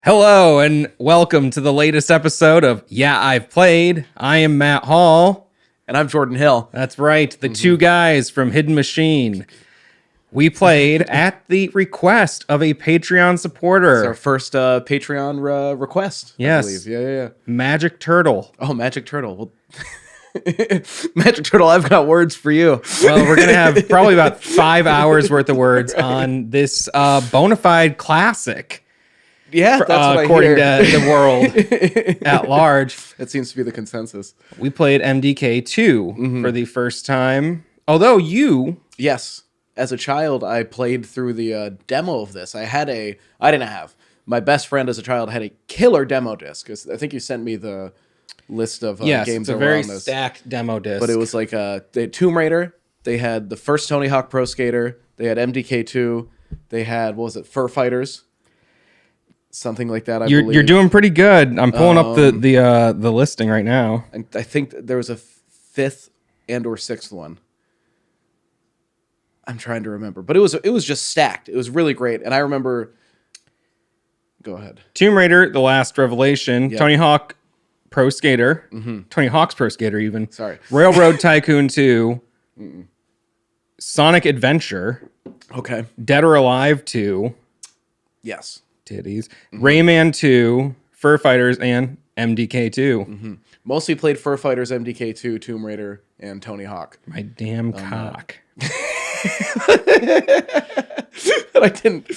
Hello and welcome to the latest episode of Yeah, I've Played. I am Matt Hall. And I'm Jordan Hill. That's right, the two guys from Hidden Machine. We played at the request of a Patreon supporter. It's our first Patreon request, Yes. I believe. Yeah. Magic Turtle. Oh, Magic Turtle. Well, Magic Turtle, I've got words for you. Well, we're going to have probably about 5 hours worth of words on this bona fide classic. Yeah, that's what according I hear. to the world at large. That seems to be the consensus. We played MDK2 for the first time. Although you... Yes. As a child, I played through the demo of this. My best friend as a child had a killer demo disc. I think you sent me the list of yes, games it's a that were very on this. stacked demo disc. But it was like they had Tomb Raider. They had the first Tony Hawk Pro Skater. They had MDK2. They had, what was it, Fur Fighters? Something like that, I believe. You're doing pretty good. I'm pulling up the listing right now. And I think there was a fifth and or sixth one. I'm trying to remember, but it was just stacked. It was really great, and I remember. Go ahead. Tomb Raider: The Last Revelation, Yep. Tony Hawk Pro Skater, Tony Hawk's Pro Skater, even. Sorry. Railroad Tycoon 2, Sonic Adventure, Okay. Dead or Alive 2, Yes. titties, Rayman 2, Fur Fighters, and MDK2. Mostly played Fur Fighters, MDK2, Tomb Raider, and Tony Hawk. My damn cock. But I didn't.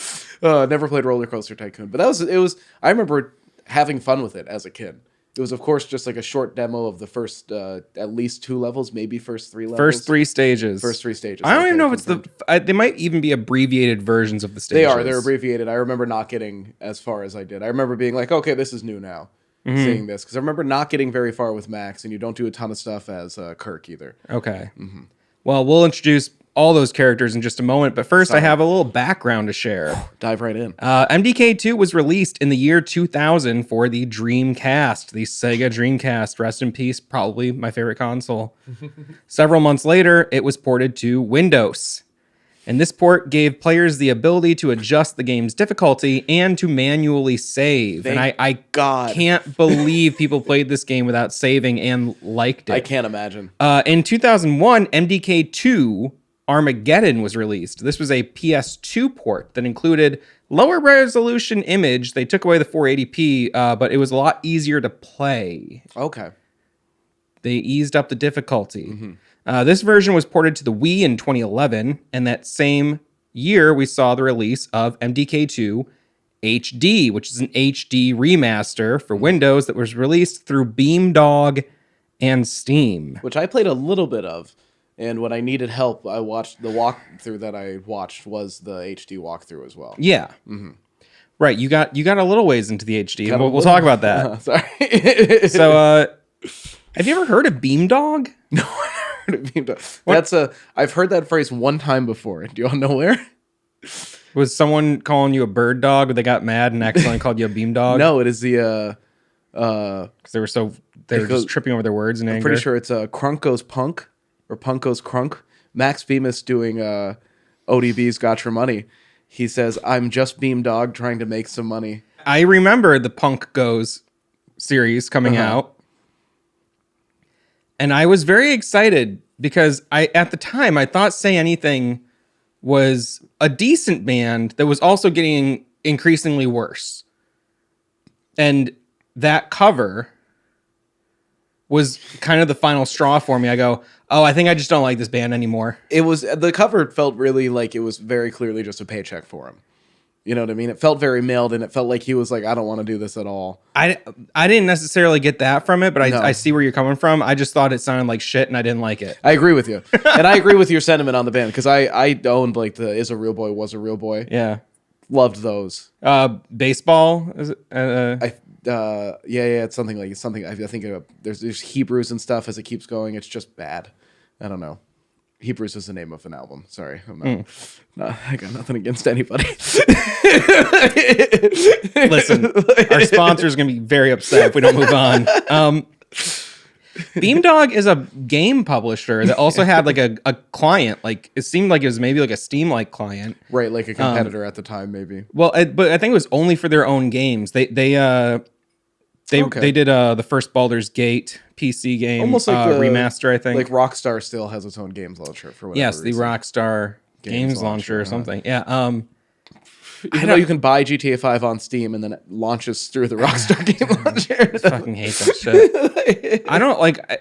Never played Roller Coaster Tycoon, but it was. I remember having fun with it as a kid. It was, of course, just like a short demo of the first at least 2 levels, maybe first 3 levels. First 3 stages. First 3 stages. I don't even know if it's they might even be abbreviated versions of the stages. They're abbreviated. I remember not getting as far as I did. I remember being like, okay, this is new now, seeing this. Because I remember not getting very far with Max, and you don't do a ton of stuff as Kirk either. Okay. Well, we'll introduce all those characters in just a moment, but first I have a little background to share. Dive right in. MDK2 was released in the year 2000 for the Dreamcast, the Sega Dreamcast. Rest in peace, probably my favorite console. Several months later, it was ported to Windows. And this port gave players the ability to adjust the game's difficulty and to manually save. Thank I God. can't believe people played this game without saving and liked it. I can't imagine. In 2001, MDK2 Armageddon was released. This was a PS2 port that included lower resolution image. They took away the 480p, but it was a lot easier to play. Okay. They eased up the difficulty. This version was ported to the Wii in 2011, and that same year we saw the release of MDK2 HD, which is an HD remaster for Windows that was released through Beamdog and Steam. Which I played a little bit of. And when I needed help, I watched the walkthrough that I watched was the HD walkthrough as well. Yeah. Right, you got a little ways into the HD, and we'll little- talk about that. Sorry. So, have you ever heard of Beamdog? No, I heard of Beamdog. I've heard that phrase one time before. Do you all know where? Was someone calling you a bird dog, or they got mad and accidentally called you a Beamdog? No, it is the because they were just tripping over their words in anger. I'm pretty sure it's Crunk Goes Punk or Punk Goes Crunk. Max Bemis doing ODB's Got Your Money. He says, "I'm just Beamdog trying to make some money." I remember the Punk Goes series coming out, and I was very excited because at the time I thought Say Anything was a decent band that was also getting increasingly worse, and that cover was kind of the final straw for me. I go, oh, I think I just don't like this band anymore. The cover felt really like it was very clearly just a paycheck for him. You know what I mean? It felt very mailed, and it felt like he was like, I don't want to do this at all. I didn't necessarily get that from it, but No. I see where you're coming from. I just thought it sounded like shit, and I didn't like it. I agree with you. And I agree with your sentiment on the band, because I owned like the Is a Real Boy, Was a Real Boy. Yeah. Loved those. Baseball? Is it, It's something like I think there's Hebrews and stuff as it keeps going. It's just bad. I don't know. Hebrews is the name of an album. Sorry, I got nothing against anybody. Listen, our sponsor's gonna be very upset if we don't move on. Beamdog is a game publisher that also had like a client. Like it seemed like it was maybe like a Steam-like client. Right, like a competitor at the time, maybe. Well, but I think it was only for their own games. They did the first Baldur's Gate PC game, Almost like the remaster. I think like Rockstar still has its own games launcher for whatever yes, the reason. Rockstar Games Launcher or something. Yeah. Even though you can buy GTA 5 on Steam and then it launches through the Rockstar Game Launcher. I fucking hate that shit. I don't like, I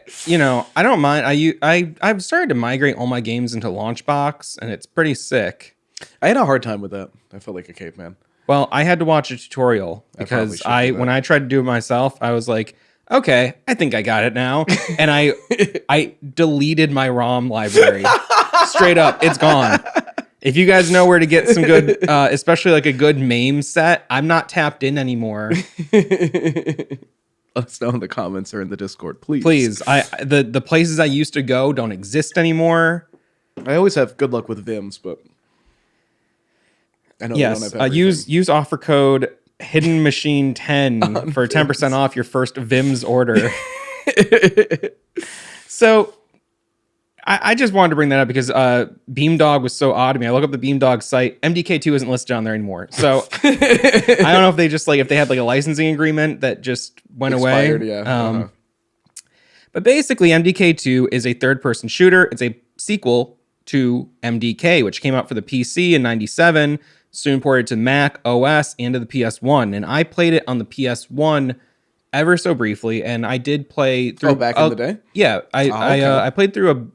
don't mind. I've started to migrate all my games into Launchbox, and it's pretty sick. I had a hard time with that. I felt like a caveman. Well, I had to watch a tutorial because when I tried to do it myself, I was like, okay, I think I got it now, and I deleted my ROM library straight up. It's gone. If you guys know where to get some good, especially like a good MAME set, I'm not tapped in anymore. Let us know in the comments or in the Discord, please. Please, the places I used to go don't exist anymore. I always have good luck with Vims, but I know yes, they don't have use offer code Hidden Machine 10 for 10% off your first Vims order. So. I just wanted to bring that up because Beamdog was so odd to me. I look up the Beamdog site. MDK2 isn't listed on there anymore. So I don't know if they just if they had like a licensing agreement that just went expired, away. Yeah. But basically, MDK2 is a third-person shooter. It's a sequel to MDK, which came out for the PC in '97, soon ported to Mac OS and to the PS1. And I played it on the PS1 ever so briefly, and I did play through. Back in the day. Yeah, I played through a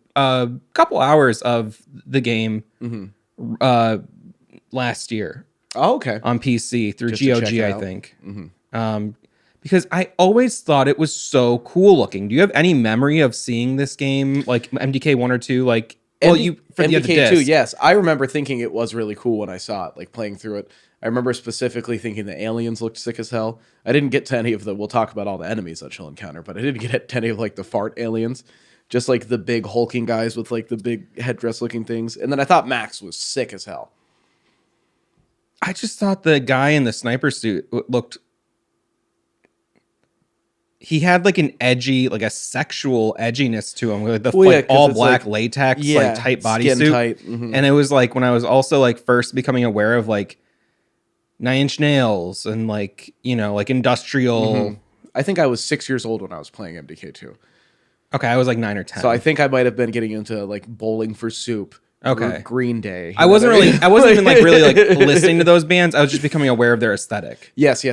couple hours of the game last year. Oh, okay. On PC through Just to GOG, check it I out. think. Because I always thought it was so cool looking. Do you have any memory of seeing this game, like MDK 1 or 2? Like, for the MDK2, disc? yes. I remember thinking it was really cool when I saw it, like playing through it. I remember specifically thinking the aliens looked sick as hell. I didn't get to any of we'll talk about all the enemies that you'll encounter, but I didn't get to any of like the fart aliens. Just like the big hulking guys with like the big headdress looking things. And then I thought Max was sick as hell. I just thought the guy in the sniper suit looked... He had like an edgy, like a sexual edginess to him with the all black latex, like tight bodysuit. Tight. Mm-hmm. And it was like when I was also like first becoming aware of like 9 Inch Nails and like, like industrial. Mm-hmm. I think I was 6 years old when I was playing MDK2. Okay, I was like 9 or 10. So I think I might have been getting into like Bowling for Soup. Okay. Green Day. I wasn't even like really like listening to those bands. I was just becoming aware of their aesthetic. Yes.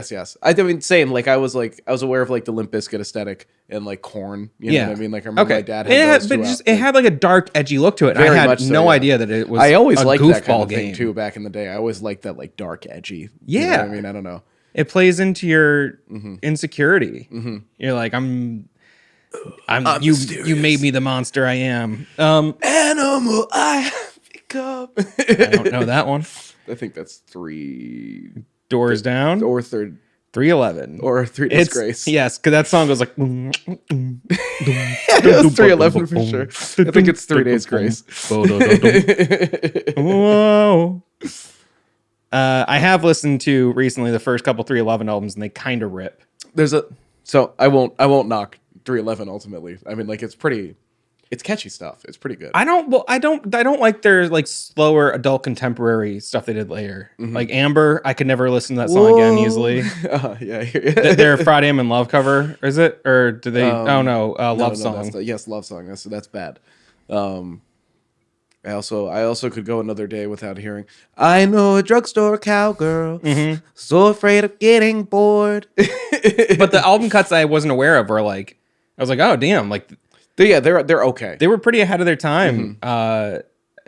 I mean, same. Like I was aware of like the Limp Bizkit aesthetic and like Korn. You know what I mean? Like I remember my dad had those it had like a dark, edgy look to it. Very I had much so, no yeah. idea that it was. I always liked that kind goofball of game thing too. Back in the day, I always liked that like dark, edgy. Yeah. You know what I mean, I don't know. It plays into your insecurity. You're like, I'm you made me the monster I am. Animal I have become. I don't know that one. I think that's 3 Doors Down or third 311 or 3 Disgrace. Yes, because that song goes like. It was 311 for sure. I think it's 3 Days Grace. Whoa. I have listened to recently the first couple 311 albums, and they kind of rip. So I won't knock 311 ultimately. I mean, like it's catchy stuff. It's pretty good. I don't like their like slower adult contemporary stuff they did later. Like Amber, I could never listen to that song again easily. Yeah, I hear you. Their Friday I'm in Love cover, is it? Or do they? Love Song. Yes, Love Song. That's bad. I also could go another day without hearing. I know a drugstore cowgirl, so afraid of getting bored. But the album cuts I wasn't aware of were like, I was like, oh damn, like. They're okay. They were pretty ahead of their time.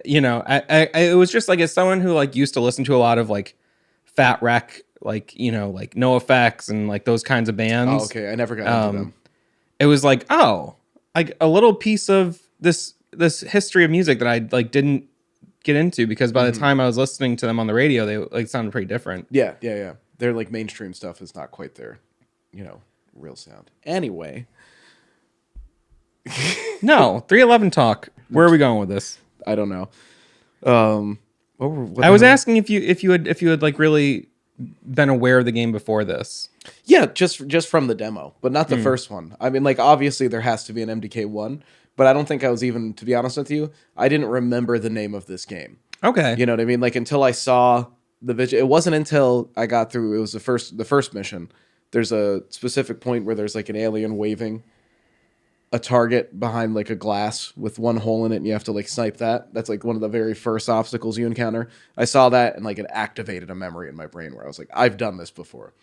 It was just like as someone who like used to listen to a lot of like Fat Wreck, like like No Effects and like those kinds of bands. Oh, okay, I never got into them. It was like like a little piece of this history of music that I like didn't get into because by the time I was listening to them on the radio, they like sounded pretty different. Yeah. Their like mainstream stuff is not quite their, real sound. Anyway. No, 311 talk. Where are we going with this? I don't know. I was asking if you had like really been aware of the game before this? Yeah, just from the demo, but not the first one. I mean, like, obviously there has to be an MDK1, but I don't think I was even, to be honest with you, I didn't remember the name of this game. Okay. You know what I mean? Like, until I saw the video, it wasn't until I got through, it was the first mission. There's a specific point where there's like an alien waving a target behind like a glass with one hole in it, and you have to like snipe that. That's like one of the very first obstacles you encounter. I saw that, and like it activated a memory in my brain where I was like, I've done this before.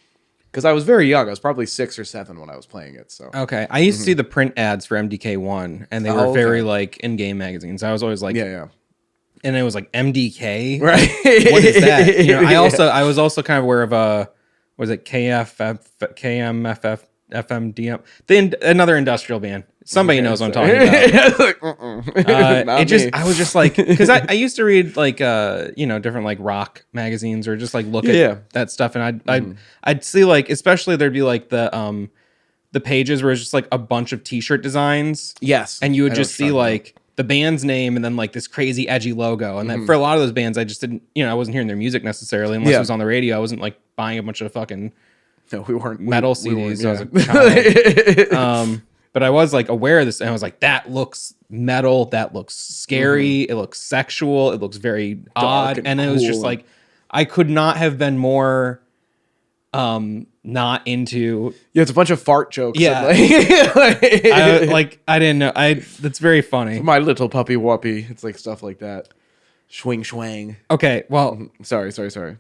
Because I was very young. I was probably 6 or 7 when I was playing it. So Okay. I used to see the print ads for MDK1, and they were okay. very like in-game magazines. I was always like, yeah. and it was like MDK. Right. What is that? You know, I was also kind of aware of was it KMFF FMDM? Another industrial band. Somebody knows what I'm talking about. I was just like, because I used to read like different like rock magazines or just like look at that stuff, and I'd see like, especially there'd be like the pages where it's just like a bunch of t-shirt designs. Yes. And you would just see like the band's name and then like this crazy edgy logo. And then for a lot of those bands, I just didn't, I wasn't hearing their music necessarily unless it was on the radio. I wasn't like buying a bunch of fucking we weren't metal CDs. I was a child. But I was like aware of this, and I was like, that looks metal, that looks scary, it looks sexual, it looks very odd. And it was just like, I could not have been more not into. Yeah, it's a bunch of fart jokes. Yeah. I didn't know. That's very funny. My little puppy whoppy. It's like stuff like that. Swing swang. Okay, well, sorry.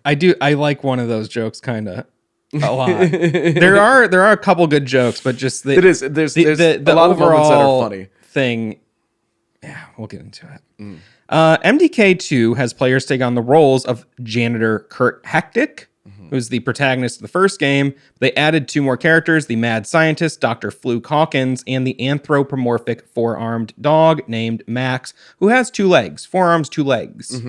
I like one of those jokes kind of a lot. There are a couple good jokes, but just there's a lot of moments that are funny. Thing. Yeah, we'll get into it. MDK2 has players take on the roles of janitor Kurt Hectic, who's the protagonist of the first game. They added 2 more characters, the mad scientist, Dr. Fluke Hawkins, and the anthropomorphic 4-armed dog named Max, who has 2 legs. 4 arms, 2 legs.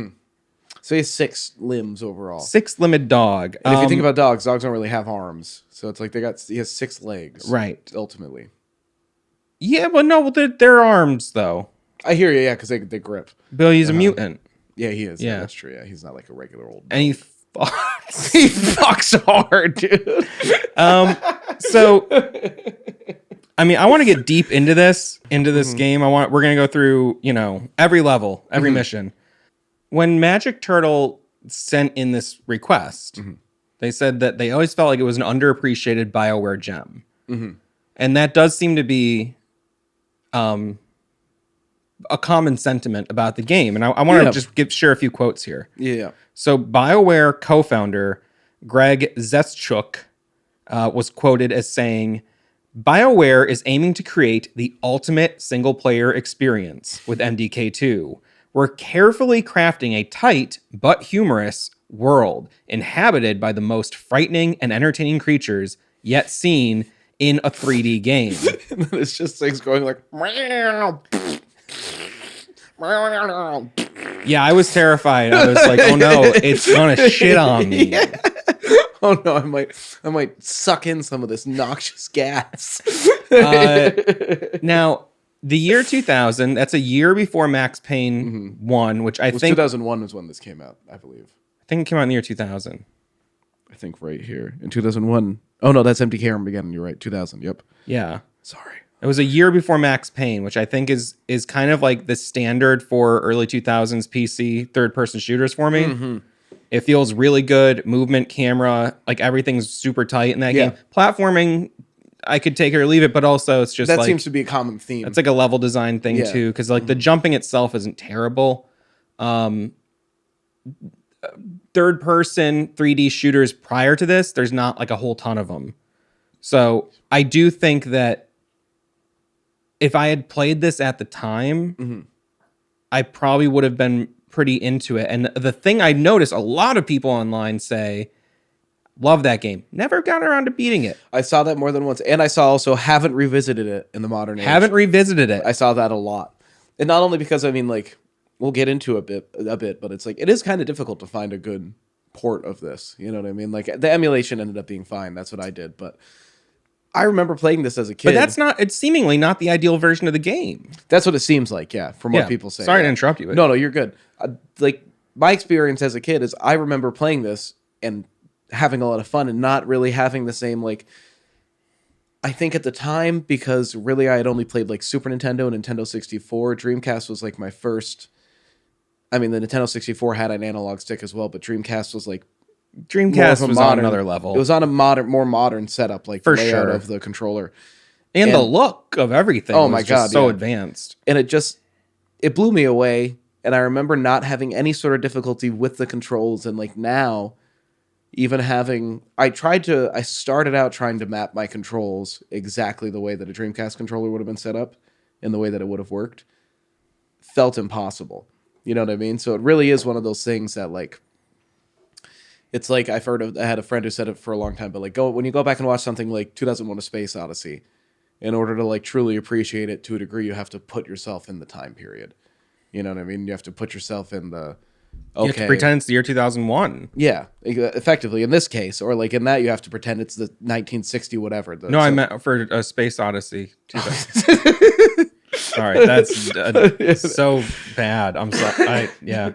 So he has 6 limbs overall. 6-limbed dog. And if you think about dogs don't really have arms. So it's like he has 6 legs. Right. Ultimately. Yeah, but no, they're arms, though. I hear you, yeah, because they grip. Bill, he's a mutant. Yeah, he is. Yeah. That's true. Yeah, he's not like a regular old dog. And he fucks. He fucks hard, dude. So, I mean, I want to get deep into this game. We're going to go through, every level, every mission. When Magic Turtle sent in this request, they said that they always felt like it was an underappreciated BioWare gem. And that does seem to be a common sentiment about the game. And I want to just share a few quotes here. Yeah. So BioWare co-founder Greg Zeschuk was quoted as saying, BioWare is aiming to create the ultimate single-player experience with MDK2. We're carefully crafting a tight but humorous world inhabited by the most frightening and entertaining creatures yet seen in a 3D game. It's just things going like... Yeah, I was terrified. I was like, oh no, it's gonna shit on me. Yeah. Oh no, I might suck in some of this noxious gas. Now, the year 2000, that's a year before Max Payne 1, which I think 2001 was when this came out, I believe. I think it came out in the year 2000. I think right here in 2001. Oh no, that's MDK Armageddon. You're right, 2000. Yep. Yeah. Sorry. It was a year before Max Payne, which I think is kind of like the standard for early 2000s PC third-person shooters for me. It feels really good. Movement, camera, like everything's super tight in that game. Platforming, I could take it or leave it, but also it's just that seems to be a common theme. It's like a level design thing too, because like the jumping itself isn't terrible. Third-person 3D shooters prior to this, there's not like a whole ton of them. So I do think that if I had played this at the time, I probably would have been pretty into it. And the thing I noticed, a lot of people online say, love that game. Never got around to beating it. I saw that more than once. And I saw also haven't revisited it in the modern age. Haven't revisited it. I saw that a lot. And not only because, I mean, like, we'll get into a bit, but it's like, it is kind of difficult to find a good port of this. You know what I mean? Like, the emulation ended up being fine. That's what I did. But I remember playing this as a kid. But it's seemingly not the ideal version of the game. That's what it seems like, yeah, from what people say. Sorry to interrupt you. But No, you're good. Like, my experience as a kid is I remember playing this and having a lot of fun and not really having the same, like, I think at the time, because really I had only played like Super Nintendo and Nintendo 64, Dreamcast was like my first. I mean, the Nintendo 64 had an analog stick as well, but Dreamcast was like Dreamcast was on another level. It was on a more modern setup, like For the layout sure. of the controller. And the look of everything Oh was my just God, so yeah. advanced. And it blew me away. And I remember not having any sort of difficulty with the controls. And like now, even I started out trying to map my controls exactly the way that a Dreamcast controller would have been set up and the way that it would have worked. Felt impossible. You know what I mean? So it really is one of those things that like, it's like I had a friend who said it for a long time, but like when you go back and watch something like 2001: A Space Odyssey, in order to like truly appreciate it to a degree, you have to put yourself in the time period. You know what I mean? You have to put yourself in the You have to pretend it's the year 2001. Yeah, effectively in this case, or like in that you have to pretend it's the 1960 whatever. I meant for a Space Odyssey. Sorry, that's so bad. I'm sorry.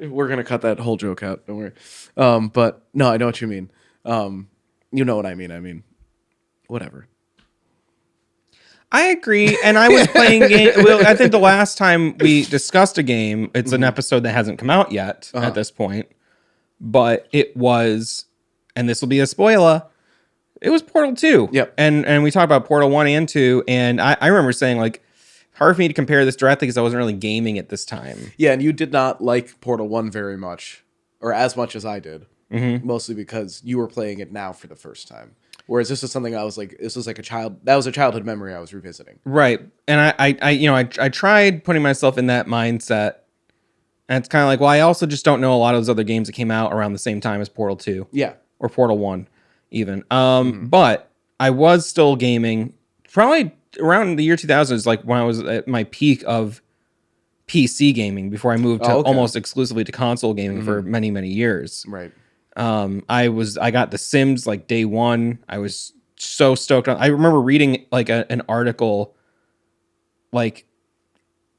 We're gonna cut that whole joke out. Don't worry. But no, I know what you mean. You know what I mean. I mean, whatever. I agree, and I was playing game. Well, I think the last time we discussed a game, it's an episode that hasn't come out yet at this point, but it was, and this will be a spoiler. It was Portal 2. Yep. And we talked about Portal 1 and 2, and I remember saying like, hard for me to compare this directly because I wasn't really gaming at this time. Yeah, and you did not like Portal 1 very much, or as much as I did, mostly because you were playing it now for the first time. Whereas this is something that was like that was a childhood memory I was revisiting. Right. And I tried putting myself in that mindset. And it's kind of like, well, I also just don't know a lot of those other games that came out around the same time as Portal 2. Yeah. Or Portal 1 even. But I was still gaming probably around the year 2000 is like when I was at my peak of PC gaming before I moved to almost exclusively to console gaming for many, many years. Right. I got The Sims like day one. I was so stoked on. I remember reading like an article, like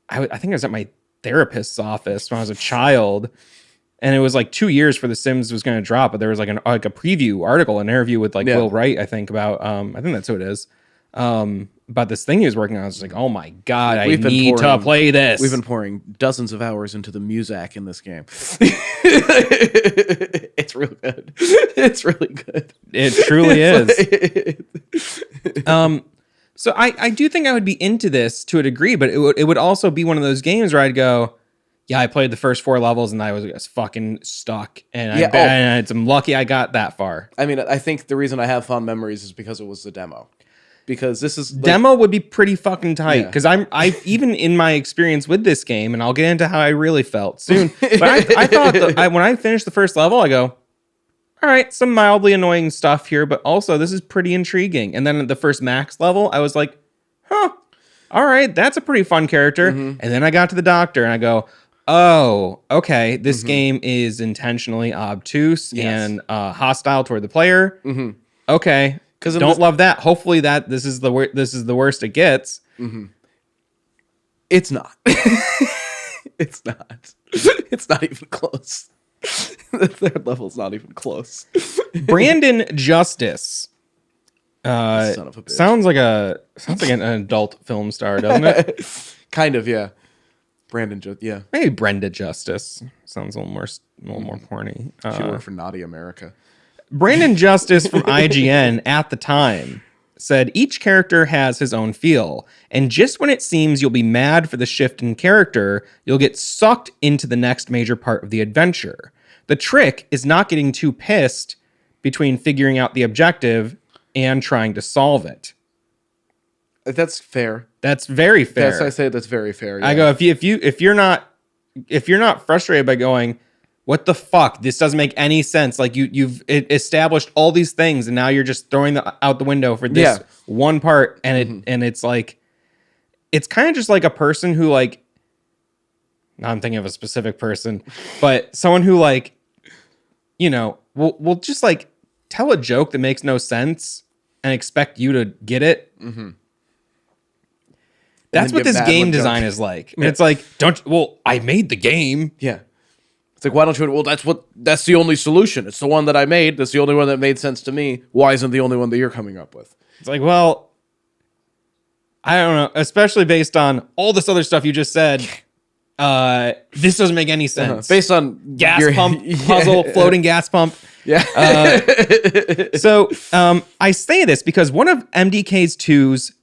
I think I was at my therapist's office when I was a child, and it was like 2 years for The Sims was going to drop, but there was like a preview article, an interview with like Will Wright, I think about. I think that's who it is. About this thing he was working on. I was like, oh my God, I need to play this. We've been pouring dozens of hours into the Muzak in this game. It's real good. It's really good. It truly is. So I do think I would be into this to a degree, but it would also be one of those games where I'd go, yeah, I played the first 4 levels and I was just fucking stuck. And I'm lucky I got that far. I mean, I think the reason I have fond memories is because it was the demo. Because this is demo would be pretty fucking tight. Because I even in my experience with this game, and I'll get into how I really felt soon. But I thought that when I finished the first level, I go, all right, some mildly annoying stuff here, but also this is pretty intriguing. And then at the first max level, I was like, huh, all right, that's a pretty fun character. And then I got to the doctor, and I go, oh, okay, this game is intentionally obtuse and hostile toward the player. Okay. Because don't love that. Hopefully this is the worst it gets. It's not. It's not. It's not even close. The third level's not even close. Brandon Justice. Son of a bitch. Sounds like an adult film star, doesn't it? Kind of, yeah. Yeah. Maybe Brenda Justice sounds a little more porny. She worked for Naughty America. Brandon Justice from IGN at the time said each character has his own feel, and just when it seems you'll be mad for the shift in character, you'll get sucked into the next major part of the adventure. The trick is not getting too pissed between figuring out the objective and trying to solve it. That's fair. That's very fair. I say that's very fair. Yeah. I go, if you're not frustrated by going, what the fuck? This doesn't make any sense. Like you've established all these things, and now you're just throwing out the window for this one part. And it's like, it's kind of just like a person who like, now I'm thinking of a specific person, but someone who like, will just like tell a joke that makes no sense and expect you to get it. That's what this game design is like. And it's like, I made the game. Yeah. It's like, why don't you? Well, that's the only solution. It's the one that I made. That's the only one that made sense to me. Why isn't the only one that you're coming up with? It's like, well, I don't know, especially based on all this other stuff you just said. This doesn't make any sense. Based on gas pump puzzle, floating gas pump. Yeah. So I say this because one of MDK2's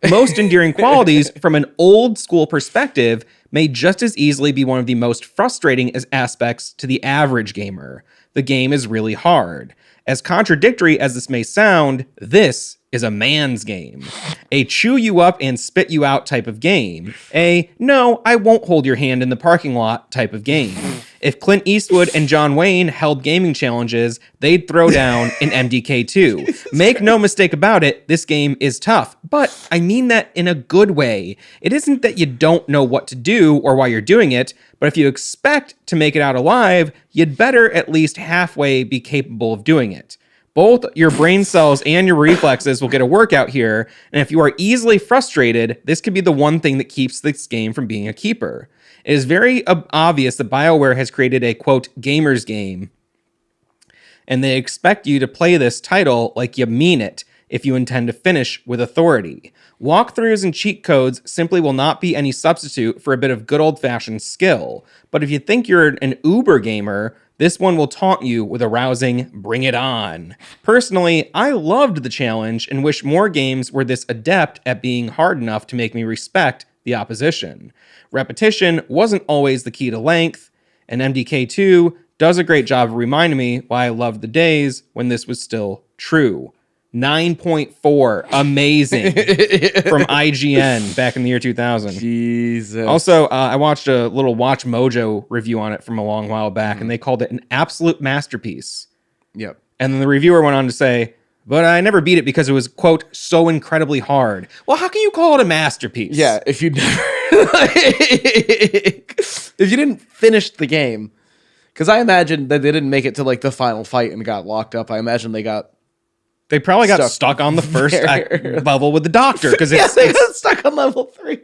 most endearing qualities from an old school perspective may just as easily be one of the most frustrating as aspects to the average gamer. The game is really hard. As contradictory as this may sound, this is a man's game. A chew you up and spit you out type of game. A no, I won't hold your hand in the parking lot type of game. If Clint Eastwood and John Wayne held gaming challenges, they'd throw down an MDK2. Make no mistake about it, this game is tough, but I mean that in a good way. It isn't that you don't know what to do or why you're doing it, but if you expect to make it out alive, you'd better at least halfway be capable of doing it. Both your brain cells and your reflexes will get a workout here, and if you are easily frustrated, this could be the one thing that keeps this game from being a keeper. It is very obvious that BioWare has created a, quote, gamer's game, and they expect you to play this title like you mean it if you intend to finish with authority. Walkthroughs and cheat codes simply will not be any substitute for a bit of good old-fashioned skill, but if you think you're an uber gamer, this one will taunt you with a rousing bring it on. Personally, I loved the challenge and wish more games were this adept at being hard enough to make me respect the opposition. Repetition wasn't always the key to length, and MDK2 does a great job of reminding me why I loved the days when this was still true. 9.4, amazing, from IGN back in the year 2000. Jesus. Also, I watched a little Watch Mojo review on it from a long while back, and they called it an absolute masterpiece. Yep. And then the reviewer went on to say, but I never beat it because it was, quote, so incredibly hard. Well, how can you call it a masterpiece? Yeah, if you never, if you didn't finish the game, because I imagine that they didn't make it to like the final fight and got locked up. I imagine they probably got stuck on the first level with the doctor because they got stuck on level 3.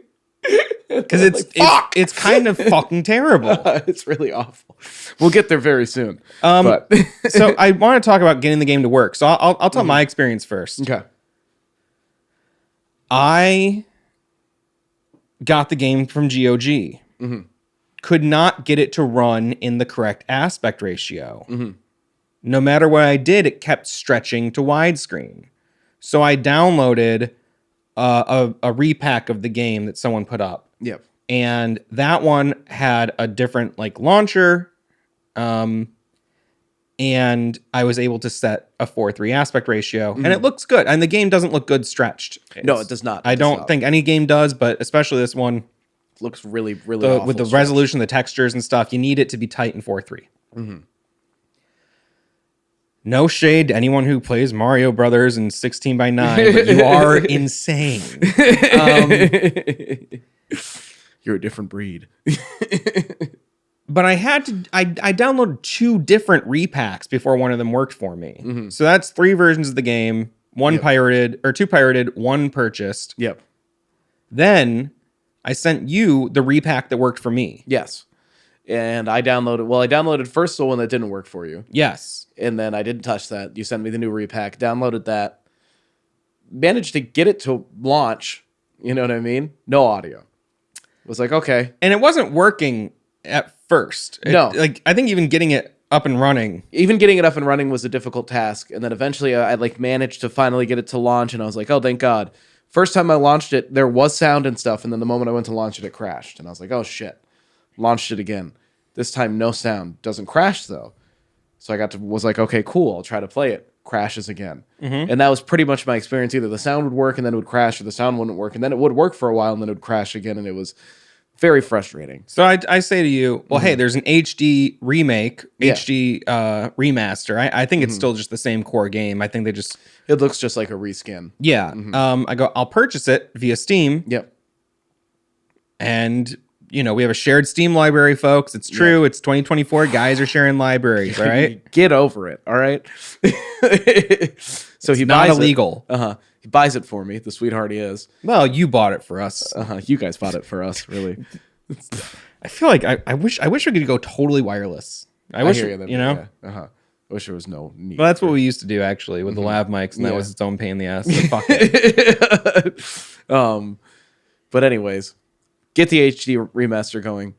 Because it's kind of fucking terrible. It's really awful. We'll get there very soon. But so I want to talk about getting the game to work. So I'll tell my experience first. Okay. I got the game from GOG. Mm-hmm. Could not get it to run in the correct aspect ratio. Mm-hmm. No matter what I did, it kept stretching to widescreen. So I downloaded a repack of the game that someone put up. Yep. And that one had a different like launcher. And I was able to set a 4:3 aspect ratio. Mm-hmm. And it looks good. And the game doesn't look good stretched. No, it does not. I don't think any game does, but especially this one. It looks really, really awful with the stretched. resolution, the textures and stuff, you need it to be tight in 4:3. Mm-hmm. No shade to anyone who plays Mario Brothers and 16:9, but you are insane. You're a different breed. But I downloaded 2 different repacks before one of them worked for me. Mm-hmm. So that's 3 versions of the game, 2 pirated, 1 purchased. Yep. Then I sent you the repack that worked for me. Yes. And I downloaded first the one that didn't work for you. Yes. And then I didn't touch that. You sent me the new repack, downloaded that, managed to get it to launch. You know what I mean? No audio. Was like, okay. And it wasn't working at first. No. Like, I think even getting it up and running. Even getting it up and running was a difficult task. And then eventually I like managed to finally get it to launch. And I was like, oh, thank God. First time I launched it, there was sound and stuff. And then the moment I went to launch it, it crashed. And I was like, oh, shit. Launched it again. This time, no sound. Doesn't crash, though. So was like, okay, cool. I'll try to play it. Crashes again. Mm-hmm. And that was pretty much my experience. Either the sound would work and then it would crash, or the sound wouldn't work and then it would work for a while and then it would crash again. And it was very frustrating. So I say to you, well, hey, there's an HD remake, HD remaster. I think it's still just the same core game. I think they just... It looks just like a reskin. Yeah. Mm-hmm. I go, I'll purchase it via Steam. Yep. And... You know, we have a shared Steam library, folks. It's true. Yeah. It's 2024. Guys are sharing libraries, all right? Get over it, all right? So it's not illegal. He buys it for me, the sweetheart he is. Well, you bought it for us. You guys bought it for us, really. I feel like I wish we could go totally wireless. I wish, hear you then, you know. Yeah. I wish there was no need. Well, that's what we used to do actually with the lav mics, and that Yeah. was its own pain in the ass. So fuck it. But anyways, get the HD remaster going.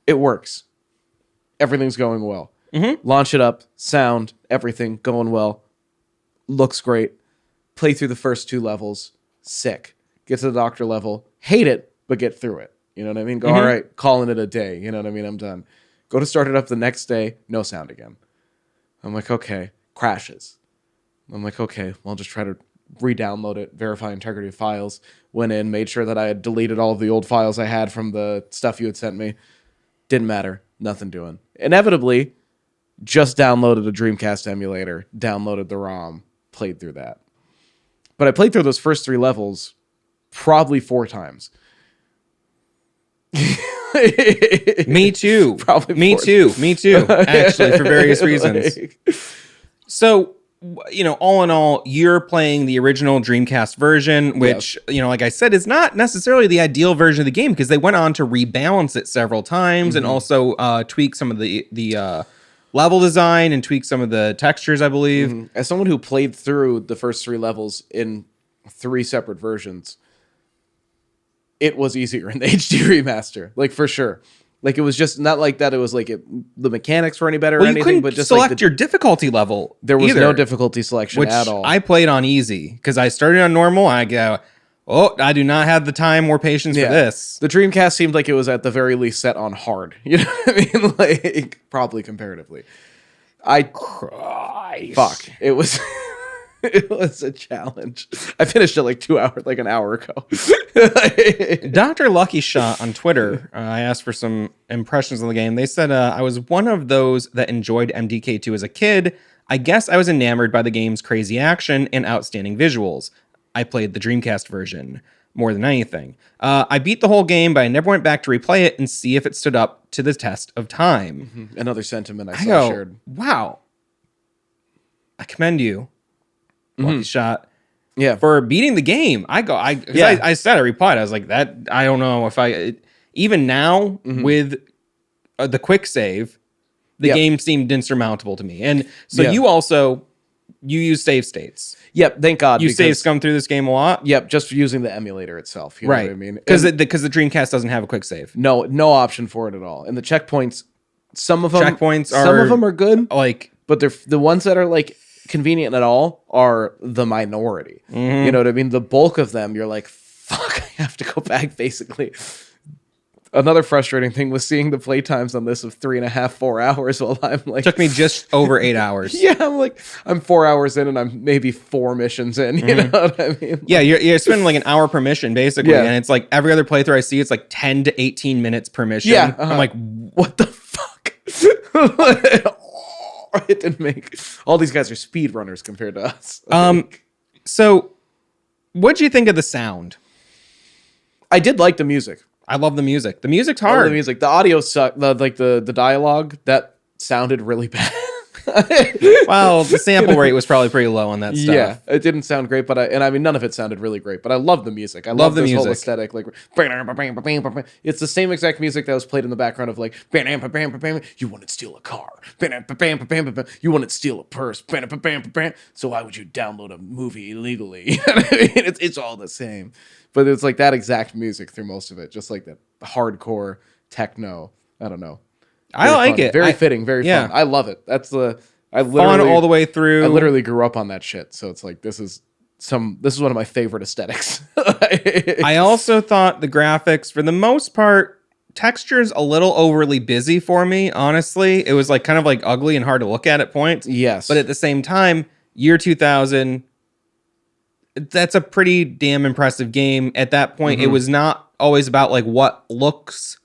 It works. Everything's going well. Launch it up, sound, everything going well. Looks great. Play through the first 2 levels. Sick. Get to the doctor level. Hate it, but get through it. You know what I mean? Go, all right, calling it a day. You know what I mean? I'm done. Go to start it up the next day. No sound again. I'm like, okay. Crashes. I'm like, okay, well, I'll just try to re-download it, verify integrity of files. Went in, made sure that I had deleted all of the old files I had from the stuff you had sent me. Didn't matter. Nothing doing. Inevitably, just downloaded a Dreamcast emulator, downloaded the ROM, played through that. But I played through those first 3 levels probably 4 times. Me too. Probably Me 4 too. Me too. Actually, for various reasons. So, you know, all in all, you're playing the original Dreamcast version, which, you know, like I said, is not necessarily the ideal version of the game because they went on to rebalance it several times and also tweak some of the level design and tweak some of the textures, I believe. As someone who played through the first 3 levels in 3 separate versions, it was easier in the HD remaster, like for sure. Like it was just not like that. It was like the mechanics were any better or You anything, couldn't but just select like your difficulty level. there was either, no difficulty selection which at all. I played on easy because I started on normal. I go, oh, I do not have the time or patience for this. The Dreamcast seemed like it was at the very least set on hard. You know what I mean? Like probably comparatively. Fuck. It was it was a challenge. I finished it like 2 hours, like an hour ago. Dr. Lucky Shot on Twitter, I asked for some impressions of the game. They said, I was one of those that enjoyed MDK2 as a kid. I guess I was enamored by the game's crazy action and outstanding visuals. I played the Dreamcast version more than anything. I beat the whole game, but I never went back to replay it and see if it stood up to the test of time. Another sentiment I saw go, shared. Wow. I commend you, Lucky Shot. Yeah. For beating the game. I said, I replied, I was like, that, I don't know if even now with the quick save, the game seemed insurmountable to me. And so you use save states. Yep, thank God. You save scum through this game a lot? Yep, just using the emulator itself. You know what I mean? Because the Dreamcast doesn't have a quick save. No option for it at all. And the checkpoints, some of them are good. Like, but they're the ones that are like convenient at all are the minority. You know what I mean? The bulk of them, you're like, fuck, I have to go back basically. Another frustrating thing was seeing the play times on this of 3.5, 4 hours while I'm like... Took me just over 8 hours. Yeah, I'm 4 hours in and I'm maybe 4 missions in. You know what I mean? Yeah, you're spending like an hour per mission basically. And it's like every other playthrough I see, it's like 10 to 18 minutes per mission. Yeah. I'm like, what the fuck? It didn't make... All these guys are speedrunners compared to us. So what do you think of the sound? I did like the music. I love the music. The music's I love hard. the music. The audio sucked. The dialogue, that sounded really bad. Well, the sample rate was probably pretty low on that stuff. Yeah, it didn't sound great, but I mean, none of it sounded really great. But I love the music. I love this whole aesthetic. Like, it's the same exact music that was played in the background of like, you want to steal a car, you want to steal a purse, so why would you download a movie illegally? You know what I mean? It's all the same, but it's like that exact music through most of it, just like that hardcore techno. I don't know. I like it. Very fitting, very fun. I love it. That's fun all the way through. I literally grew up on that shit, so it's like this is one of my favorite aesthetics. I also thought the graphics, for the most part, textures a little overly busy for me. Honestly, it was like kind of like ugly and hard to look at points. Yes, but at the same time, year 2000, that's a pretty damn impressive game. At that point, it was not always about like what looks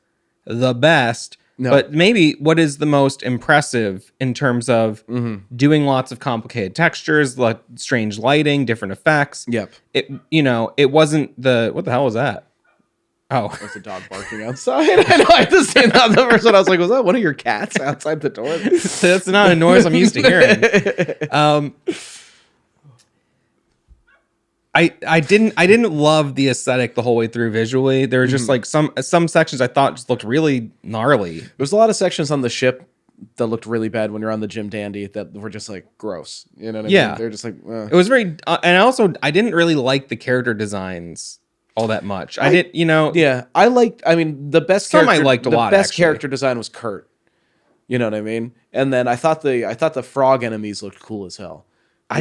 the best. No. But maybe what is the most impressive in terms of doing lots of complicated textures, like strange lighting, different effects. Yep. It wasn't what the hell was that? Oh. There's a dog barking outside. I know, I just seen that the first one. I was like, was that one of your cats outside the door? That's not a noise I'm used to hearing. I didn't love the aesthetic the whole way through visually. There were just like some sections I thought just looked really gnarly. There was a lot of sections on the ship that looked really bad when you're on the Jim Dandy that were just like gross. You know what I mean? They're just like, It was very, and also I didn't really like the character designs all that much. I didn't, yeah, I mean, the best Some character, I liked a lot, The best actually. character design was Kurt. You know what I mean? And then I thought the frog enemies looked cool as hell.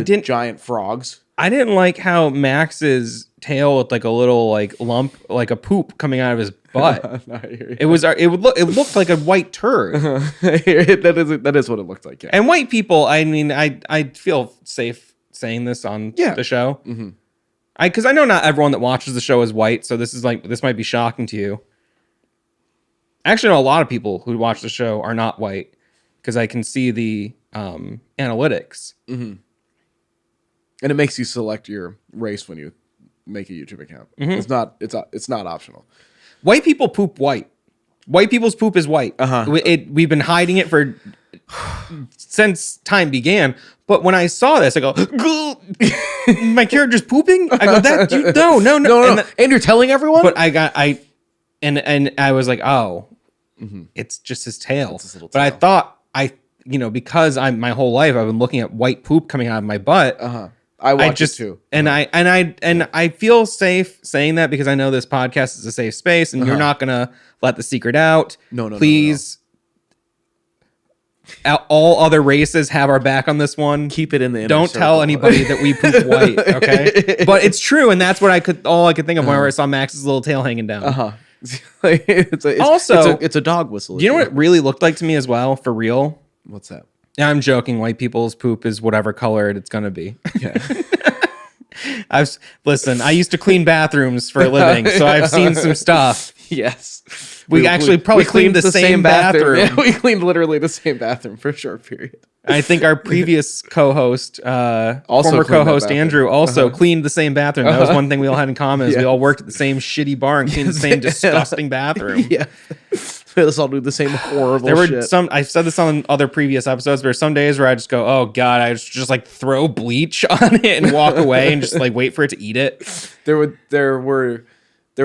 Giant frogs. I didn't like how Max's tail looked like a little like lump, like a poop coming out of his butt. No, I hear you. It looked like a white turd. That is what it looked like. Yeah. And white people, I mean, I feel safe saying this on the show. Mm-hmm. Because I know not everyone that watches the show is white, so this might be shocking to you. I actually know a lot of people who watch the show are not white because I can see the analytics. Mm-hmm. And it makes you select your race when you make a YouTube account. Mm-hmm. It's not optional. White people poop white. White people's poop is white. We've been hiding it for since time began. But when I saw this, I go, my character's pooping. I go, no. And you're telling everyone. But I was like, oh, it's just his tail. It's his little but I tail. thought because my whole life I've been looking at white poop coming out of my butt. I watched it too. And I feel safe saying that because I know this podcast is a safe space and you're not gonna let the secret out. No. Please. All other races have our back on this one. Keep it in the inner Don't circle. tell anybody that we poop white, okay? But it's true, and that's what all I could think of whenever I saw Max's little tail hanging down. It's a dog whistle. Do you know what it really looked like to me as well, for real? What's that? I'm joking. White people's poop is whatever color it's gonna be. Yeah. Listen, I used to clean bathrooms for a living, so I've seen some stuff. Yes. We actually probably cleaned the same bathroom. Yeah, we cleaned literally the same bathroom for a short period. I think our previous co-host, former cleaned that co-host bathroom. Andrew, also cleaned the same bathroom. That was one thing we all had in common is we all worked at the same shitty bar and cleaned the same disgusting bathroom. Yeah. Let's all do the same horrible There were shit. I've said this on other previous episodes, but there are some days where I just go, oh God, I just like throw bleach on it and walk away and just like wait for it to eat it. There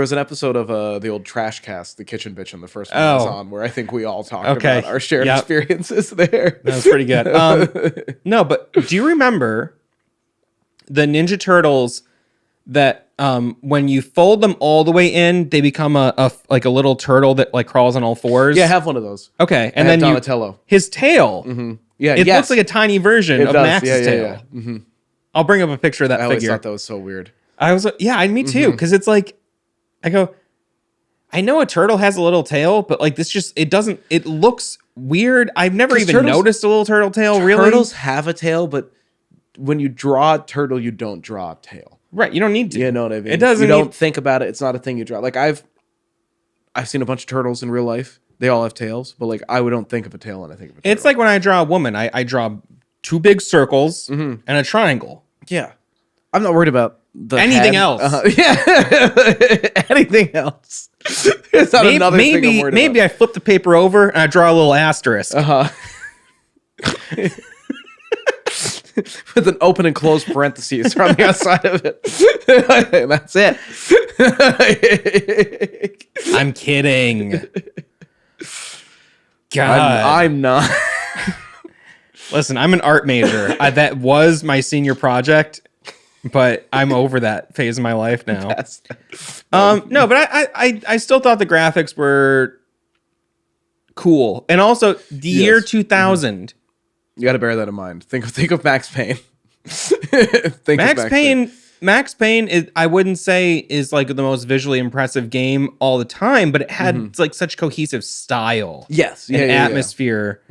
was an episode of the old Trash Cast, the Kitchen Bitch, in the first one I was on, where I think we all talked about our shared experiences there. That was pretty good. No, but do you remember the Ninja Turtles that when you fold them all the way in, they become a little turtle that like crawls on all fours? Yeah, I have one of those. Okay, and I have then Donatello. his tail. Mm-hmm. Yeah, It looks like a tiny version of Max's tail. Yeah. Mm-hmm. I'll bring up a picture of that I always figure. thought that was so weird. I was me too, because it's like I go, I know a turtle has a little tail, but like this it looks weird. I've never even noticed a little turtle tail. Really, turtles have a tail, but when you draw a turtle, you don't draw a tail. Right, you don't need to. You know what I mean? It doesn't. You don't think about it. It's not a thing you draw. Like I've seen a bunch of turtles in real life. They all have tails, but like I don't think of a tail when I think of a turtle. It's like when I draw a woman, I draw two big circles and a triangle. Yeah, I'm not worried about anything else. Yeah, anything else. It's not another thing I'm worried maybe about. I flip the paper over and I draw a little asterisk. With an open and closed parentheses on the outside of it. And that's it. I'm kidding. God. I'm not. Listen, I'm an art major. That was my senior project, but I'm over that phase of my life now. No, but I still thought the graphics were cool. And also the year 2000. You got to bear that in mind. Think of Max Payne. Max Payne is, I wouldn't say is like the most visually impressive game all the time, but it had like such cohesive style. Yes. And atmosphere.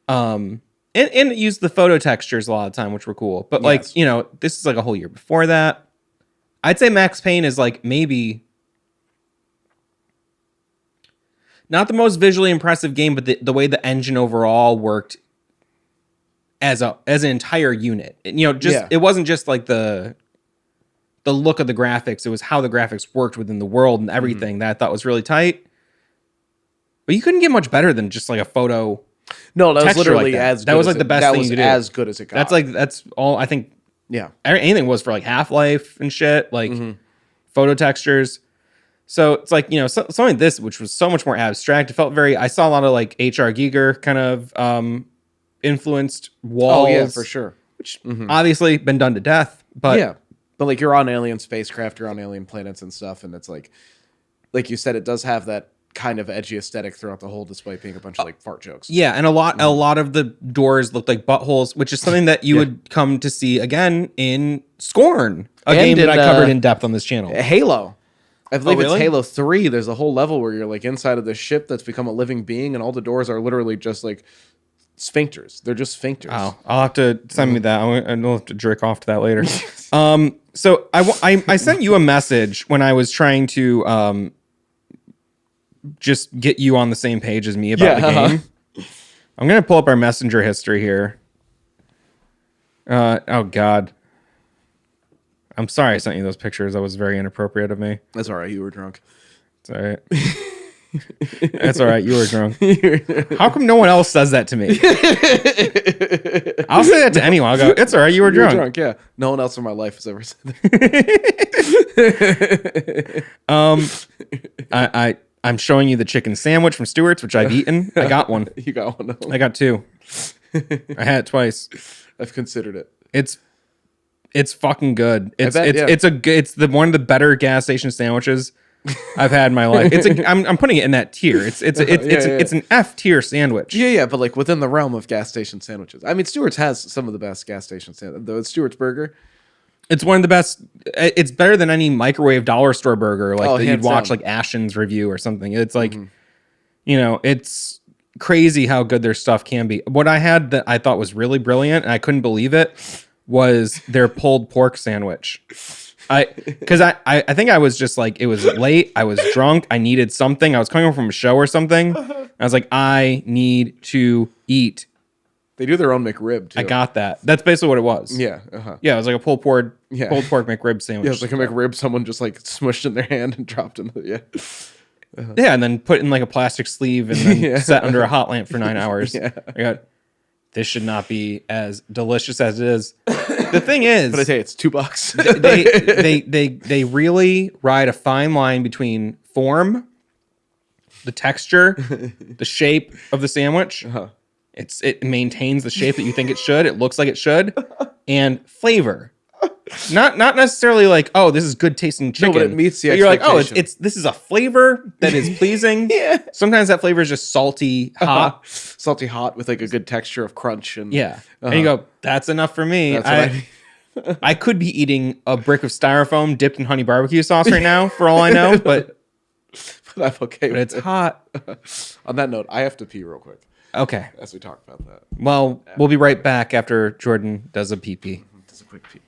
And it used the photo textures a lot of the time, which were cool. But like, this is like a whole year before that. I'd say Max Payne is like maybe not the most visually impressive game, but the way the engine overall worked as an entire unit. It wasn't just like the look of the graphics. It was how the graphics worked within the world and everything that I thought was really tight. But you couldn't get much better than just like a photo. No, that was literally like that. as good. That was like the best thing you could do. As good as it got. That's all I think. Yeah. Anything was for like Half-Life and shit, like photo textures. So it's like, something like this, which was so much more abstract. It felt I saw a lot of like H.R. Giger kind of influenced walls. Oh, yeah, for sure. Which obviously been done to death. But yeah. But like you're on alien spacecraft, you're on alien planets and stuff. And it's like you said, it does have that kind of edgy aesthetic throughout the whole, despite being a bunch of like fart jokes. Yeah, and a lot of the doors looked like buttholes, which is something that you would come to see again in Scorn, a game that I covered in depth on this channel. Halo. I believe it's really? Halo 3. There's a whole level where you're like inside of this ship that's become a living being, and all the doors are literally just like sphincters. They're just sphincters. Oh, I'll have to send me that. I'll have to jerk off to that later. So I sent you a message when I was trying to just get you on the same page as me about the game. I'm gonna pull up our messenger history here. Oh God. I'm sorry I sent you those pictures. That was very inappropriate of me. That's all right. You were drunk. It's all right. That's all right. You were drunk. How come no one else says that to me? I'll say that to anyone. I'll go, it's all right. You were drunk. Yeah. No one else in my life has ever said that. I'm showing you the chicken sandwich from Stewart's, which I've eaten. I got one. You got one. I got two. I had it twice. I've considered it. It's fucking good. It's the one of the better gas station sandwiches I've had in my life. I'm putting it in that tier. It's an F tier sandwich. Yeah, but like within the realm of gas station sandwiches. I mean, Stewart's has some of the best gas station sandwiches. The Stewart's burger. It's one of the best. It's better than any microwave dollar store burger that you'd watch down. like Ashton's review or something. It's like, it's crazy how good their stuff can be. What I had that I thought was really brilliant and I couldn't believe it was their pulled pork sandwich. I think I was just like, it was late. I was drunk. I needed something. I was coming home from a show or something. I was like, I need to eat. They do their own McRib too. I got that. That's basically what it was. Yeah. Yeah, it was like a pulled pork McRib sandwich. Yeah, it was like a McRib someone just like smushed in their hand and dropped into the Yeah, and then put in like a plastic sleeve and then set under a hot lamp for 9 hours. I got, this should not be as delicious as it is. The thing is, but I tell you, it's $2. they really ride a fine line between form, the texture, the shape of the sandwich. It maintains the shape that you think it should. It looks like it should, and flavor. Not necessarily like, oh, this is good tasting chicken. No, but it meets the expectation. You're like, oh, this is a flavor that is pleasing. Yeah. Sometimes that flavor is just salty, hot. Salty hot with like a good texture of crunch and and you go, that's enough for me. I could be eating a brick of styrofoam dipped in honey barbecue sauce right now, for all I know, but I'm okay. But it's hot. On that note, I have to pee real quick. Okay. As we talk about that. Well, we'll be right back after Jordan does a pee-pee. Does a quick pee.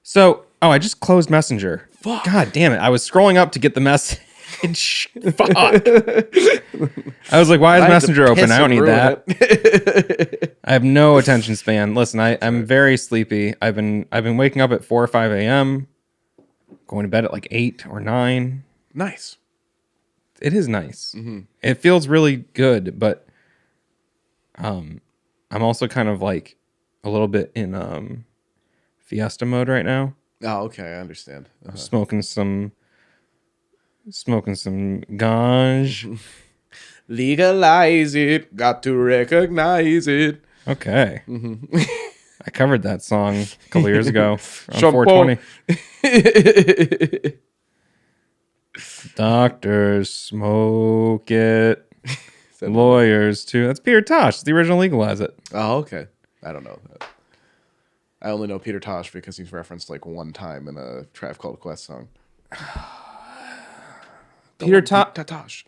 So, I just closed Messenger. Fuck. God damn it. I was scrolling up to get the message. Fuck. I was like, why is Messenger open? I don't need that. I have no attention span. Listen, I'm very sleepy. I've been waking up at 4 or 5 a.m., going to bed at like 8 or 9. Nice. It is nice. It feels really good, but I'm also kind of like a little bit in fiesta mode right now. Oh, okay, I understand. Smoking some ganj. Legalize it, got to recognize it. Okay. I covered that song a couple years ago on 420. Doctors smoke it. Lawyers too. That's Peter Tosh. It's the original Legalize It. Oh, okay. I don't know that. I only know Peter Tosh because he's referenced like one time in a Tribe Called Quest song. Peter Tosh.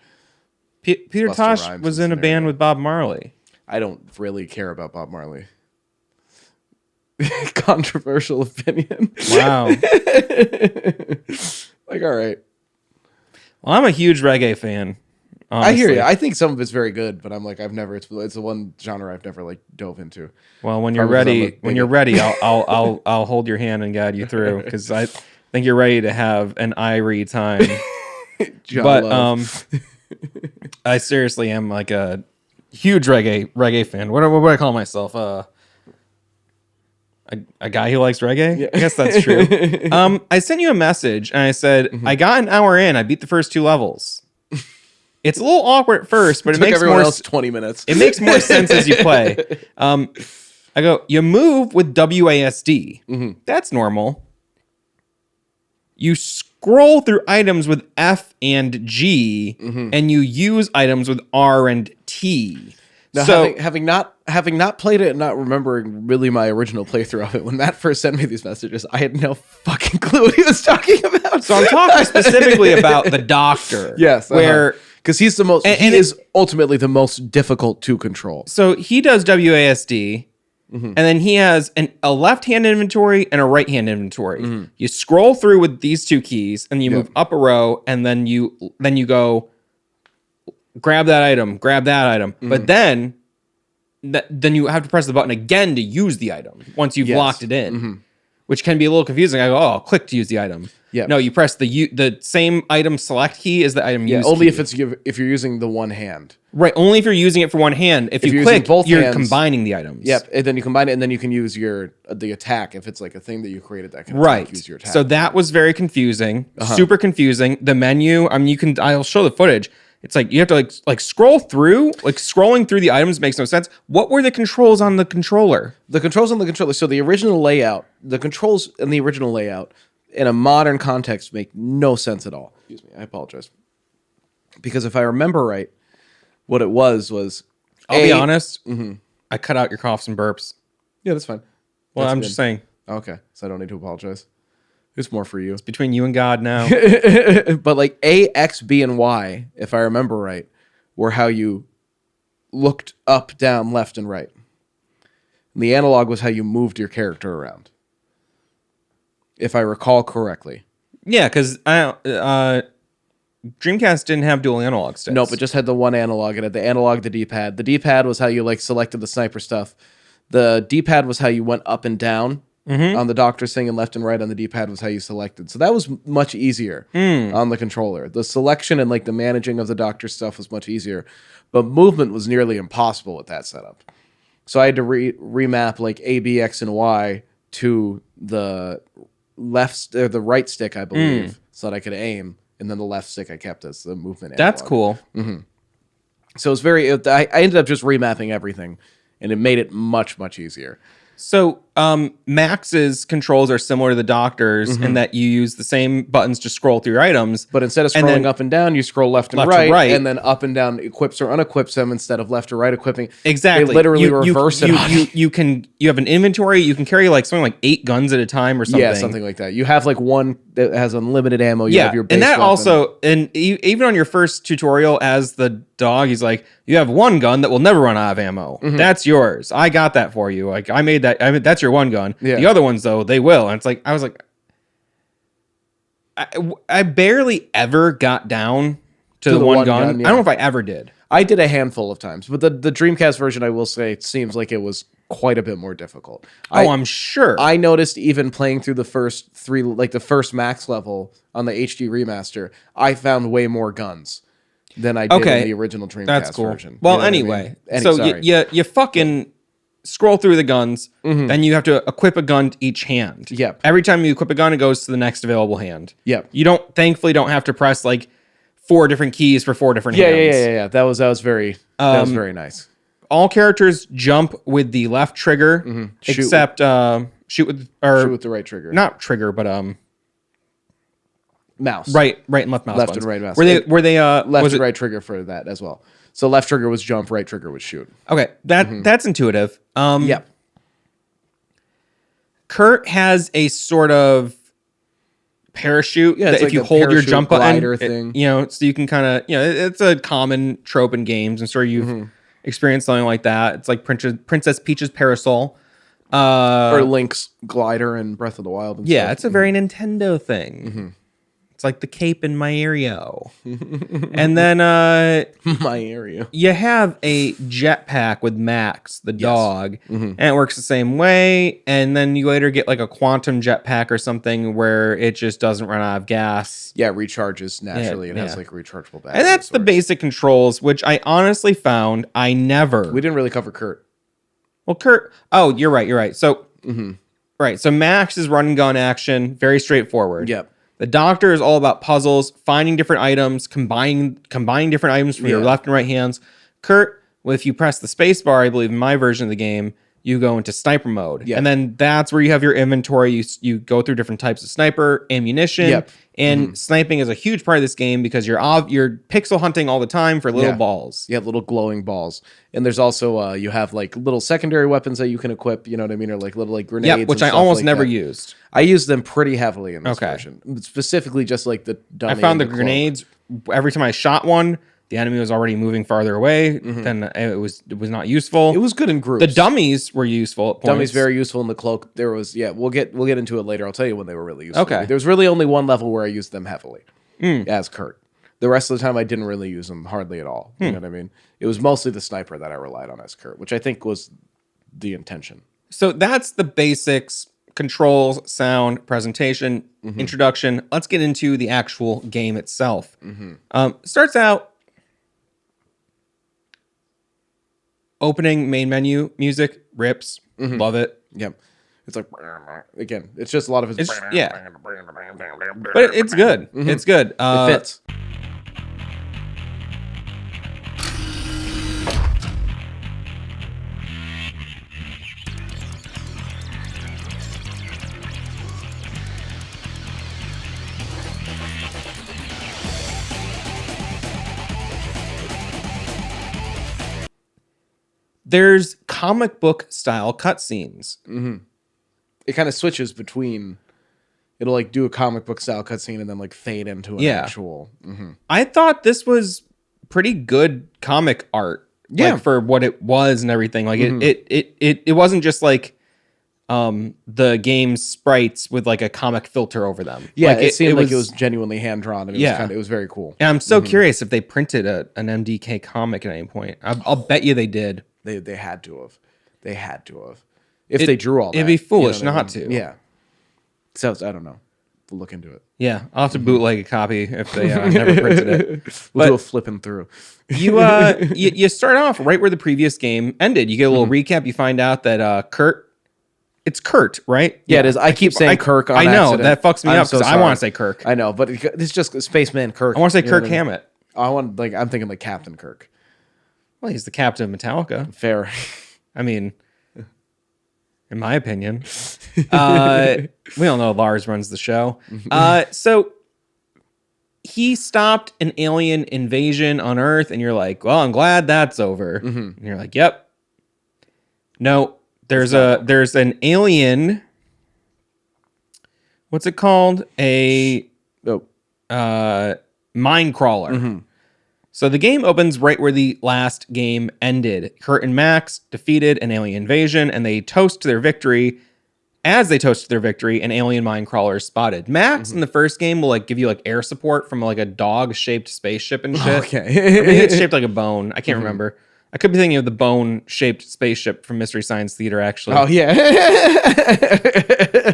Peter Busta Tosh Rhymes was in a band with Bob Marley. I don't really care about Bob Marley. Controversial opinion. Wow. Like, all right. Well, I'm a huge reggae fan. Honestly. I hear you. I think some of it's very good, but I'm like, it's the one genre I've never like dove into. Well, when you're ready, I'll hold your hand and guide you through because I think you're ready to have an Irie time. But I seriously am like a huge reggae fan. What do I call myself? A guy who likes reggae? Yeah. I guess that's true. I sent you a message and I said, I got an hour in. I beat the first 2 levels. It's a little awkward at first, but it Took makes everyone more else 20 minutes. it makes more sense as you play. I go, you move with WASD. That's normal. You scroll through items with F and G, and you use items with R and T. Now, So having not played it and not remembering really my original playthrough of it, when Matt first sent me these messages, I had no fucking clue what he was talking about. I'm talking specifically about the doctor. Yes, where because he's the most, he is ultimately the most difficult to control. so he does WASD, and then he has a left-hand inventory and a right-hand inventory. You scroll through with these 2 keys, and you move up a row, and then you go grab that item, but then you have to press the button again to use the item once you've locked it in, which can be a little confusing. I go, oh, click to use the item. Yeah. No, you press the same item select key as the item use Only key. if you're using the one hand. Right, only if you're using it for one hand. If you you're click, using both you're hands, combining the items. Yep, and then you combine it, and then you can use the attack if it's like a thing that you created that can use your attack. So that was very confusing, super confusing. The menu, I mean, I'll show the footage. It's like you have to like scroll through, scrolling through the items makes no sense. What were the controls on the controller? The controls on the controller. So the original layout, the controls in the original layout in a modern context make no sense at all. Excuse me, I apologize. Because if I remember right, what it was I'll be honest. I cut out your coughs and burps. Yeah, that's fine. Well, That's I'm good. just saying. Okay, so I don't need to apologize. It's more for you. Between you and God now. But like A, X, B, and Y, if I remember right, were how you looked up, down, left, and right. And the analog was how you moved your character around. If I recall correctly. Yeah, because Dreamcast didn't have dual analog sticks. Nope, it just had the one analog. It had the analog, the D-pad. The D-pad was how you like selected the sniper stuff. The D-pad was how you went up and down on the doctor's thing, and left and right on the D-pad was how you selected. So that was much easier on the controller. The selection and like the managing of the doctor's stuff was much easier, but movement was nearly impossible with that setup. So I had to remap like A, B, X, and Y to the the right stick, I believe, so that I could aim, and then the left stick I kept as the movement. That's analog. cool. So it's I ended up just remapping everything, and it made it much, much easier. So Max's controls are similar to the Doctor's in that you use the same buttons to scroll through your items. But instead of scrolling up and down, you scroll left and right, and then up and down equips or unequips them instead of left or right equipping. Exactly. They literally reverse it. You have an inventory. You can carry like something like 8 guns at a time or something. Yeah, something like that. You have like one that has unlimited ammo. You have your base and that weapon. also, and even on your first tutorial as the dog, he's like, you have one gun that will never run out of ammo. That's yours. I got that for you. Like I made that. I mean, that's your one gun. Yeah. The other ones though, they will. And it's like I was like, I barely ever got down to the one gun. yeah. I don't know if I ever did. I did a handful of times, but the Dreamcast version, I will say, it seems like it was quite a bit more difficult. I'm sure. I noticed even playing through the first 3, like the first max level on the HD remaster, I found way more guns than I did in the original Dreamcast version. Well, You know what I anyway, mean? so Sorry. you fucking scroll through the guns, then you have to equip a gun to each hand. Yep. Every time you equip a gun, it goes to the next available hand. Yep. You thankfully don't have to press like 4 different keys for 4 different hands. Yeah. That was very nice. All characters jump with the left trigger, except shoot with the right trigger. Not trigger, but mouse. Right and left mouse. Left buttons. and right mouse. Were they left and right trigger for that as well. So left trigger was jump, right trigger was shoot. Okay, that's intuitive. Yep. Kurt has a sort of parachute that it's if like you a hold your parachute jump button, glider thing. So you can kind of, it's a common trope in games. I'm sure you've experienced something like that. It's like Princess Peach's parasol. Or Link's glider in Breath of the Wild. And stuff. It's a very Nintendo thing. It's like the cape in Mario. And then My area. you have a jetpack with Max, the dog, and it works the same way. And then you later get like a quantum jetpack or something where it just doesn't run out of gas. Yeah, recharges naturally. It has like a rechargeable battery. And that's the basic controls, which I honestly found I never... We didn't really cover Kurt. Well, Kurt... Oh, you're right. So Right. So Max is run and gun action, very straightforward. Yep. The Doctor is all about puzzles, finding different items, combining different items from your left and right hands. Kurt, well, if you press the space bar, I believe in my version of the game, you go into sniper mode. Yep. And then that's where you have your inventory. You go through different types of sniper, ammunition. Yep. And sniping is a huge part of this game because you're pixel hunting all the time for little balls. You have little glowing balls. And there's also, you have like little secondary weapons that you can equip, you know what I mean? Or like little like grenades. Yeah, which and I stuff almost like never that. used. I used them pretty heavily in this version. Specifically just like the dummy. I found the cloak. grenades, every time I shot one, the enemy was already moving farther away. Then it was not useful. It was good in groups. The dummies were useful at points. Dummies very useful in the cloak. There was we'll get into it later. I'll tell you when they were really useful. Okay. There was really only one level where I used them heavily as Kurt. The rest of the time I didn't really use them hardly at all. You know what I mean? It was mostly the sniper that I relied on as Kurt, which I think was the intention. So that's the basics: controls, sound, presentation, introduction. Let's get into the actual game itself. Starts out opening main menu music rips. Love it. Yep. It's like again, it's just a lot of his But it's good. It's good. it fits. There's comic book style cutscenes. It kind of switches between it'll like do a comic book style cutscene and then like fade into an actual. I thought this was pretty good comic art. Yeah. Like, for what it was and everything. Like it wasn't just like the game's sprites with like a comic filter over them. Yeah, like, it seemed like it was genuinely hand drawn and it was very cool. And I'm so curious if they printed an MDK comic at any point. I'll bet you they did. They had to have. They had to have. If they drew all that. It'd be foolish you know what not I mean? to. Yeah. So I don't know. We'll look into it. Yeah, I'll have to bootleg a copy if they never printed it. We'll do a flipping through. You start off right where the previous game ended. You get a little recap. You find out that Kurt, it's Kurt, right? Yeah, it is. I keep saying Kirk on I know, accident. that fucks me up because I want to say Kirk. I know, but it's just Spaceman Kirk. I want to say you know Kirk what I mean? Hammett. I'm thinking like Captain Kirk. Well, he's the captain of Metallica. Fair. I mean, in my opinion. We all know Lars runs the show. So he stopped an alien invasion on Earth, and you're like, well, I'm glad that's over. And you're like, yep. No, there's an alien. What's it called? A mine crawler. So the game opens right where the last game ended. Kurt and Max defeated an alien invasion, and they toast to their victory. As they toast to their victory, an alien mine crawler is spotted. Max in the first game will like give you like air support from like a dog-shaped spaceship and shit. Okay. I mean, it's shaped like a bone. I can't remember. I could be thinking of the bone-shaped spaceship from Mystery Science Theater, actually. Oh yeah.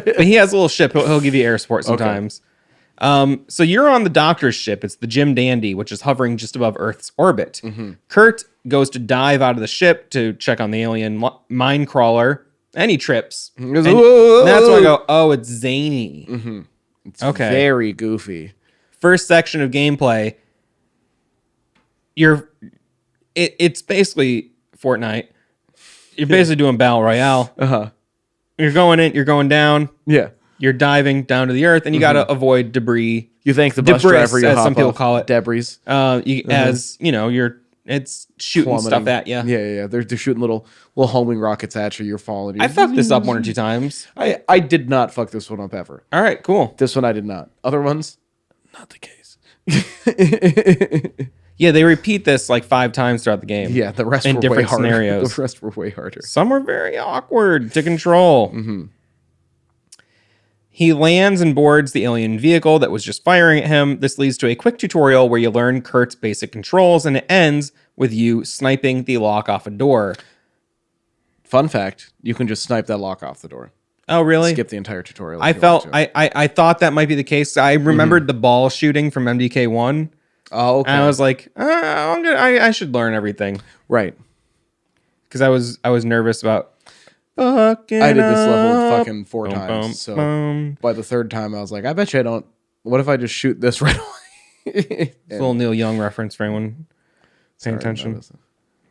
But he has a little ship. He'll give you air support sometimes. So you're on the Doctor's ship. It's the Jim Dandy, which is hovering just above Earth's orbit. Kurt goes to dive out of the ship to check on the alien mine crawler, and he trips. And that's when I go, oh, it's zany. It's very goofy. First section of gameplay, it's basically Fortnite. You're basically doing Battle Royale. You're going in, you're going down. Yeah. You're diving down to the earth, and you got to avoid debris. You thank the bus driver, as some people call it, debris. As you know, it's shooting Plummeting. stuff at you. Yeah. They're shooting little homing rockets at you. You're falling. I fucked this up one or two times. I did not fuck this one up ever. All right, cool. This one I did not. Other ones, not the case. Yeah, they repeat this like 5 times throughout the game. Yeah, the rest in were different way harder. scenarios. The rest were way harder. Some were very awkward to control. He lands and boards the alien vehicle that was just firing at him. This leads to a quick tutorial where you learn Kurt's basic controls, and it ends with you sniping the lock off a door. Fun fact, you can just snipe that lock off the door. Oh, really? Skip the entire tutorial. I thought that might be the case. I remembered the ball shooting from MDK1. Oh, okay. And I was like, I should learn everything. Right. Because I was nervous about Fucking I did this level up. fucking 4 Bum, times. bum, So bum. by the 3rd time, I was like, I bet you I don't. What if I just shoot this right away? It's a little Neil Young reference for anyone paying attention.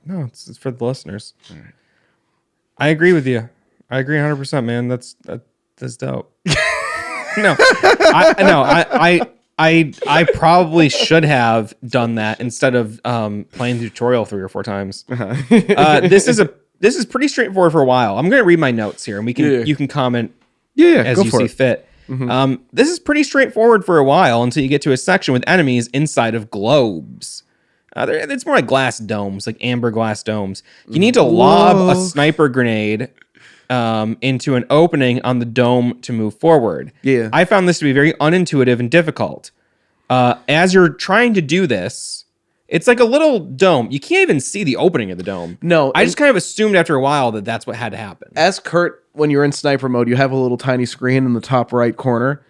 No, it's for the listeners. All right. I agree with you. I agree 100%, man. That's dope. I probably should have done that instead of playing the tutorial 3 or 4 times. This is pretty straightforward for a while. I'm going to read my notes here, and you can comment as you see fit. This is pretty straightforward for a while until you get to a section with enemies inside of globes. It's more like glass domes, like amber glass domes. You need to lob a sniper grenade into an opening on the dome to move forward. Yeah. I found this to be very unintuitive and difficult. As you're trying to do this, it's like a little dome. You can't even see the opening of the dome. No. I just kind of assumed after a while that that's what had to happen. As Kurt, when you're in sniper mode, you have a little tiny screen in the top right corner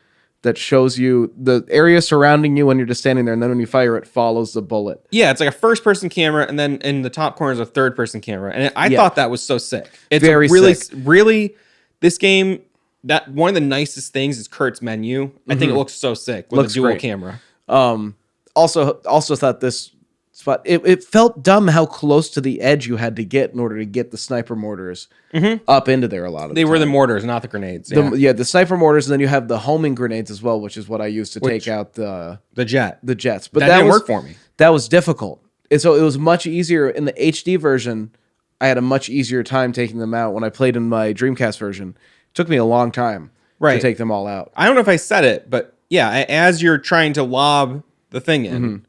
that shows you the area surrounding you when you're just standing there, and then when you fire, it follows the bullet. Yeah, it's like a first-person camera, and then in the top corner is a third-person camera. And I thought that was so sick. It's very sick. Really, this game, that one of the nicest things is Kurt's menu. I think it looks so sick with a dual camera. Also thought this spot, it felt dumb how close to the edge you had to get in order to get the sniper mortars up into there a lot of They were the mortars, not the grenades. The sniper mortars, and then you have the homing grenades as well, which is what I used to take out the jets. But that didn't work for me. That was difficult. And so it was much easier in the HD version. I had a much easier time taking them out. When I played in my Dreamcast version, it took me a long time to take them all out. I don't know if I said it, but yeah, as you're trying to lob the thing in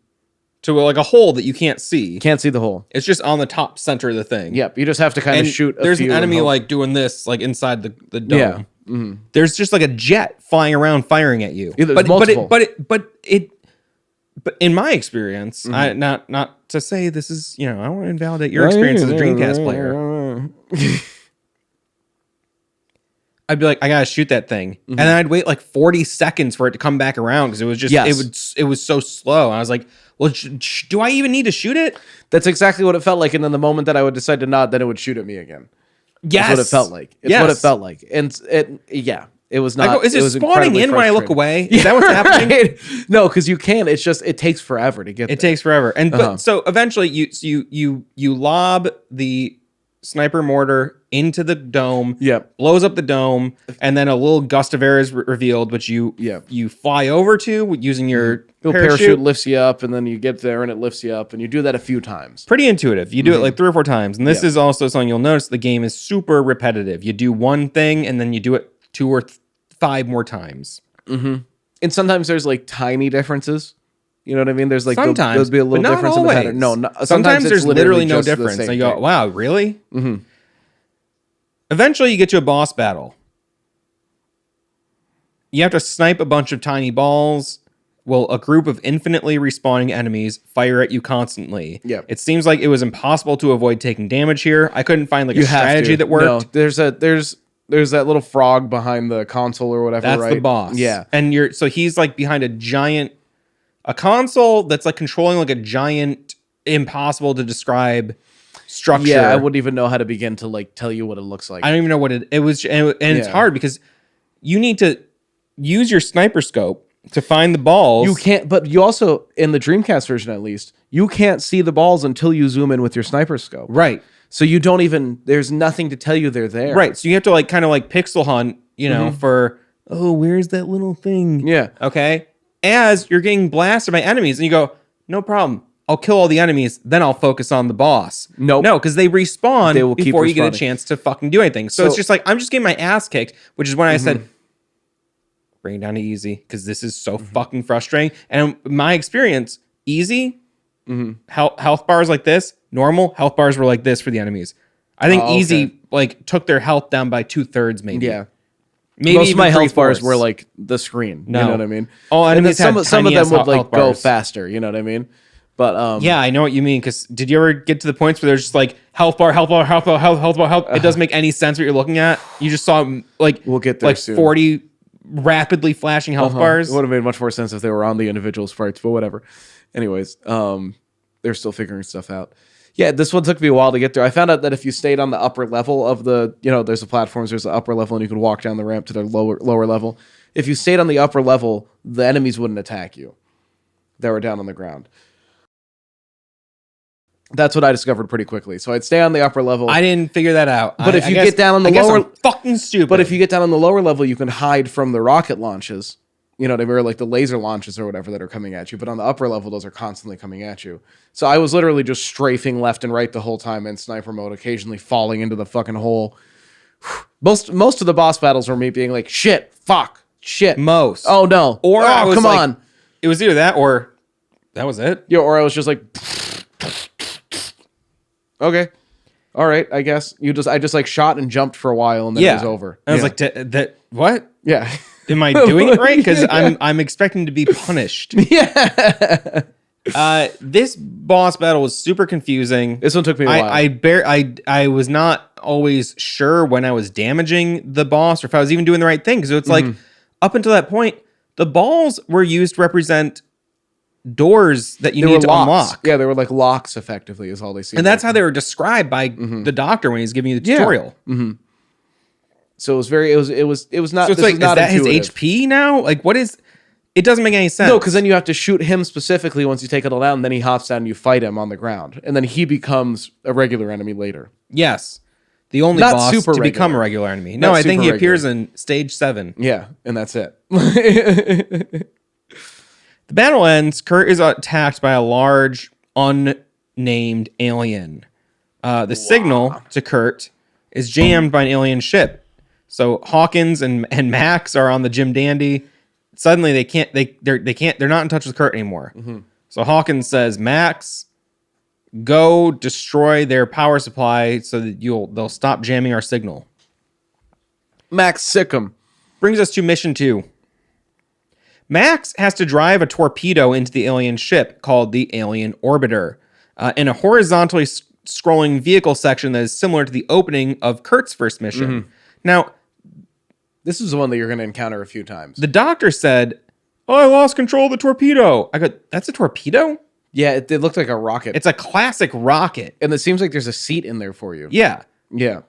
to like a hole that you can't see. You can't see the hole. It's just on the top center of the thing. Yep. You just have to kind of shoot. There's an enemy like doing this, like inside the dome. Yeah. There's just like a jet flying around firing at you. Yeah, but in my experience, not to say this is, I don't want to invalidate your experience as a Dreamcast player. I'd be like, I gotta shoot that thing, and then I'd wait like 40 seconds for it to come back around because it was just it was so slow. And I was like, well, do I even need to shoot it? That's exactly what it felt like. And then the moment that I would decide to nod, then it would shoot at me again. Yes, that's what it felt like. It's what it felt like, and it was not. Is it spawning in when I look away? Is that what's happening? Right. No, because you can. It's just it takes forever to get. It takes forever, and but, so eventually you lob the sniper mortar into the dome. Yep. Blows up the dome, and then a little gust of air is revealed, which you fly over to using your parachute lifts you up, and then you get there and it lifts you up, and you do that a few times. Pretty intuitive. You do it like 3 or 4 times, and this is also something you'll notice. The game is super repetitive. You do one thing, and then you do it 2 or 5 more times. And sometimes there's like tiny differences. You know what I mean? There's like sometimes there'll be a little difference always. in the pattern. No, sometimes there's literally no difference. And you go, wow, really? Eventually, you get to a boss battle. You have to snipe a bunch of tiny balls. Well, a group of infinitely respawning enemies fire at you constantly. Yep. It seems like it was impossible to avoid taking damage here. I couldn't find like a strategy that worked. No, there's that little frog behind the console or whatever. That's the boss. Yeah, and he's like behind a console that's like controlling like a giant, impossible to describe structure. Yeah, I wouldn't even know how to begin to like tell you what it looks like. I don't even know what it was, and it's hard because you need to use your sniper scope to find the balls. You can't, but you also, in the Dreamcast version at least, you can't see the balls until you zoom in with your sniper scope. Right. So you don't even, there's nothing to tell you they're there. Right. So you have to like kind of like pixel hunt, for, where's that little thing? Yeah. Okay. As you're getting blasted by enemies and you go, no problem. I'll kill all the enemies, then I'll focus on the boss. Nope. No, because they respawn before you get a respawning. chance to fucking do anything. So it's just like, I'm just getting my ass kicked, which is when I said, bring it down to easy, because this is so fucking frustrating. And my experience, easy, health bars like this, normal, health bars were like this for the enemies. I think easy like took their health down by 2/3 maybe. Yeah. Maybe most of my health bars 3/4. were like the screen. No. You know what I mean? Oh, and then some some of them would like go faster. You know what I mean? But yeah, I know what you mean. Because did you ever get to the points where there's just like health bar? It doesn't make any sense what you're looking at. You just saw like we'll get there like soon. 40 rapidly flashing health bars. It would have made much more sense if they were on the individual sprites, but whatever. Anyways, they're still figuring stuff out. Yeah, this one took me a while to get through. I found out that if you stayed on the upper level of the, there's the platforms, there's the upper level, and you could walk down the ramp to the lower level. If you stayed on the upper level, the enemies wouldn't attack you. They were down on the ground. That's what I discovered pretty quickly. So I'd stay on the upper level. I didn't figure that out. But if you get down on the lower, I'm fucking stupid. But if you get down on the lower level, you can hide from the rocket launches. You know what I mean? Or like the laser launches or whatever that are coming at you. But on the upper level, those are constantly coming at you. So I was literally just strafing left and right the whole time in sniper mode, occasionally falling into the fucking hole. Most of the boss battles were me being like, shit, fuck, shit. Most. Oh no. Or come on. It was either that or that was it. Yeah, or I was just like, okay. All right, I guess. I just like shot and jumped for a while and then it was over. I was like, that what? Yeah. Am I doing it right? Because I'm expecting to be punished. Yeah. This boss battle was super confusing. This one took me a while. I was not always sure when I was damaging the boss or if I was even doing the right thing. So it's like up until that point, the balls were used to represent doors that you need to unlock. Yeah, they were like locks effectively is all they see. And that's how they were described by the doctor when he's giving you the tutorial. Mm-hmm. So it was very, it was not, so it's like, is that intuitive. His HP now? Like what is, it doesn't make any sense. No, because then you have to shoot him specifically once you take it all down, and then he hops down and you fight him on the ground. And then he becomes a regular enemy later. Yes. The only not boss super to regular. become a regular enemy. No, I think he appears in stage 7. Yeah, and that's it. The battle ends. Kurt is attacked by a large, unnamed alien. The signal to Kurt is jammed by an alien ship. So Hawkins and Max are on the Jim Dandy. Suddenly they're not in touch with Kurt anymore. Mm-hmm. So Hawkins says, Max, go destroy their power supply so that they'll stop jamming our signal. Max sick 'em. Brings us to mission 2. Max has to drive a torpedo into the alien ship called the Alien Orbiter in a horizontally scrolling vehicle section that is similar to the opening of Kurt's first mission. Mm-hmm. Now, this is the one that you're going to encounter a few times. The doctor said, "Oh, I lost control of the torpedo." I go, "That's a torpedo?" Yeah, it looked like a rocket. It's a classic rocket. And it seems like there's a seat in there for you. Yeah. Yeah.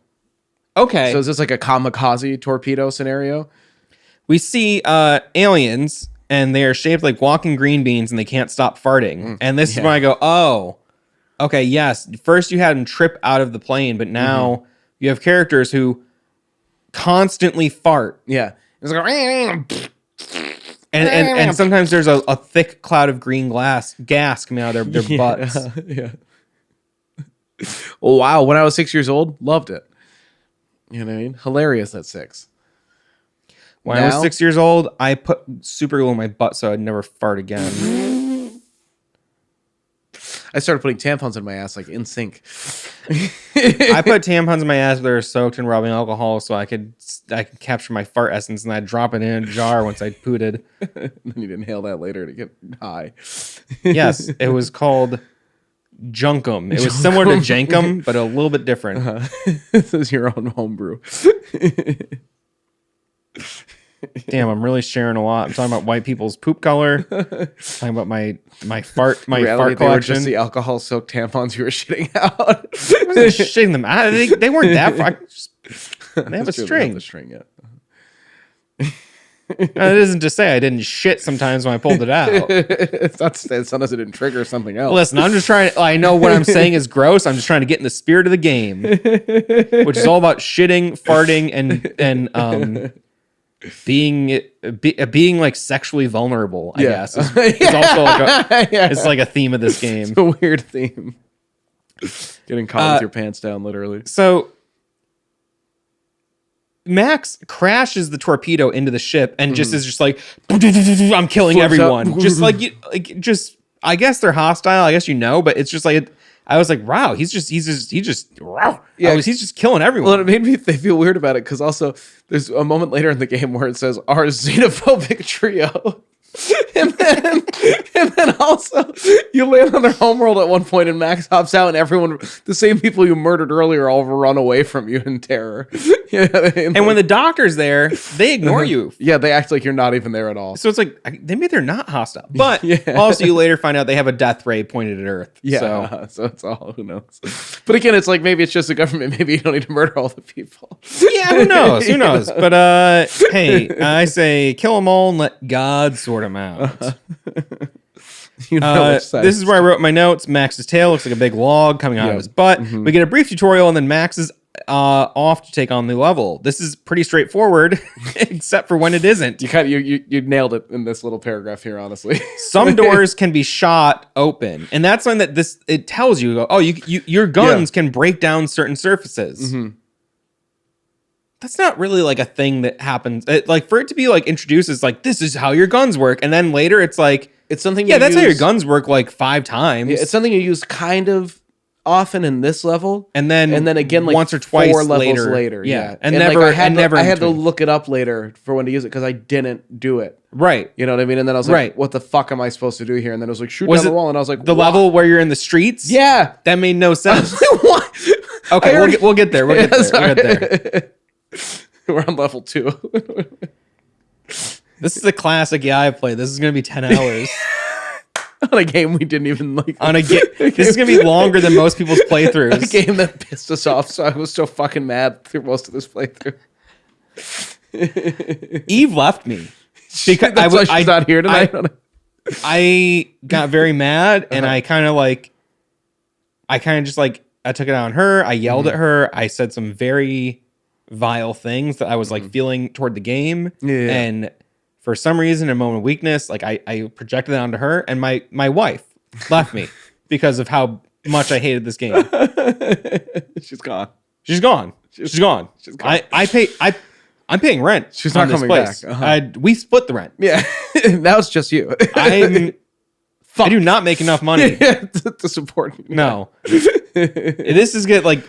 Okay. So is this like a kamikaze torpedo scenario? We see aliens, and they are shaped like walking green beans, and they can't stop farting. And this is when I go, oh, okay, yes. First you had them trip out of the plane, but now you have characters who constantly fart. Yeah. It's like, and sometimes there's a thick cloud of green gas coming out of their butts. Yeah. Oh, wow. When I was 6 years old, loved it. You know what I mean? Hilarious at 6. When I was 6 years old, I put super glue in my butt so I'd never fart again. I started putting tampons in my ass like in sync. I put tampons in my ass that are soaked in rubbing alcohol so I could capture my fart essence and I'd drop it in a jar once I pooted. And then you'd inhale that later to get high. Yes, it was called Junkum. It was similar to Jankum, but a little bit different. This is your own homebrew. Damn, I'm really sharing a lot. I'm talking about white people's poop color. Talking about my fart collection. They were just the alcohol soaked tampons you were shitting out. I wasn't shitting them out. They weren't that far. They have a string. They have a string, yeah. That isn't to say I didn't shit sometimes when I pulled it out. Sometimes it didn't trigger something else. Listen, I'm just trying. I know what I'm saying is gross. I'm just trying to get in the spirit of the game, which is all about shitting, farting, and being like sexually vulnerable. I guess it's also like it's like a theme of this game. It's a weird theme. Getting caught with your pants down, literally. So Max crashes the torpedo into the ship and just is just like, I'm killing Flips everyone. up. Just like I guess they're hostile. I guess but it's just like I was like, wow, he's just wow. Yeah, he's just killing everyone. Well, it made me feel weird about it because also there's a moment later in the game where it says our xenophobic trio. and then also you land on their homeworld at one point, and Max hops out, and everyone, the same people you murdered earlier, all run away from you in terror. You know what I mean? And when the doctor's there, they ignore you. Yeah, they act like you're not even there at all. So it's like maybe they're not hostile, but Yeah. also you later find out they have a death ray pointed at Earth. Yeah, so it's all, who knows? But again, it's like maybe it's just the government. Maybe you don't need to murder all the people. Yeah, who knows? Who knows? But hey, I say kill them all and let God sort them out. You know which side. This is where I wrote my notes. Max's tail looks like a big log coming out of his butt. We get a brief tutorial, and then Max is off to take on the level. This is pretty straightforward, except for when it isn't. You nailed it in this little paragraph here, honestly. Some doors can be shot open, and that's something that it tells you. Oh, your guns can break down certain surfaces. That's not really like a thing that happens. Like for it to be like introduced as like this is how your guns work, and then later it's like It's something. that's how your guns work like 5 times. Yeah, it's something you use kind of often in this level, and then again like once or twice 4 levels later. Yeah, and never. Like, I had to between. look it up later for when to use it because I didn't do it. Right. You know what I mean? And then I was like, Right. "What the fuck am I supposed to do here?" And then it was like, "Shoot Was down it the wall." And I was like, The "What?" level where you're in the streets? Yeah. That made no sense. What? Okay, we'll get there. We'll get there. We're on level 2. This is a classic. Yeah, I played. This is going to be 10 hours. On a game we didn't even like. On a game. This is going to be longer than most people's playthroughs. A game that pissed us off, so I was so fucking mad through most of this playthrough. Eve left me. Because That's why she's not here tonight. I got very mad, and I kind of just like, I took it out on her. I yelled at her. I said some very vile things that I was like feeling toward the game. Yeah. And for some reason, in a moment of weakness, like I projected that onto her, and my wife left me because of how much I hated this game. She's gone. She's gone. She's gone. She's gone. I'm paying rent. She's not on this coming place. back. We split the rent. Yeah, now it's just you. I do not make enough money. to support you. No. This is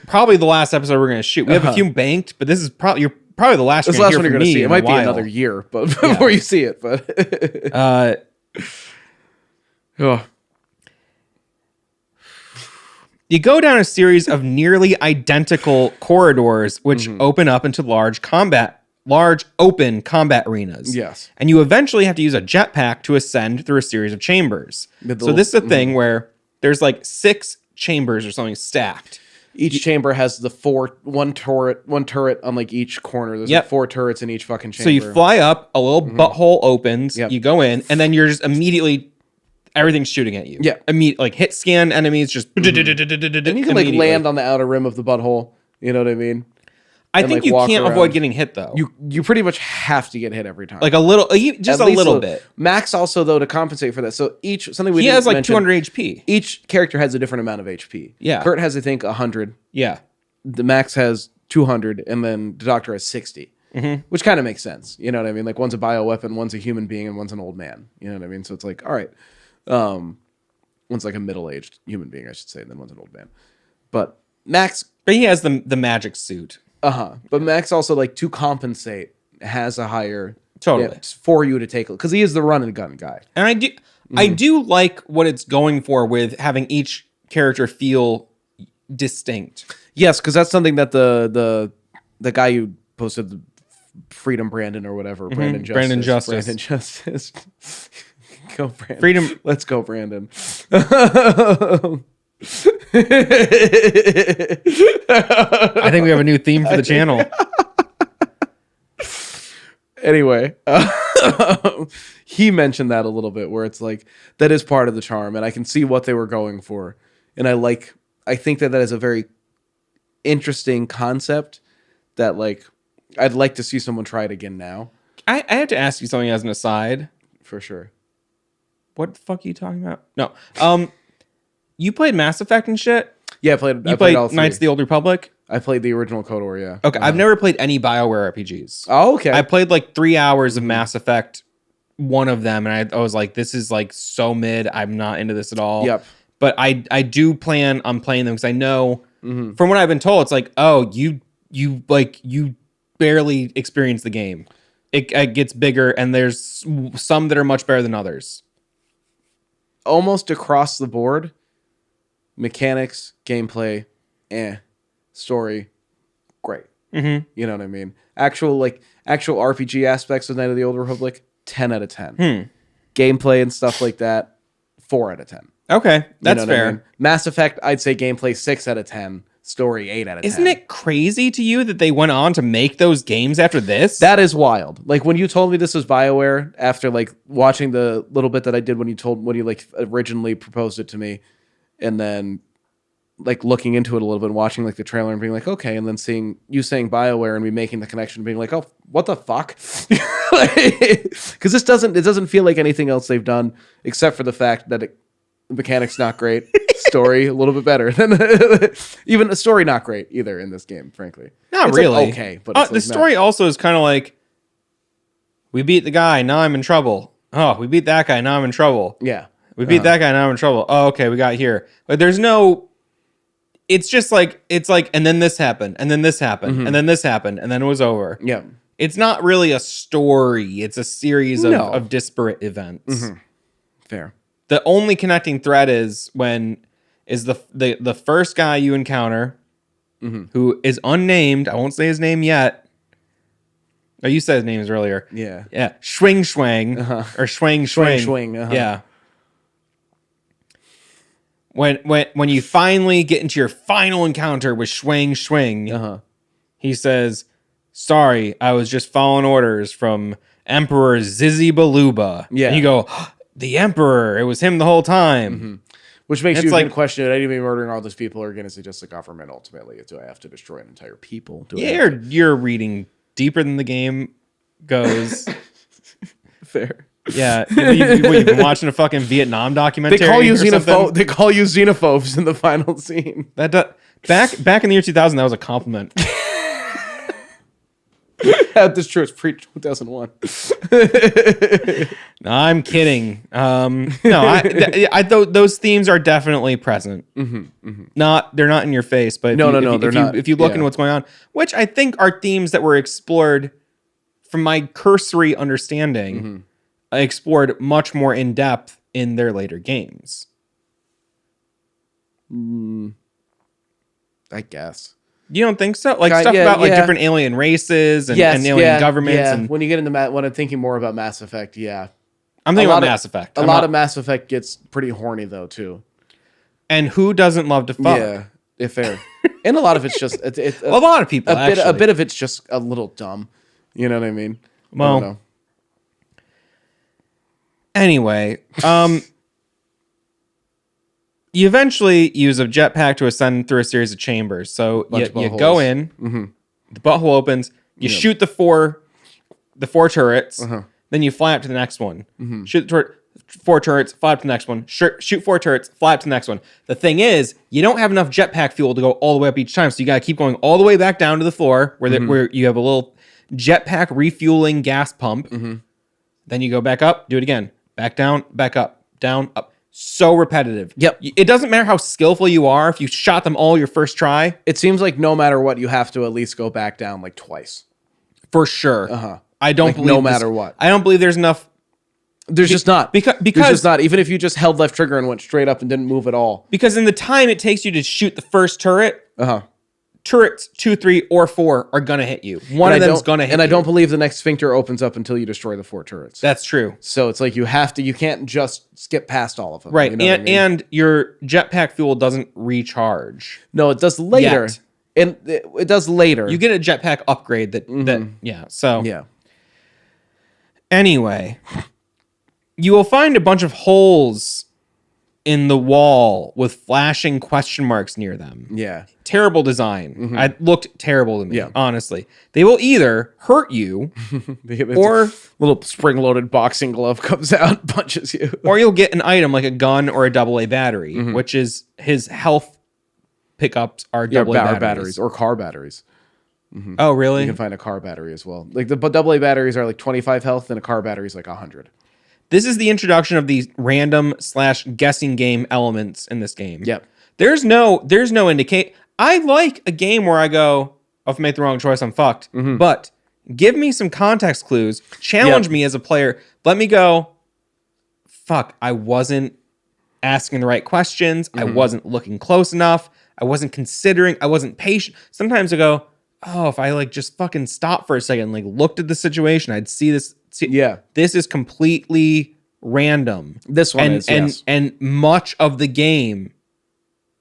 probably the last episode we're going to shoot. We have a few banked, but this is probably the last. This you're last gonna one you're hear from going to me see. It in might a be while. another year, but before you see it. But you go down a series of nearly identical corridors, which open up into large open combat arenas. Yes. And you eventually have to use a jetpack to ascend through a series of chambers. So this is a thing where there's like 6 chambers or something stacked. each chamber has the one turret on like each corner. There's like 4 turrets in each fucking chamber. So you fly up, a little butthole opens, you go in, and then you're just immediately everything's shooting at you. Yeah. Like hit scan enemies just and you can like land on the outer rim of the butthole. You know what I mean? I think you can't avoid getting hit though. You pretty much have to get hit every time. Like a little, just a little bit. Max also though to compensate for that. So he has like 200 HP. Each character has a different amount of HP. Yeah. Kurt has I think 100. Yeah. The Max has 200, and then the Doctor has 60. Which kind of makes sense. You know what I mean? Like one's a bioweapon, one's a human being, and one's an old man. You know what I mean? So it's like, all right, one's like a middle-aged human being, I should say, and then one's an old man. But Max, but he has the magic suit. But Max also like to compensate has a higher for you to take because he is the run and gun guy. And I do like what it's going for with having each character feel distinct. Yes, because that's something that the guy who posted the Freedom Brandon or whatever, Brandon Justice. Go Brandon. Freedom. Let's go, Brandon. I think we have a new theme for the channel. Anyway, he mentioned that a little bit where it's like that is part of the charm, and I can see what they were going for, and I think that is a very interesting concept that like I'd like to see someone try it again now. I have to ask you something as an aside. For sure. What the fuck are you talking about? No. You played Mass Effect and shit? Yeah, I played all 3. Knights of the Old Republic? I played the original KOTOR, yeah. Okay, I've never played any BioWare RPGs. Oh, okay. I played like 3 hours of Mass Effect, one of them, and I was like, this is like so mid. I'm not into this at all. Yep. But I do plan on playing them because I know from what I've been told, it's like, oh, you barely experienced the game. it gets bigger, and there's some that are much better than others. Almost across the board, mechanics, gameplay, story, great. You know what I mean? Actual RPG aspects of Knight of the Old Republic, 10 out of 10. Gameplay and stuff like that, 4 out of 10. Okay, that's fair. I mean? Mass Effect, I'd say gameplay 6 out of 10. Story 8 out of 10. Isn't it crazy to you that they went on to make those games after this? That is wild. Like when you told me this was BioWare, after like watching the little bit that I did when you like originally proposed it to me, and then like looking into it a little bit and watching like the trailer and being like, okay, and then seeing you saying BioWare and me making the connection, being like, oh, what the fuck? Because it doesn't feel like anything else they've done except for the fact that the mechanic's not great, story a little bit better than even a story not great either in this game, frankly. Not it's really. like, okay, but it's the like, story also is kind of like, we beat the guy, now I'm in trouble. Oh, we beat that guy, now I'm in trouble. Yeah. We beat that guy, now I'm in trouble. Oh, okay, we got here. But there's no, it's just like, and then this happened, and then this happened, and then this happened, and then it was over. Yeah. It's not really a story. It's a series of disparate events. Fair. The only connecting thread is the first guy you encounter, who is unnamed. I won't say his name yet. Oh, you said his names earlier. Yeah. Yeah. Schwing Schwang. Or Schwang Schwang. Schwing. Yeah. When you finally get into your final encounter with Schwang Schwing, he says, "Sorry, I was just following orders from Emperor Zizi Baluba." Yeah. And you go, the Emperor, it was him the whole time. Which makes It's you like, question, are you going to be murdering all those people, or is it just the government ultimately? Do I have to destroy an entire people? You're reading deeper than the game goes. Fair. Yeah. You've been watching a fucking Vietnam documentary. They call you xenophobes in the final scene. Back in the year 2000, that was a compliment. That's true. It's pre-2001. No, I'm kidding. Those themes are definitely present. They're not in your face, but they're not. If you look into what's going on, which I think are themes that were explored from my cursory understanding, explored much more in depth in their later games. I guess. You don't think so? Like stuff about like different alien races and alien governments. Yeah. And when you get into when I'm thinking more about Mass Effect, yeah. I'm thinking about Mass Effect. A lot of Mass Effect gets pretty horny though too. And who doesn't love to fuck? Yeah, fair. And a lot of it's just a lot of people. A bit of it's just a little dumb. You know what I mean? Well, I don't know. Anyway, you eventually use a jetpack to ascend through a series of chambers. So you go in, the butthole opens, you shoot the four turrets, then you fly up to the next one. Shoot the four turrets, fly up to the next one. Shoot 4 turrets, fly up to the next one. The thing is, you don't have enough jetpack fuel to go all the way up each time, so you got to keep going all the way back down to the floor where you have a little jetpack refueling gas pump. Then you go back up, do it again. Back down, back up, down, up. So repetitive. Yep. It doesn't matter how skillful you are. If you shot them all your first try, it seems like no matter what, you have to at least go back down like twice. For sure. I don't believe no matter what. I don't believe there's enough. There's just not. Because there's just not. Even if you just held left trigger and went straight up and didn't move at all. Because in the time it takes you to shoot the first turret, turrets 2, 3, or 4 are gonna hit you. One of them's gonna hit you. And I don't believe the next sphincter opens up until you destroy the 4 turrets. That's true. So it's like you can't just skip past all of them. Right. You know what I mean? And your jetpack fuel doesn't recharge. No, it does later. Yet. And it does later. You get a jetpack upgrade so yeah. Anyway, you will find a bunch of holes in the wall with flashing question marks near them. Yeah. Terrible design. It looked terrible to me, Yeah. honestly. They will either hurt you or a little spring-loaded boxing glove comes out and punches you. or you'll get an item like a gun or a AA battery, which is his health pickups are AA batteries. Or car batteries. Oh, really? You can find a car battery as well. Like the AA batteries are like 25 health and a car battery is like 100. This is the introduction of these random / guessing game elements in this game. Yep. There's no indicate. I like a game where I go, oh, if I make the wrong choice, I'm fucked. But give me some context clues, challenge me as a player, let me go, fuck, I wasn't asking the right questions, I wasn't looking close enough, I wasn't considering, I wasn't patient. Sometimes I go, oh, if I like just fucking stop for a second, like looked at the situation, I'd see this. This is completely random. This one is, yes. And much of the game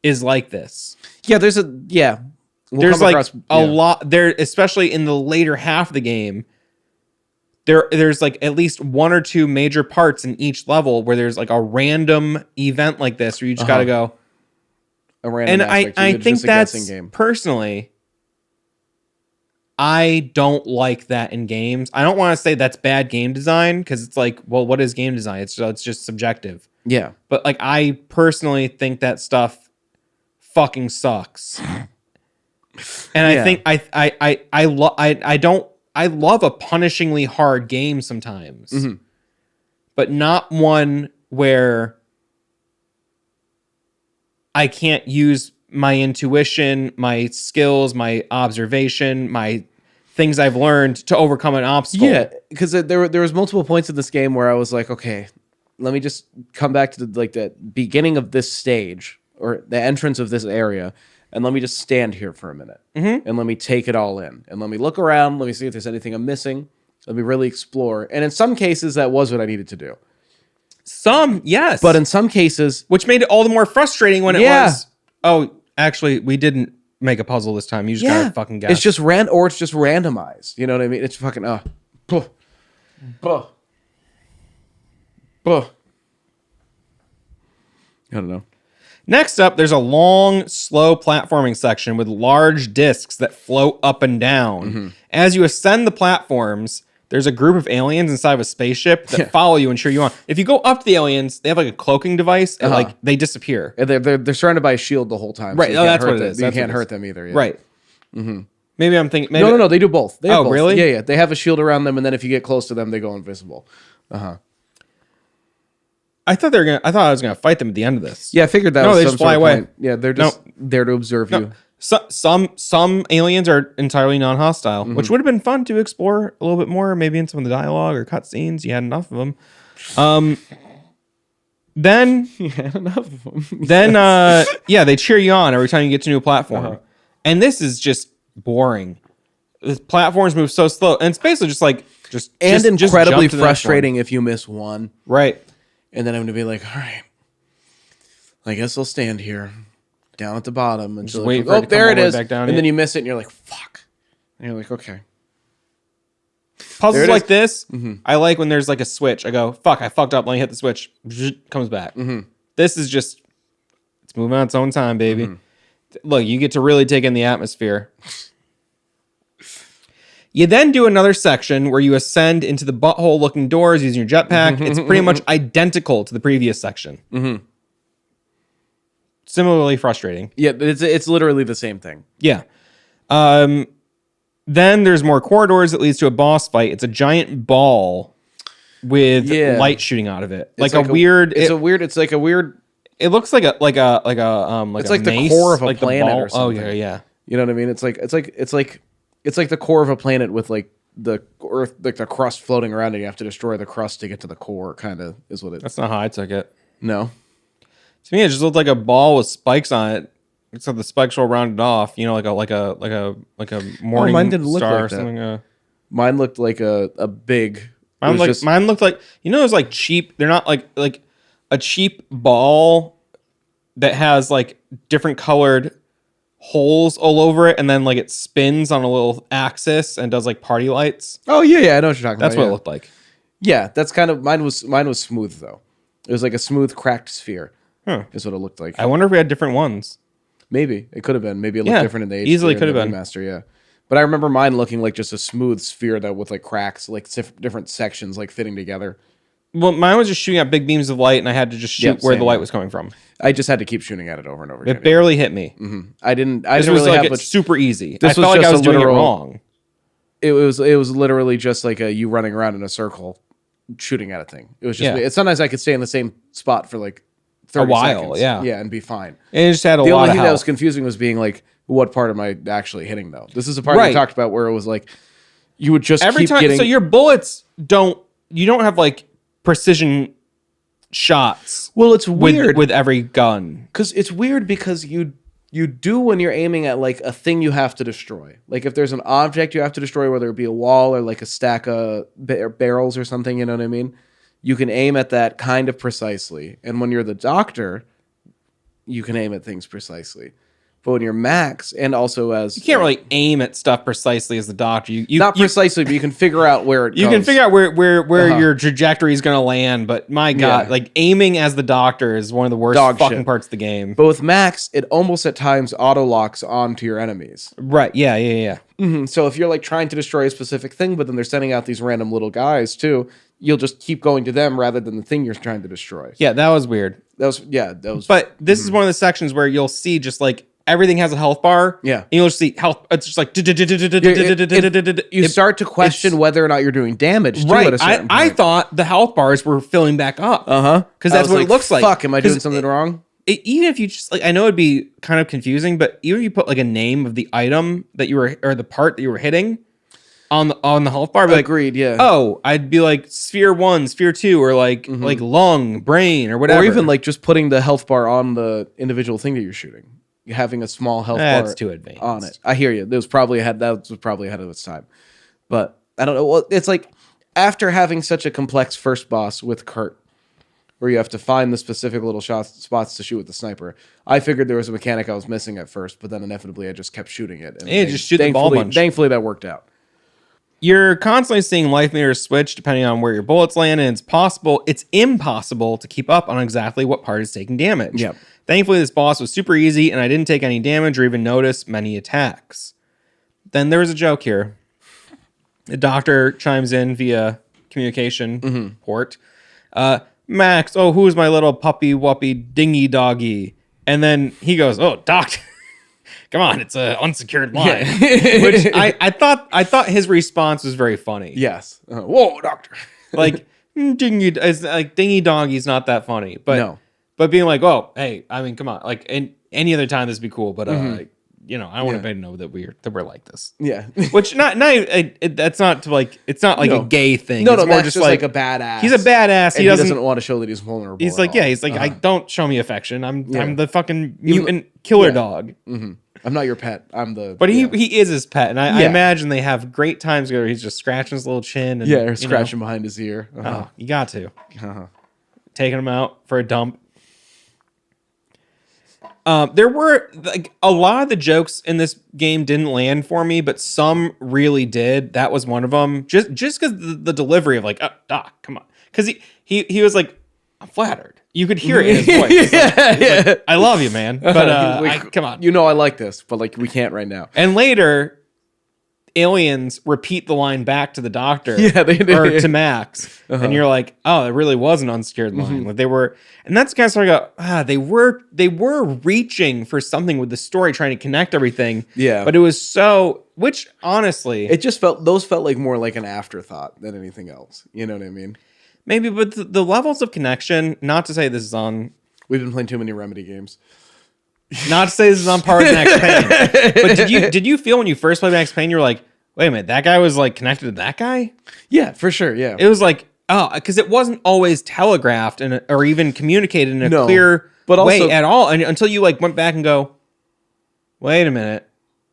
is like this. Yeah, there's like a lot there, especially in the later half of the game. There's like at least one or two major parts in each level where there's like a random event like this where you just got to go. A random aspect. I think that's game. Personally, I don't like that in games. I don't want to say that's bad game design because it's like, well, what is game design? It's just subjective. Yeah. But like, I personally think that stuff fucking sucks. And I think I love a punishingly hard game sometimes, but not one where I can't use my intuition, my skills, my observation, my things I've learned to overcome an obstacle. Yeah, because there was multiple points in this game where I was like, okay, let me just come back to the beginning of this stage or the entrance of this area, and let me just stand here for a minute and let me take it all in and let me look around. Let me see if there's anything I'm missing. Let me really explore. And in some cases, that was what I needed to do. Some, yes. But in some cases... Which made it all the more frustrating when it was... Oh, actually, we didn't make a puzzle this time. You just gotta fucking guess. It's just it's just randomized. You know what I mean? It's fucking... Buh. I don't know. Next up, there's a long, slow platforming section with large discs that float up and down. As you ascend the platforms, there's a group of aliens inside of a spaceship that follow you and cheer you on. If you go up to the aliens, they have like a cloaking device and like they disappear. And they're surrounded by a shield the whole time. Right. So That's what it is. You can't hurt them either. Yeah. Right. Maybe I'm thinking. Maybe, No. They do both. They have both. Really? Yeah. They have a shield around them, and then if you get close to them, they go invisible. I thought I was gonna fight them at the end of this. Yeah, I figured that. No, they just fly away. Point. Yeah, they're just there to observe you. Some aliens are entirely non-hostile, which would have been fun to explore a little bit more, maybe in some of the dialogue or cutscenes. You had enough of them. Then you had enough of them. Then they cheer you on every time you get to a new platform, and this is just boring. The platforms move so slow, and it's basically just incredibly frustrating if you miss one. Right. And then I'm gonna be like, all right, I guess I'll stand here down at the bottom and just wait for it to come all the way back down. And then you miss it, and you're like, fuck. And you're like, okay. Puzzles like this, I like when there's like a switch. I go, fuck, I fucked up. Let me hit the switch. Comes back. This is just, it's moving on its own time, baby. Look, you get to really take in the atmosphere. You then do another section where you ascend into the butthole-looking doors using your jetpack. It's pretty much identical to the previous section. Similarly frustrating. Yeah, it's literally the same thing. Yeah. Then there's more corridors that leads to a boss fight. It's a giant ball with light shooting out of it. It looks like a weird. It's like the core of a planet or something. Oh yeah. You know what I mean? It's like the core of a planet with like the Earth, like the crust floating around, and you have to destroy the crust to get to the core. Kind of is what it. That's not how I took it. No. To me, it just looked like a ball with spikes on it. Except the spikes were rounded off. You know, like a morning mine didn't look star like or something. Mine looked like a big. Mine looked like, you know, it was like cheap. They're not like a cheap ball that has like different colored holes all over it, and then like it spins on a little axis and does like party lights. Oh yeah, I know what you're talking about. That's what it looked like. Yeah, that's kind of mine was smooth though. It was like a smooth cracked sphere. Is what it looked like. I wonder if we had different ones. Maybe it could have been. Maybe it looked different in the HD. Easily could have been remaster. Yeah, but I remember mine looking like just a smooth sphere that with like cracks, like different sections like fitting together. Well, mine was just shooting out big beams of light, and I had to just shoot where the light was coming from. I just had to keep shooting at it over and over again. It barely hit me. I didn't really have it's super easy. I felt like I was doing it wrong. It was literally just like you running around in a circle, shooting at a thing. It was just sometimes I could stay in the same spot for like 30 a while, seconds. yeah, and be fine. And it just had a the lot only of thing health. that was confusing was being like, what part am I actually hitting though? This is the part we talked about where it was like, You would just every keep time. getting... So your bullets you don't have like precision shots. Well, it's weird with every gun. Because it's weird because you do when you're aiming at like a thing you have to destroy. Like if there's an object you have to destroy, whether it be a wall or like a stack of barrels or something, you know what I mean? You can aim at that kind of precisely. And when you're the doctor, you can aim at things precisely. But when you're Max, and also as... You can't really aim at stuff precisely as the doctor. Not precisely, but you can figure out where it goes. You can figure out where your trajectory is going to land, but my God, like aiming as the doctor is one of the worst fucking parts of the game. But with Max, it almost at times auto-locks onto your enemies. Right, yeah. Mm-hmm. So if you're like trying to destroy a specific thing, but then they're sending out these random little guys too, you'll just keep going to them rather than the thing you're trying to destroy. Yeah, that was weird. That was. But this is one of the sections where you'll see just like everything has a health bar. Yeah. And you'll just see health. It's just like you start to question whether or not you're doing damage. Too, right. At a certain point. I thought the health bars were filling back up. Because that's what it looks like. Fuck, am I doing something wrong? Even if you just like, I know it'd be kind of confusing, but even if you put like a name of the item that you were, or the part that you were hitting on the health bar, Agreed. Yeah. Oh, I'd be like sphere 1, sphere 2, or like lung, brain, or whatever. Or even like just putting the health bar on the individual thing that you're shooting. Having a small health bar that's too advanced on it. I hear you. That was probably ahead of its time. But I don't know. Well, it's like after having such a complex first boss with Kurt, where you have to find the specific little spots to shoot with the sniper. I figured there was a mechanic I was missing at first, but then inevitably I just kept shooting it. And just shoot the ball bunch. Thankfully that worked out. You're constantly seeing life meters switch depending on where your bullets land, and it's impossible to keep up on exactly what part is taking damage. Yep. Thankfully, this boss was super easy, and I didn't take any damage or even notice many attacks. Then there was a joke here. The doctor chimes in via communication port. Max, oh, who's my little puppy wuppy dingy doggy? And then he goes, oh, doc, come on, it's an unsecured line. Yeah. Which I thought his response was very funny. Yes. Whoa, doctor. Like dingy doggy's not that funny, but no. But being like, oh, hey, I mean, come on, like any other time this would be cool, but I want everybody to know that we're like this. Yeah. Which that's not to like, it's not like a gay thing. No, it's more just like a badass. He's a badass. He doesn't want to show that he's vulnerable. He's like, he's like, I don't show me affection. I'm the fucking mutant killer dog. Mm-hmm. I'm not your pet. I'm the. But he is his pet, and I imagine they have great times together. He's just scratching his little chin, and or scratching behind his ear. Oh, you got to taking him out for a dump. There were like a lot of the jokes in this game didn't land for me, but some really did. That was one of them. Just because the delivery of like, oh, Doc, come on, because he was like, I'm flattered. You could hear it in his voice. He's like, I love you, man, but come on. You know I like this, but like we can't right now. And later, aliens repeat the line back to the doctor, or to Max, and you're like, oh, it really was an unsecured line. Like they were, and that's kind of sort of they were reaching for something with the story, trying to connect everything. Yeah, but it was so. Which honestly, it just felt like more like an afterthought than anything else. You know what I mean? Maybe, but the levels of connection. Not to say this is on. We've been playing too many Remedy games. Not to say this is on par with Max Payne, but did you feel when you first played Max Payne, you were like, wait a minute, that guy was like connected to that guy? Yeah, for sure. Yeah, it was like, oh, because it wasn't always telegraphed or even communicated in a clear way at all, until you like went back and go, wait a minute.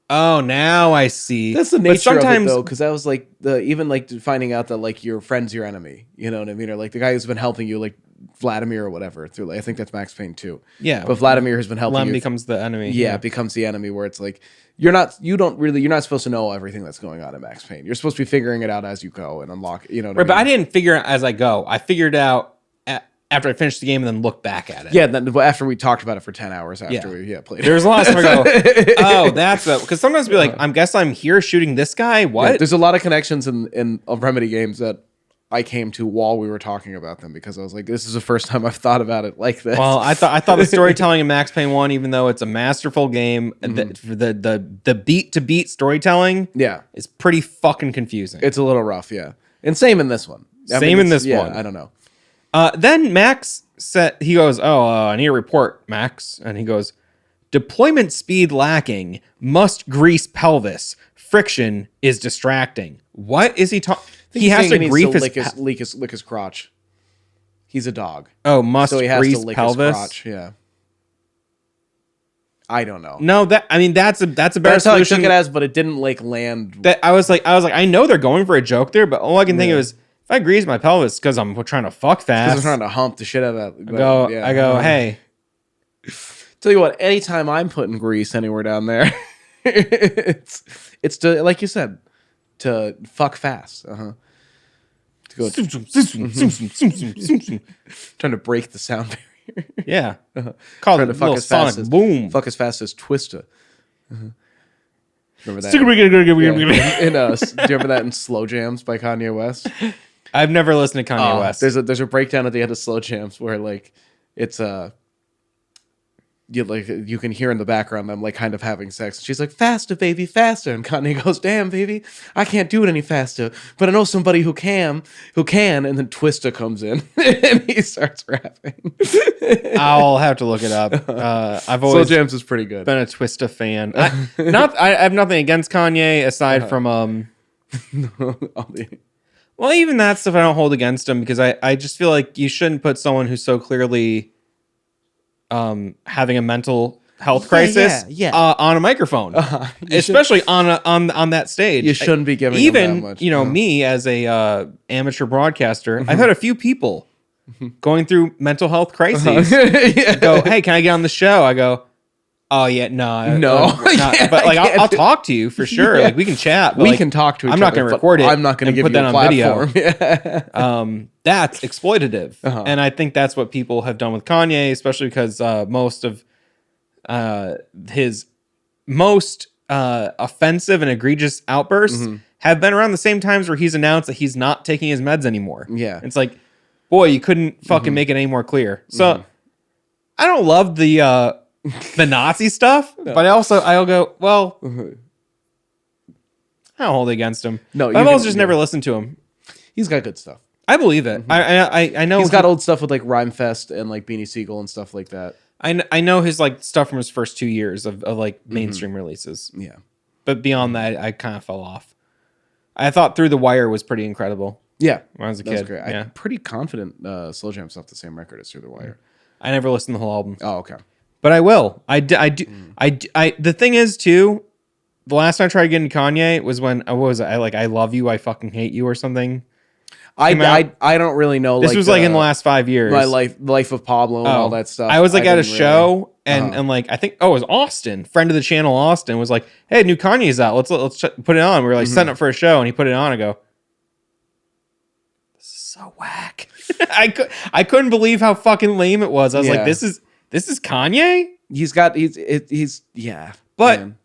Oh, now I see. That's the nature of it, though, because that was like even like finding out that like your friend's your enemy. You know what I mean? Or like the guy who's been helping you, like Vladimir or whatever. Through I think that's Max Payne 2. Yeah, but Vladimir has been helping Lem you. becomes the enemy. Yeah, becomes the enemy. Where it's like you're not supposed to know everything that's going on in Max Payne. You're supposed to be figuring it out as you go and unlock. You know what I mean? But I didn't figure it as I go. I figured it out after I finished the game and then look back at it. Yeah, then after we talked about it for 10 hours after we played it. There's a lot of time I go, oh, that's what, because sometimes be like, I guess I'm here shooting this guy. What? Yeah, there's a lot of connections in Remedy games that I came to while we were talking about them, because I was like, this is the first time I've thought about it like this. Well, I thought the storytelling in Max Payne 1, even though it's a masterful game, the beat to beat storytelling is pretty fucking confusing. It's a little rough, yeah. And same in this one. Same in this one. I don't know. Then Max said, he goes, I need a report, Max. And he goes, deployment speed lacking, must grease pelvis, friction is distracting. What is he talking? He He's has saying to he grief needs his, to lick his crotch. He's a dog. oh, must So he has grease to lick pelvis. his crotch. Yeah. I don't know. No, that's a better That's how I solution. took it as, but it didn't like land. That I was like, I know they're going for a joke there, but all I can think of is if I grease my pelvis because I'm trying to fuck fast. I'm trying to hump the shit out of that. I go, hey. Tell you what, anytime I'm putting grease anywhere down there, it's to, like you said, to fuck fast. To go trying to break the sound barrier. Yeah. Call it to fuck little as fast sonic as boom. Fuck as fast as Twista. Remember that? Yeah. Do you remember that in Slow Jams by Kanye West? I've never listened to Kanye West. There's a breakdown at the end of Slow Jams where like it's you can hear in the background them like kind of having sex. She's like, faster, baby, faster. And Kanye goes, damn, baby, I can't do it any faster. But I know somebody who can. And then Twista comes in and he starts rapping. I'll have to look it up. I've always Slow Jams is pretty good. been a Twista fan. I have nothing against Kanye aside from well, even that stuff I don't hold against him because I just feel like you shouldn't put someone who's so clearly having a mental health crisis on a microphone, especially on that stage. You shouldn't be giving even them that much. Me as a amateur broadcaster. I've had a few people going through mental health crises. Go, hey, can I get on the show? I go, oh yeah, no, but like I'll talk to you for sure. Like we can chat. But, we like, can talk to each other. I'm not going to record it. I'm not going to give put you that a on video. Yeah. That's exploitative, and I think that's what people have done with Kanye, especially because most of his most offensive and egregious outbursts have been around the same times where he's announced that he's not taking his meds anymore. Yeah, it's like, boy, you couldn't fucking make it any more clear. So I don't love the Nazi stuff, but I'll go, well, I don't hold it against him. No, I've always just never listened to him. He's got good stuff. I believe it. I know he's got old stuff with like Rhymefest and like Beanie Siegel and stuff like that. I know his like stuff from his first 2 years of like mainstream releases. Yeah, but beyond that, I kind of fell off. I thought Through the Wire was pretty incredible. Yeah, when I was a that kid. Was great. Yeah. I'm pretty confident Slow Jam's off the same record as Through the Wire. I never listened to the whole album. Oh, okay. But I will. I do. The thing is too, the last time I tried to get into Kanye was when I Love You, I Fucking Hate You or something. I don't really know. This was like in the last 5 years. My life of Pablo and all that stuff. I was like at a show and like I think it was Austin, friend of the channel Austin was like, hey, new Kanye's out. Let's put it on. We were like setting up for a show and he put it on. I go, this is so whack. I couldn't believe how fucking lame it was. I was like, this is Kanye? He's But man.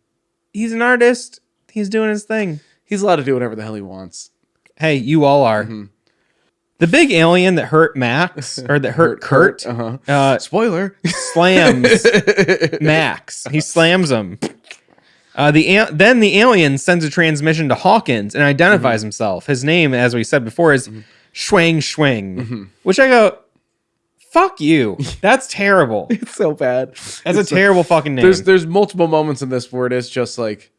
He's an artist. He's doing his thing. He's allowed to do whatever the hell he wants. Hey, you all are. The big alien that hurt Max or that hurt Kurt. Spoiler. Slams Max. He slams him. Then the alien sends a transmission to Hawkins and identifies himself. His name, as we said before, is Schwang, which I go, fuck you. That's terrible. It's so bad. That's a terrible fucking name. There's multiple moments in this where it is just like,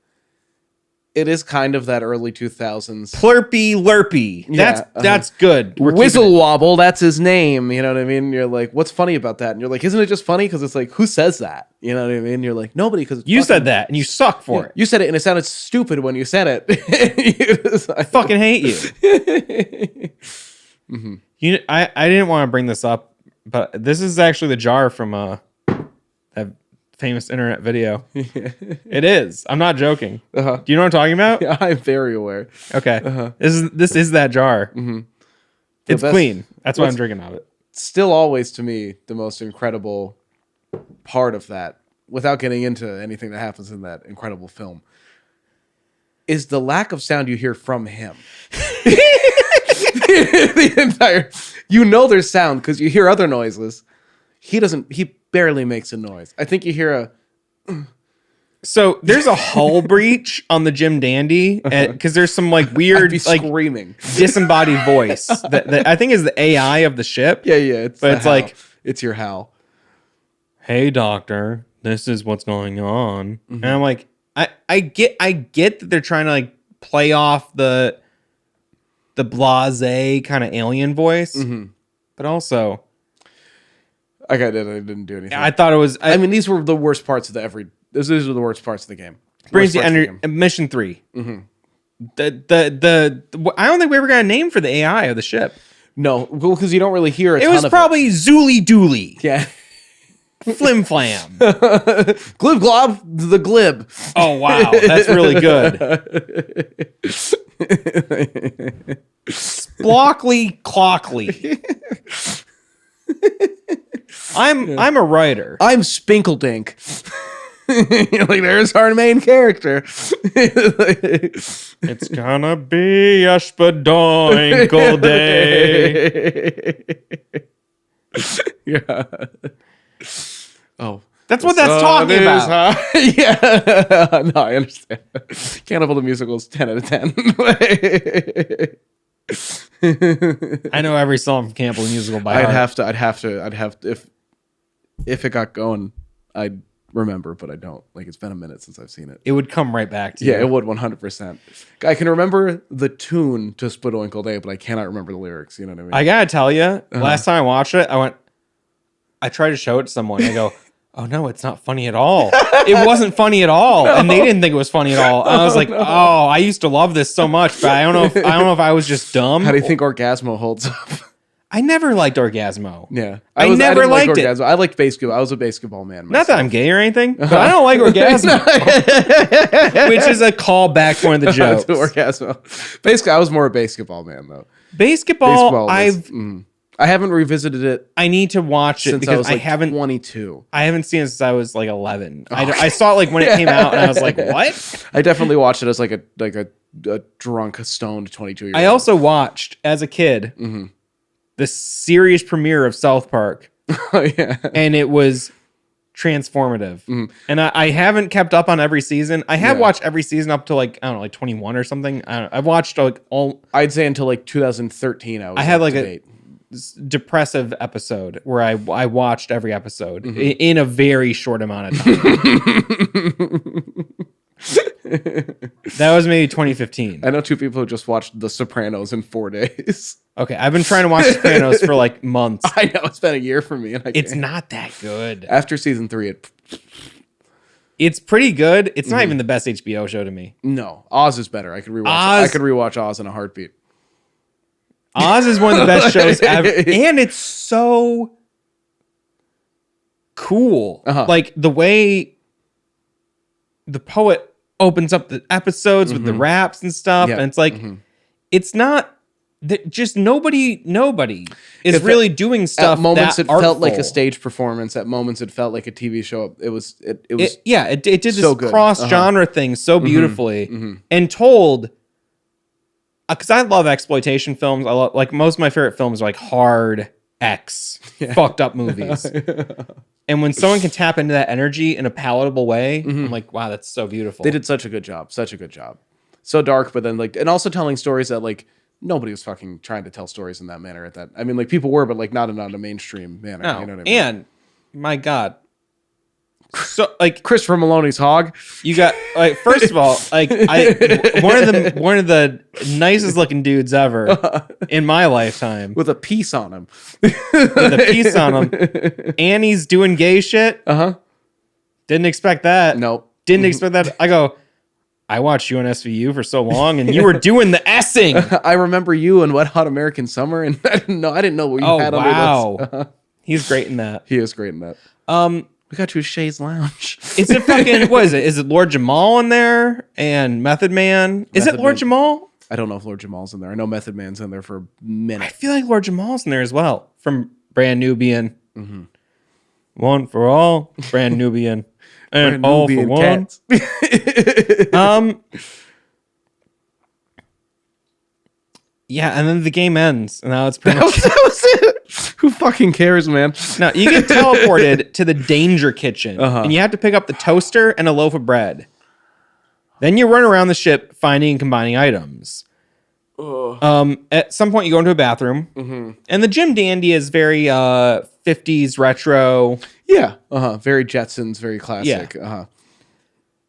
it is kind of that early 2000s. Plurpy Lurpy. Yeah, that's good. Whistle Wobble, that's his name. You know what I mean? You're like, what's funny about that? And you're like, isn't it just funny? Because it's like, who says that? You know what I mean? You're like, nobody, because you said that and you suck for it. You said it and it sounded stupid when you said it. I fucking hate you. I didn't want to bring this up, but this is actually the jar from that famous internet video. It is. I'm not joking. Do you know what I'm talking about? Yeah, I'm very aware. Okay. This is that jar. It's clean. That's why I'm drinking out of it. Still always to me the most incredible part of that, without getting into anything that happens in that incredible film, is the lack of sound you hear from him. The entire, there's sound because you hear other noises. He barely makes a noise. I think you hear so there's a hull breach on the Jim Dandy because there's some like weird like screaming disembodied voice that I think is the AI of the ship. Yeah, it's like it's your Hal. Hey doctor, this is what's going on. And I'm like, I get that they're trying to like play off the blasé kind of alien voice, but also I didn't do anything. I thought it was. I mean, these were the worst parts of these were the worst parts of the game. Brings you under mission 3. The I don't think we ever got a name for the AI of the ship. No, well, because you don't really hear It was probably Zooly Dooly. Yeah. Flim Flam. Glib Glob, the Glib. Oh, wow. That's really good. Splockley Clockley. I'm a writer. I'm Spinkledink. Like, there's our main character. It's gonna be a spadoinkle day. Yeah. Oh. That's what that's talking about. Yeah. No, I understand. Cannibal the Musical is 10 out of 10. I know every song from Cannibal the Musical by I'd heart. have to if it got going, I'd remember, but I don't. Like, it's been a minute since I've seen it. It would come right back to you. Yeah, it would 100%. I can remember the tune to Spadoinkle Day, but I cannot remember the lyrics. You know what I mean? I gotta tell you, last time I watched it, I tried to show it to someone. I go, oh no, it's not funny at all. It wasn't funny at all, and they didn't think it was funny at all. And I was like, oh, I used to love this so much, but I don't know if I was just dumb. How do you think Orgasmo holds up? I never liked Orgasmo. Yeah, I never didn't liked like it. Orgasmo. I liked basketball. I was a basketball man myself. Not that I'm gay or anything, but I don't like Orgasmo, which is a callback to one of the jokes. To Orgasmo. Basically, I was more a basketball man though. Basketball I haven't revisited it. I need to watch it since because I was like I haven't 22. I haven't seen it since I was like 11. I saw it like when it came out, and I was like, what? I definitely watched it as like a drunk, stoned 22-year-old. I also watched as a kid the series premiere of South Park. Oh, yeah. And it was transformative. And I haven't kept up on every season. I have watched every season up to like, I don't know, like 21 or something. I've watched like all. I'd say until like 2013. I had like a depressive episode where I watched every episode in a very short amount of time. That was maybe 2015. I know 2 people who just watched The Sopranos in 4 days. Okay, I've been trying to watch Sopranos for like months. I know, it's been a year for me, and it's not that good. After season 3, it's pretty good. It's not even the best HBO show to me. No, Oz is better. I could rewatch. I could rewatch Oz in a heartbeat. Oz is one of the best shows ever, and it's so cool. Like the way the poet opens up the episodes with the raps and stuff, and it's like it's not just nobody is really doing stuff. At moments that it felt artful. like a stage performance. At moments it felt like a TV show. It was it did this so good. cross genre thing so beautifully and told. Because I love exploitation films. I love, like, most of my favorite films are like hard fucked up movies. And when someone can tap into that energy in a palatable way, I'm like, wow, that's so beautiful. They did such a good job. Such a good job. So dark, but then like, and also telling stories that like nobody was fucking trying to tell stories in that manner. I mean, like people were, but like not in a mainstream manner. No. You know what I mean? And my God. So like Christopher Maloney's Hog. You got like first of all, like one of the nicest looking dudes ever in my lifetime. With a piece on him. And he's doing gay shit. Didn't expect that. Nope. Didn't expect that. I watched you on SVU for so long, and you were doing the essing. I remember you in Wet Hot American Summer, and I didn't know what you had under this. He's great in that. He is great in that. We got you a Shay's Lounge. Is it fucking, what is it? Is it Lord Jamal in there and Method Man? Is it Lord Jamal? I don't know if Lord Jamal's in there. I know Method Man's in there for a minute. I feel like Lord Jamal's in there as well. From Brand Nubian. One for all, Brand Nubian. And Brand all Nubian for one. Yeah, and then the game ends. And now it's pretty much... That was it. Who fucking cares, man? Now, you get teleported to the danger kitchen, and you have to pick up the toaster and a loaf of bread. Then you run around the ship finding and combining items. At some point, you go into a bathroom, and the Jim Dandy is very 50s retro. Yeah. Very Jetsons, very classic.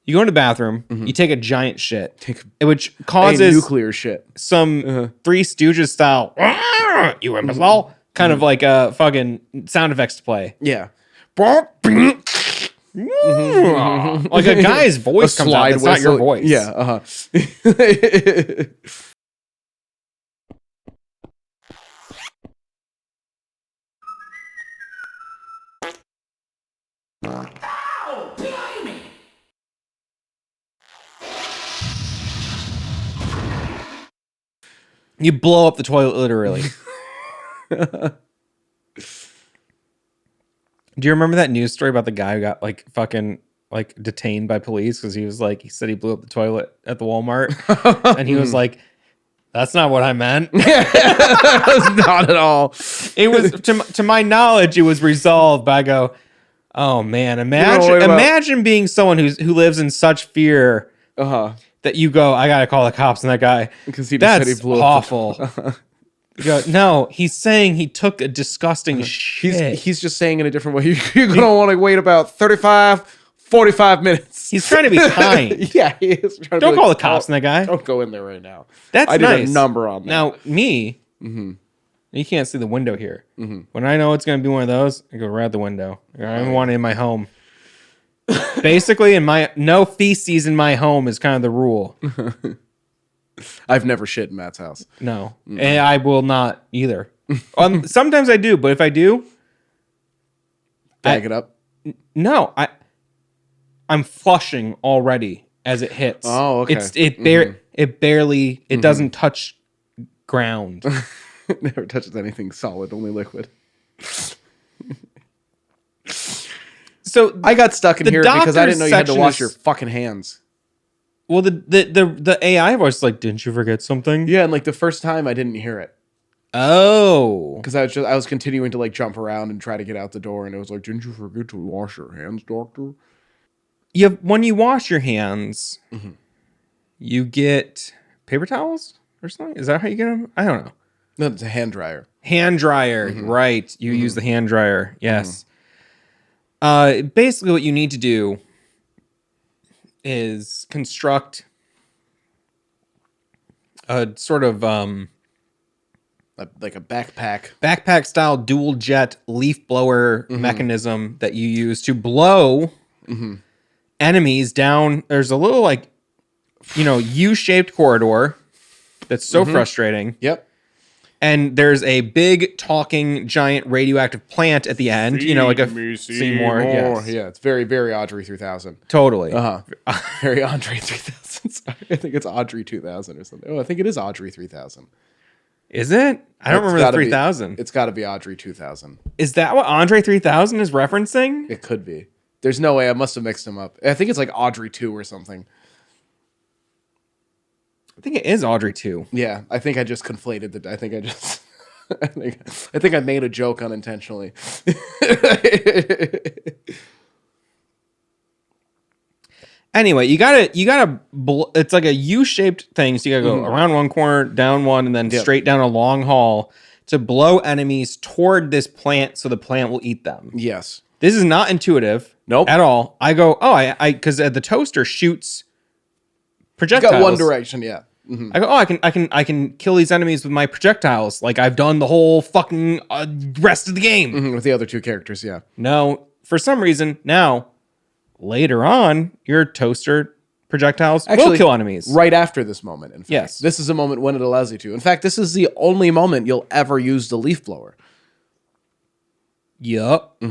You go in the bathroom, you take a giant shit, which causes nuclear shit. some Three Stooges style, you imbecile, kind of like a fucking sound effects to play. Yeah. Like a guy's voice comes out. It's not your voice. Yeah. You blow up the toilet literally. Do you remember that news story about the guy who got like fucking like detained by police because he said he blew up the toilet at the Walmart and he was like, that's not what I meant. Not at all. It was to my knowledge, it was resolved. But I go, oh man, imagine being someone who lives in such fear that you go, I gotta call the cops on that guy because he that's said he blew awful. You go, no, he's saying he took a disgusting shit. He's just saying in a different way. You're gonna want to wait about 45 minutes. He's trying to be kind. Yeah, he is. Trying Don't call the cops on that guy. Don't go in there right now. That's I nice. did a number on that. Now, me, you can't see the window here. When I know it's going to be one of those, I go right out the window. I don't want it in my home. Basically, no feces in my home is kind of the rule. I've never shit in Matt's house. No, and I will not either. Sometimes I do, but if I do, bag it up. No, I'm flushing already as it hits. Oh, okay. It barely doesn't touch ground. It never touches anything solid, only liquid. So I got stuck in here because I didn't know you had to wash your fucking hands. Well, the AI voice is like, didn't you forget something? Yeah, and like the first time I didn't hear it. Oh, because I was continuing to like jump around and try to get out the door, and it was like, didn't you forget to wash your hands, doctor? When you wash your hands, you get paper towels or something. Is that how you get them? I don't know. No, it's a hand dryer. Hand dryer, right? You use the hand dryer. Yes. Basically, what you need to do is construct a sort of like a backpack style dual jet leaf blower mechanism that you use to blow enemies down. There's a little like U-shaped corridor that's so frustrating. Yep. And there's a big talking giant radioactive plant at the end. Like a Seymour. Yes. Yeah, it's very, very Audrey 3000. Totally. Very Andre 3000. Sorry, I think it's Audrey 2000 or something. Oh, I think it is Audrey 3000. Is it? I don't remember the 3000. It's got to be Audrey 2000. Is that what Andre 3000 is referencing? It could be. There's no way. I must have mixed them up. I think it's like Audrey 2 or something. I think it is Audrey 2. Yeah, I think I just conflated the. I think I just. I think I made a joke unintentionally. Anyway, you gotta. It's like a U-shaped thing, so you gotta go around one corner, down one, and then straight down a long hall to blow enemies toward this plant, so the plant will eat them. Yes, this is not intuitive. Nope, at all. I go, because the toaster shoots projectiles. It's got one direction, yeah. I go, I can kill these enemies with my projectiles, like I've done the whole fucking rest of the game with the other two characters. Yeah. No, for some reason now, later on, your toaster projectiles will kill enemies right after this moment. In fact, yes, this is a moment when it allows you to. In fact, this is the only moment you'll ever use the leaf blower. Yup.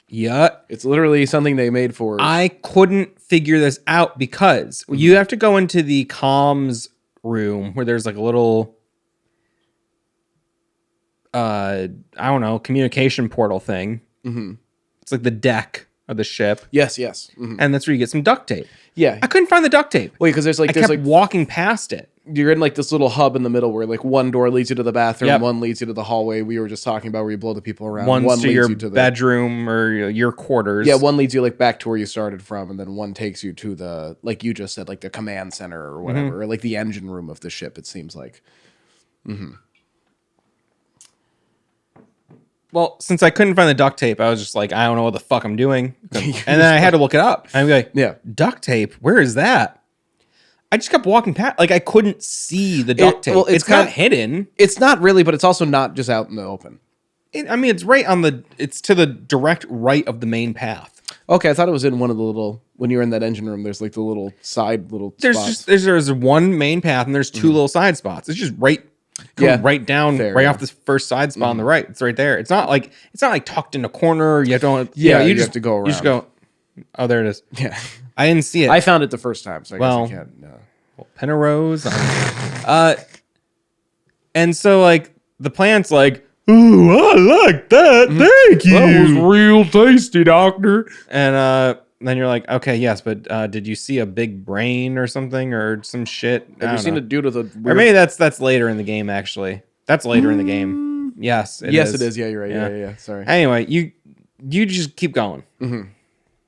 Yup. It's literally something they made for. I couldn't figure this out because you have to go into the comms room where there's like a little I don't know, communication portal thing. It's like the deck of the ship. Yes. And that's where you get some duct tape. Yeah. I couldn't find the duct tape. Wait, because I kept walking past it. You're in like this little hub in the middle where like one door leads you to the bathroom, one leads you to the hallway we were just talking about where you blow the people around. One leads to your you to the bedroom or your quarters. Yeah, one leads you like back to where you started from, and then one takes you to the, like you just said, like the command center or whatever, or like the engine room of the ship, it seems like. Well, since I couldn't find the duct tape, I was just like, I don't know what the fuck I'm doing. And then I had to look it up. I'm like, Yeah. duct tape? Where is that? I just kept walking past. Like, I couldn't see the duct tape. Well, it's not hidden. It's not really, but it's also not just out in the open. It's right on it's to the direct right of the main path. Okay, I thought it was in one of the little, when you're in that engine room, there's like the little side spots. There's one main path and there's two little side spots. It's just right down off this first side spot on the right. It's right there. It's not like tucked in a corner. You have to go around. You just go, oh, there it is. Yeah. I didn't see it. I found it the first time, so I guess I can't. No. Well, Penrose. And so like the plant's like, ooh, I like that. Thank you. That was real tasty, doctor. And then you're like, okay, yes, but did you see a big brain or something or some shit? Have you seen a dude with a weird... Or maybe that's later in the game, actually. That's later in the game. Yes, it is. Yeah, you're right. Yeah. Sorry. Anyway, you just keep going. Mm-hmm.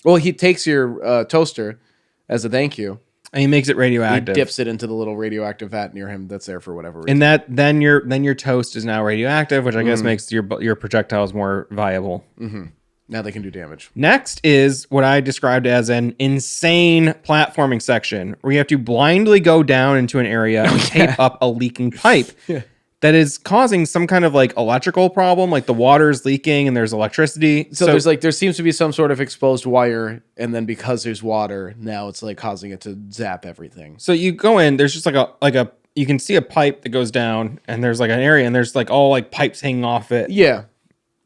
Well, he takes your toaster as a thank you. And he makes it radioactive. He dips it into the little radioactive vat near him that's there for whatever reason. And then your toast is now radioactive, which I guess makes your projectiles more viable. Mm-hmm. Now they can do damage. Next is what I described as an insane platforming section where you have to blindly go down into an area and tape up a leaking pipe that is causing some kind of like electrical problem, like the water's leaking and there's electricity. So there seems to be some sort of exposed wire, and then because there's water, now it's like causing it to zap everything. So you go in, there's just like a you can see a pipe that goes down, and there's like an area, and there's like all like pipes hanging off it. Yeah.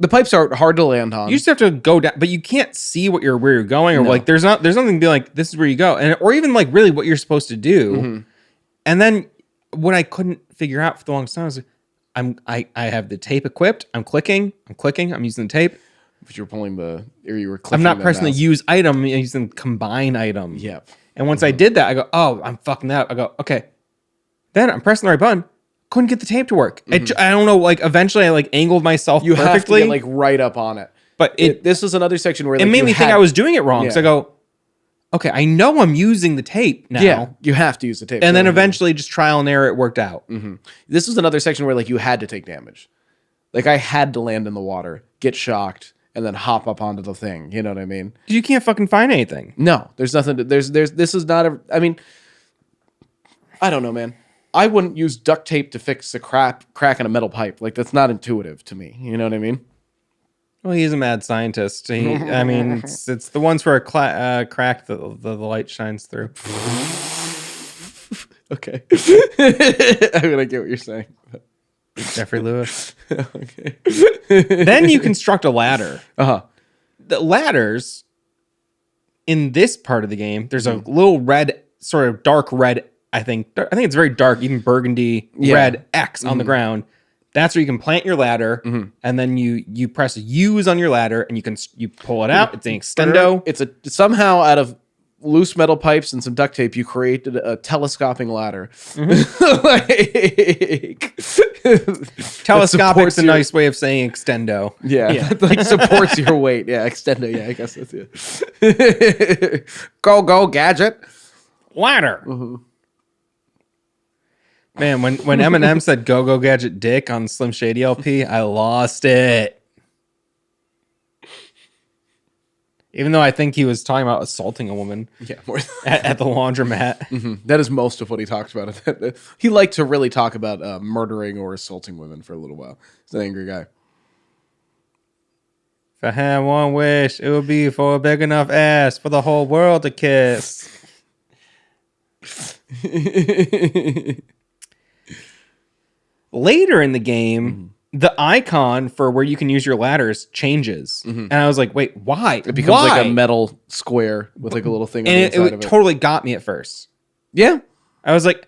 The pipes are hard to land on. You just have to go down, but you can't see where you're going, or like there's nothing to be like, this is where you go, and or even like really what you're supposed to do. Mm-hmm. And then what I couldn't figure out for the longest time was I have the tape equipped. I'm clicking. I'm using the tape. But you were clicking. I'm not pressing the use item. I'm using combine item. Yep. And once I did that, I go, oh, I'm fucking that up. I go, okay. Then I'm pressing the right button. Couldn't get the tape to work. Mm-hmm. I don't know. Like eventually, I like angled myself perfectly. You have to get like right up on it. But this is another section where it made me think I was doing it wrong. Yeah. So I go, okay, I know I'm using the tape now. Yeah, you have to use the tape. And then eventually, just trial and error, it worked out. Mm-hmm. This was another section where like you had to take damage. Like I had to land in the water, get shocked, and then hop up onto the thing. You know what I mean? You can't fucking find anything. No, there's nothing. This is not a. I mean, I don't know, man. I wouldn't use duct tape to fix a crack in a metal pipe. Like that's not intuitive to me. You know what I mean? Well, he's a mad scientist. I mean, it's the ones where a crack the light shines through. Okay. I mean, I get what you're saying. Jeffrey Lewis. Okay. Then you construct a ladder. Uh-huh. The ladders in this part of the game, there's a little red, sort of dark red, I think it's very dark, even burgundy red X on the ground. That's where you can plant your ladder, and then you press use on your ladder, and you pull it out. It's an extendo. It's somehow out of loose metal pipes and some duct tape, you created a telescoping ladder. Telescopic's a nice way of saying extendo. Yeah. Like supports your weight. Yeah, extendo. Yeah, I guess that's it. Go gadget ladder. Man, when Eminem said "Go Gadget Dick" on Slim Shady LP, I lost it. Even though I think he was talking about assaulting a woman, more at the laundromat. Mm-hmm. That is most of what he talked about. He liked to really talk about murdering or assaulting women for a little while. He's an angry guy. If I had one wish, it would be for a big enough ass for the whole world to kiss. Later in the game, the icon for where you can use your ladders changes. And I was like, wait, why? It becomes like a metal square with like a little thing on the inside of it. Totally got me at first. Yeah. I was like,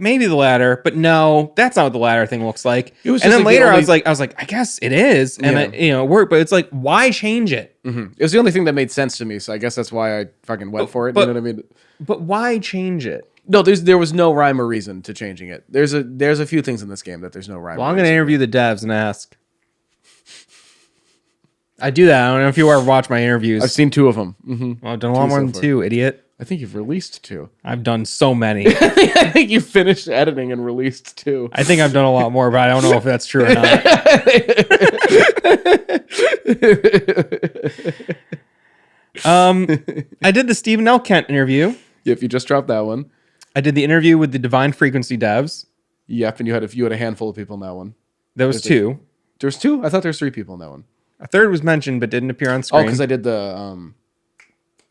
maybe the ladder, but no, that's not what the ladder thing looks like. It was and then like later I was like, I guess it is. And it worked, but it's like, why change it? It was the only thing that made sense to me. So I guess that's why I fucking went for it. You know what I mean? But why change it? No, there was no rhyme or reason to changing it. There's a few things in this game that there's no rhyme. Well, I'm going to interview the devs and ask. I do that. I don't know if you ever watch my interviews. I've seen 2 of them. Well, I've done a lot more than 2, idiot. I think you've released 2. I've done so many. I think you finished editing and released 2. I think I've done a lot more, but I don't know if that's true or not. I did the Stephen L. Kent interview. Yep, you just dropped that one. I did the interview with the Divine Frequency devs. Yep, and you had a handful of people in that one. There was 2. There was 2? I thought there was 3 people in that one. A third was mentioned but didn't appear on Oh, screen. because I did the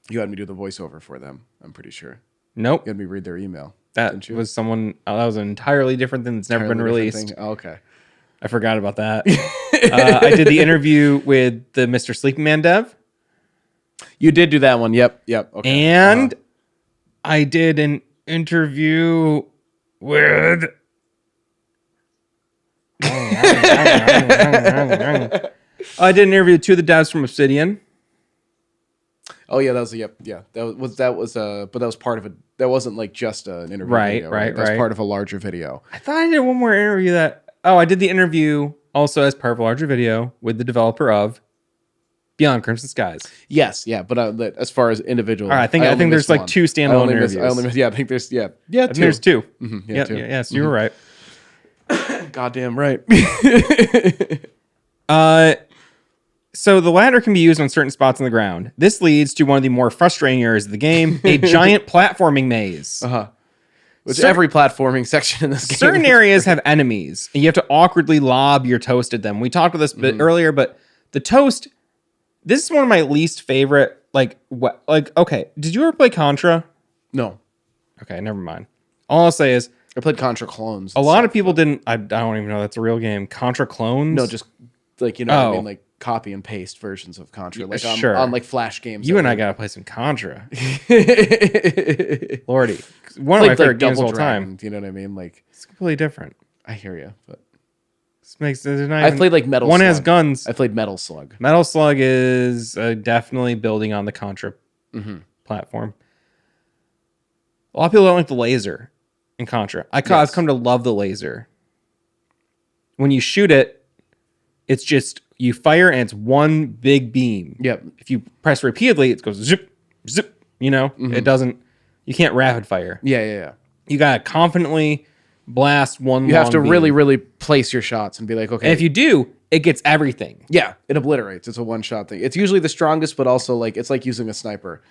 you had me do the voiceover for them, I'm pretty sure. Nope. You had me read their email. That was someone. That was an entirely different thing that's never been released. Oh, okay. I forgot about that. I did the interview with the Mr. Sleeping Man dev. You did do that one. Yep. Okay. And I did an interview with. I did an interview with 2 of the devs from Obsidian. Oh yeah, that was yeah. But that was part of it. That wasn't like just an interview. Right, video, right. That was part of a larger video. I thought I did one more interview I did the interview also as part of a larger video with the developer of Beyond Crimson Skies. Yes, yeah, but as far as individual, All right, I think there's like 2 standalone interviews. I think there's 2. There's 2. Mm-hmm, Yeah, 2. Yes, you were right. Goddamn right. So the ladder can be used on certain spots on the ground. This leads to one of the more frustrating areas of the game, a giant platforming maze. Which every platforming section in this game. Certain areas have enemies, and you have to awkwardly lob your toast at them. We talked about this a bit earlier, but the toast, this is one of my least favorite, okay, did you ever play Contra? No. Okay, never mind. All I'll say is, I played Contra Clones. A lot of people didn't, I don't even know that's a real game. Contra Clones? No, just what I mean, like copy and paste versions of Contra, like on like Flash games. You and I gotta play some Contra. Lordy, one of my favorite games of all time. You know what I mean? Like it's completely different. I hear you, but this makes it. I played like Metal. One Slug. has guns. I played Metal Slug. Metal Slug is definitely building on the Contra platform. A lot of people don't like the laser in Contra. I've come to love the laser. When you shoot it, it's just you fire and it's one big beam. Yep. If you press repeatedly, it goes zip, zip. It doesn't. You can't rapid fire. Yeah. You gotta confidently blast one. You have to beam. really place your shots and be like, okay. And if you do, it gets everything. Yeah, it obliterates. It's a one-shot thing. It's usually the strongest, but also like it's like using a sniper,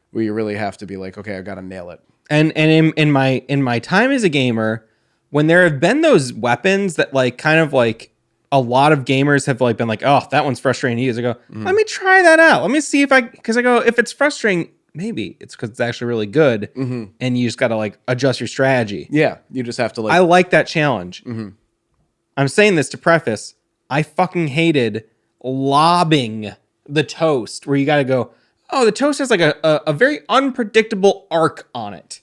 where you really have to be like, okay, I gotta nail it. And in my time as a gamer, when there have been those weapons that like kind of like a lot of gamers have like been like, oh, that one's frustrating to use. I go, let me try that out. Let me see because I go, if it's frustrating, maybe it's because it's actually really good, and you just got to like adjust your strategy. Yeah, you just have to like. I like that challenge. I'm saying this to preface. I fucking hated lobbing the toast, where you got to go. Oh, the toast has like a very unpredictable arc on it.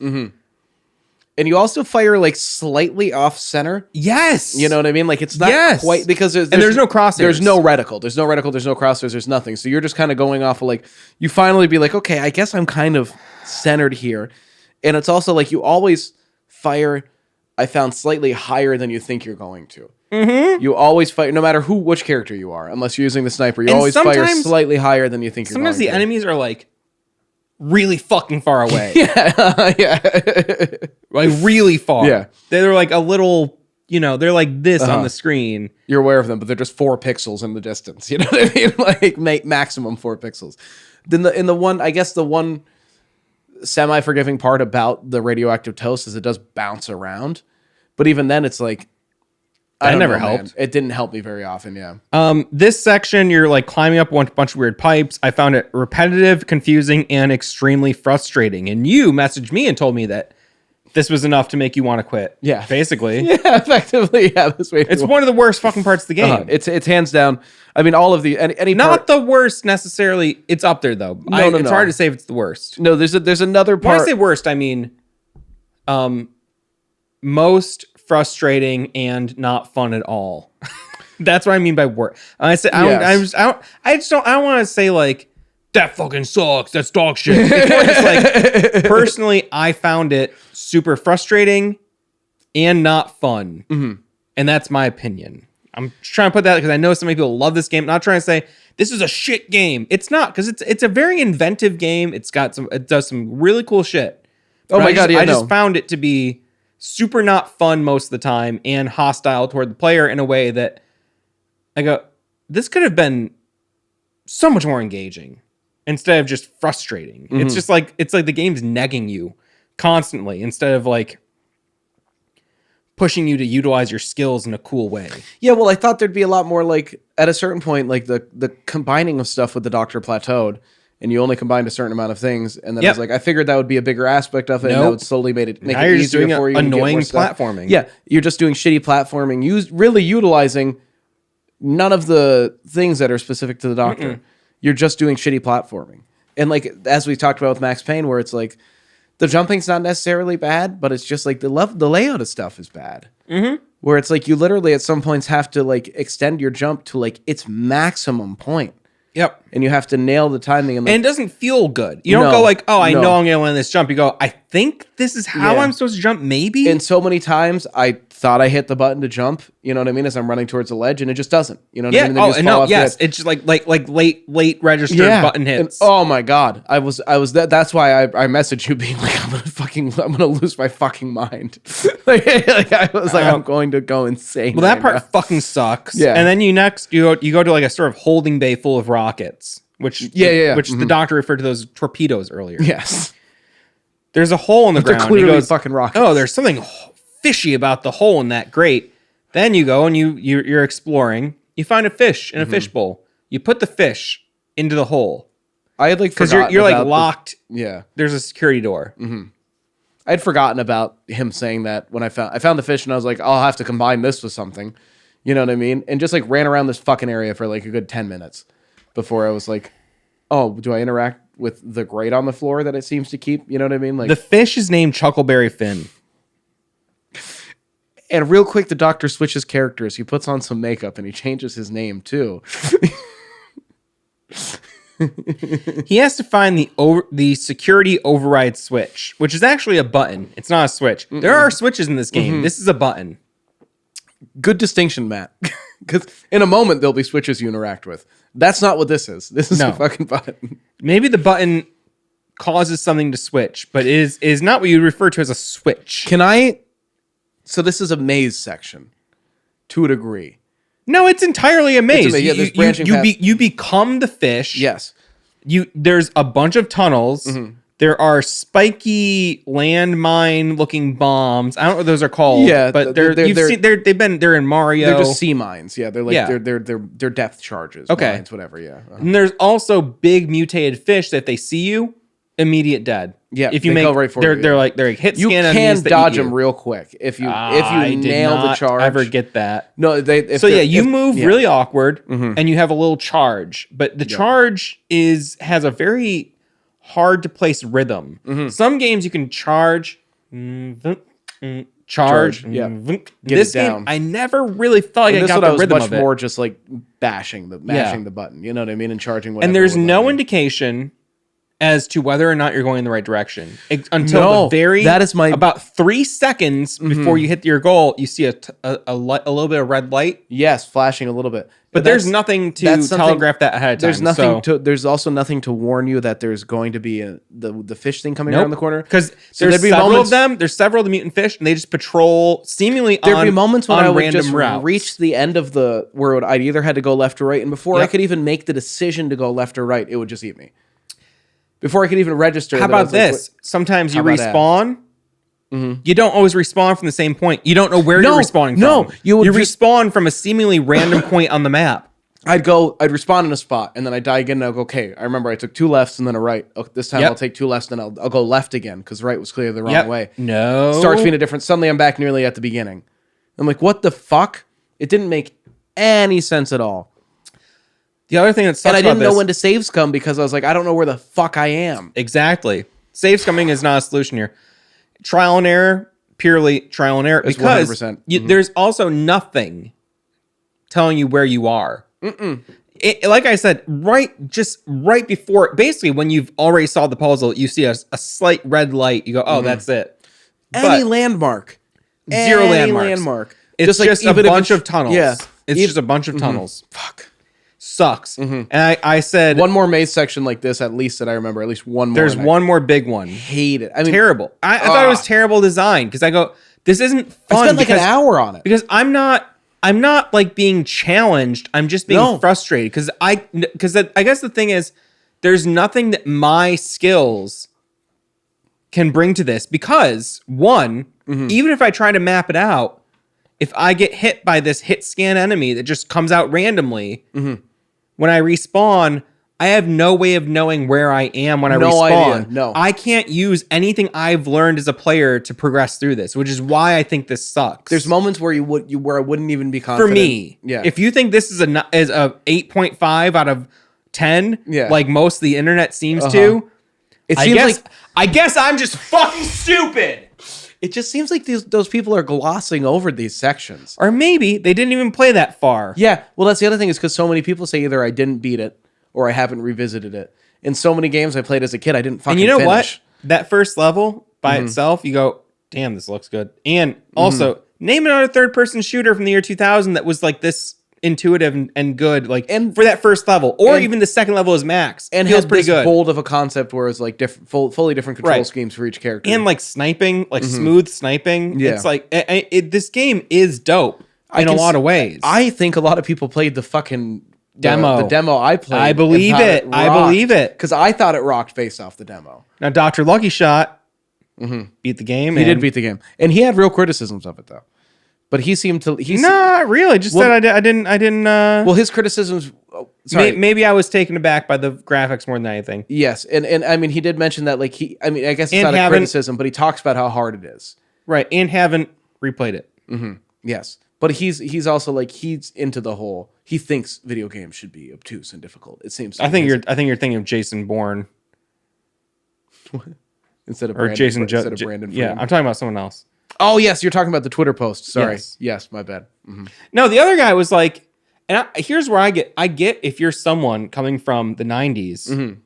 And you also fire like slightly off center. Yes. You know what I mean? Like it's not quite because there's no crosshairs. There's no reticle. There's no crosshairs. There's nothing. So you're just kind of going off of like, you finally be like, okay, I guess I'm kind of centered here. And it's also like you always fire, I found, slightly higher than you think you're going to. You always fire, no matter which character you are, unless you're using the sniper, you always fire slightly higher than you think you're going to. Sometimes the enemies are like really fucking far away. Yeah. Like really far. Yeah. They're like a little, they're like this on the screen. You're aware of them, but they're just 4 pixels in the distance. You know what I mean? Like maximum 4 pixels. Then the one semi-forgiving part about the radioactive toast is it does bounce around. But even then it's like, That never helped. Man. It didn't help me very often, yeah. This section, you're like climbing up a bunch of weird pipes. I found it repetitive, confusing, and extremely frustrating. And you messaged me and told me that this was enough to make you want to quit. Yeah. Basically. Yeah, effectively, yeah. It's one of the worst fucking parts of the game. It's hands down. I mean, all of the any not the worst necessarily. It's up there though. No. It's hard to say if it's the worst. No, there's another part. When I say worst, I mean most frustrating and not fun at all. That's what I mean by worst. I don't want to say like that fucking sucks. That's dog shit. It's more just like personally, I found it super frustrating and not fun, and that's my opinion. I'm trying to put that because I know so many people love this game. I'm not trying to say this is a shit game. It's not, because it's a very inventive game. It does some really cool shit. Oh my God, yeah, I just found it to be super not fun most of the time and hostile toward the player in a way that I go, this could have been so much more engaging instead of just frustrating. Mm-hmm. It's just like, it's like the game's negging you constantly instead of like pushing you to utilize your skills in a cool way. Yeah, well, I thought there'd be a lot more, like, at a certain point, like, the combining of stuff with the Doctor plateaued, and you only combined a certain amount of things, and then I was like, I figured that would be a bigger aspect of it, and that would slowly make it easier for you. Annoying platforming. Yeah, you're just doing shitty platforming, really utilizing none of the things that are specific to the Doctor. Mm-mm. You're just doing shitty platforming. And, like, as we talked about with Max Payne, where it's like, the jumping's not necessarily bad, but it's just like the layout of stuff is bad. Mm-hmm. Where it's like you literally at some points have to like extend your jump to like its maximum point. Yep. And you have to nail the timing. And it doesn't feel good. You don't go like, oh, I know I'm going to land this jump. You go, I think this is how I'm supposed to jump, maybe? And so many times I thought I hit the button to jump, you know what I mean, as I'm running towards the ledge, and it just doesn't. You know what I mean? It's just like late registered button hits. And, oh my God. I was that's why I messaged you being like, I'm gonna lose my fucking mind. like I was like, I'm going to go insane. Well, that part fucking sucks. Yeah. And then you go to like a sort of holding bay full of rockets, which the Doctor referred to those torpedoes earlier. Yes. There's a hole in the ground. They're clearly fucking rockets. Oh, there's something fishy about the hole in that grate. Then you go and you're exploring. You find a fish in a fishbowl. You put the fish into the hole. I had like because you're like locked. There's a security door. Mm-hmm. I had forgotten about him saying that when I found the fish, and I was like, I'll have to combine this with something. You know what I mean? And just like ran around this fucking area for like a good 10 minutes before I was like, oh, do I interact with the grate on the floor that it seems to keep? You know what I mean? Like the fish is named Chuckleberry Finn. And real quick, the Doctor switches characters. He puts on some makeup and he changes his name too. He has to find the security override switch, which is actually a button. It's not a switch. Mm-mm. There are switches in this game. Mm-hmm. This is a button. Good distinction, Matt. Because in a moment, there'll be switches you interact with. That's not what this is. This is a fucking button. Maybe the button causes something to switch, but it is not what you refer to as a switch. So this is a maze section, to a degree. No, it's entirely a maze. You become the fish. Yes. There's a bunch of tunnels. Mm-hmm. There are spiky landmine looking bombs. I don't know what those are called. Yeah, but they're in Mario. They're just sea mines. Yeah, they're like they're depth charges. Okay, mines, whatever. Yeah. Uh-huh. And there's also big mutated fish that if they see you, immediate dead. Yeah, if you make, go right for they're like hit scan. You can dodge them real quick if you nail the charge. Ever get that? No, you move really awkward, and you have a little charge, but the charge has a very hard to place rhythm. Mm-hmm. Some games you can charge, charge. This game, I never really felt like I got the rhythm of it. Much more just like mashing the button. You know what I mean, and charging. Whatever, and there's no indication as to whether or not you're going in the right direction until about 3 seconds before you hit your goal. You see a little bit of red light. Yes, flashing a little bit. But there's nothing to telegraph that ahead of time. There's also nothing to warn you that there's going to be the fish thing coming around the corner. Because there's several of them. There's several of the mutant fish, and they just patrol seemingly on random routes. There'd be moments when I would just reach the end of the where I'd either had to go left or right, and before I could even make the decision to go left or right, it would just eat me. Before I could even register. How about this? Sometimes you respawn. Mm-hmm. You don't always respawn from the same point. You don't know where you're respawning from. No, you respawn from a seemingly random point on the map. I'd respawn in a spot, and then I'd die again, and I'll go, okay, I remember I took 2 lefts and then a right. Oh, this time I'll take 2 lefts, and I'll go left again, because right was clearly the wrong way. No. Starts being a different. Suddenly I'm back nearly at the beginning. I'm like, what the fuck? It didn't make any sense at all. The other thing that sucks and I didn't know when to save scum because I was like, I don't know where the fuck I am. Exactly. Save scumming is not a solution here. Trial and error, purely trial and error. It's because 100%. There's also nothing telling you where you are. Like I said, right before, basically when you've already solved the puzzle, you see a slight red light. You go, oh, that's it. Any landmark. Zero landmarks. Landmark. It's just a bunch of tunnels. Yeah. It's just a bunch of tunnels. Fuck. Sucks. And I said... One more maze section like this, at least that I remember. At least one more. There's one more big one. Hate it. I mean, terrible. I thought it was terrible design because I go, this isn't fun. I spent like an hour on it. Because I'm not like being challenged. I'm just being frustrated because I guess the thing is there's nothing that my skills can bring to this because one, even if I try to map it out, if I get hit by this hit scan enemy that just comes out randomly, when I respawn, I have no way of knowing where I am when I respawn. Idea. No, I can't use anything I've learned as a player to progress through this, which is why I think this sucks. There's moments where where I wouldn't even be confident. For me, yeah. If you think this is a 8.5 out of 10, like most of the internet seems to, I guess I'm just fucking stupid. It just seems like those people are glossing over these sections. Or maybe they didn't even play that far. Yeah, well, that's the other thing is because so many people say either I didn't beat it or I haven't revisited it. In so many games I played as a kid, I didn't fucking finish. And you know what? That first level by itself, you go, damn, this looks good. And also, name another third-person shooter from the year 2000 that was like this intuitive and good, like for that first level, or even the second level is max, and feels has pretty this good. bold of a concept where it's like fully different control schemes for each character, and like sniping, like smooth sniping. Yeah. It's like this game is dope in a lot of ways. I think a lot of people played the fucking demo. The demo I played. I believe it. I believe it because I thought it rocked based off the demo. Now, Dr. Lucky Shot beat the game. He did beat the game, and he had real criticisms of it though. But he seemed to. Not really. Just said I didn't. Well, his criticisms. Maybe I was taken aback by the graphics more than anything. Yes, and I mean he did mention that like I guess it's not a criticism, but he talks about how hard it is. Right, and haven't replayed it. Yes, but he's also like he's into the whole. He thinks video games should be obtuse and difficult. It seems. I think you're thinking of Jason Bourne instead of Brandon Brandon. Yeah, I'm talking about someone else. Oh, yes, you're talking about the Twitter post. Sorry. Yes, my bad. No, the other guy was like, and here's where I get if you're someone coming from the 90s.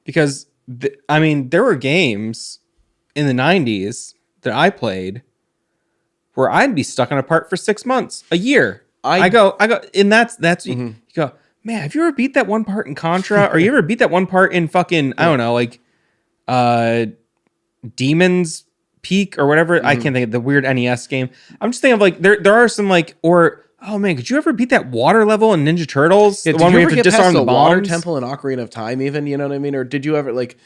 Because, there were games in the 90s that I played where I'd be stuck on a part for 6 months, a year. I go, and that's you go, man, have you ever beat that one part in Contra? Or you ever beat that one part in fucking, I don't know, like, Demon's Peak or whatever. I can't think of the weird NES game. I'm just thinking of like there are some like, or oh man, could you ever beat that water level in Ninja Turtles? Yeah, the one where you have to disarm the water temple in Ocarina of Time, even, you know what I mean? Or did you ever like?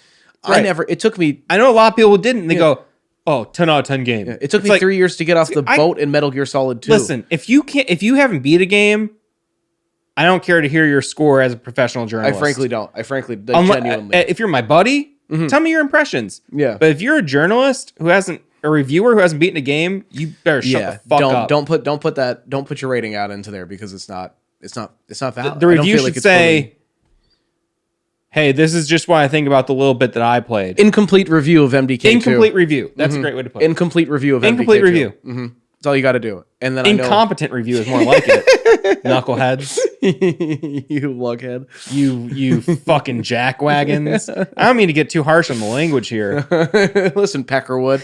Right. I never. It took me. I know a lot of people didn't. And they go, oh, 10 out of 10 game. Yeah, it took me 3 years to get off the boat in Metal Gear Solid 2. Listen, if you haven't beat a game, I don't care to hear your score as a professional journalist. I frankly don't. Genuinely. If you're my buddy. Tell me your impressions. Yeah. But if you're a journalist a reviewer who hasn't beaten a game, you better shut the fuck up. Don't put your rating out into there because it's not valid. The review should say, hey, this is just what I think about the little bit that I played. Incomplete review of MDK2. Incomplete review. That's a great way to put it. Incomplete review of MDK2. Incomplete review. That's all you got to do. And then incompetent review is more like it. Knuckleheads. You lughead. You fucking jackwagons. I don't mean to get too harsh on the language here. Listen, Peckerwood.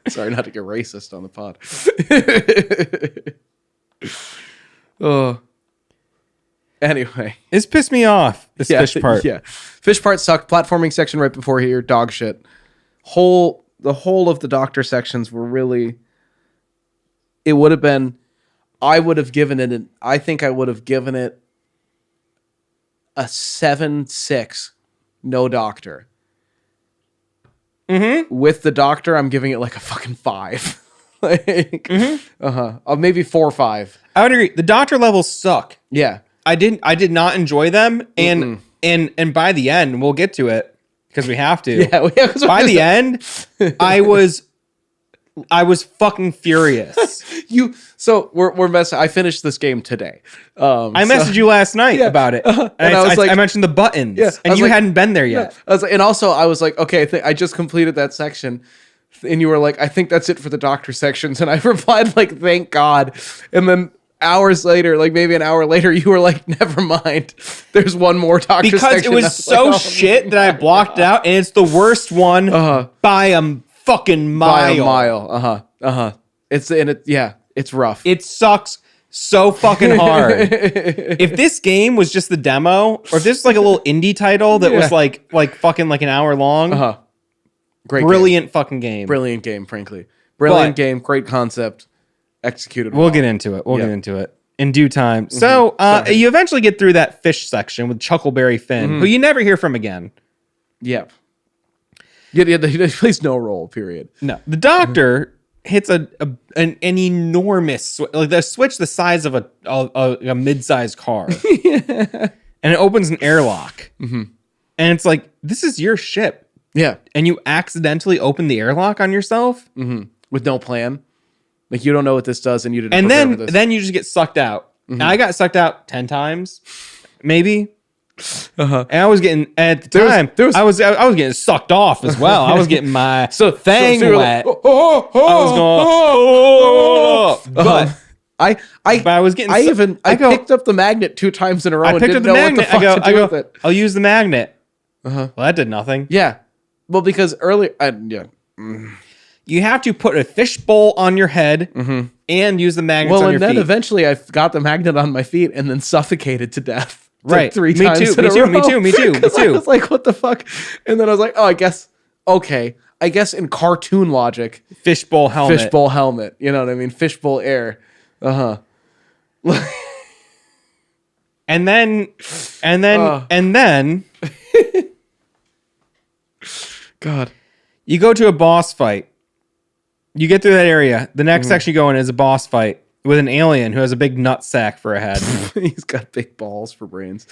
Sorry not to get racist on the pod. Oh. Anyway. It's pissed me off, this fish part. Yeah. Fish part sucked. Platforming section right before here, dog shit. The whole of the doctor sections were really... It would have been... I think I would have given it a 7.6, no doctor. With the doctor, I'm giving it like a fucking 5. Maybe 4 or 5. I would agree. The doctor levels suck. Yeah. I did not enjoy them, and by the end, we'll get to it because we have to. Yeah, by the end, I was fucking furious. We're messing. I finished this game today. I messaged you last night about it, and I mentioned the buttons, and you hadn't been there yet. I was like, okay, I just completed that section, and you were like, I think that's it for the doctor sections, and I replied like, thank God, and then hours later, like maybe an hour later, you were like, never mind. There's one more doctor section. Because it was so shit that I blocked it out, and it's the worst one by a fucking by mile. a mile. It's rough. It sucks so fucking hard. If this game was just the demo, or if this was like a little indie title that was like fucking like an hour long, Great brilliant fucking game. Brilliant game, frankly. Brilliant game, great concept, executed well. We'll get into it. We'll get into it in due time. So you eventually get through that fish section with Chuckleberry Finn, who you never hear from again. Yep. Yeah, he plays no role, period. No. The doctor hits an enormous like the switch the size of a mid-sized car. And it opens an airlock. And it's like, this is your ship. Yeah. And you accidentally open the airlock on yourself? With no plan. Like, you don't know what this does, and you didn't and prepare for this. then you just get sucked out. I got sucked out 10 times, maybe. And I was getting at the time. I was getting sucked off as well. I was getting my thing wet. Like, I was going. But I was getting. I picked up the magnet 2 times in a row. I picked up the magnet. I go. I'll use the magnet. Well, that did nothing. Yeah. Well, because earlier, you have to put a fishbowl on your head and use the magnets on your feet. Well, and then eventually I got the magnet on my feet and then suffocated to death. Right. Like 3 times in a row. Me too. I was like, what the fuck? And then I was like, oh, I guess in cartoon logic. Fishbowl helmet. You know what I mean? Fishbowl air. And then God. You go to a boss fight. You get through that area. The next section you go in is a boss fight with an alien who has a big nut sack for a head. He's got big balls for brains.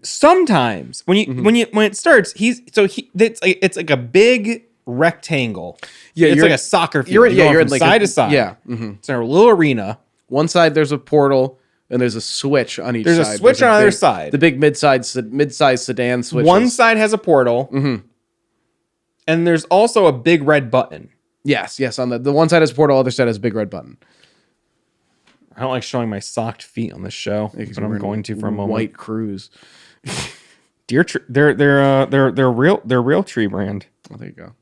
Sometimes when it starts, it's like a big rectangle. Yeah, it's like a soccer field. You're in like side to side. Yeah. It's in a little arena. One side there's a portal and there's a switch on each side. There's a switch on either side. The big mid-size sedan switches. One side has a portal. And there's also a big red button. Yes. On the one side has a portal, other side has a big red button. I don't like showing my socked feet on this show, but I'm going to for a moment. White Cruise. They're real tree brand. Oh, there you go.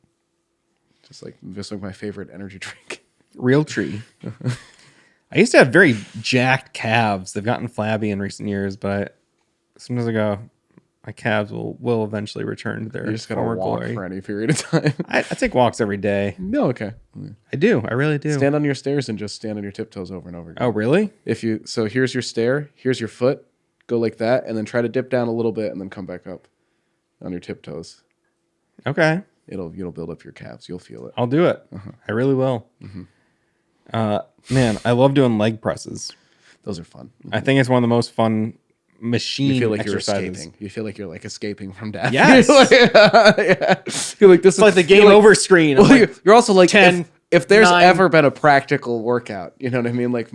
Just like my favorite energy drink. Real tree. I used to have very jacked calves. They've gotten flabby in recent years, but sometimes I go, my calves will eventually return to their You just gotta former walk glory. for any period of time. I take walks every day. No, okay. I do. I really do. Stand on your stairs and just stand on your tiptoes over and over again. Oh, really? So here's your stair, here's your foot, go like that, and then try to dip down a little bit and then come back up on your tiptoes. Okay. You'll build up your calves. You'll feel it. I'll do it. I really will. Man, I love doing leg presses. Those are fun. I think it's one of the most fun machine You feel like exercises. you're escaping. You feel like you're like escaping from death. Yes. You're like this It's like the game over screen. Well, you're also like 10, if there's 9. ever been a practical workout, you know what I mean? Like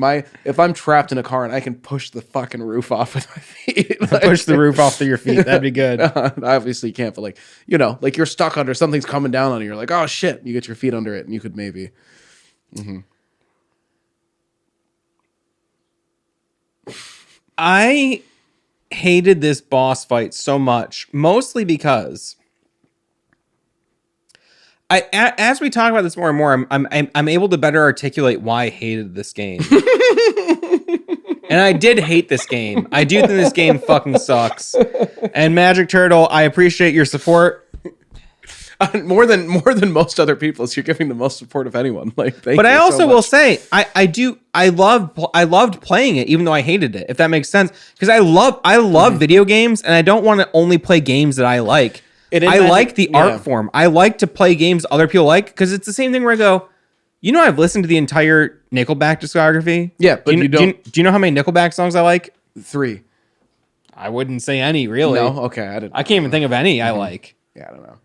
if I'm trapped in a car and I can push the fucking roof off with my feet, Push the roof off of your feet. That'd be good. I obviously can't, but like you're stuck under something's coming down on you. You're like, oh shit! You get your feet under it, and you could maybe. I hated this boss fight so much, mostly because as we talk about this more and more, I'm able to better articulate why I hated this game. And I did hate this game. I do think this game fucking sucks. And Magic Turtle, I appreciate your support. More than most other people, so you're giving the most support of anyone. Like, thank but you I also so will much. say, I loved playing it, even though I hated it. If that makes sense, because I love video games, and I don't want to only play games that I like. I like the art form. I like to play games other people like, because it's the same thing where I go, I've listened to the entire Nickelback discography. Yeah, but you don't. Do you know how many Nickelback songs I like? 3. I wouldn't say any, really. No, okay, I didn't. I can't even think of any I like. Yeah, I don't know.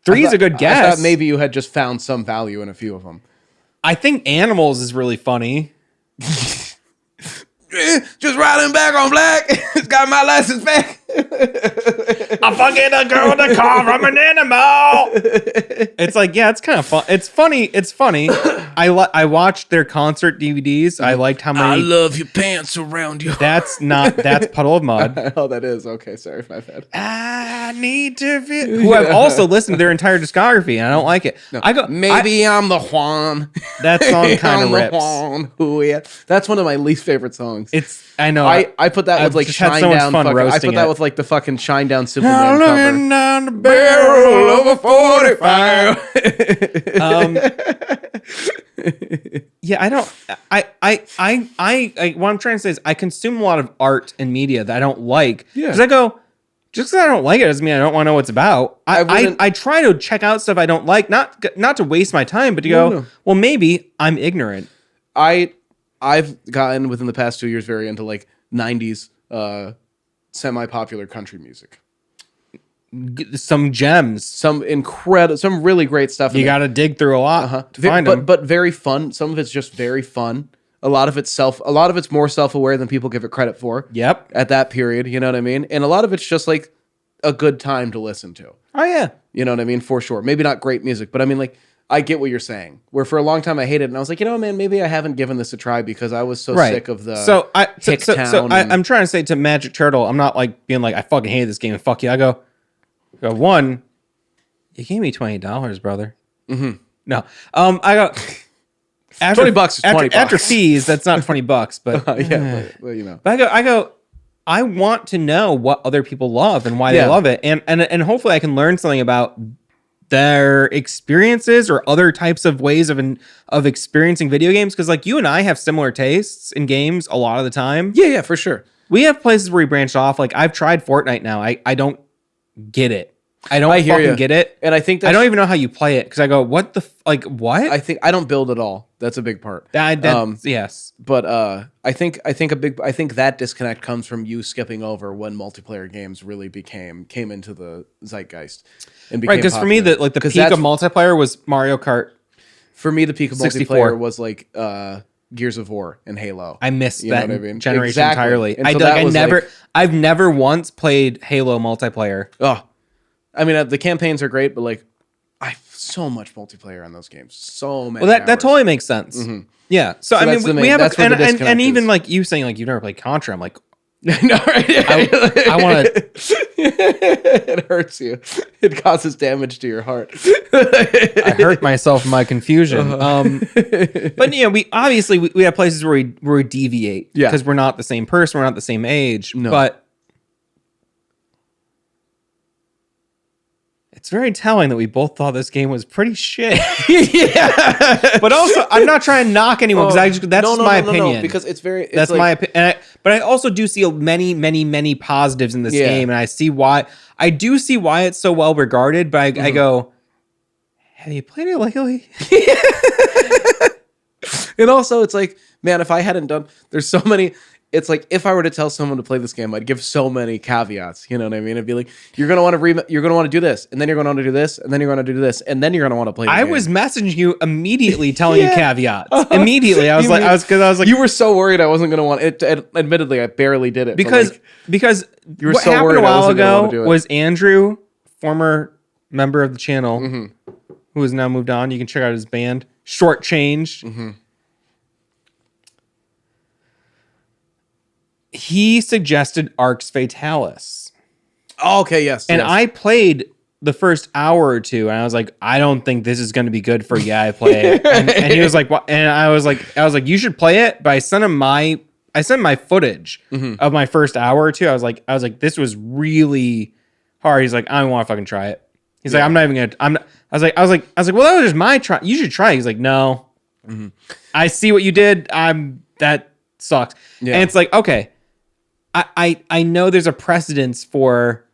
3 is a good guess. I thought maybe you had just found some value in a few of them. I think Animals is really funny. Just riding back on black. It's got my license back. I'm fucking a girl in the car from an animal. It's like, yeah, it's kind of fun. It's funny. It's funny. I watched their concert DVDs. I liked how many. I love your pants around you. That's Puddle of Mud. Oh, that is okay. Sorry, my bad. I need to feel. Who I've also listened to their entire discography, and I don't like it. No, I go maybe I'm the Juan. That song kind of rips. Juan. Ooh, yeah. That's one of my least favorite songs. I know. I put that with like Shine Down. I put that with like the fucking Shine Down Superman cover. Looking down the barrel of a 45. Yeah, I don't. I what I'm trying to say is I consume a lot of art and media that I don't like. Yeah. Because I go, just because I don't like it doesn't mean I don't want to know what it's about. I try to check out stuff I don't like, not to waste my time, but to go, well, maybe I'm ignorant. I've gotten within the past 2 years very into like 90s semi-popular country music. Some gems, some really great stuff. You got to dig through a lot to find them, but very fun. Some of it's just very fun. A lot of it's more self-aware than people give it credit for. Yep. At that period, you know what I mean? And a lot of it's just like a good time to listen to. Oh yeah. You know what I mean? For sure. Maybe not great music, but I mean, like, I get what you're saying. Where for a long time I hated it, and I was like, you know, man, maybe I haven't given this a try because I was so sick of the. I'm trying to say to Magic Turtle, I'm not like being like I fucking hate this game and fuck you. I go one, you gave me $20, brother. Mm-hmm. No, I go after, $20 is $20 after fees. That's not $20, but yeah, but you know. But I go. I want to know what other people love and why they love it, and hopefully I can learn something about their experiences or other types of ways of experiencing video games. Because like you and I have similar tastes in games a lot of the time. Yeah, for sure. We have places where we branched off. Like I've tried Fortnite now. I don't get it. I don't fucking get it. And I think I don't even know how you play it because I go, what the what? I think I don't build at all. That's a big part. Yes. But I think that disconnect comes from you skipping over when multiplayer games really came into the zeitgeist and became because for me the peak of multiplayer was Mario Kart. For me, the peak of 64. multiplayer was like Gears of War and Halo. I missed that generation exactly. entirely. And I've never once played Halo multiplayer. Oh, I mean the campaigns are great, but like I so much multiplayer on those games. So many. Well, that totally makes sense. Mm-hmm. Yeah. So I mean, we have and even like you saying like you've never played Contra. I'm like, no, right? I want to. It hurts you. It causes damage to your heart. I hurt myself in my confusion. But yeah, we have places where we deviate because we're not the same person, we're not the same age. No. But it's very telling that we both thought this game was pretty shit. Yeah. But also, I'm not trying to knock anyone because that's my opinion. No, because it's that's like, my opinion. But I also do see many, many, many positives in this game, and I see why. I do see why it's so well regarded. But I go, have you played it lately? And also, it's like, man, if I hadn't done, there's so many. It's like if I were to tell someone to play this game, I'd give so many caveats. You know what I mean? I'd be like, you're gonna want to do this, and then you're gonna want to do this, and then you're gonna do this, and then you're gonna want to play. I was messaging you immediately, telling you caveats. Immediately, I was like, you were so worried I wasn't gonna want it. Admittedly, I barely did it because you were what so happened a while ago was Andrew, former member of the channel, who has now moved on. You can check out his band, Shortchanged. Mm-hmm. He suggested Arx Fatalis. Oh, okay, yes. And I played the first hour or two, and I was like, I don't think this is going to be good for you. I play it, and he was like, "What?" And I was like, you should play it. But I sent my footage of my first hour or two. I was like, this was really hard. He's like, I don't want to fucking try it. He's like, I'm not even gonna. I was like, well, that was just my try. You should try it. He's like, no. Mm-hmm. I see what you did. That sucks. Yeah. And it's like, okay. I know there's a precedence for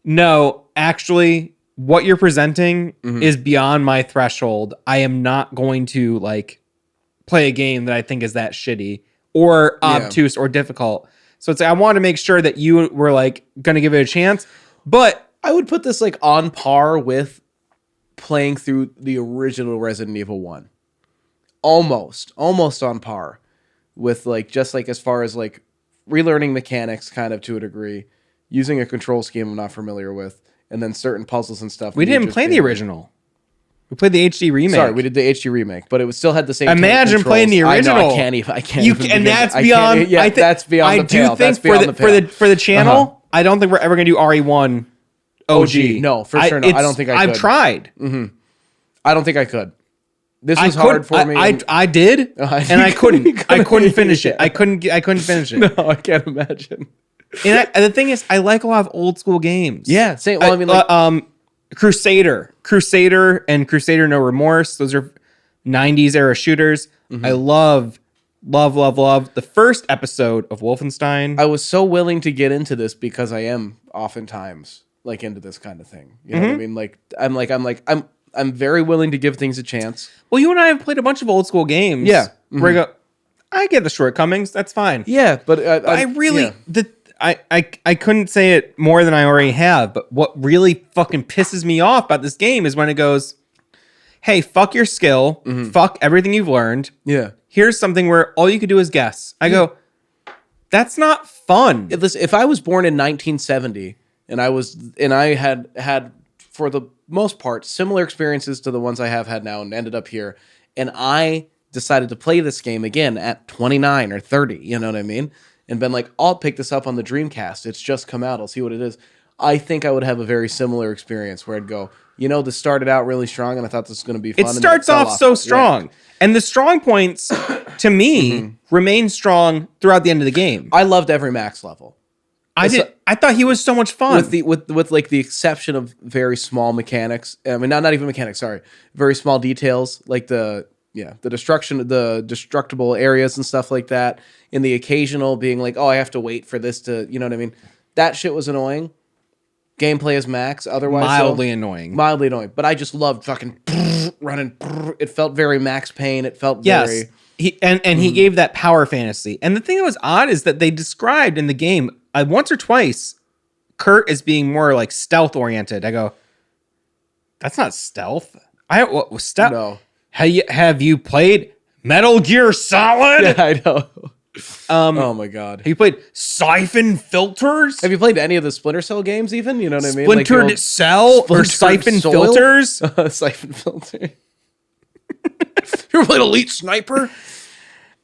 no, actually what you're presenting is beyond my threshold. I am not going to like play a game that I think is that shitty or obtuse or difficult. So it's like, I want to make sure that you were like going to give it a chance, but I would put this like on par with playing through the original Resident Evil 1. Almost on par with like, just like as far as like relearning mechanics kind of to a degree, using a control scheme I'm not familiar with, and then certain puzzles and stuff. We didn't play the original. We played the HD remake. Sorry, we did the HD remake, but it would still had the same. Imagine playing the original. I know, I can't even. And that's beyond. That's beyond the pale. That's beyond the pale. For the channel, I don't think we're ever gonna do RE1 OG. No, for sure. No, I don't think I could. I've tried. I don't think I could. This was hard for me. I did, and I couldn't. I couldn't finish it. I couldn't finish it. No, I can't imagine. And the thing is, I like a lot of old school games. Yeah, same. Well, I mean, like, Crusader, and Crusader No Remorse. Those are 90s era shooters. I love the first episode of Wolfenstein. I was so willing to get into this because I am oftentimes like into this kind of thing. You know what I mean? Like I'm very willing to give things a chance. Well, you and I have played a bunch of old school games. Yeah. Where I go, I get the shortcomings. That's fine. Yeah, but I really I couldn't say it more than I already have, but what really fucking pisses me off about this game is when it goes, hey, fuck your skill, fuck everything you've learned. Yeah. Here's something where all you could do is guess. I go, that's not fun. If I was born in 1970 and I had for the most part similar experiences to the ones I have had now and ended up here, and I decided to play this game again at 29 or 30, you know what I mean? And been like, I'll pick this up on the Dreamcast. It's just come out. I'll see what it is. I think I would have a very similar experience where I'd go, this started out really strong and I thought this was going to be fun. It starts off so strong. Yeah. And the strong points, to me, remain strong throughout the end of the game. I loved every max level. I thought he was so much fun. With like the exception of very small mechanics. I mean, not even mechanics, sorry. Very small details, like the destructible areas and stuff like that. And the occasional being like, oh, I have to wait for this to, you know what I mean? That shit was annoying. Gameplay is max, otherwise mildly annoying. Mildly annoying. But I just loved fucking running. It felt very Max Payne. It felt very... He gave that power fantasy. And the thing that was odd is that they described in the game, once or twice, Kurt as being more like stealth oriented. I go, that's not stealth. Stealth? No. Have you played Metal Gear Solid? Yeah, I know. Oh my god. Have you played Siphon Filters? Have you played any of the Splinter Cell games even? You know what I mean? Splintered Cell or Siphon Filters? Siphon Filter. You ever played Elite Sniper?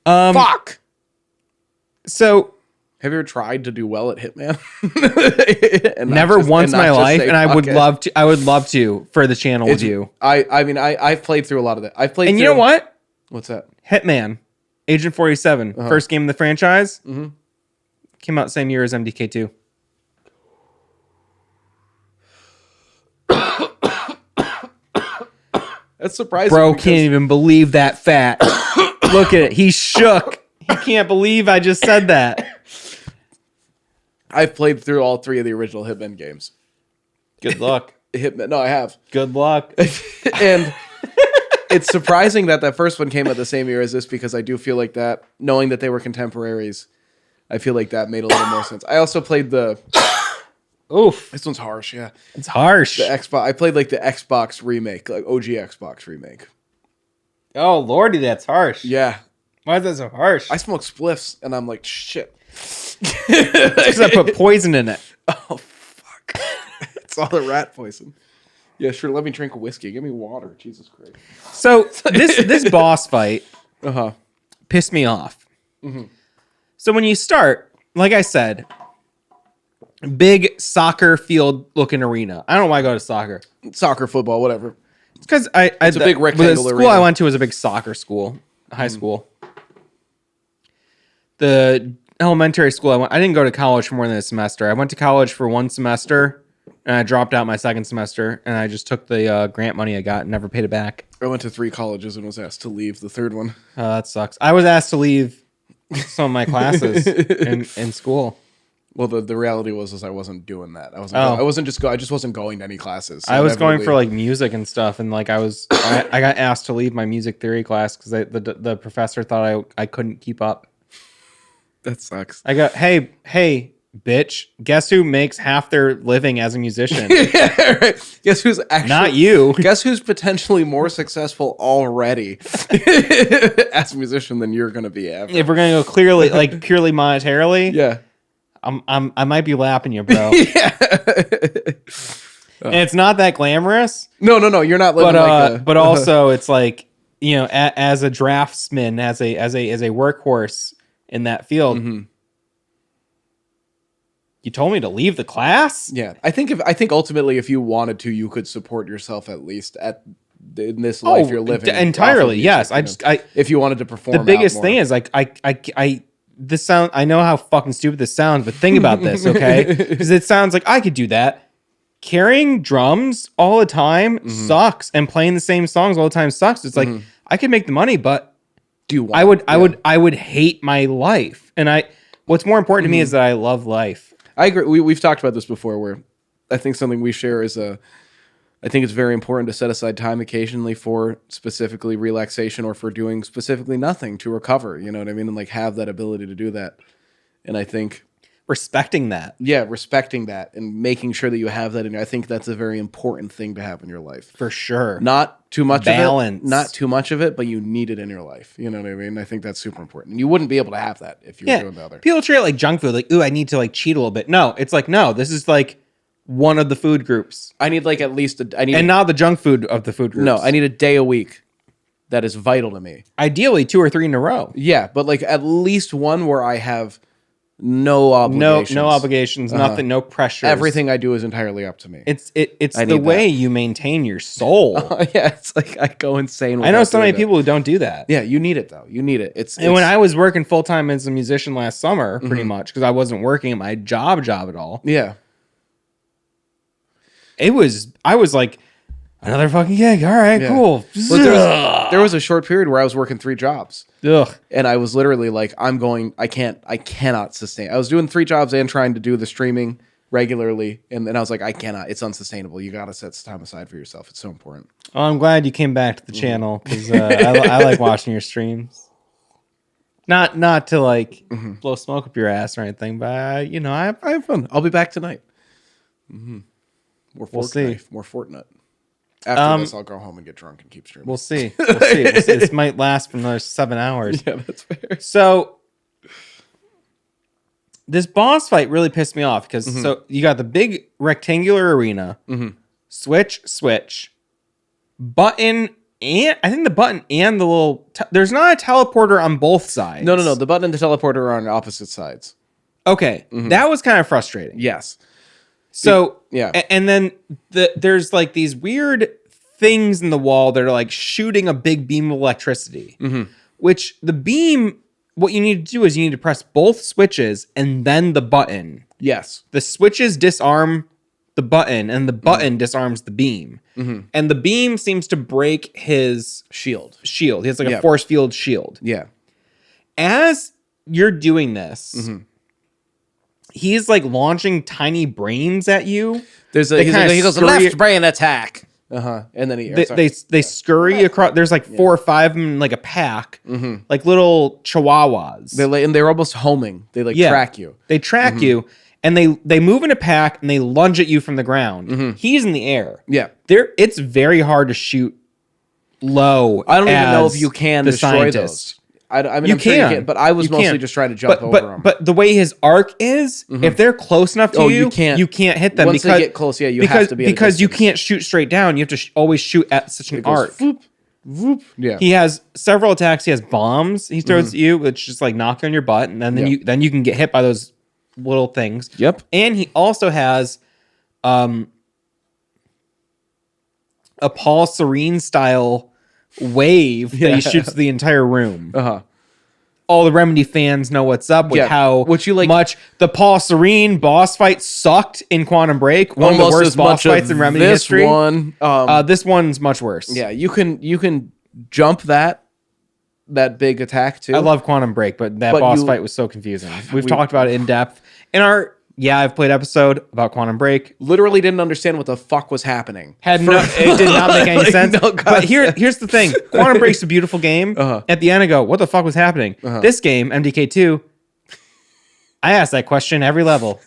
Fuck. So, have you ever tried to do well at Hitman? Never once in my life, and I would love to. I would love to for the channel with you. I've played through a lot of that. You know what? What's that? Hitman, Agent 47, first game in the franchise. Came out same year as MDK2. That's surprising. Bro can't even believe that fact. Look at it. He's shook. He can't believe I just said that. I've played through all 3 of the original Hitman games. Good luck. Hitman. No, I have. Good luck. And it's surprising that first one came out the same year as this, because I do feel like that, knowing that they were contemporaries, I feel like that made a little more sense. I also played the... Oof. This one's harsh, yeah. It's harsh. The Xbox. I played like the Xbox remake, like OG Xbox remake. Oh, lordy, that's harsh. Yeah. Why is that so harsh? I smoke spliffs, and I'm like, shit. Because I put poison in it. Oh, fuck. It's all the rat poison. Yeah, sure, let me drink whiskey. Give me water. Jesus Christ. So, this boss fight pissed me off. So, when you start, like I said... Big soccer field looking arena. I don't know why I go to soccer. Soccer, football, whatever. It's because it's a big rectangle arena. The school I went to was a big soccer school, high school. The elementary school I didn't go to college for more than a semester. I went to college for 1 semester, and I dropped out my second semester, and I just took the grant money I got and never paid it back. I went to 3 colleges and was asked to leave the third one. Oh, that sucks. I was asked to leave some of my classes in school. Well, the reality was I wasn't doing that. I just wasn't going to any classes. So I was going for like music and stuff, and like I got asked to leave my music theory class because the professor thought I couldn't keep up. That sucks. I go, hey, bitch, guess who makes half their living as a musician? Yeah, right. Guess who's actually not you? Guess who's potentially more successful already as a musician than you're going to be ever? If we're going to go clearly, like purely monetarily, yeah. I might be lapping you, bro. Yeah. And it's not that glamorous. No. You're not living But also it's like, you know, as a draftsman, as a workhorse in that field, you told me to leave the class. Yeah, I think ultimately, if you wanted to, you could support yourself at least in this life you're living entirely. Music, Yes, if you wanted to perform. The biggest thing is like this sound. I know how fucking stupid this sounds, but think about this, okay? Because it sounds like I could do that. Carrying drums all the time sucks, and playing the same songs all the time sucks. It's like I could make the money, but I would hate my life. And what's more important to me is that I love life. I agree. We've talked about this before, where I think something we share is I think it's very important to set aside time occasionally for specifically relaxation or for doing specifically nothing to recover. You know what I mean? And like have that ability to do that. And I think respecting that. Yeah, respecting that and making sure that you have that I think that's a very important thing to have in your life. For sure. Not too much balance. of it. Not too much of it, but you need it in your life. You know what I mean? I think that's super important. And you wouldn't be able to have that if you were doing the other. People treat it like junk food, like, ooh, I need to like cheat a little bit. No, it's like, no, this is like one of the food groups. I need like at least not the junk food of the food groups. No, I need a day a week. That is vital to me. Ideally 2 or 3 in a row. Yeah, but like at least one where I have no obligations. No obligations, nothing, no pressure. Everything I do is entirely up to me. It's the way you maintain your soul. Yeah, it's like I go insane. I know so many people who don't do that. Yeah, you need it though. You need it. And when I was working full time as a musician last summer, pretty much because I wasn't working at my job at all. Yeah, I was like, another fucking gig. All right, cool. Well, there was a short period where I was working 3 jobs. Ugh. And I was literally like, I cannot sustain. I was doing 3 jobs and trying to do the streaming regularly. And then I was like, I cannot, it's unsustainable. You got to set some time aside for yourself. It's so important. Oh, I'm glad you came back to the channel because I like watching your streams. Not to like blow smoke up your ass or anything, but I have fun. I'll be back tonight. More Fortnite. After this, I'll go home and get drunk and keep streaming. We'll see. This might last for another 7 hours. Yeah, that's fair. So this boss fight really pissed me off because so you got the big rectangular arena, switch, button, and I think the button and the little there's not a teleporter on both sides. No. The button and the teleporter are on opposite sides. Okay, that was kind of frustrating. Yes. So yeah, and then there's like these weird things in the wall that are like shooting a big beam of electricity. Which the beam, what you need to do is you need to press both switches and then the button. Yes, the switches disarm the button and the button disarms the beam. And the beam seems to break his shield. He has like a force field shield. Yeah. As you're doing this. He's like launching tiny brains at you. He goes left brain attack. And then they scurry across. There's like 4 or 5 of them in like a pack, like little chihuahuas. They're almost homing. They track you. They track you, and they move in a pack and they lunge at you from the ground. He's in the air. Yeah, it's very hard to shoot low. I don't even know if you can destroy those. I mean, I'm sure you can, but I was mostly just trying to jump over them. But the way his arc is, if they're close enough to you can't hit them. Once they get close, you have to be because you can't shoot straight down. You have to always shoot at such an arc. Whoop, whoop. Yeah. He has several attacks. He has bombs he throws at you, which just like knock on your butt, and then you can get hit by those little things. Yep. And he also has a Paul Serene style wave that he shoots the entire room. All the Remedy fans know what's up with how much the Paul Serene boss fight sucked in Quantum Break. One of the worst boss fights in Remedy history. This one's much worse. Yeah, you can jump that big attack too. I love Quantum Break, but boss fight was so confusing. We've talked about it in depth in our I've played episode about Quantum Break. Literally didn't understand what the fuck was happening. It did not make any sense. But here's the thing. Quantum Break's a beautiful game. At the end I go, what the fuck was happening? This game, MDK2, I asked that question every level.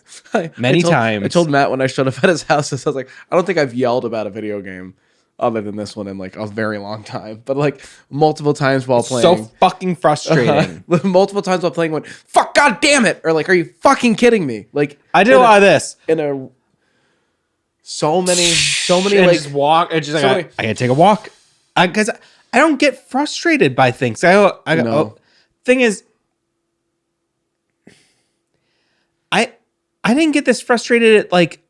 Many times. I told Matt when I showed up at his house, I was like, I don't think I've yelled about a video game other than this one in like a very long time. But like multiple times while playing, So fucking frustrating. multiple times while playing, went fuck, god damn it, or like, are you fucking kidding me? Like I did a lot of this. So many And like just walk. It's just so like, many- I gotta take a walk. Because I don't get frustrated by things. I go, No. thing is, I didn't get this frustrated at like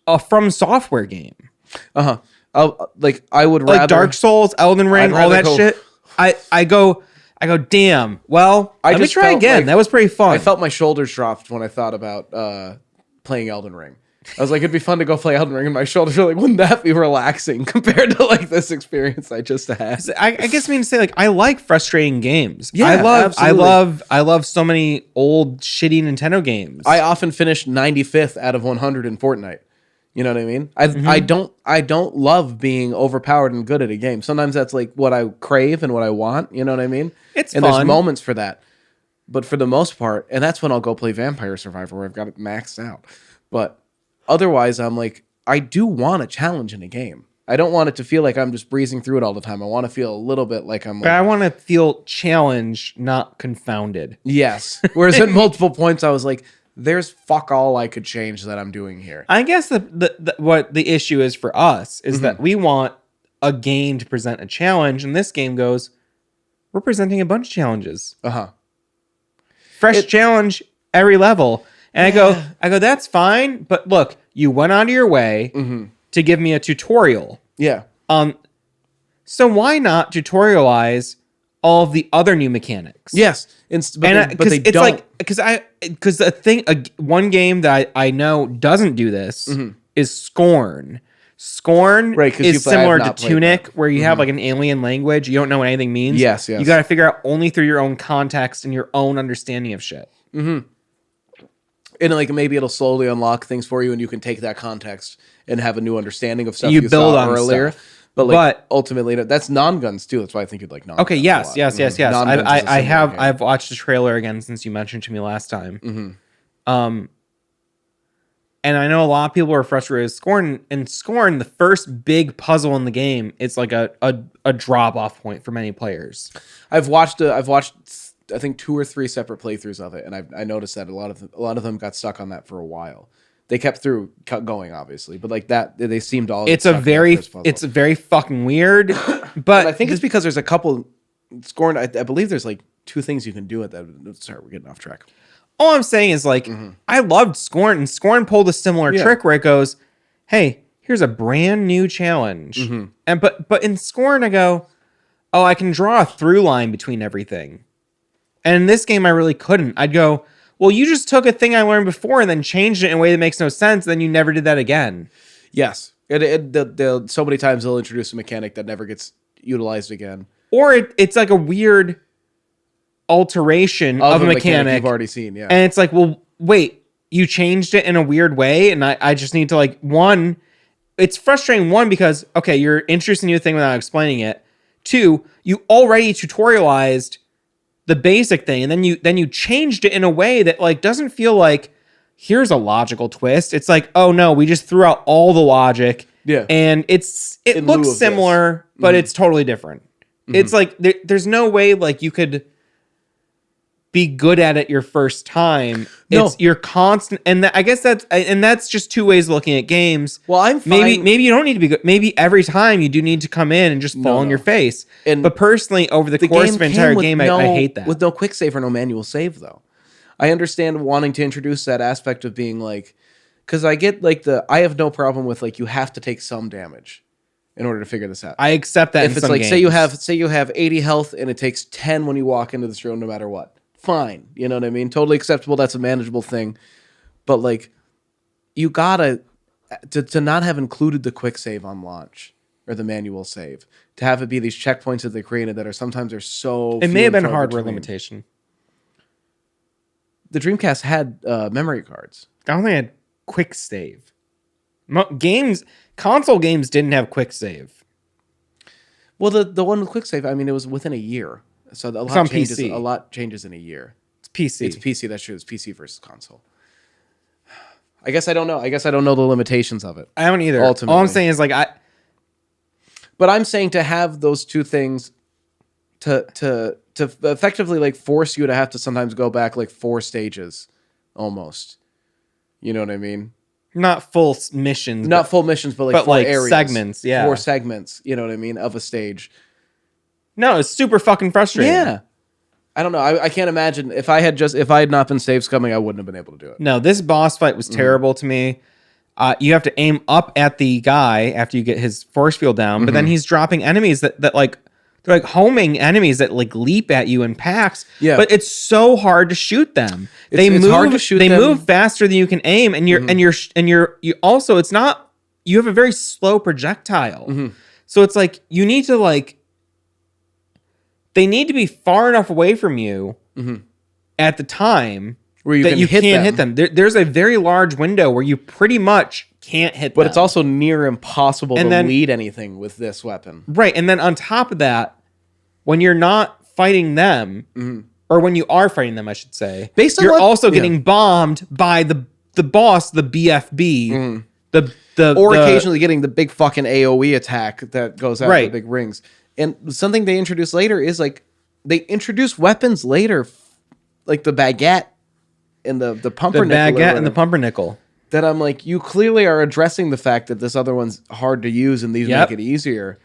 a From Software game. I would Like rather Dark Souls, Elden Ring, all that shit. I go, damn. Well, let me just try felt again. like- That was pretty fun. I felt my shoulders dropped when I thought about playing Elden Ring. I was like, it'd be fun to go play Elden Ring, and my shoulders were like, wouldn't that be relaxing compared to like this experience I just had? I guess I mean to say like I like frustrating games. Yeah, I love so many old shitty Nintendo games. I often finish 95th out of 100 in Fortnite. You know what I mean? I don't love being overpowered and good at a game. Sometimes that's like what I crave and what I want. You know what I mean? It's and fun. There's moments for that, but for the most part, and that's when I'll go play Vampire Survivor where I've got it maxed out. But otherwise, I'm like, I do want a challenge in a game. I don't want it to feel like I'm just breezing through it all the time. I want to feel a little bit like I'm. But I want to feel challenged, not confounded. Yes. Whereas at multiple points, I was like, there's fuck all I could change that I'm doing here. I guess what the issue is for us is that we want a game to present a challenge, and this game goes, we're presenting a bunch of challenges. Fresh challenge every level. And I go, that's fine, but look, you went out of your way to give me a tutorial. Yeah. So why not tutorialize all of the other new mechanics? Yes. But they it's don't. like because one game that I know doesn't do this is Scorn. Scorn Right, 'cause is I have similar to not played Tunic, that. where you have like an alien language. You don't know what anything means. Yes. You got to figure out only through your own context and your own understanding of shit. And like maybe it'll slowly unlock things for you, and you can take that context and have a new understanding of stuff You you build saw on earlier. stuff. But ultimately, that's non-guns too. That's why I think you'd like non-guns. Okay, yes. Non-guns is a I have. similar game. I've watched the trailer again since you mentioned to me last time. And I know a lot of people are frustrated with Scorn. And Scorn, the first big puzzle in the game, it's like a drop-off point for many players. I've watched I think 2 or 3 separate playthroughs of it, and I noticed that a lot of them got stuck on that for a while. They kept going, obviously, but like that, they seemed all. It's very fucking weird, but I think it's because there's a couple Scorn. I believe there's like 2 things you can do at that. Sorry, we're getting off track. all I'm saying is like I loved Scorn, and Scorn pulled a similar trick where it goes, "Hey, here's a brand new challenge," and but in Scorn I go, "Oh, I can draw a through line between everything," and in this game I really couldn't. I'd go, well, you just took a thing I learned before and then changed it in a way that makes no sense. Then you never did that again. Yes. So many times they'll introduce a mechanic that never gets utilized again. Or it's like a weird alteration of a mechanic you've already seen, yeah. And it's like, well, wait, you changed it in a weird way. And I just need to like, one, it's frustrating, one, because, okay, you're introducing a new thing without explaining it. 2, you already tutorialized the basic thing, and then you changed it in a way that like doesn't feel like here's a logical twist. It's like, oh no, we just threw out all the logic. Yeah. And it looks similar, but it's totally different. It's like there's no way like you could be good at it your first time. No. It's your constant, and I guess that's just 2 ways of looking at games. Well, I'm fine. Maybe you don't need to be good. Maybe every time you do need to come in and just fall on your face. And but personally, over the course of an entire game, I hate that. With no quick save or no manual save, though. I understand wanting to introduce that aspect of being like, because I get like I have no problem with like you have to take some damage in order to figure this out. I accept that. If it's like games. say you have 80 health and it takes 10 when you walk into this room, no matter what. Fine, you know what I mean? Totally acceptable. That's a manageable thing. But like, you gotta to not have included the quick save on launch or the manual save, to have it be these checkpoints that they created that are sometimes are so. It may have been a hardware limitation. The Dreamcast had memory cards. I don't think it had quick save. Console games didn't have quick save. Well, the one with quick save, I mean, it was within a year. So a lot changes in a year. It's PC. It's PC. That's true. It's PC versus console. I guess I don't know. I don't know the limitations of it. I don't either. Ultimately. All I'm saying is like But I'm saying to have those two things to effectively like force you to have to sometimes go back like 4 stages almost. You know what I mean? Not full missions, Not full missions, but like but 4 like areas. segments, yeah. 4 segments, you know what I mean, of a stage. No, it's super fucking frustrating. Yeah. I don't know. I can't imagine if I had not been save scumming, I wouldn't have been able to do it. No, this boss fight was terrible to me. You have to aim up at the guy after you get his force field down, but then he's dropping enemies that like they're like homing enemies that like leap at you in packs. Yeah. But it's so hard to shoot them. It's hard to shoot They them. move faster than you can aim, and you also it's not you have a very slow projectile. So it's like you need to like they need to be far enough away from you at the time Where you that can you hit can't them. hit them. There's a very large window where you pretty much can't hit them. But it's also near impossible to then- lead anything with this weapon. right. And then on top of that, when you're not fighting them, or when you are fighting them, I should say, Based on you're what- also yeah. getting bombed by the boss, the BFB, Or occasionally getting the big fucking AoE attack that goes out Right. the big rings. And something they introduce later is like they introduce weapons later, like the baguette and the the pumpernickel. baguette and the pumpernickel. That I'm like, you clearly are addressing the fact that this other one's hard to use and these Yep. make it easier.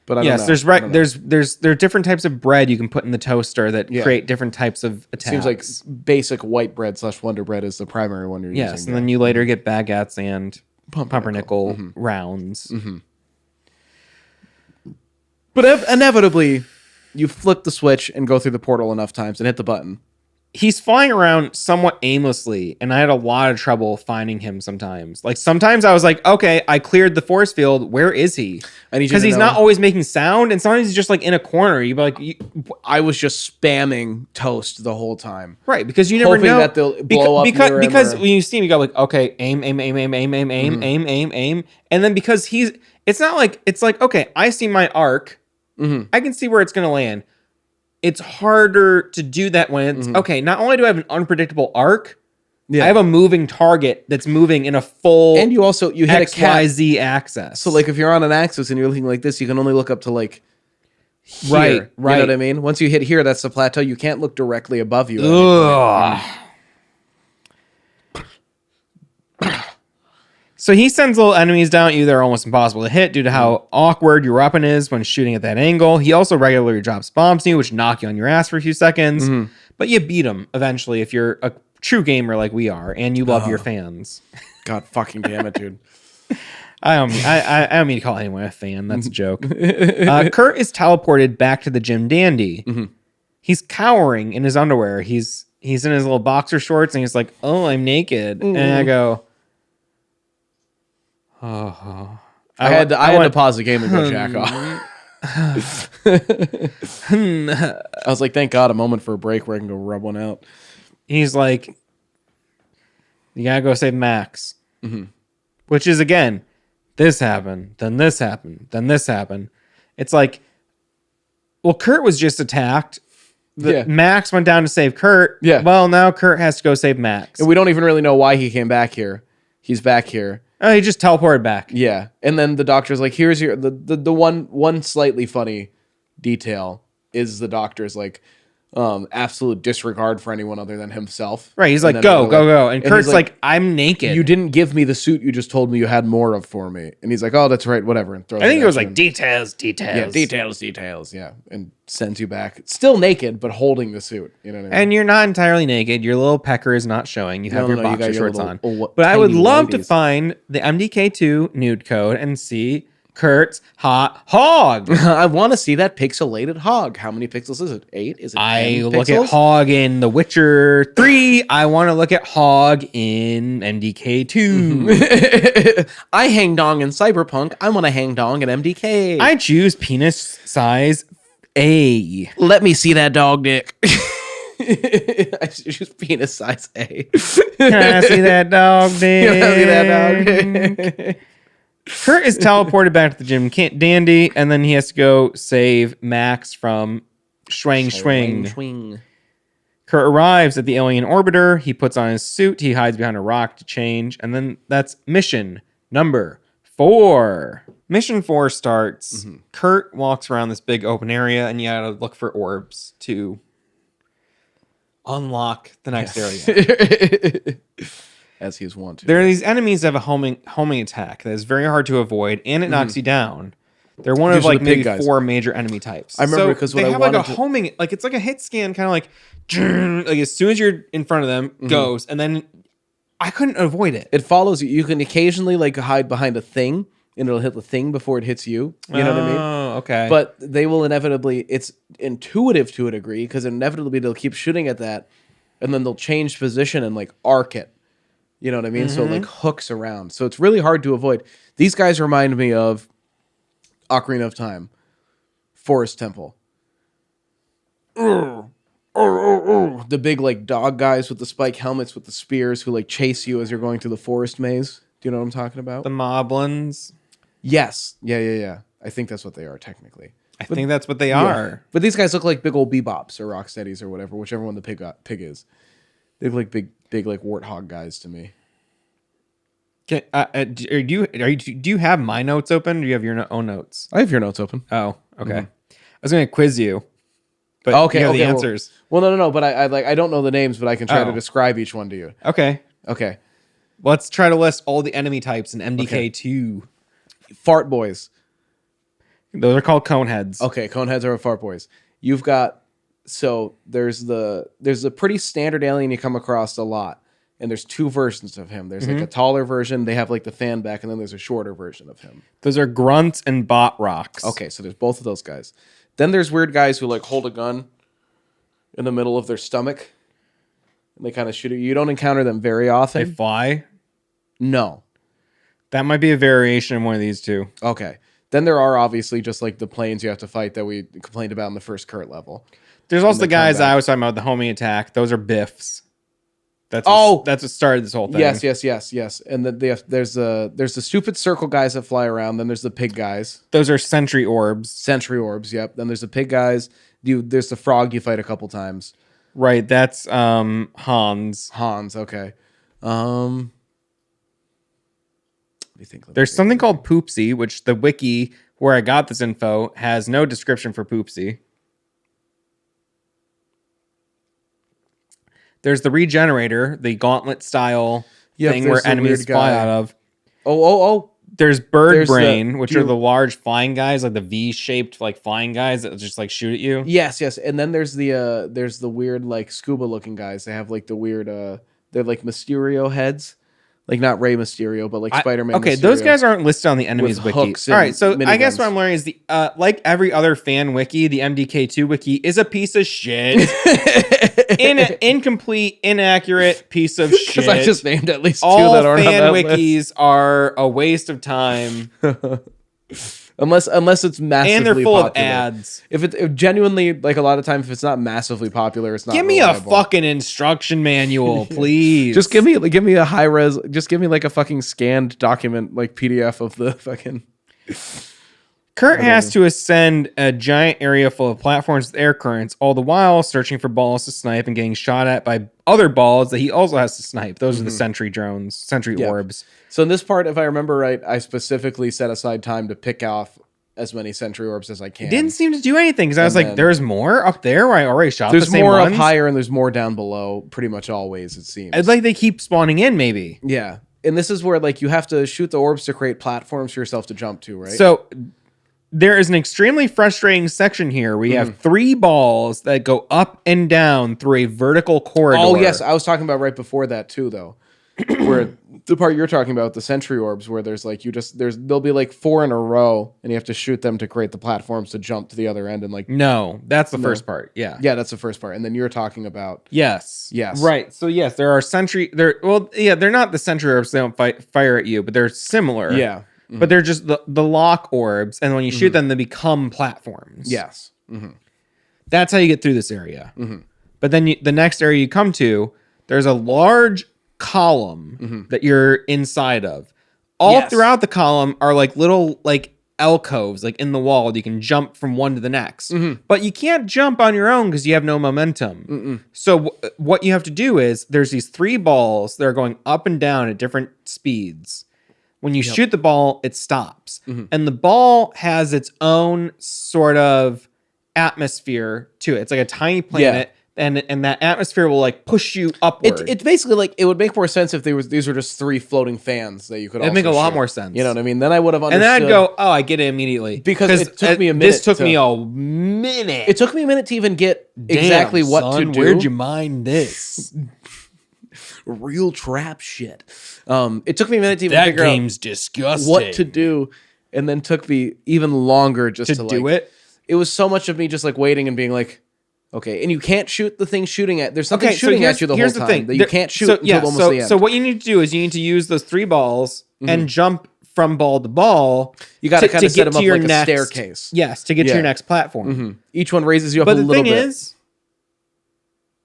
But I don't Yes, know. there's I don't know. there are different types of bread you can put in the toaster that Yeah. create different types of attacks. Seems like basic white bread / Wonder Bread is the primary one you're yes, using. and then you later get baguettes and Pumpernickel. pumpernickel rounds. But inevitably, you flip the switch and go through the portal enough times and hit the button. He's flying around somewhat aimlessly, and I had a lot of trouble finding him sometimes. Like sometimes I was like, okay, I cleared the force field. Where is he? I need you Because to he's know- not always making sound, and sometimes he's just like in a corner. You'd be like, I was just spamming toast the whole time. right, because you never Hoping know that they'll blow up near him because or- when you see him, you go like, okay, aim, and then because it's not like it's like okay, I see my arc, I can see where it's gonna land. It's harder to do that when it's okay. Not only do I have an unpredictable arc, Yeah. I have a moving target that's moving in a full And you hit a cat. XYZ axis. So like if you're on an axis and you're looking like this, you can only look up to like here. Right, You know right. what I mean? Once you hit here, that's the plateau. You can't look directly above you. Ugh. So he sends little enemies down at you that are almost impossible to hit due to how awkward your weapon is when shooting at that angle. He also regularly drops bombs on you, which knock you on your ass for a few seconds. But you beat him eventually if you're a true gamer like we are and you love your fans. God fucking damn it, dude. I don't mean to call anyone a fan. That's a joke. Kurt is teleported back to the Gym Dandy. He's cowering in his underwear. He's in his little boxer shorts and he's like, "Oh, I'm naked." And I go, "Oh." I had to pause the game and go jack off. I was like, thank God, a moment for a break where I can go rub one out. He's like, "You gotta go save Max," which is again, this happened, then this happened, then this happened. It's like, well, Kurt was just attacked. Yeah. Max went down to save Kurt. Yeah. Well, now Kurt has to go save Max. And we don't even really know why he came back here. He's back here. Oh, he just teleported back. Yeah. And then the doctor's like, here's your the one slightly funny detail is the doctor's like absolute disregard for anyone other than himself. Right. He's And like, then go, they're go, like- go. And he's Kurt's like, I'm naked. you didn't give me the suit you just told me you had more of for me. And he's like, oh, that's right, whatever. And throws I think it it was at like you. details. Yeah, details, yeah. And sends you back. Still naked, but holding the suit. You know what I mean? And you're not entirely naked. Your little pecker is not showing. You have your you boxer got your shorts little, on. oh, But I would tiny love to whities. find the MDK2 nude code and see Kurt's hot hog. I want to see that pixelated hog. How many pixels is it? 8? Is it 10 I look pixels? at hog in The Witcher 3. I want to look at hog in MDK2. I hang dong in Cyberpunk. I want to hang dong in MDK. I choose penis size A. Let me see that dog dick. I choose penis size A. Can I see that dog dick? Can I see that dog dick? Kurt is teleported back to the Gym Dandy, and then he has to go save Max from Schwing. Swing. Kurt arrives at the alien orbiter. He puts on his suit. He hides behind a rock to change. And then that's mission number 4. Mission 4 starts. Kurt walks around this big open area, and you gotta look for orbs to unlock the next area. As he is wont to. There are these enemies that have a homing attack that is very hard to avoid, and it knocks you down. They're one of like maybe 4 major enemy types. I remember because they have like a homing, like it's like a hit scan, kind of like as soon as you're in front of them, goes, and then I couldn't avoid it. It follows you. You can occasionally like hide behind a thing, and it'll hit the thing before it hits you. You know what I mean? Oh, okay. But they will inevitably. It's intuitive to a degree because inevitably they'll keep shooting at that, and then they'll change position and like arc it. You know what I mean? So it like hooks around. So it's really hard to avoid. These guys remind me of Ocarina of Time, Forest Temple. The big like dog guys with the spike helmets with the spears who like chase you as you're going through the forest maze. Do you know what I'm talking about? The moblins. Yes. Yeah. I think that's what they are technically. I think that's what they are. But these guys look like big old bebops or rocksteadies or whatever, whichever one the pig is. They look like big like warthog guys to me. Do you have my notes open? Or do you have your own notes? I have your notes open. Oh, okay. I was going to quiz you, but okay, you have the well- answers. Well, no. But I don't know the names, but I can try to describe each one to you. Okay, Okay. let's try to list all the enemy types in MDK2. Fart boys. Those are called cone heads. Okay, coneheads are fart boys. You've got there's a pretty standard alien you come across a lot, and there's 2 versions of him. There's like a taller version, they have like the fan back, and then there's a shorter version of him. Those are grunts and bot rocks. Okay, so there's both of those guys. Then there's weird guys who like hold a gun in the middle of their stomach, and they kind of shoot it. You don't encounter them very They often. fly. No. That might be a variation of one of these 2. Okay. Then there are obviously just like the planes you have to fight that we complained about in the first Kurt level. There's also the guys I was talking about, the homing attack. Those are biffs. That's what started this whole thing. Yes. And then there's the stupid circle guys that fly around. Then there's the pig guys. Those are sentry orbs. Sentry orbs, yep. Then there's the pig guys. There's the frog you fight a couple times. Right, that's Hans. Hans, okay. Let me think. There's something called Poopsie, which the wiki where I got this info has no description for Poopsie. There's the Regenerator, the gauntlet style thing where enemies fly out of. Oh. There's Bird Brain, which are the large flying guys, like the V-shaped like flying guys that just like shoot at you. Yes. And then there's the weird like scuba looking guys. They have like the weird they're like Mysterio heads. Like not Rey Mysterio, but like Spider-Man. Okay, Mysterio. Those guys aren't listed on the enemies With wiki. hooks All right, so and I guess miniguns. what I'm learning is the like every other fan wiki, the MDK2 wiki is a piece of shit, incomplete, inaccurate piece of shit. Because I just named at least 2 all that aren't on fan that wikis list. are a waste of time, Unless it's massively and they're full popular. of ads. If genuinely, like a lot of times, if it's not massively popular, it's not. Give me reliable. a fucking instruction manual, please. Just give me a high res. Just give me like a fucking scanned document, like PDF of the fucking. Kurt has to ascend a giant area full of platforms with air currents, all the while searching for balls to snipe and getting shot at by other balls that he also has to snipe. Those are the sentry drones, sentry orbs. So in this part, if I remember right, I specifically set aside time to pick off as many sentry orbs as I can. It didn't seem to do anything because I was like, then- there's more up there where I already shot There's the same more ones. up higher and there's more down below. Pretty much always, it seems. It's like they keep spawning in, maybe. Yeah, and this is where like you have to shoot the orbs to create platforms for yourself to jump to, right? So there is an extremely frustrating section here where you have 3 balls that go up and down through a vertical corridor. Oh yes, I was talking about right before that too, though. Where the part you're talking about, the sentry orbs, where there's like there'll be like 4 in a row, and you have to shoot them to create the platforms to jump to the other end, and like No, that's the first part. Yeah. that's the first part, and then you're talking about Yes. Yes. Right. So yes, there are they're not the sentry orbs. They don't fire at you, but they're similar. yeah, But they're just the lock orbs, and when you shoot them, they become platforms. yes, That's how you get through this area. But then the next area you come to, there's a large column that you're inside of. All Yes. throughout the column are like little like alcoves, like in the wall. You can jump from one to the next, but you can't jump on your own because you have no momentum. So what you have to do is there's these 3 balls that are going up and down at different speeds. When you shoot the ball, it stops. And the ball has its own sort of atmosphere to it. It's like a tiny planet. And that atmosphere will like push you upward. It's basically like it would make more sense if these were just 3 floating fans that you could. It'd also make a lot shoot. more sense. You know what I mean? Then I would have understood. And then I'd go, oh, I get it immediately because it took me a minute. This took me a minute. It took me a minute to even get exactly what to do. Where'd you mine this? Real trap shit. It took me a minute to even figure out disgusting. what to do, and then took me even longer just to do like, it. It was so much of me just like waiting and being like, okay, and you can't shoot the thing shooting at. There's something shooting at you the whole time that you can't shoot until almost the end. So what you need to do is you need to use those 3 balls and jump from ball to ball. You got to kind of set them up like a staircase. Yes, to get to your next platform. Each one raises you up a little bit. But the thing is,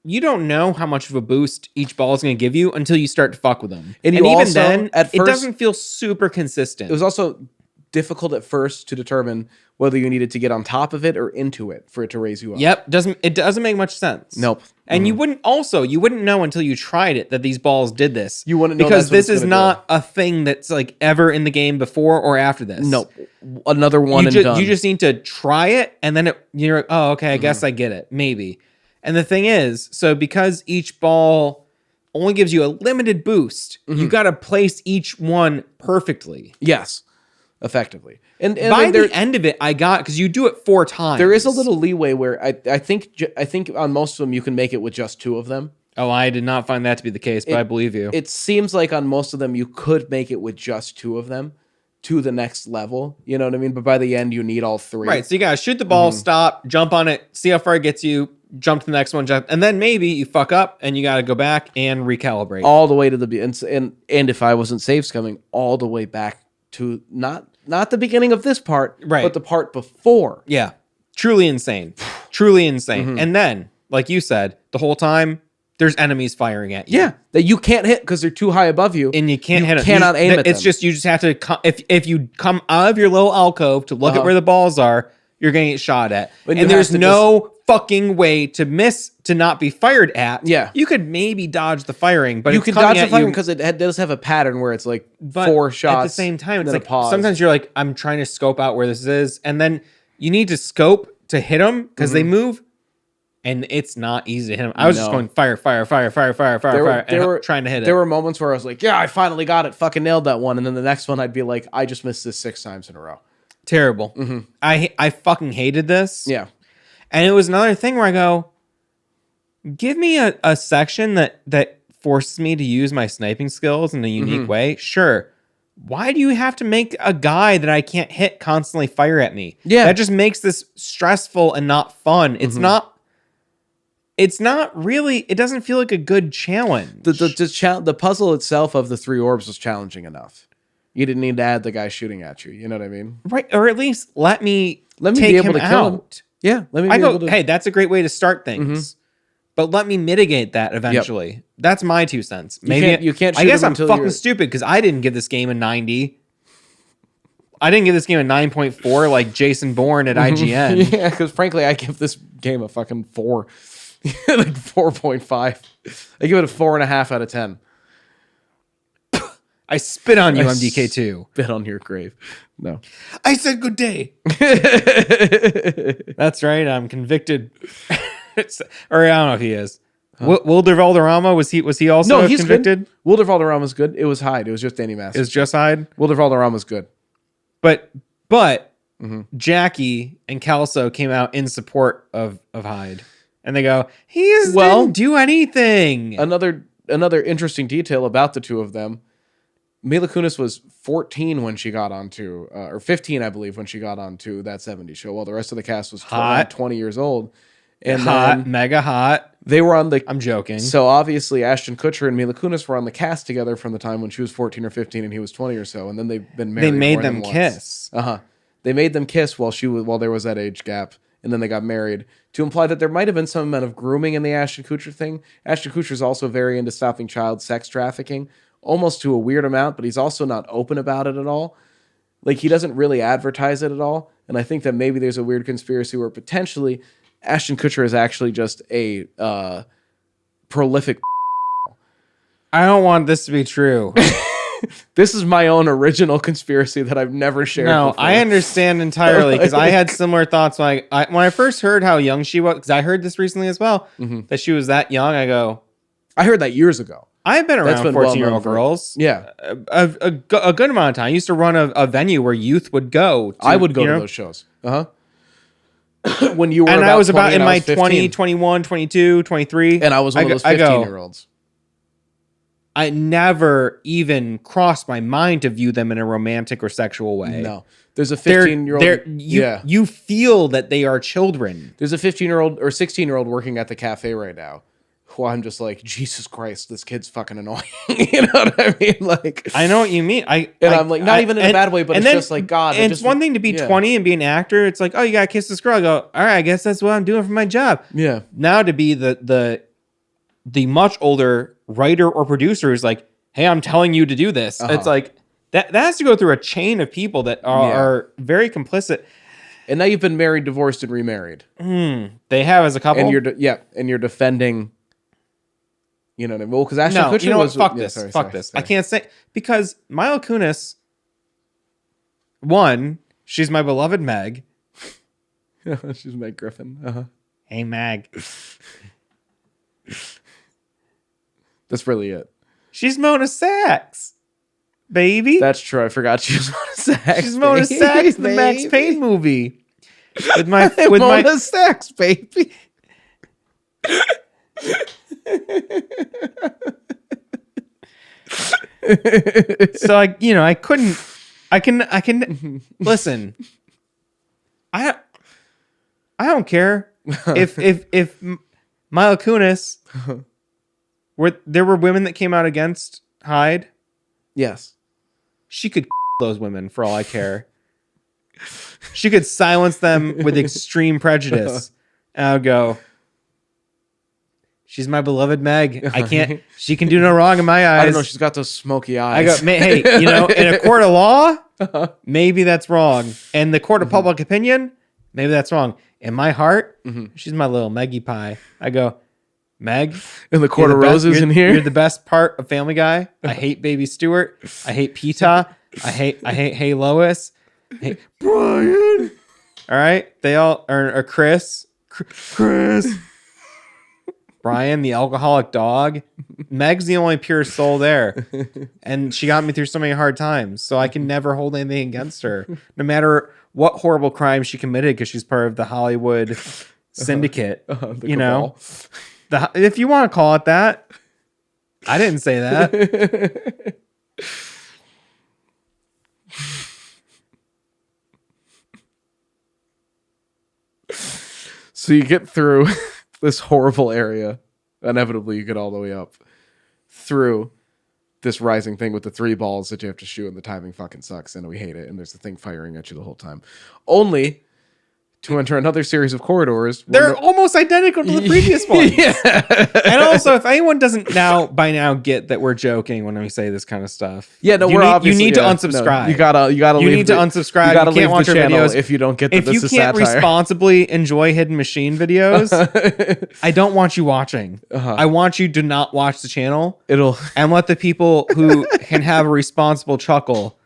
you don't know how much of a boost each ball is going to give you until you start to fuck with them. And even also, then, at first, it doesn't feel super consistent. It was also difficult at first to determine whether you needed to get on top of it or into it for it to raise you up. Yep, it doesn't make much sense. Nope. And you wouldn't know until you tried it that these balls did this. You wouldn't know because this is not a thing that's like ever in the game before or after this. Nope. Another one done. You just need to try it, and then you're like, oh, okay, I guess I get it, maybe. And the thing is, so because each ball only gives you a limited boost, you got to place each one perfectly. Yes, effectively. And by the end of it, I got, because you do it 4 times. There is a little leeway where I think on most of them you can make it with just 2 of them. Oh, I did not find that to be the case, but I believe you. It seems like on most of them you could make it with just 2 of them to the next level. You know what I mean? But by the end you need all 3. Right. So you got to shoot the ball, stop, jump on it, see how far it gets you, jump to the next one, and then maybe you fuck up and you got to go back and recalibrate. All the way to the and if I wasn't safe scumming, all the way back to not the beginning of this part, but the part before. Yeah. Truly insane. Truly insane. And then, like you said, the whole time, there's enemies firing at you. Yeah. That you can't hit because they're too high above you. And you can't hit them. Cannot aim at them. It's just, you just have to, if you come out of your little alcove to look at where the balls are, you're going to get shot at. And there's no fucking way to miss, to not be fired at. Yeah. You could maybe dodge the firing, but you can dodge the firing because it does have a pattern where it's like 4 shots. At the same time, it's like pause. Sometimes you're like, I'm trying to scope out where this is, and then you need to scope to hit them because they move, and it's not easy to hit them. I was just going fire, fire, fire, fire, fire, fire, and trying to hit it. There were moments where I was like, yeah, I finally got it, fucking nailed that one, and then the next one I'd be like, I just missed this 6 times in a row. Terrible. I fucking hated this. Yeah. And it was another thing where I go, give me a section that forces me to use my sniping skills in a unique way. Sure. Why do you have to make a guy that I can't hit constantly fire at me? Yeah. That just makes this stressful and not fun. It's not really, it doesn't feel like a good challenge. The puzzle itself of the 3 orbs was challenging enough. You didn't need to add the guy shooting at you. You know what I mean? Right. Or at least let me take be able him to kill him. Yeah, let me. I go, hey, that's a great way to start things, but let me mitigate that eventually. Yep. That's my 2 cents. Maybe you can't. Shoot I guess him I'm fucking stupid because I didn't give this game a 90. I didn't give this game a 9.4 like Jason Bourne at IGN. Yeah, because frankly, I give this game a fucking 4, like 4.5. I give it a 4.5 out of 10. I spit on you, MDK2. Spit on your grave. No. I said good day. That's right. I'm convicted. Or I don't know if he is. Wilder Valderrama, was he also convicted? Good. Wilder Valderrama's good. It was Hyde. It was just Danny Master. It was just Hyde? Wilder Valderrama's good. But Jackie and Kelso came out in support of Hyde. And they go, didn't do anything. Another interesting detail about the 2 of them. Mila Kunis was 14 when she got onto, or 15, I believe, when she got onto that 70s show, while the rest of the cast was 20 years old. And mega hot. They were on the... I'm joking. So obviously Ashton Kutcher and Mila Kunis were on the cast together from the time when she was 14 or 15 and he was 20 or so, and then they've been married. They made them kiss. They made them kiss while there was that age gap, and then they got married, to imply that there might have been some amount of grooming in the Ashton Kutcher thing. Ashton Kutcher is also very into stopping child sex trafficking, almost to a weird amount, but he's also not open about it at all. Like, he doesn't really advertise it at all. And I think that maybe there's a weird conspiracy where potentially Ashton Kutcher is actually just a prolific. I don't want this to be true. This is my own original conspiracy that I've never shared. No, before. I understand entirely because I had similar thoughts when I first heard how young she was. Because I heard this recently as well, that she was that young. I go, I heard that years ago. I've been around been 14-year-old well-known girls. Yeah. A good amount of time. I used to run a venue where youth would go. I would go to those shows. When you were and about I was 20 about in and I my was 15. 20, 21, 22, 23. And I was one of those 15-year-olds. I never even crossed my mind to view them in a romantic or sexual way. No. There's a 15-year-old. You feel that they are children. There's a 15-year-old or 16-year-old working at the cafe right now who I'm just like, Jesus Christ, this kid's fucking annoying. You know what I mean? Like, I know what you mean. I'm like, not even in a bad way, but it's just like, God. And it's one thing to be 20 and be an actor. It's like, oh, you got to kiss this girl. I go, all right, I guess that's what I'm doing for my job. Yeah. Now to be the much older writer or producer is like, hey, I'm telling you to do this. It's like, that has to go through a chain of people that are very complicit. And now you've been married, divorced, and remarried. They have as a couple. And you're defending. You know what I mean? Well, because Ashton Kutcher you know was... what? Fuck this. Fuck this. I can't say... Because Mila Kunis, one, she's my beloved Meg. She's Meg Griffin. Hey, Meg. That's really it. She's Mona Sachs, baby. That's true. I forgot she was Mona Sachs. She's Mona Sachs in the Max Payne movie. With Mona Sachs, baby. So I can listen. I don't care if Mila Kunis there were women that came out against Hyde. Yes, she could those women for all I care. She could silence them with extreme prejudice. And I'll go, she's my beloved Meg. I can't. She can do no wrong in my eyes. I don't know. She's got those smoky eyes. I go, hey, in a court of law, maybe that's wrong. And the court of public opinion, maybe that's wrong. In my heart, she's my little Meggie Pie. I go, Meg. In the court of roses in here. You're the best part of Family Guy. I hate Baby Stewart. I hate Peta. I hate Hey Lois. Hey Brian. All right, they all are Chris. Brian, the alcoholic dog. Meg's the only pure soul there. And she got me through so many hard times. So I can never hold anything against her. No matter what horrible crime she committed, because she's part of the Hollywood syndicate. If you want to call it that. I didn't say that. So you get through this horrible area. Inevitably, you get all the way up through this rising thing with the 3 balls that you have to shoot, and the timing fucking sucks, and we hate it. And there's the thing firing at you the whole time. Only to enter another series of corridors. They're almost identical to the previous one. Yeah. And also, if anyone doesn't by now get that we're joking when we say this kind of stuff. Yeah, no, you need to unsubscribe. No, you gotta you need to unsubscribe. You gotta can't leave watch the our channel videos if you don't get that this is satire. If you can't responsibly enjoy Hidden Machine videos, I don't want you watching. I want you to not watch the channel. And let the people who can have a responsible chuckle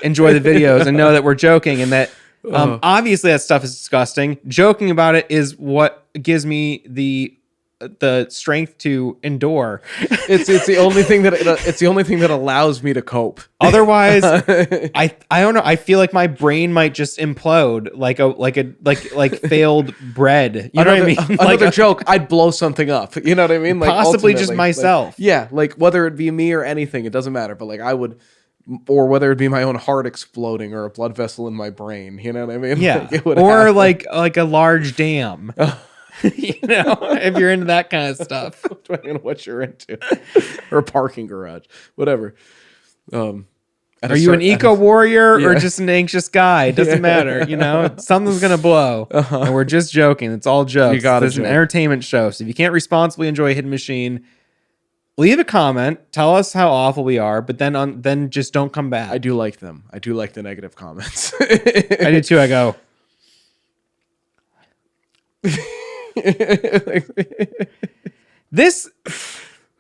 enjoy the videos and know that we're joking and that obviously that stuff is disgusting. Joking about it is what gives me the strength to endure. It's the only thing that allows me to cope. Otherwise, I don't know. I feel like my brain might just implode like failed bread. You know what I mean? Another joke, I'd blow something up. You know what I mean? Like possibly just myself. Like whether it be me or anything, it doesn't matter. But like I would. Or whether it be my own heart exploding or a blood vessel in my brain, you know what I mean? Yeah, or like a large dam. If you're into that kind of stuff, depending on what you're into, or a parking garage, whatever. Are you an eco warrior or just an anxious guy? It doesn't matter. Something's gonna blow, and we're just joking. It's all jokes. This is an entertainment show, so if you can't responsibly enjoy Hidden Machine, leave a comment. Tell us how awful we are, but then just don't come back. I do like them. I do like the negative comments. I do too. I go. This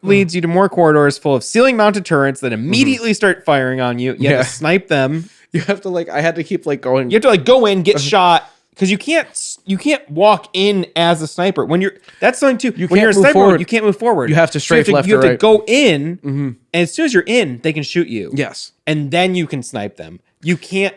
leads you to more corridors full of ceiling-mounted turrets that immediately start firing on you. You have to snipe them. You have to like. I had to keep like going. You have to like go in, get shot, because you can't walk in as a sniper when you're. That's something too. When you're a sniper, forward. you can't move forward. You have to strafe left You or have to right. go in, and as soon as you're in, they can shoot you. Yes. And then you can snipe them. You can't.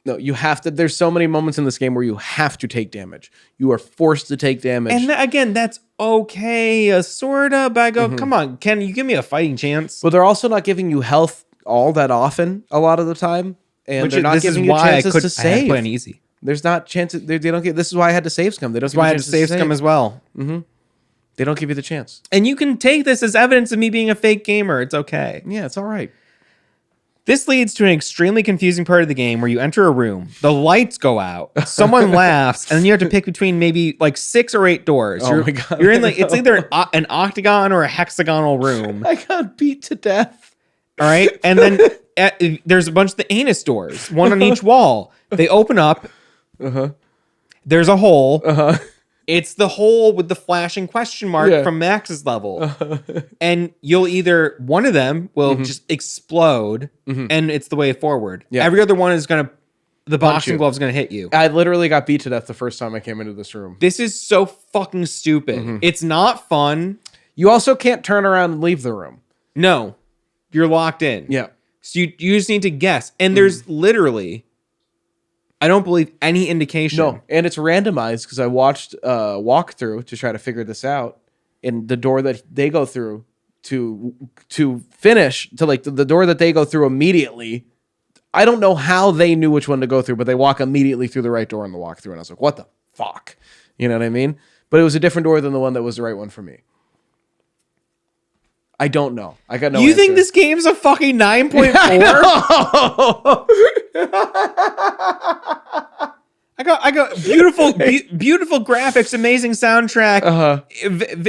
No, you have to. There's so many moments in this game where you have to take damage. You are forced to take damage. And again, that's okay, sorta. But I go, come on, can you give me a fighting chance? But they're also not giving you health all that often. A lot of the time, and they're not giving you chances to I had to save. play on easy. There's not chances. They don't get. This is why I had to save scum. They don't. That's why I had to save scum as well. They don't give you the chance. And you can take this as evidence of me being a fake gamer. It's okay. Yeah, it's all right. This leads to an extremely confusing part of the game where you enter a room, the lights go out, someone laughs, and then you have to pick between maybe like 6 or 8 doors. Oh my God, You're in like it's either an octagon or a hexagonal room. I got beat to death. All right, and then there's a bunch of the anus doors, one on each wall. They open up. There's a hole. It's the hole with the flashing question mark from Max's level. And you'll either, one of them will just explode, and it's the way forward. Yeah. Every other one is going to, the boxing you. glove's going to hit you. I literally got beat to death the first time I came into this room. This is so fucking stupid. It's not fun. You also can't turn around and leave the room. No, you're locked in. Yeah. So you just need to guess. And there's literally, I don't believe any indication. No, and it's randomized because I watched a walkthrough to try to figure this out. And the door that they go through to finish, to like the door that they go through immediately, I don't know how they knew which one to go through, but they walk immediately through the right door in the walkthrough. And I was like, what the fuck? You know what I mean? But it was a different door than the one that was the right one for me. I don't know. I got no You answer. think this game's a fucking 9.4? I got beautiful beautiful graphics, amazing soundtrack,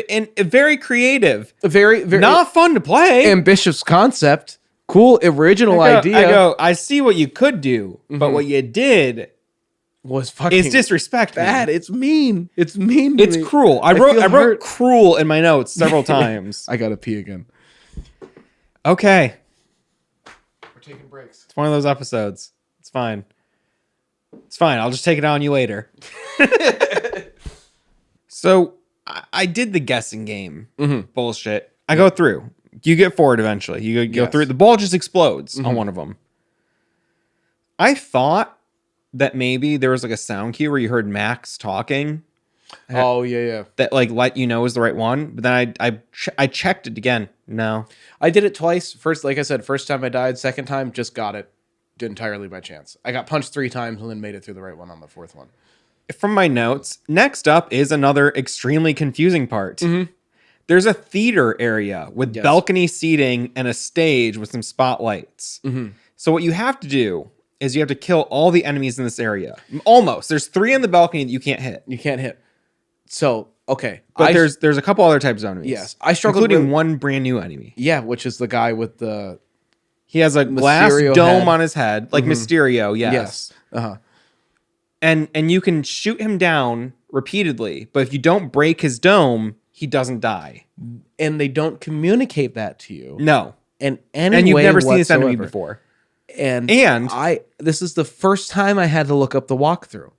and very creative. Very Not fun to play. ambitious concept. Cool original idea. I see what you could do, but what you did Was fucking is disrespect. bad. It's mean. It's mean. To It's me. cruel. I feel wrote hurt. cruel in my notes several times. I gotta pee again. Okay. We're taking breaks. It's one of those episodes. It's fine. It's fine. I'll just take it on you later. So I did the guessing game bullshit. I go through. You get forward eventually. You go through. The ball just explodes on one of them. I thought that maybe there was like a sound cue where you heard Max talking. Oh yeah. That like let you know is the right one. But then I checked it again. No. I did it twice. First, like I said, first time I died. Second time, just got it entirely by chance. I got punched 3 times and then made it through the right one on the 4th one. From my notes, next up is another extremely confusing part. There's a theater area with balcony seating and a stage with some spotlights. So what you have to do is you have to kill all the enemies in this area. Almost. There's 3 on the balcony that you can't hit. You can't hit. So okay, But there's a couple other types of enemies. Yes, I struggled including with- one brand new enemy. yeah, which is the guy with the He has a glass Mysterio dome head. on his head, like Mysterio. Yes. And you can shoot him down repeatedly, but if you don't break his dome, he doesn't die. And they don't communicate that to you. No. In any And you've way never seen this enemy whatsoever. before. And this is the first time I had to look up the walkthrough.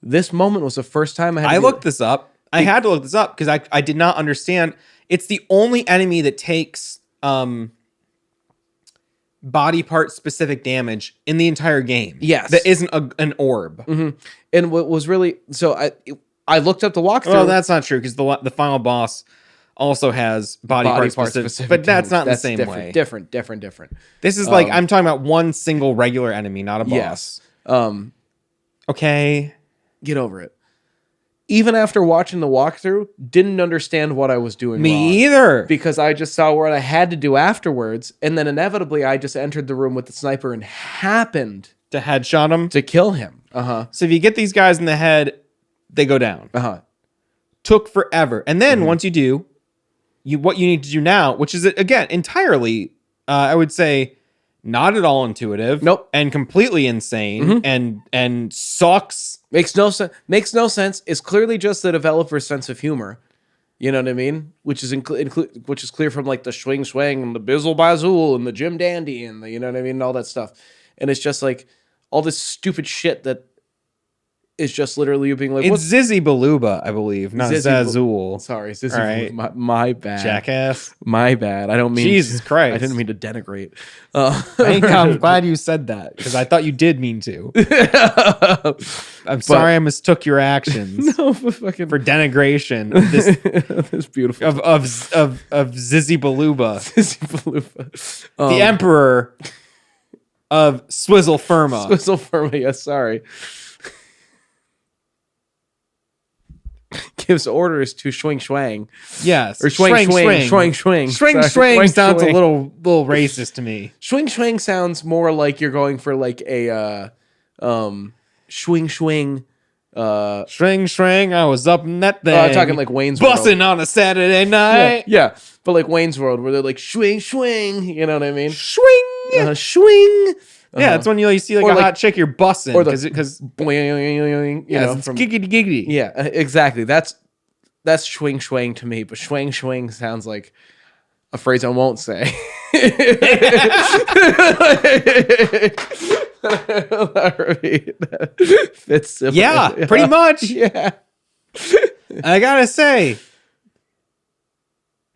This moment was the first time I had to I looked this up. I had to look this up because I did not understand. It's the only enemy that takes body part specific damage in the entire game. Yes. That isn't an orb. And what was really so I looked up the walkthrough. Well, that's not true because the final boss also has body part specific, but that's not in the same way. Different. This is like I'm talking about one single regular enemy, not a boss. Yes. Okay. Get over it. Even after watching the walkthrough, didn't understand what I was doing wrong. Me either. Because I just saw what I had to do afterwards, and then inevitably I just entered the room with the sniper and happened To headshot him. to kill him. So if you get these guys in the head, they go down. Took forever. And then once you do, what you need to do now, which is again entirely, I would say, not at all intuitive. Nope. And completely insane and sucks. Makes no sense. Makes no sense. It's clearly just the developer's sense of humor. You know what I mean? Which is which is clear from like the swing swang and the bizzle bazool and the Jim Dandy and the, you know what I mean, and all that stuff. And it's just like all this stupid shit that is just literally you being like, it's Zizzy Baluba, I believe, not Zazul. Sorry, Zizzy. Right. My bad. Jackass. My bad. I don't mean. Jesus Christ. I didn't mean to denigrate. I'm glad you said that because I thought you did mean to. I'm sorry I mistook your actions for denigration of this this beautiful of Zizzy Baluba. Zizzy Baluba. The emperor of Swizzle Firma. Swizzle Firma, yes, sorry. Gives orders to Schwing Schwang. Yes. Or Schwang Schwang. Schwang sounds a little racist to me. Schwing Schwang sounds more like you're going for like a Schwing Schwing. Schwang, I was up in that thing. Talking like Wayne's World. Bussing on a Saturday night. Yeah, but like Wayne's World where they're like Schwing Schwing. You know what I mean? Swing. Swing. Yeah, it's when you see like a hot chick, you're bussing. Or because it's giggity. Yeah, exactly. That's Schwing Schwang to me, but Schwang Schwang sounds like a phrase I won't say. Yeah, pretty much. Yeah. I gotta say,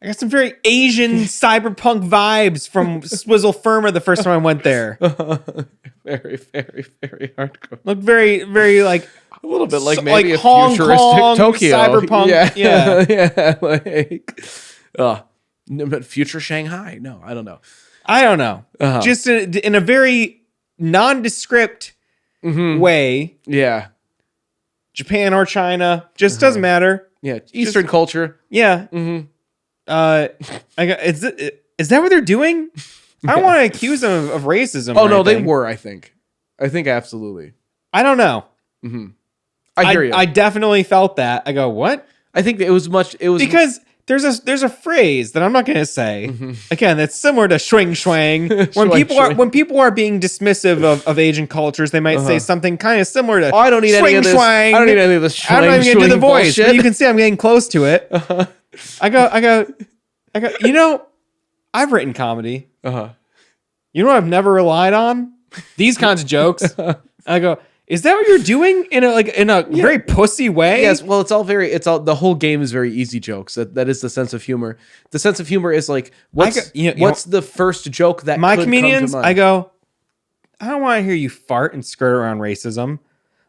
I got some very Asian cyberpunk vibes from Swizzle Firma the first time I went there. Very, very, very hardcore. Looked very, very like a little bit like maybe like a Hong futuristic Kong, Tokyo. cyberpunk. Yeah. But future Shanghai? No, I don't know. I don't know. Just in a very nondescript way. Yeah. Japan or China just doesn't matter. Yeah, Eastern culture. Yeah. Is that what they're doing? I don't want to accuse them of racism. Oh no, they were. I think absolutely. I don't know. I hear you. I definitely felt that. I go, what? I think it was because there's a phrase that I'm not going to say again that's similar to swing swang. When people are being dismissive of Asian cultures, they might say something kind of similar to. Oh, I don't need any of this. I don't need any of this. I'm not even going to do the voice. But you can see I'm getting close to it. I go. You know, I've written comedy. You know what I've never relied on? These kinds of jokes. I go. Is that what you're doing in a very pussy way? Yes. Well, the whole game is very easy jokes. That is the sense of humor. The sense of humor is like what's the first joke that my could comedians? come to mind? I go. I don't want to hear you fart and skirt around racism.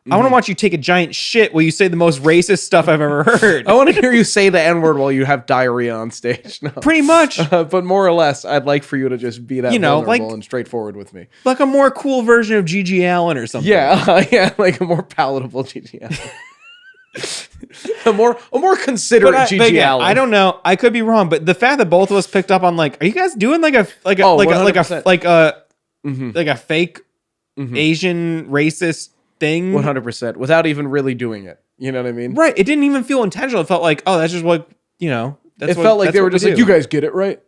I want to watch you take a giant shit while you say the most racist stuff I've ever heard. I want to hear you say the N-word while you have diarrhea on stage. No. Pretty much. But more or less, I'd like for you to just be that vulnerable and straightforward with me. Like a more cool version of Gigi Allen or something. Yeah, like a more palatable Gigi Allen. a more considerate Gigi Allen. I don't know. I could be wrong, but the fact that both of us picked up on are you guys doing like a fake Asian racist thing 100% without even really doing it, you know what I mean? Right. It didn't even feel intentional. It felt like, oh, that's just what felt like they were just like, you guys get it, right?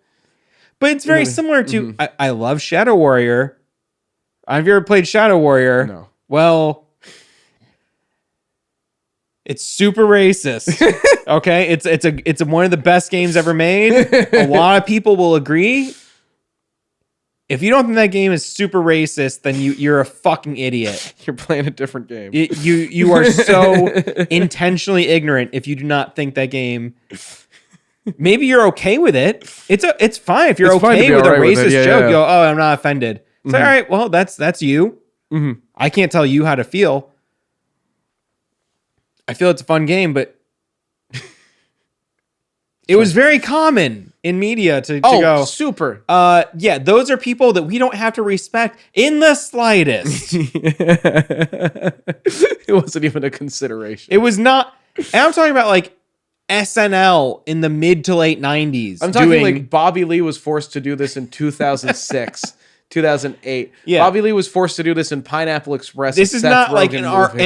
But it's very similar to I love Shadow Warrior. Have you ever played Shadow Warrior? No. Well, it's super racist. Okay, it's one of the best games ever made. A lot of people will agree. If you don't think that game is super racist, then you're a fucking idiot. You're playing a different game. You are so intentionally ignorant if you do not think that game. Maybe you're okay with it. It's fine if you're okay with a racist joke. You go, oh, I'm not offended. It's like, all right, well, that's you. I can't tell you how to feel. I feel it's a fun game, but it was very common in media to go super. Yeah, those are people that we don't have to respect in the slightest. It wasn't even a consideration. It was not. And I'm talking about like SNL in the mid to late 90s. I'm talking like Bobby Lee was forced to do this in 2006. 2008. Yeah. Bobby Lee was forced to do this in Pineapple Express. This is not like an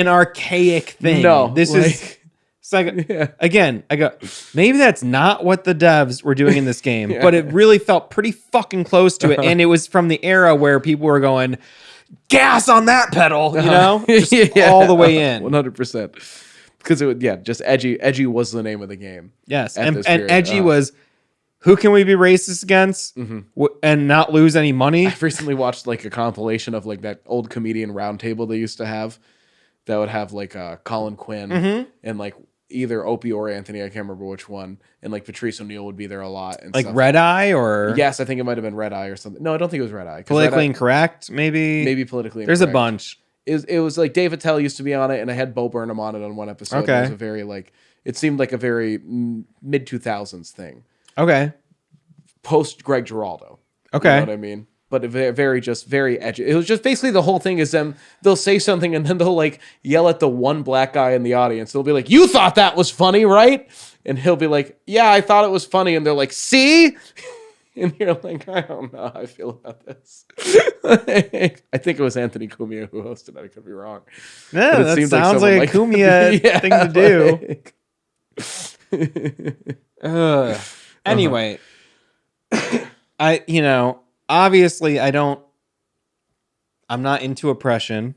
archaic thing. No. This is... It's like, again, I go, maybe that's not what the devs were doing in this game, but it really felt pretty fucking close to it. And it was from the era where people were going, gas on that pedal, you know? Just all the way in. 100%. because it would, just edgy was the name of the game. Yes, at and this period. edgy was who can we be racist against and not lose any money? I've recently watched like a compilation of like that old comedian roundtable they used to have that would have like Colin Quinn and like either Opie or Anthony, I can't remember which one, and like Patrice O'Neill would be there a lot and Like stuff. Red Eye or Yes, I think it might have been Red Eye or something. No, I don't think it was Red Eye. Politically Incorrect, maybe. Maybe Politically There's Incorrect. a bunch. It was like Dave Attell used to be on it, and I had Bo Burnham on it on one episode. Okay. It was a very like it seemed like a very mid 2000s thing. Okay. Post Greg Giraldo. Okay. You know what I mean? But very edgy. It was just basically the whole thing is them, they'll say something and then they'll like yell at the one black guy in the audience. They'll be like, "You thought that was funny, right?" And he'll be like, "Yeah, I thought it was funny." And they're like, "See?" And you're like, "I don't know how I feel about this." I think it was Anthony Cumia who hosted it. I could be wrong. Yeah, But it that seemed sounds like a Cumia thing to do. Anyway, obviously I'm not into oppression.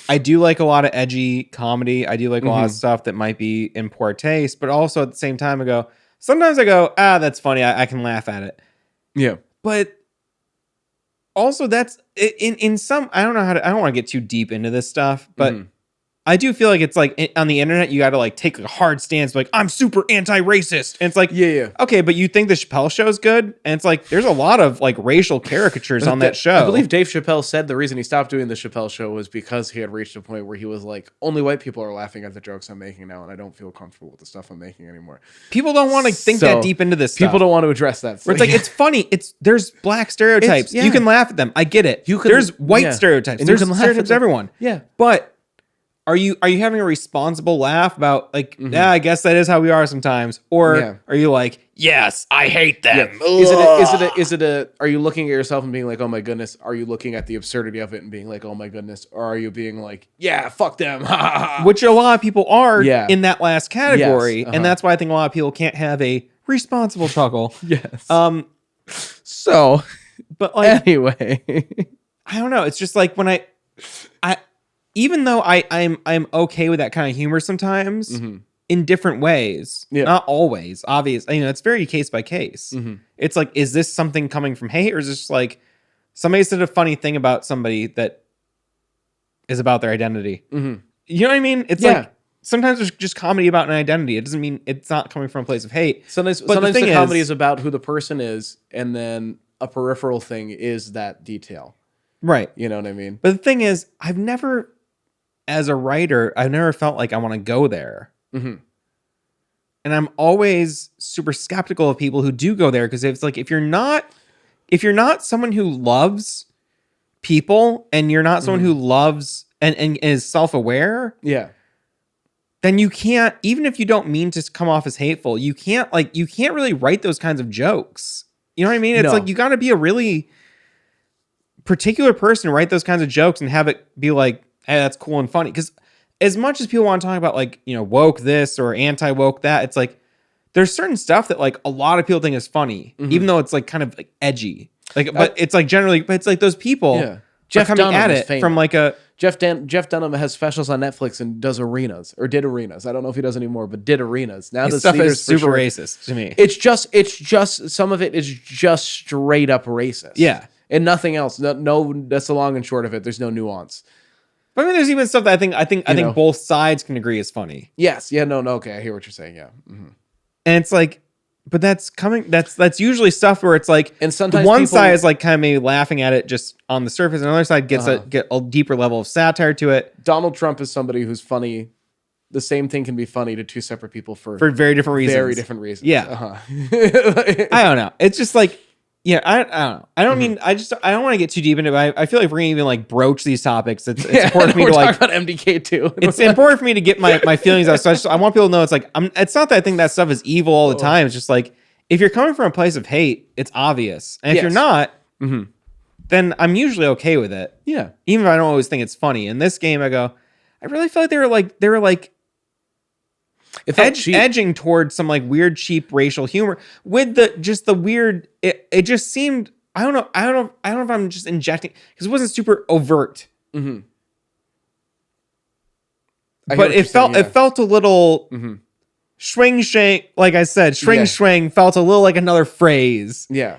I do like a lot of edgy comedy. I do like a lot of stuff that might be in poor taste, but also at the same time sometimes I go, that's funny. I can laugh at it. Yeah. But also that's in some, I don't want to get too deep into this stuff, but I do feel like it's like on the internet, you got to like take a hard stance, like I'm super anti-racist. And it's like, yeah. Okay, but you think the Chappelle show's good? And it's like, there's a lot of like racial caricatures on that show. I believe Dave Chappelle said the reason he stopped doing the Chappelle show was because he had reached a point where he was like, only white people are laughing at the jokes I'm making now, and I don't feel comfortable with the stuff I'm making anymore. People don't want to think that deep into this stuff. People don't want to address that. Where it's like, it's funny. There's black stereotypes. You can laugh at them. I get it. There's white stereotypes. And there's you can laugh stereotypes at everyone. Yeah. But are you having a responsible laugh about like, yeah, I guess that is how we are sometimes? Or are you like, yes, I hate them. Yeah. Are you looking at yourself and being like, oh my goodness? Are you looking at the absurdity of it and being like, oh my goodness? Or are you being like, yeah, fuck them? Which a lot of people are in that last category. Yes, And that's why I think a lot of people can't have a responsible chuckle. Yes. So, but like, anyway, I don't know. It's just like when I even though I'm okay with that kind of humor sometimes in different ways, not always, obvious. It's very case by case. It's like, is this something coming from hate, or is this just like somebody said a funny thing about somebody that is about their identity? You know what I mean? It's like sometimes there's just comedy about an identity. It doesn't mean it's not coming from a place of hate. Sometimes the comedy is about who the person is, and then a peripheral thing is that detail. Right. You know what I mean? But the thing is, as a writer, I've never felt like I want to go there. And I'm always super skeptical of people who do go there, because it's like, if you're not someone who loves people, and you're not someone who loves and is self-aware, then you can't, even if you don't mean to come off as hateful, you can't really write those kinds of jokes. You know what I mean? It's like, you got to be a really particular person to write those kinds of jokes and have it be like, hey, that's cool and funny. Because as much as people want to talk about like, woke this or anti-woke that, it's like there's certain stuff that like a lot of people think is funny, even though it's like kind of like edgy. Like, but it's like generally, but it's like those people Jeff coming Dunham at is it famous. from like a Jeff Dunham has specials on Netflix and does arenas, or did arenas. I don't know if he does anymore, but did arenas. Now the stuff is super racist to me. It's just some of it is just straight up racist. Yeah. And nothing else. No, that's the long and short of it. There's no nuance. But I mean, there's even stuff that I think both sides can agree is funny. Yes. Yeah. No. Okay. I hear what you're saying. Yeah. And it's like, but that's usually stuff where it's like, and sometimes one side is like kind of maybe laughing at it just on the surface, and the other side gets a deeper level of satire to it. Donald Trump is somebody who's funny. The same thing can be funny to two separate people for very different reasons. Very different reasons. Yeah. I don't know. It's just like, yeah, I don't know. I don't mean, I don't want to get too deep into it. I feel like we're going to even like broach these topics. It's important for me to like talk about MDK2. It's important for me to get my feelings out. So I want people to know it's like, it's not that I think that stuff is evil all the time. It's just like, if you're coming from a place of hate, it's obvious. And if you're not, then I'm usually okay with it. Yeah. Even if I don't always think it's funny. In this game, I really feel like they were like edging towards some like weird, cheap racial humor with the weird. It just seemed, I don't know if I'm just injecting, because it wasn't super overt. but it felt a little swing shang. Like I said, swing felt a little like another phrase. Yeah.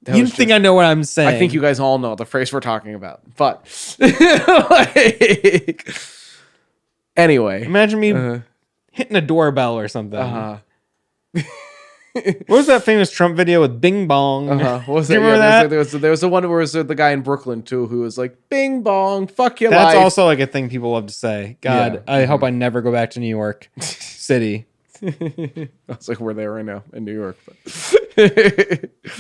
You think I know what I'm saying? I think you guys all know the phrase we're talking about. But like, anyway, imagine me hitting a doorbell or something. What was that famous Trump video with Bing Bong? What was Do you remember that? There was the one where it was the guy in Brooklyn too who was like, "Bing Bong, fuck your life." That's also like a thing people love to say. God, I hope I never go back to New York City. I was like, we're there right now in New York. But.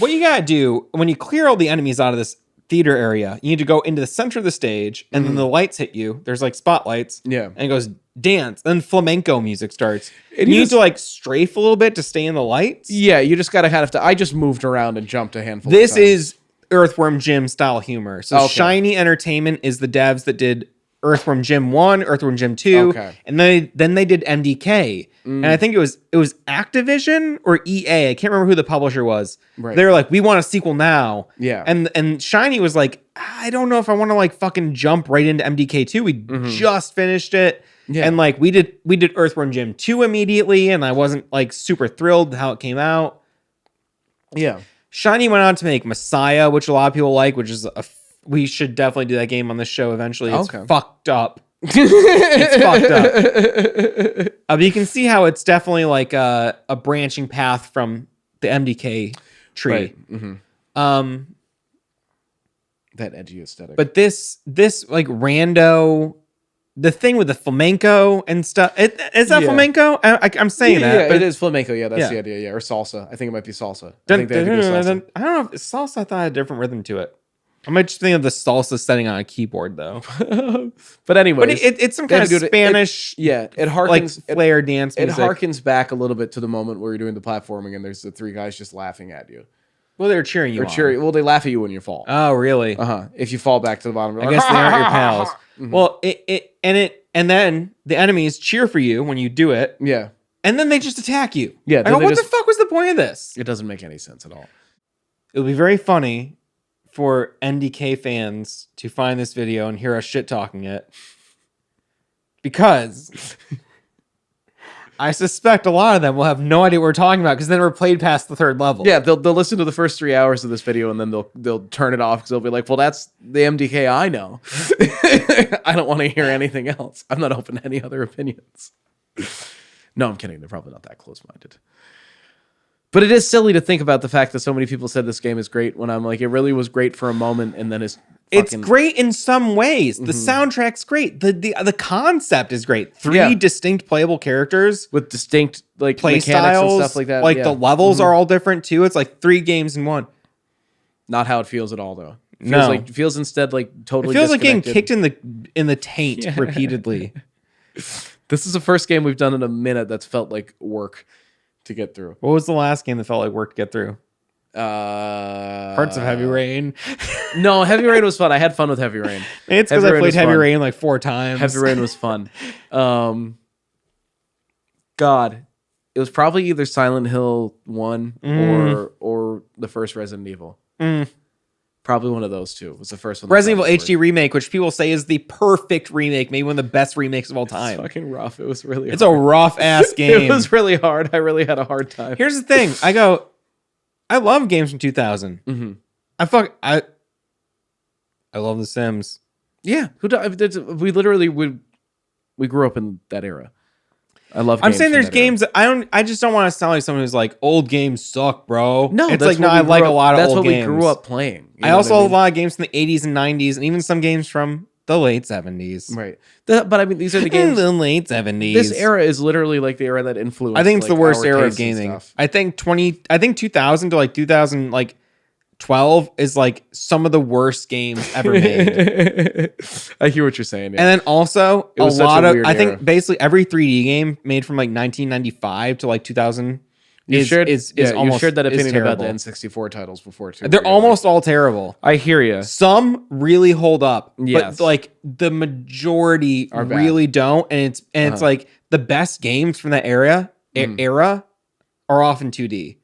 What you gotta do when you clear all the enemies out of this theater area, you need to go into the center of the stage, and then the lights hit you. There's like spotlights. Yeah. And it goes dance. Then flamenco music starts. And you need to like strafe a little bit to stay in the lights. Yeah, you just gotta have to. I just moved around and jumped a handful This of times. is Earthworm Jim style humor. So Shiny Entertainment is the devs that did Earthworm Jim 1, Earthworm Jim 2, and then they did MDK. And I think it was Activision or EA. I can't remember who the publisher was. Right. They were like, we want a sequel now. Yeah. And Shiny was like, I don't know if I want to like fucking jump right into MDK2. We just finished it. Yeah. And like we did Earthworm Jim 2 immediately, and I wasn't like super thrilled how it came out. Yeah. Shiny went on to make Messiah, which a lot of people like, which is we should definitely do that game on this show eventually. It's fucked up. It's fucked up. But you can see how it's definitely like a branching path from the MDK tree. Right. Mm-hmm. That edgy aesthetic. But this like rando, the thing with the flamenco and stuff. Is that flamenco? I'm saying that. Yeah, but it is flamenco. Yeah, that's the idea. Yeah, or salsa. I think it might be salsa. I think they salsa. I don't know if salsa. I thought had a different rhythm to it. I might just think of the salsa setting on a keyboard though. But anyway, it's some kind of Spanish. It harkens like flare dance music. It harkens back a little bit to the moment where you're doing the platforming and there's the three guys just laughing at you. Well, they're cheering you. Well, they laugh at you when you fall. Oh, really? If you fall back to the bottom, I guess they aren't your pals. Well, and then the enemies cheer for you when you do it. Yeah. And then they just attack you. Yeah. What the fuck was the point of this? It doesn't make any sense at all. It would be very funny for NDK fans to find this video and hear us shit talking it, because I suspect a lot of them will have no idea what we're talking about because they never played past the third level. Yeah, they'll listen to the first 3 hours of this video and then they'll turn it off because they'll be like, well, that's the MDK I know. I don't want to hear anything else. I'm not open to any other opinions. No, I'm kidding. They're probably not that close-minded. But it is silly to think about the fact that so many people said this game is great when I'm like, it really was great for a moment and then it's great in some ways. The soundtrack's great. The concept is great. Three distinct playable characters with distinct like play mechanics styles and stuff like that. Like the levels are all different too. It's like 3 games in one. Not how it feels at all though. It feels instead like totally. It feels like getting kicked in the taint repeatedly. This is the first game we've done in a minute that's felt like work to get through. What was the last game that felt like work to get through? Parts of Heavy Rain. No, Heavy Rain was fun. I had fun with Heavy Rain. It's because I played Heavy Rain like 4 times. Heavy Rain was fun. God, it was probably either Silent Hill 1 or the first Resident Evil. Probably one of those two. Was the first one. Resident Evil HD remake, which people say is the perfect remake, maybe one of the best remakes of all time. It's fucking rough. It was really. It's hard. A rough ass game. It was really hard. I really had a hard time. Here's the thing. I love games from 2000. I love The Sims. Yeah, we literally we grew up in that era. I love. I'm saying there's games that I just don't want to sound like someone who's like old games suck, bro. No, it's like no, I like a lot of old games. That's what we grew up playing. I also love a lot of games from the 80s and 90s, and even some games from the late 70s. Right. But I mean, these are the games. The late 70s. This era is literally like the era that influenced. I think it's like, the worst era of gaming. I think 2000 to like 2012 is like some of the worst games ever made. I hear what you're saying. Yeah. And then also a lot of, I think basically every 3D game made from like 1995 to like 2000 is almost you shared that opinion terrible. about the N64 titles before too. They're almost all terrible. I hear you. Some really hold up, yes. but like the majority really don't. And it's like the best games from that era are often 2D.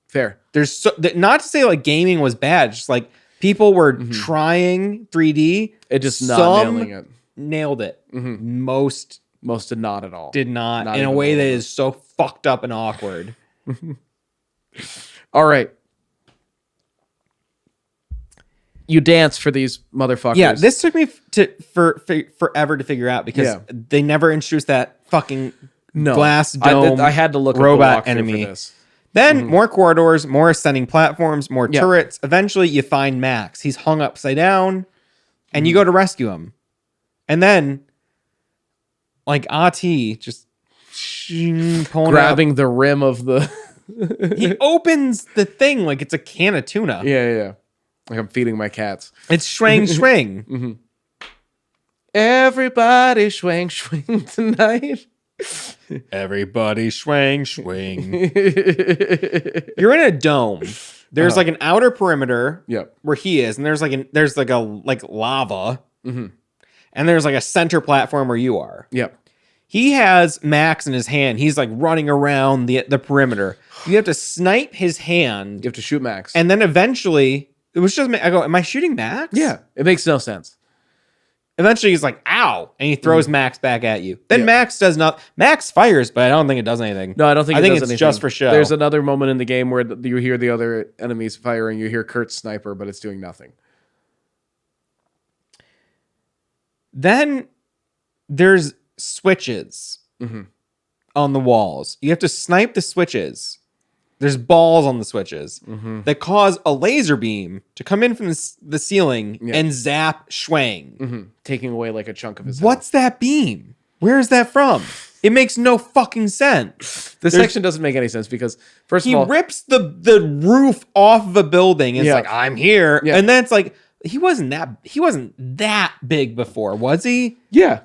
Fair. There's not to say like gaming was bad, just like people were trying 3D. It just not nailing it. nailed it. Most did not at all. did not in a even way all that of them. is so fucked up and awkward. All right. You dance for these motherfuckers. Yeah, this took me forever to figure out because they never introduced that fucking glass dome. I had to look robot up the walkthrough enemy. for this. Then more corridors, more ascending platforms, more turrets. Eventually, you find Max. He's hung upside down, and you go to rescue him. And then, like Ati, just pulling Grabbing the rim of the... he opens the thing like it's a can of tuna. Yeah. Like I'm feeding my cats. It's swing. Everybody swing tonight. Everybody swing. You're in a dome. There's like an outer perimeter where he is, and there's like lava. And there's like a center platform where you are. Yep. He has Max in his hand. He's like running around the perimeter. You have to snipe his hand. You have to shoot Max. And then eventually, it was just, I go, am I shooting Max? Yeah. It makes no sense. Eventually he's like, ow. And he throws Max back at you. Then Max does not. Max fires, but I don't think it does anything. No, I don't think it does anything. It's just for show. There's another moment in the game where you hear the other enemies firing. You hear Kurt's sniper, but it's doing nothing. Then there's switches on the walls. You have to snipe the switches. There's balls on the switches that cause a laser beam to come in from the ceiling and zap Schwang. Taking away like a chunk of his What's that beam? Where is that from? It makes no fucking sense. This section doesn't make any sense because, first of all... He rips the roof off of a building and it's like, I'm here. Yeah. And then it's like, he wasn't that big before, was he? Yeah.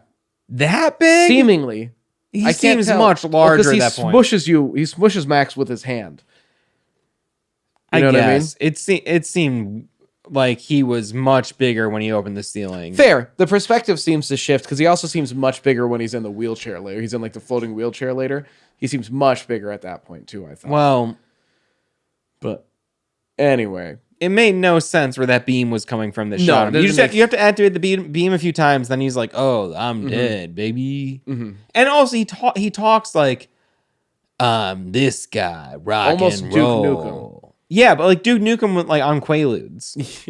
That big? Seemingly. He seems much larger at that point. He smushes Max with his hand. You know what I mean? It seemed like he was much bigger when he opened the ceiling. Fair. The perspective seems to shift because he also seems much bigger when he's in the wheelchair later. He's in like the floating wheelchair later. He seems much bigger at that point too, I thought. Well, but anyway, it made no sense where that beam was coming from. That shot him. You have to activate the beam a few times. Then he's like, "Oh, I'm dead, baby." And also he talks like, this guy rock almost and Duke roll. Nukem. Yeah, but like Duke Nukem went like on Quaaludes, which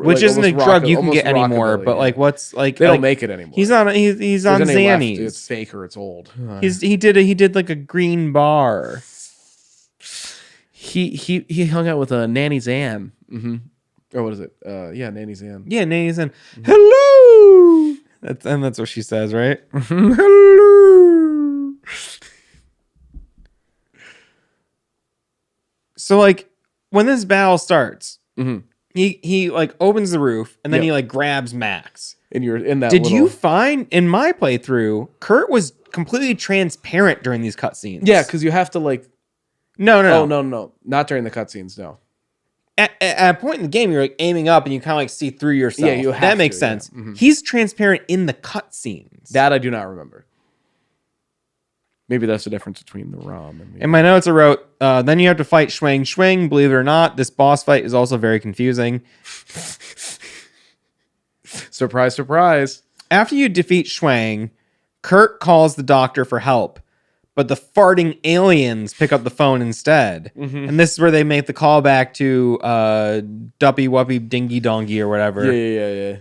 like, isn't a drug you can get anymore. But like, what's like they don't make it anymore. He's on Xannies. It's fake or it's old. He did like a green bar. He hung out with Nanny Zan. Or what is it? Nanny Zan. Yeah, Nanny Zan. Hello. That's what she says, right? Hello. So like when this battle starts, he like opens the roof and then he like grabs Max. And you're in that. Did you find in my playthrough, Kurt was completely transparent during these cutscenes? Yeah, because you have to like. No. Oh no, not during the cutscenes. No. At a point in the game, you're like aiming up and you kind of like see through yourself. Yeah, that makes sense. Yeah. He's transparent in the cutscenes. That I do not remember. Maybe that's the difference between the ROM and in my notes I wrote, then you have to fight Schwang. Believe it or not, this boss fight is also very confusing. Surprise, surprise. After you defeat Schwang, Kurt calls the doctor for help, but the farting aliens pick up the phone instead. And this is where they make the callback to Duppy Wuppy Dingy Dongy or whatever. Yeah.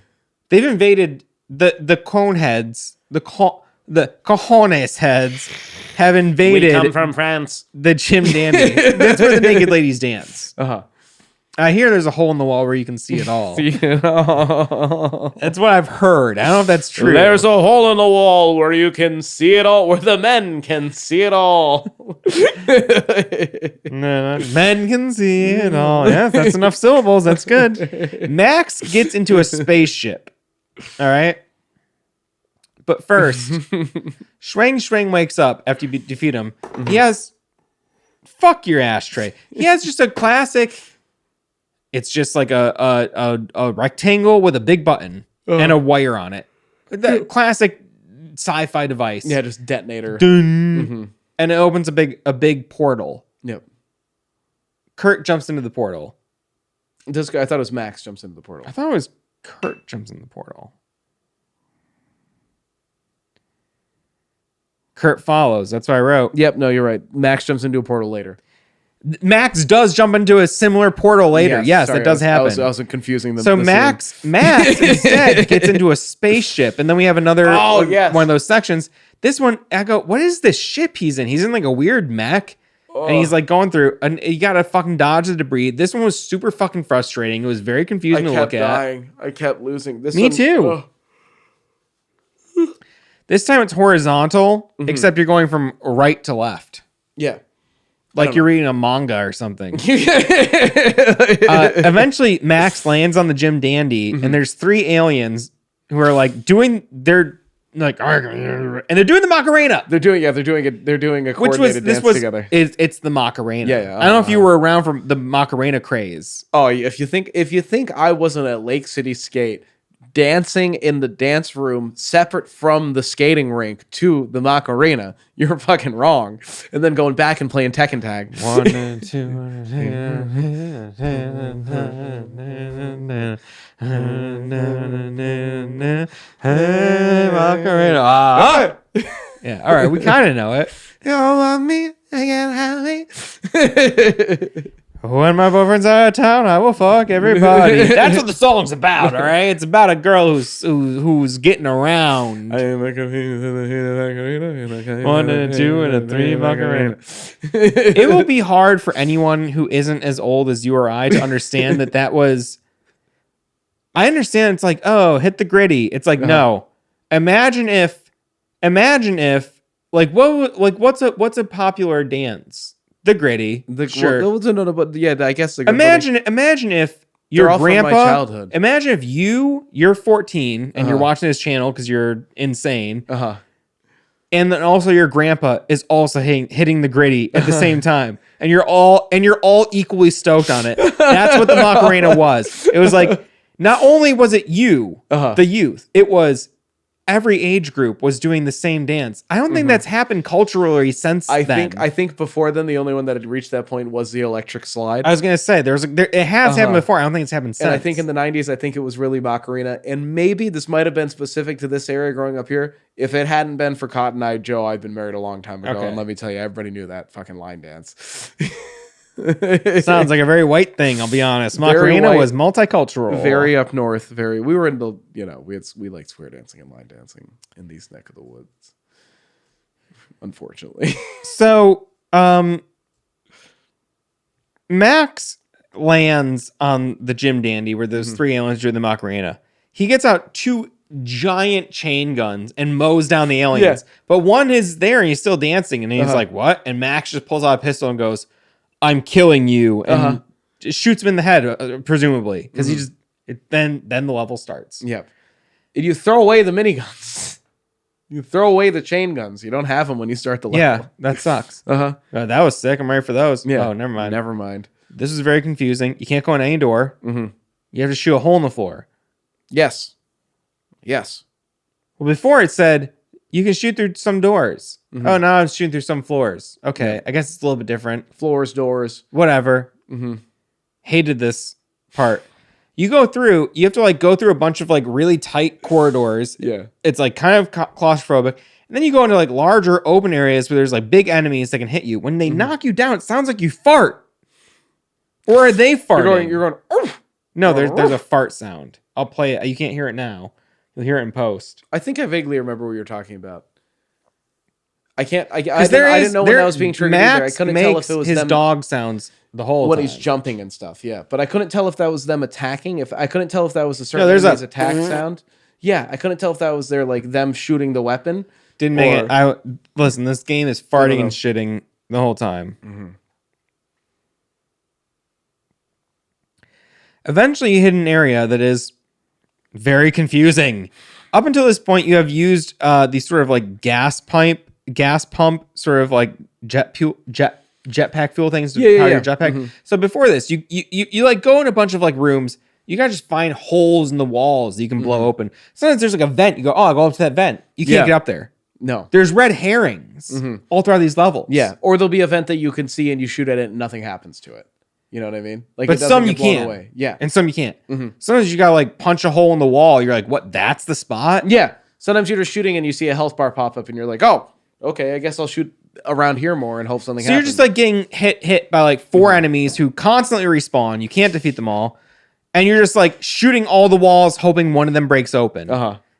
They've invaded the cone heads, the cojones heads have invaded. We come from France. The Jim Dandy. That's where the naked ladies dance. I hear there's a hole in the wall where you can see it all. That's what I've heard. I don't know if that's true. There's a hole in the wall where you can see it all, where the men can see it all. Men can see it all. Yeah, that's enough syllables. That's good. Max gets into a spaceship. All right. But first, Schwang wakes up after you defeat him. He has... Fuck your ashtray. He has just a classic... It's just like a rectangle with a big button and a wire on it. That classic sci-fi device. Yeah, just detonator. And it opens a big portal. Yep. Kurt jumps into the portal. This guy, I thought it was Max jumps into the portal. I thought it was Kurt jumps in the portal. Kurt follows. That's what I wrote. Yep, no, you're right. Max jumps into a portal later. Max does jump into a similar portal later. Yes, sorry, that does happen. I was confusing them. So Max instead gets into a spaceship, and then we have another one of those sections. This one, I go, what is this ship he's in? He's in like a weird mech, and he's like going through, and you gotta fucking dodge the debris. This one was super fucking frustrating. It was very confusing to look at. I kept losing. Me too. This time it's horizontal, except you're going from right to left. Yeah. Like you're reading a manga or something. Eventually, Max lands on the Jim Dandy, and there's 3 aliens who are like doing their like, and they're doing the Macarena. They're doing a coordinated dance together. It's the Macarena. Yeah. I don't know if you were around from the Macarena craze. Oh, if you think I wasn't at Lake City Skate dancing in the dance room separate from the skating rink to the Macarena, you're fucking wrong. And then going back and playing Tekken Tag. 1 and 2 Macarena. Yeah, all right, we kind of know it. You want me? I can't have me. When my boyfriend's out of town, I will fuck everybody. That's what the song's about, all right? It's about a girl who's getting around. 1 and 2 and 3 Macarena. It will be hard for anyone who isn't as old as you or I to understand that was. I understand it's like, oh, hit the gritty. It's like, no. Imagine if what's a popular dance? The gritty. Sure. I guess. Imagine if your grandpa. From my childhood. Imagine if you're 14 and you're watching this channel because you're insane. And then also your grandpa is also hitting the gritty at the same time, and you're all equally stoked on it. That's what the Macarena was. It was like, not only was it the youth, it was. Every age group was doing the same dance. I don't think that's happened culturally since then. I think before then, the only one that had reached that point was the electric slide. I was gonna say it has happened before. I don't think it's happened since. And I think in the 90s, I think it was really Macarena. And maybe this might have been specific to this area growing up here. If it hadn't been for Cotton Eye Joe, I'd been married a long time ago. Okay. And let me tell you, everybody knew that fucking line dance. Sounds like a very white thing, I'll be honest. Macarena was multicultural. Very up north. We were in the, we liked square dancing and line dancing in these neck of the woods. Unfortunately. So, Max lands on the Jim Dandy where those 3 aliens doing the Macarena. He gets out 2 giant chain guns and mows down the aliens. Yeah. But one is there and he's still dancing, and he's like, what? And Max just pulls out a pistol and goes, I'm killing you, and just shoots him in the head, presumably, because then the level starts. Yep. And you throw away the miniguns. You throw away the chain guns. You don't have them when you start the level. Yeah, that sucks. That was sick. I'm ready for those. Yeah. Oh, never mind. This is very confusing. You can't go in any door. You have to shoot a hole in the floor. Yes. Well, before it said you can shoot through some doors. Oh, now I'm shooting through some floors. Okay, I guess it's a little bit different. Floors, doors. Whatever. Hated this part. You have to go through a bunch of like really tight corridors. Yeah. It's like kind of claustrophobic. And then you go into like larger open areas where there's like big enemies that can hit you. When they knock you down, it sounds like you fart. Or are they farting? You're going, oof. No, there's a fart sound. I'll play it. You can't hear it now. You'll hear it in post. I think I vaguely remember what you're talking about. I didn't know when that was being triggered either. I couldn't tell if it was his them dog sounds the whole when time. He's jumping and stuff. Yeah, but I couldn't tell if that was them attacking. I couldn't tell if that was a certain attack sound. Yeah, I couldn't tell if that was them shooting the weapon. Didn't make it. Listen, this game is farting and shitting the whole time. Eventually, you hit an area that is very confusing. Up until this point, you have used these sort of like gas pump, sort of like jetpack fuel things to power your jetpack. So before this, you like go in a bunch of like rooms. You gotta just find holes in the walls that you can blow open. Sometimes there's like a vent. You go, I'll go up to that vent. You can't get up there. No. There's red herrings all throughout these levels. Yeah. Or there'll be a vent that you can see and you shoot at it and nothing happens to it. You know what I mean? Like, but some you can. Away. Yeah. And some you can't. Sometimes you gotta like punch a hole in the wall. You're like, what? That's the spot? Yeah. Sometimes you're just shooting and you see a health bar pop up and you're like, oh, Okay, I guess I'll shoot around here more and hope something So happens. you're just like getting hit by like 4 enemies who constantly respawn. You can't defeat them all. And you're just like shooting all the walls, hoping one of them breaks open.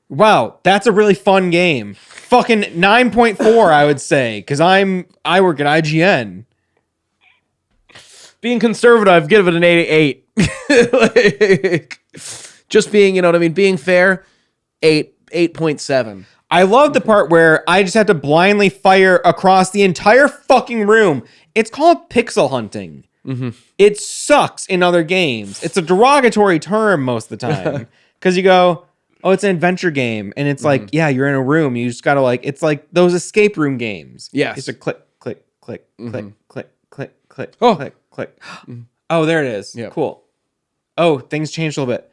Wow, that's a really fun game. Fucking 9.4, I would say, because I work at IGN. Being conservative, give it an 8. Like, just being, you know what I mean? Being fair, 8.7. I love the part where I just have to blindly fire across the entire fucking room. It's called pixel hunting. It sucks in other games. It's a derogatory term most of the time. Because you go, oh, it's an adventure game. And it's like, yeah, you're in a room. You just got to like, it's like those escape room games. Yes. It's a click, click, click, click, click, click, click, click, click. Oh, there it is. Yep. Cool. Oh, things changed a little bit.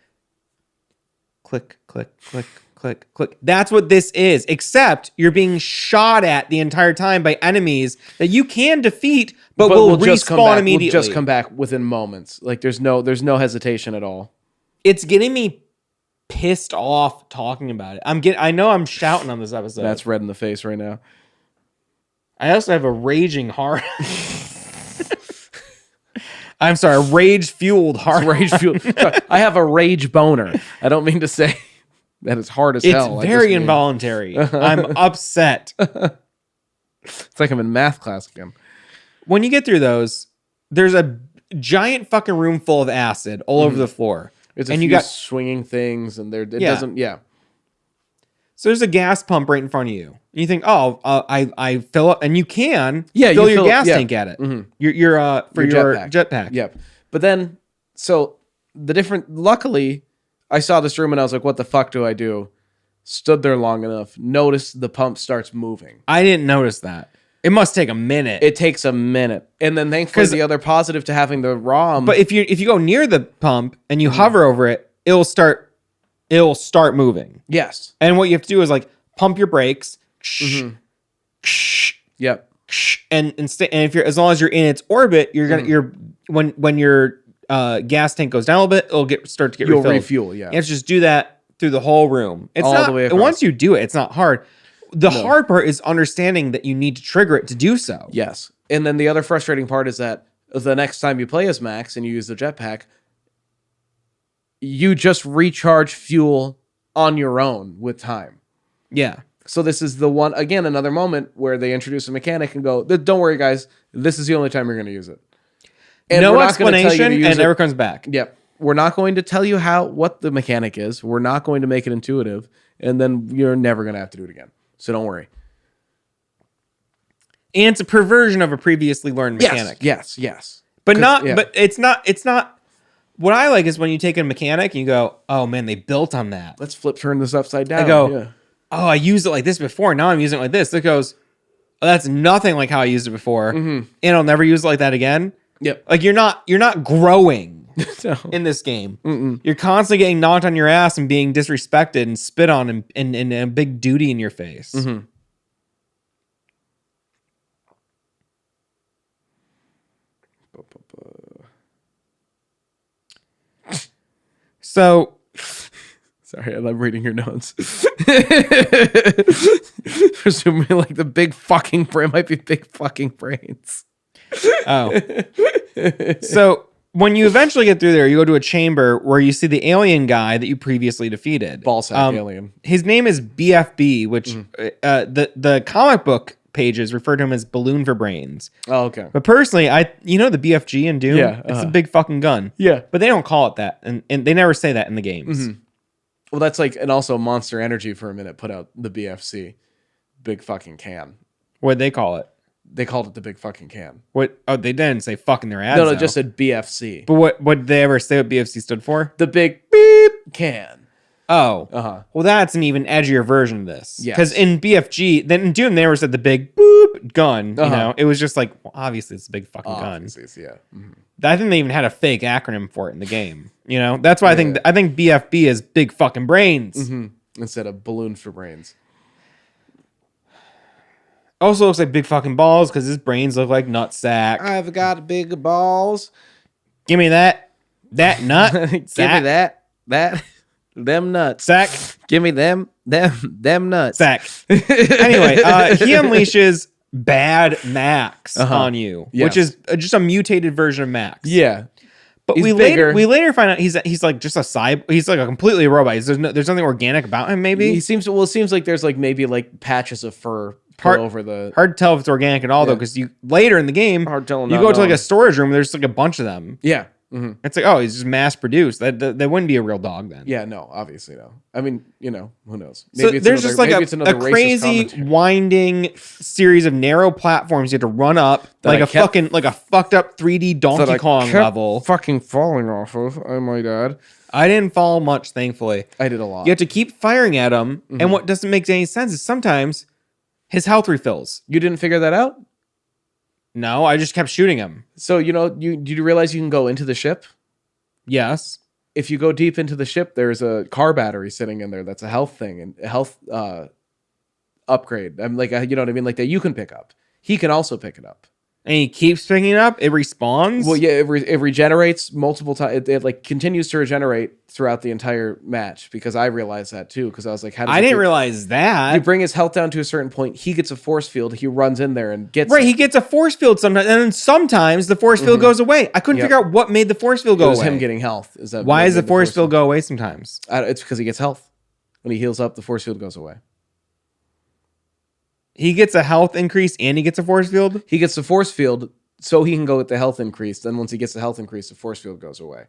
Click, click, click, click, click. That's what this is, except you're being shot at the entire time by enemies that you can defeat, but will respawn immediately. We'll just come back within moments. Like there's no hesitation at all. It's getting me pissed off talking about it. I know I'm shouting on this episode. That's red in the face right now. I also have a raging heart. I'm sorry, rage-fueled heart. Rage-fueled. I have a rage boner. I don't mean to say that it's hard as hell. It's very involuntary. I'm upset. It's like I'm in math class again. When you get through those, there's a giant fucking room full of acid all over the floor. It's and you got swinging things, and it doesn't. Yeah. So there's a gas pump right in front of you. And you think, oh, I fill up, and you can fill your gas tank at it. Your jetpack. Yep. But then, so luckily, I saw this room and I was like, what the fuck do I do? Stood there long enough. Noticed the pump starts moving. I didn't notice that. It must take a minute. It takes a minute. And then thankfully the other positive to having the ROM. But if you go near the pump and you hover over it, it'll start moving. Yes. And what you have to do is like pump your brakes. Yep. And if you're, as long as you're in its orbit, you're gonna when your gas tank goes down a little bit, it'll start to get refilled. You'll refuel. Yeah. You have to just do that through the whole room. It's all not, the way across. Once you do it, it's not hard. The hard part is understanding that you need to trigger it to do so. Yes. And then the other frustrating part is that the next time you play as Max and you use the jetpack, you just recharge fuel on your own with time. Yeah. So this is another moment where they introduce a mechanic and go, don't worry, guys, this is the only time you're going to use it. And no explanation, and it never comes back. Yep. We're not going to tell you what the mechanic is. We're not going to make it intuitive. And then you're never going to have to do it again. So don't worry. And it's a perversion of a previously learned mechanic. Yes. But it's not. What I like is when you take a mechanic and you go, oh man, they built on that. Let's turn this upside down. I go, oh, I used it like this before. Now I'm using it like this. It goes, oh, that's nothing like how I used it before. And I'll never use it like that again. Yep. Like you're not growing in this game. You're constantly getting knocked on your ass and being disrespected and spit on and a big duty in your face. So, sorry, I love reading your notes. Presumably, like the big fucking brain might be big fucking brains. Oh. So when you eventually get through there, you go to a chamber where you see the alien guy that you previously defeated. Ballsack alien. His name is BFB, which the comic book pages refer to him as Balloon for Brains. Oh, okay. But personally, the BFG in Doom, yeah, it's a big fucking gun. Yeah. But they don't call it that, and they never say that in the games. Well, that's like, and also Monster Energy for a minute put out the BFC, big fucking can. What'd they call it? They called it the big fucking can. What? Oh, they didn't say fucking their ads. No, out. Just said BFC. But what did they ever say what BFC stood for? The big beep can. Oh. Well, that's an even edgier version of this. Because in BFG, then in Doom, they never said the big boop gun. You know, it was just like, well, obviously it's a big fucking gun. Yeah. I think they even had a fake acronym for it in the game. You know, that's why I think BFB is big fucking brains instead of balloon for brains. Also looks like big fucking balls because his brains look like nutsack. I've got big balls. Give me that nut. Give me that. Them nuts. Sack. Give me them nuts. Sack. Anyway, he unleashes Bad Max on you, which is just a mutated version of Max. Yeah. But He's we bigger. later find out he's like just a cyborg. He's like a completely robot. There's nothing organic about him. Maybe It seems like there's like maybe like patches of fur put over the. Hard to tell if it's organic at all though, because you later in the game Hard to tell, you go to like a storage room. There's like a bunch of them. Yeah. Mm-hmm. It's like, oh, he's just mass produced. That wouldn't be a real dog then. Yeah, no, obviously no. I mean, you know, who knows? Maybe so there's just like a crazy winding series of narrow platforms you have to run up, like a fucked up 3D Donkey Kong level. Fucking falling off of. Oh my god. I didn't fall much, thankfully. I did a lot. You have to keep firing at him, and what doesn't make any sense is sometimes his health refills. You didn't figure that out? No, I just kept shooting him. So, did you realize you can go into the ship? Yes. If you go deep into the ship, there's a car battery sitting in there that's a health thing and a health upgrade. I'm like, you know what I mean? Like that you can pick up. He can also pick it up. And he keeps picking it up. It respawns. Well, yeah, it regenerates multiple times. It like continues to regenerate throughout the entire match because I realized that too. Because I was like, I didn't realize that. You bring his health down to a certain point. He gets a force field. He runs in there and gets He gets a force field sometimes, and then sometimes the force field goes away. I couldn't figure out what made the force field go away. It was him getting health. Is that why does the force field go away sometimes? It's because he gets health. When he heals up, the force field goes away. He gets a health increase and he gets a force field. He gets the force field. So he can go with the health increase. Then once he gets the health increase, the force field goes away.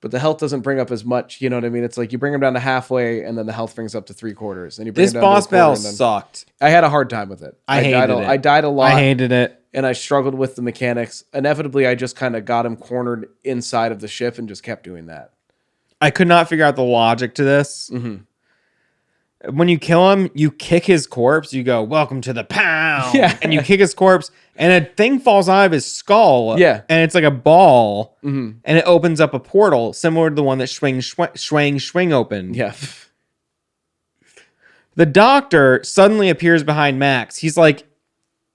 But the health doesn't bring up as much. You know what I mean? It's like you bring him down to halfway, and then the health brings up to 3/4. And you bring this boss battle sucked. I had a hard time with it. I hated it. I died a lot. I hated it. And I struggled with the mechanics. Inevitably, I just kind of got him cornered inside of the ship and just kept doing that. I could not figure out the logic to this. When you kill him, you kick his corpse. You go, "Welcome to the pound." Yeah. And you kick his corpse, and a thing falls out of his skull. Yeah. And it's like a ball. And it opens up a portal similar to the one that Schwang opened. Yeah. The doctor suddenly appears behind Max. He's like,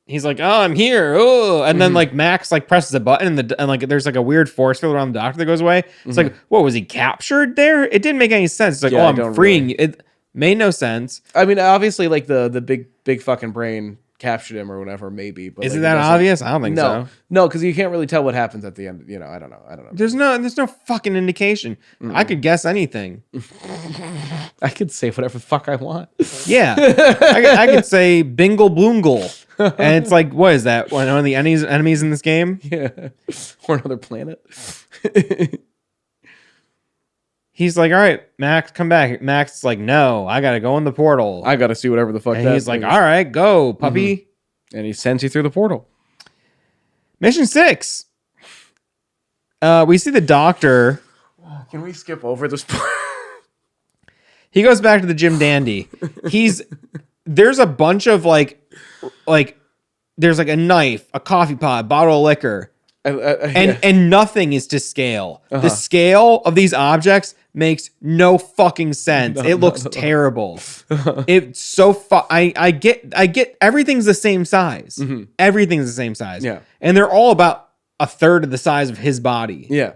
"Oh, I'm here." Oh, and then like Max like presses a button, and like there's like a weird force field around the doctor that goes away. It's like, what was he captured there? It didn't make any sense. It's like, I'm freeing you. It made no sense. I mean, obviously, like the big fucking brain captured him or whatever, maybe. But is it that obvious? I don't think so. No, because you can't really tell what happens at the end. You know, I don't know. There's no fucking indication. I could guess anything. I could say whatever the fuck I want. Yeah, I could say Bingle Bloongle, and it's like, what is that? One of the enemies in this game? Yeah, or another planet. He's like, all right, Max, come back. Max is like, no, I gotta go in the portal. I gotta see whatever the fuck. And he's like, all right, go, puppy. And he sends you through the portal. Mission 6. We see the doctor. Can we skip over this part? He goes back to the Jim Dandy. There's a bunch of like there's like a knife, a coffee pot, a bottle of liquor. And nothing is to scale. The scale of these objects makes no fucking sense. It looks terrible. It's so I get everything's the same size. Everything's the same size. Yeah. And they're all about a third of the size of his body. Yeah.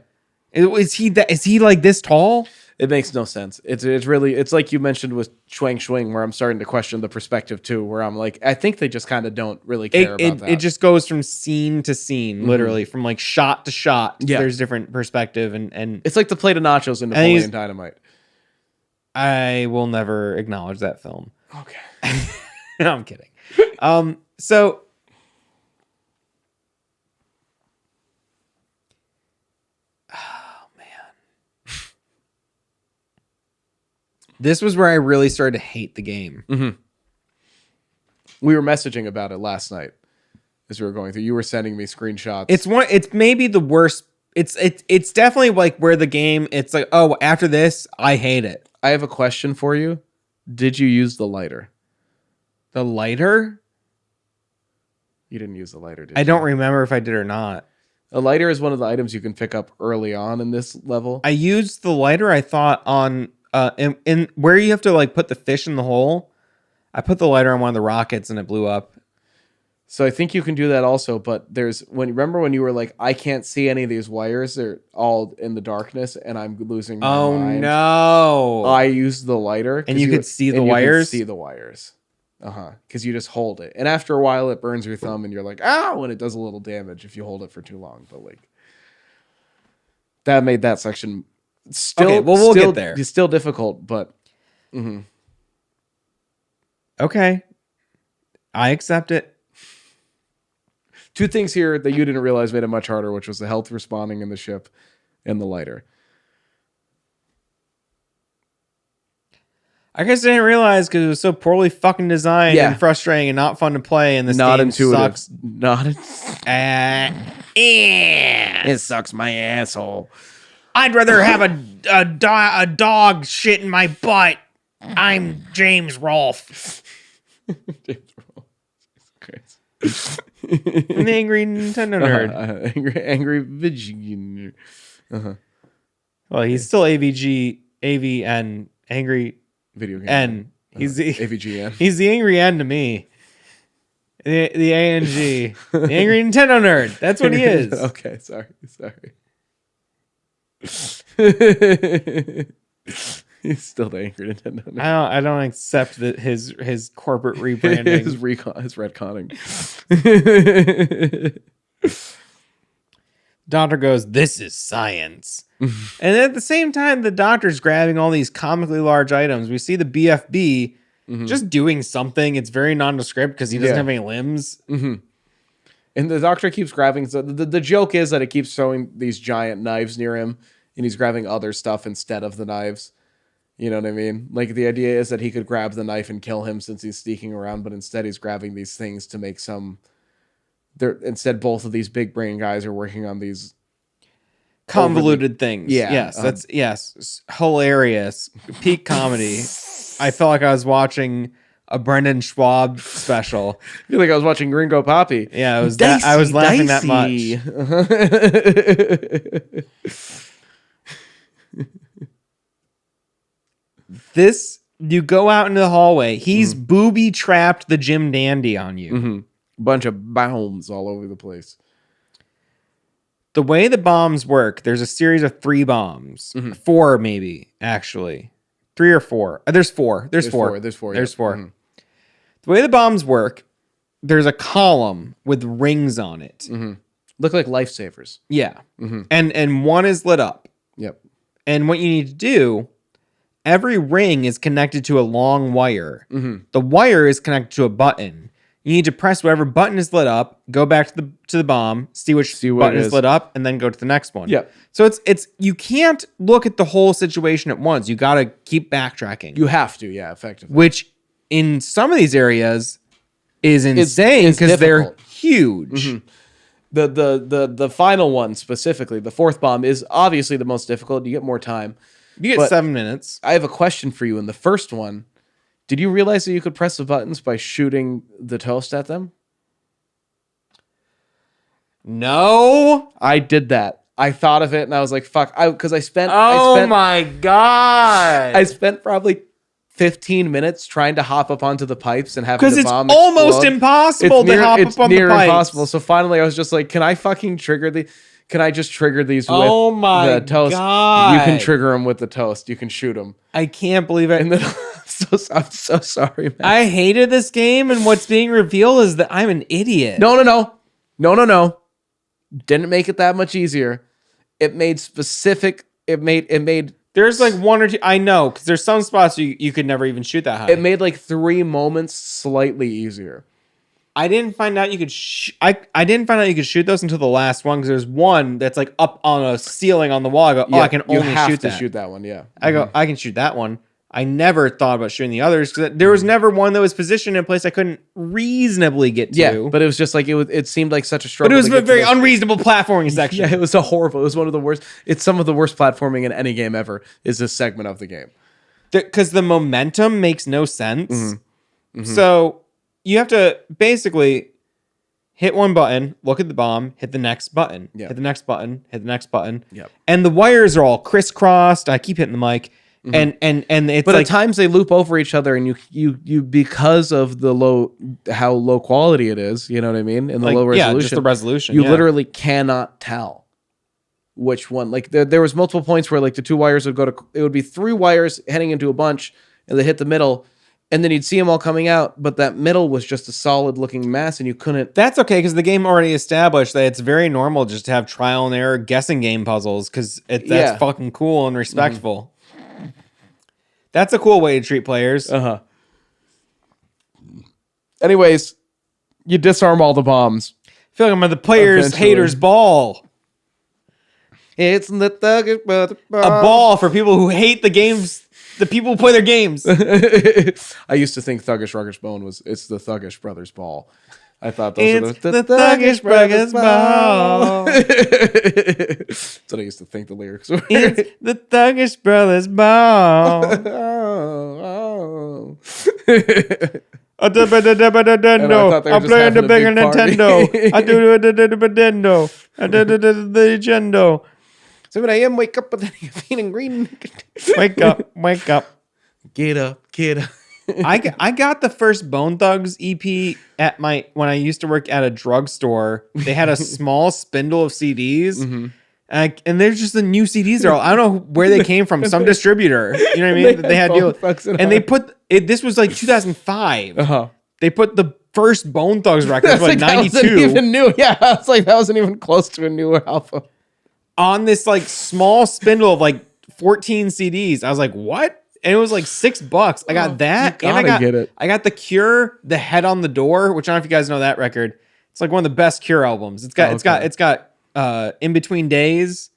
Is he like this tall? It makes no sense. It's really, it's like you mentioned with Schwang, where I'm starting to question the perspective too, where I'm like, I think they just kind of don't really care about that. It just goes from scene to scene, literally, from like shot to shot. Yeah. There's different perspective and it's like the plate of nachos in Napoleon Dynamite. I will never acknowledge that film. Okay. No, I'm kidding. So this was where I really started to hate the game. We were messaging about it last night as we were going through. You were sending me screenshots. It's maybe the worst. It's definitely like where the game. It's like, oh, after this, I hate it. I have a question for you. Did you use the lighter? The lighter? You didn't use the lighter, did you? I don't remember if I did or not. A lighter is one of the items you can pick up early on in this level. I used the lighter. I thought on. In where you have to like put the fish in the hole, I put the lighter on one of the rockets and it blew up. So I think you can do that also, but remember when you were like, I can't see any of these wires, they're all in the darkness and I'm losing my Oh mind. no. I used the lighter. And you could see the you wires? could see the wires. Because you just hold it. And after a while it burns your thumb and you're like, ow, and it does a little damage if you hold it for too long. But like that made that section still Okay, well, we'll get there. It's still difficult, but Okay. I accept it. two things here that you didn't realize made it much harder, which was the health respawning in the ship and the lighter. I guess I didn't realize because it was so poorly fucking designed and frustrating and not fun to play. And this not game intuitive. sucks. It sucks my asshole. I'd rather have a dog shit in my butt. I'm James Rolfe. James Rolfe. I'm the angry Nintendo nerd. Angry Virginia. Well, he's still AVN, angry video game. N. He's the AVGN. He's the angry N to me. The ANG. The angry Nintendo nerd. That's what he is. Okay, sorry. He's still the angry Nintendo nerd. I don't accept that his corporate rebranding. his retconning. Doctor goes, "This is science." And at the same time, the doctor's grabbing all these comically large items. We see the BFB just doing something. It's very nondescript because he doesn't have any limbs. And the doctor keeps grabbing. So the joke is that it keeps showing these giant knives near him, and he's grabbing other stuff instead of the knives. You know what I mean? Like the idea is that he could grab the knife and kill him since he's sneaking around, but instead he's grabbing these things to make some. Instead, both of these big brain guys are working on these convoluted things. Yeah. Yes. That's hilarious. Peak comedy. I felt like I was watching a Brendan Schwab special. I feel like I was watching Gringo Poppy. Yeah, it was dicey, I was laughing that much. You go out into the hallway. He's booby trapped the Jim Dandy on you. Bunch of bombs all over the place. The way the bombs work, there's a series of 3 bombs. 4 maybe, actually. 3 or 4. There's 4. There's 4. There's 4. There's 4. The way the bombs work, there's a column with rings on it. Look like lifesavers. Yeah. And one is lit up. Yep. And what you need to do, every ring is connected to a long wire. The wire is connected to a button. You need to press whatever button is lit up, go back to the bomb, see which button is lit up, and then go to the next one. Yeah. So it's you can't look at the whole situation at once. You got to keep backtracking. You have to, yeah, effectively. Which in some of these areas is insane because they're huge. The final one specifically, the 4th bomb, is obviously the most difficult. You get more time. You get 7 minutes. I have a question for you. In the first one, did you realize that you could press the buttons by shooting the toast at them? No. I did that. I thought of it and I was like, fuck. Because I spent my God. I spent probably 15 minutes trying to hop up onto the pipes and having the bomb explode. Because it's almost impossible to hop up on the pipes. Impossible. So finally I was just like, can I just trigger these with the toast? God. You can trigger them with the toast. You can shoot them. I can't believe it. And then I'm so sorry, man. I hated this game, and what's being revealed is that I'm an idiot. No. Didn't make it that much easier. It made There's like 1 or 2. I know, because there's some spots you could never even shoot that high. It made like 3 moments slightly easier. I didn't find out you could I didn't find out you could shoot those until the last one, because there's one that's like up on a ceiling on the wall. I go, I can only shoot that one. Yeah. I go, I can shoot that one. I never thought about shooting the others because there was never one that was positioned in a place I couldn't reasonably get to. Yeah, but it was just like it seemed like such a struggle. But it was a very unreasonable platforming section. Yeah, it was horrible. It was one of the worst. It's some of the worst platforming in any game ever. Is this segment of the game because the momentum makes no sense. So you have to basically hit one button, look at the bomb, hit the next button, hit the next button, hit the next button. Yep. And the wires are all crisscrossed. I keep hitting the mic. and it's But like at times they loop over each other, and you because of how low quality it is, you know what I mean, and the like, low resolution, just the resolution. you yeah. literally cannot tell which one. Like there was multiple points where like the two wires would it would be three wires heading into a bunch, and they hit the middle, and then you'd see them all coming out, but that middle was just a solid looking mass, and you couldn't. That's okay because the game already established that it's very normal just to have trial and error guessing game puzzles because that's fucking cool and respectful. That's a cool way to treat players. Anyways, you disarm all the bombs. I feel like I'm at the players' Eventually. haters' ball. It's the thuggish brother A ball for people who hate the games, the people who play their games. I used to think Thuggish Ruggish Bone it's the Thuggish Brothers Ball. I thought those It's were the Thuggish Brothers Ball. That's what I used to think the lyrics were. It's the Thuggish Brothers Ball. I'm playing the bigger Nintendo. I do the Nintendo. I do the Nintendo. 7 a.m. Wake up, but then you're feeling green. Wake up, wake up. Get up, get up. I got the first Bone Thugs EP when I used to work at a drugstore. They had a small spindle of CDs. And there's just the new CDs. I don't know where they came from. Some distributor, you know what I mean? They had deal, and they put it. This was like 2005. They put the first Bone Thugs record, like 92, even new. Yeah, I was like, that wasn't even close to a newer album. On this like small spindle of like 14 CDs. I was like, what? And it was like $6. I got that, and I got The Cure, The Head on the Door, which I don't know if you guys know that record. It's like one of the best Cure albums. It's got In Between Days,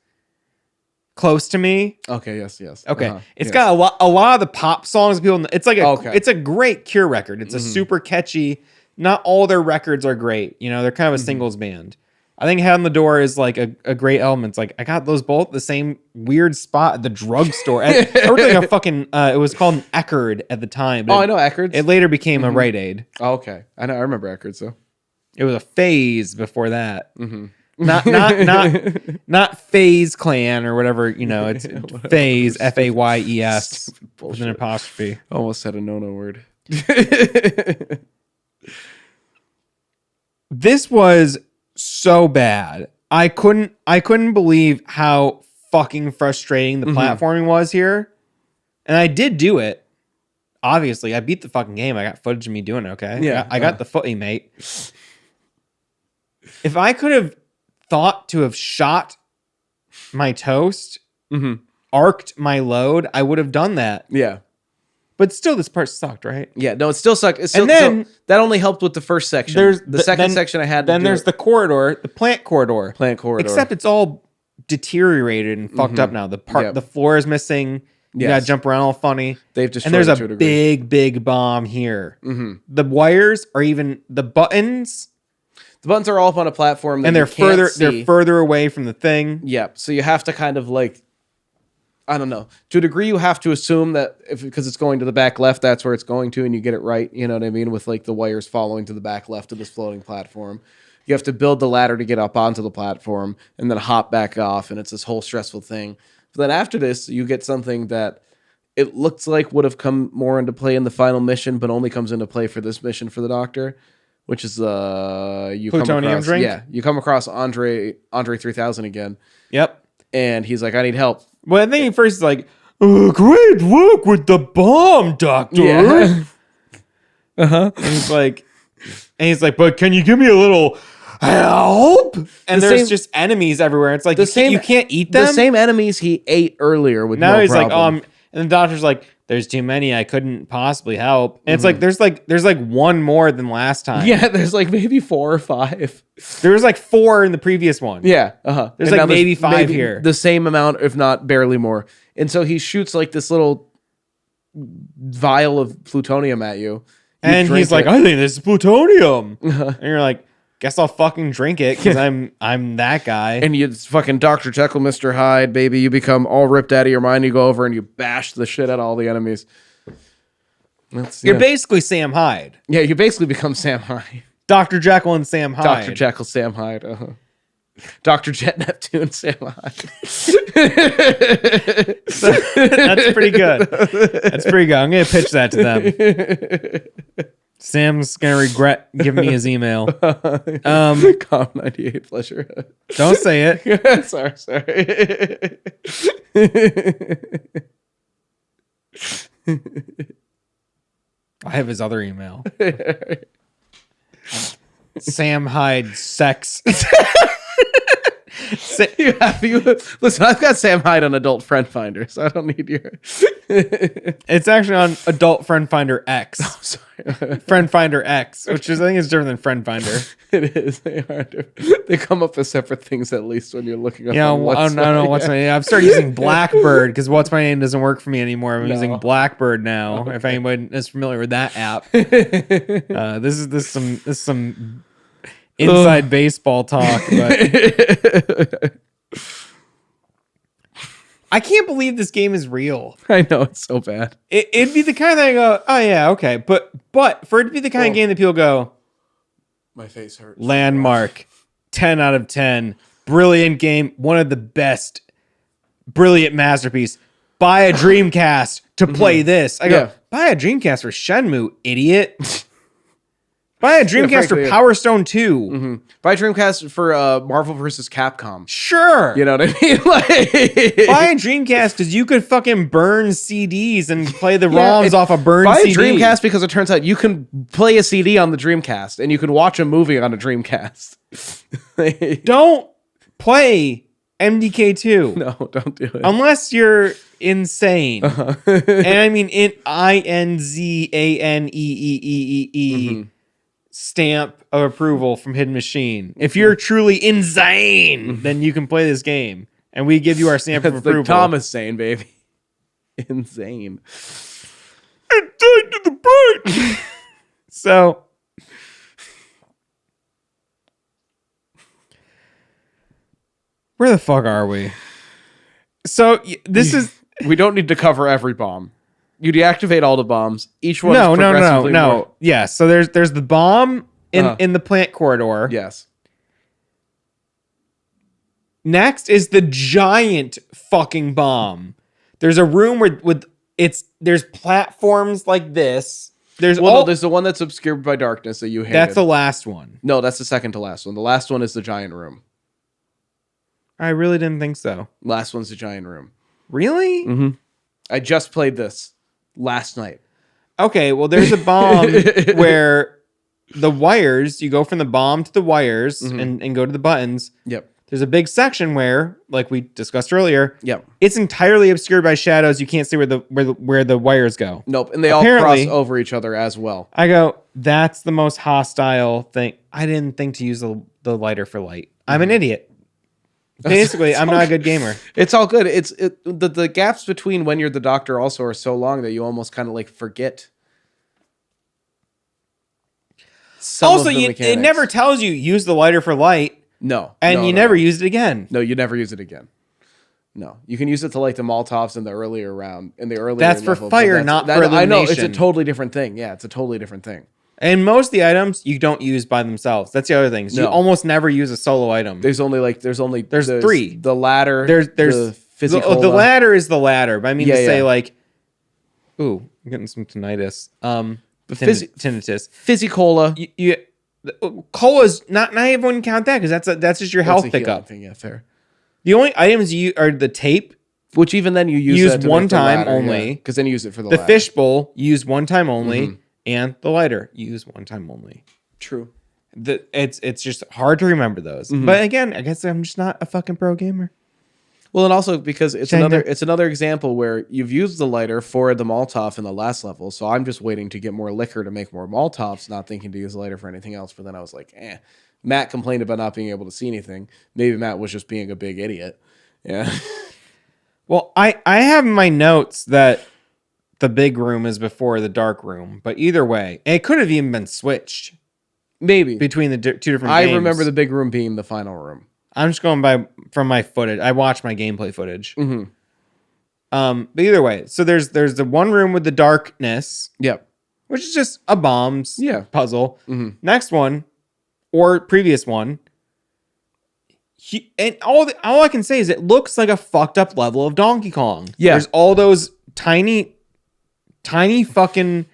Close to Me. Okay, yes. Okay. It's got a lot of the pop songs people. It's like it's a great Cure record. It's a super catchy. Not all their records are great. You know, they're kind of a singles band. I think Head on the Door is like a great element. It's like I got those both the same weird spot at the drugstore. I worked like a fucking it was called an Eckerd at the time. I know Eckerd's. It later became a Rite Aid. Oh, okay. I remember Eckerd's though. It was a Phase before that. Not Phase Clan or whatever, you know, it's Phase Fayes with an apostrophe. Almost said a no word. This was so bad. I couldn't believe how fucking frustrating the platforming was here. And I did do it. Obviously, I beat the fucking game. I got footage of me doing it, okay? Yeah. I got the footy, mate. If I could have thought to have shot my toast, arced my load, I would have done that. Yeah. But still, this part sucked, right? Yeah, no, it still sucked. And then that only helped with the first section. There's the second section I had. Then there's the corridor, the plant corridor. Except it's all deteriorated and fucked up now. The floor is missing. You gotta jump around all funny. They've destroyed. And there's a big bomb here. The wires are even the buttons. The buttons are all up on a platform, that and they're further away from the thing. Yep. So you have to kind of like, I don't know. To a degree, you have to assume that because it's going to the back left, that's where it's going to, and you get it right. You know what I mean? With like the wires following to the back left of this floating platform. You have to build the ladder to get up onto the platform and then hop back off, and it's this whole stressful thing. But then after this, you get something that it looks like would have come more into play in the final mission, but only comes into play for this mission for the Doctor, which is plutonium drink. Yeah, you come across Andre 3000 again. Yep. And he's like, I need help. Well, I think first he's like, oh, great work with the bomb, Doctor. Yeah. And he's like, but can you give me a little help? And there's just enemies everywhere. It's like you can't eat them. The same enemies he ate earlier with now no he's problem. like, and the Doctor's like, there's too many. I couldn't possibly help. And it's like there's like one more than last time. Yeah, there's like maybe 4 or 5. There was like 4 in the previous one. Yeah, There's like maybe 5 here. The same amount, if not barely more. And so he shoots like this little vial of plutonium at you. And he's like, I think this is plutonium. And you're like, guess I'll fucking drink it because I'm that guy. And you fucking Dr. Jekyll, Mr. Hyde, baby. You become all ripped out of your mind. You go over and you bash the shit out of all the enemies. You're basically Sam Hyde. Yeah, you basically become Sam Hyde. Dr. Jekyll and Sam Hyde. Dr. Jekyll, Sam Hyde. Dr. Jet Neptune, Sam Hyde. That's pretty good. That's pretty good. I'm gonna pitch that to them. Sam's gonna regret giving me his email. Com 98 pleasure. Don't say it. sorry. I have his other email. Sam Hyde sex. Listen, I've got Sam Hyde on Adult Friend Finder, so I don't need your. It's actually on Adult Friend Finder X. Oh, sorry. Friend Finder X, which is I think is different than Friend Finder. It is. They are different. They come up as separate things at least when you're looking up. Yeah, I don't know what's my name. I've started using Blackbird because what's my name doesn't work for me anymore. I'm using Blackbird now. Okay. If anybody is familiar with that app, this is some inside baseball talk, but I can't believe this game is real. I know, it's so bad. It'd be the kind of thing I go, oh yeah, okay, but for it to be the kind of game that people go, my face hurts. landmark, 10 out of 10, brilliant game, one of the best, brilliant masterpiece. Buy a Dreamcast to play this. I go, buy a Dreamcast for Shenmue, idiot. Buy a Dreamcast for Power Stone 2. Mm-hmm. Buy a Dreamcast for Marvel vs. Capcom. Sure. You know what I mean? Like, buy a Dreamcast because you could fucking burn CDs and play the ROMs off a burned CD. Buy a Dreamcast because it turns out you can play a CD on the Dreamcast and you can watch a movie on a Dreamcast. Don't play MDK2. No, don't do it. Unless you're insane. And I mean INZANEEEE. Stamp of approval from Hidden Machine. If you're truly insane, then you can play this game, and we give you our stamp of approval. Like Thomas saying, baby, insane. Insane to the point. So, where the fuck are we? So this is. We don't need to cover every bomb. You deactivate all the bombs. Each one is progressively more. Yeah, so there's the bomb in the plant corridor. Yes. Next is the giant fucking bomb. There's a room there's platforms like this. There's the one that's obscured by darkness that you hated. That's the last one. No, that's the second to last one. The last one is the giant room. I really didn't think so. Last one's the giant room. Really? Mm-hmm. I just played this last night. Okay, well, there's a bomb where the wires, you go from the bomb to the wires and go to the buttons. Yep. There's a big section where, like we discussed earlier, yep, it's entirely obscured by shadows. You can't see where the wires go. Nope, and they all cross over each other as well. I go, that's the most hostile thing. I didn't think to use the lighter for light. I'm an idiot. Basically, I'm not a good gamer. It's all good. The gaps between when you're the doctor also are so long that you almost kind of like forget. Also, it never tells you use the lighter for light. No, and you never use it again. No, you never use it again. No, you can use it to light the Molotovs in the earlier round. That's for fire, not for illumination. I know it's a totally different thing. Yeah, it's a totally different thing. And most of the items you don't use by themselves. That's the other thing. So you almost never use a solo item. There's three. The ladder. There's the Physicola. The ladder is the ladder. But I mean to say like, ooh, I'm getting some tinnitus. Tinnitus. Physicola. Cola's not everyone count that because that's just your health pickup. Thing, yeah, fair. The only items you are the tape, which even then you use one time only. Because then you use it for the ladder. Fishbowl you use one time only. And the lighter, you use one time only. True. It's just hard to remember those. But again, I guess I'm just not a fucking pro gamer. Well, and also because it's another example where you've used the lighter for the Molotov in the last level, so I'm just waiting to get more liquor to make more Molotovs, not thinking to use the lighter for anything else. But then I was like, Matt complained about not being able to see anything. Maybe Matt was just being a big idiot. Yeah. Well, I have in my notes that the big room is before the dark room, but either way, it could have even been switched. Maybe between the two different. I games. remember the big room being the final room. I'm just going from my footage. I watched my gameplay footage. But either way, so there's the one room with the darkness. Yep. Which is just a bombs puzzle. Mm-hmm. Next one, or previous one, And all I can say is it looks like a fucked up level of Donkey Kong. Yeah. There's all those tiny fucking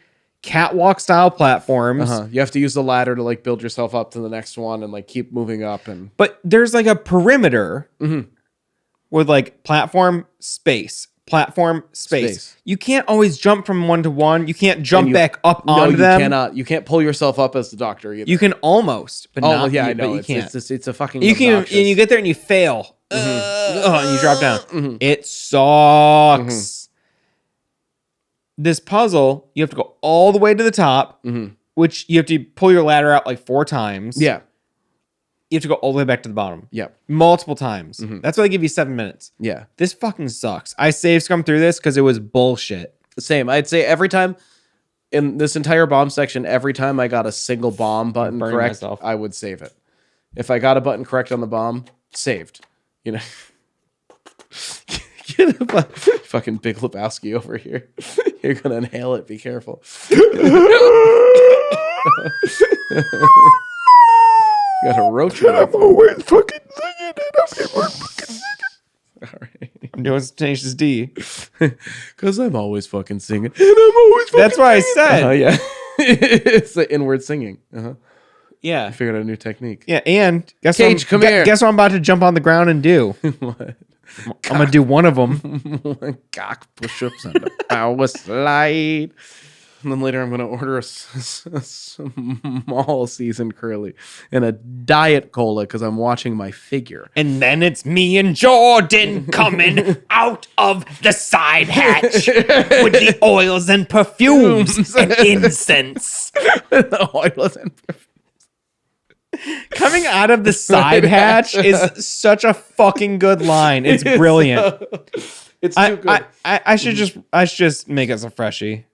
catwalk style platforms. You have to use the ladder to like build yourself up to the next one and like keep moving up. But there's like a perimeter with like platform space. You can't always jump from one to one. You can't jump back up onto them. You can't pull yourself up as the doctor either. You can almost, but not. Yeah, I know. But you can't. It's a fucking. You can, and you get there and you fail. And you drop down. It sucks. This puzzle, you have to go all the way to the top, which you have to pull your ladder out like 4 times. Yeah. You have to go all the way back to the bottom. Yeah. Multiple times. That's why they give you 7 minutes. Yeah. This fucking sucks. I save scum through this because it was bullshit. Same. I'd say every time in this entire bomb section, every time I got a single bomb button correct, myself. I would save it. If I got a button correct on the bomb, saved. You know. Fucking Big Lebowski over here. You're gonna inhale it. Be careful. You got a roach. I'm always fucking singing it. All right. I'm doing Tenacious D. Because I'm always fucking singing. And I'm always fucking That's why I said. Yeah. It's the inward singing. Yeah. I figured out a new technique. Yeah, and guess Cage, come here. Guess what I'm about to jump on the ground and do? What? I'm going to do one of them. Cock push-ups and a power slide. And then later I'm going to order a small seasoned curly and a diet cola because I'm watching my figure. And then it's me and Jordan coming out of the side hatch with the oils and perfumes and incense. The oils and perfumes. Coming out of the side hatch is such a fucking good line. It's brilliant. It's too good. I should just make us a freshie.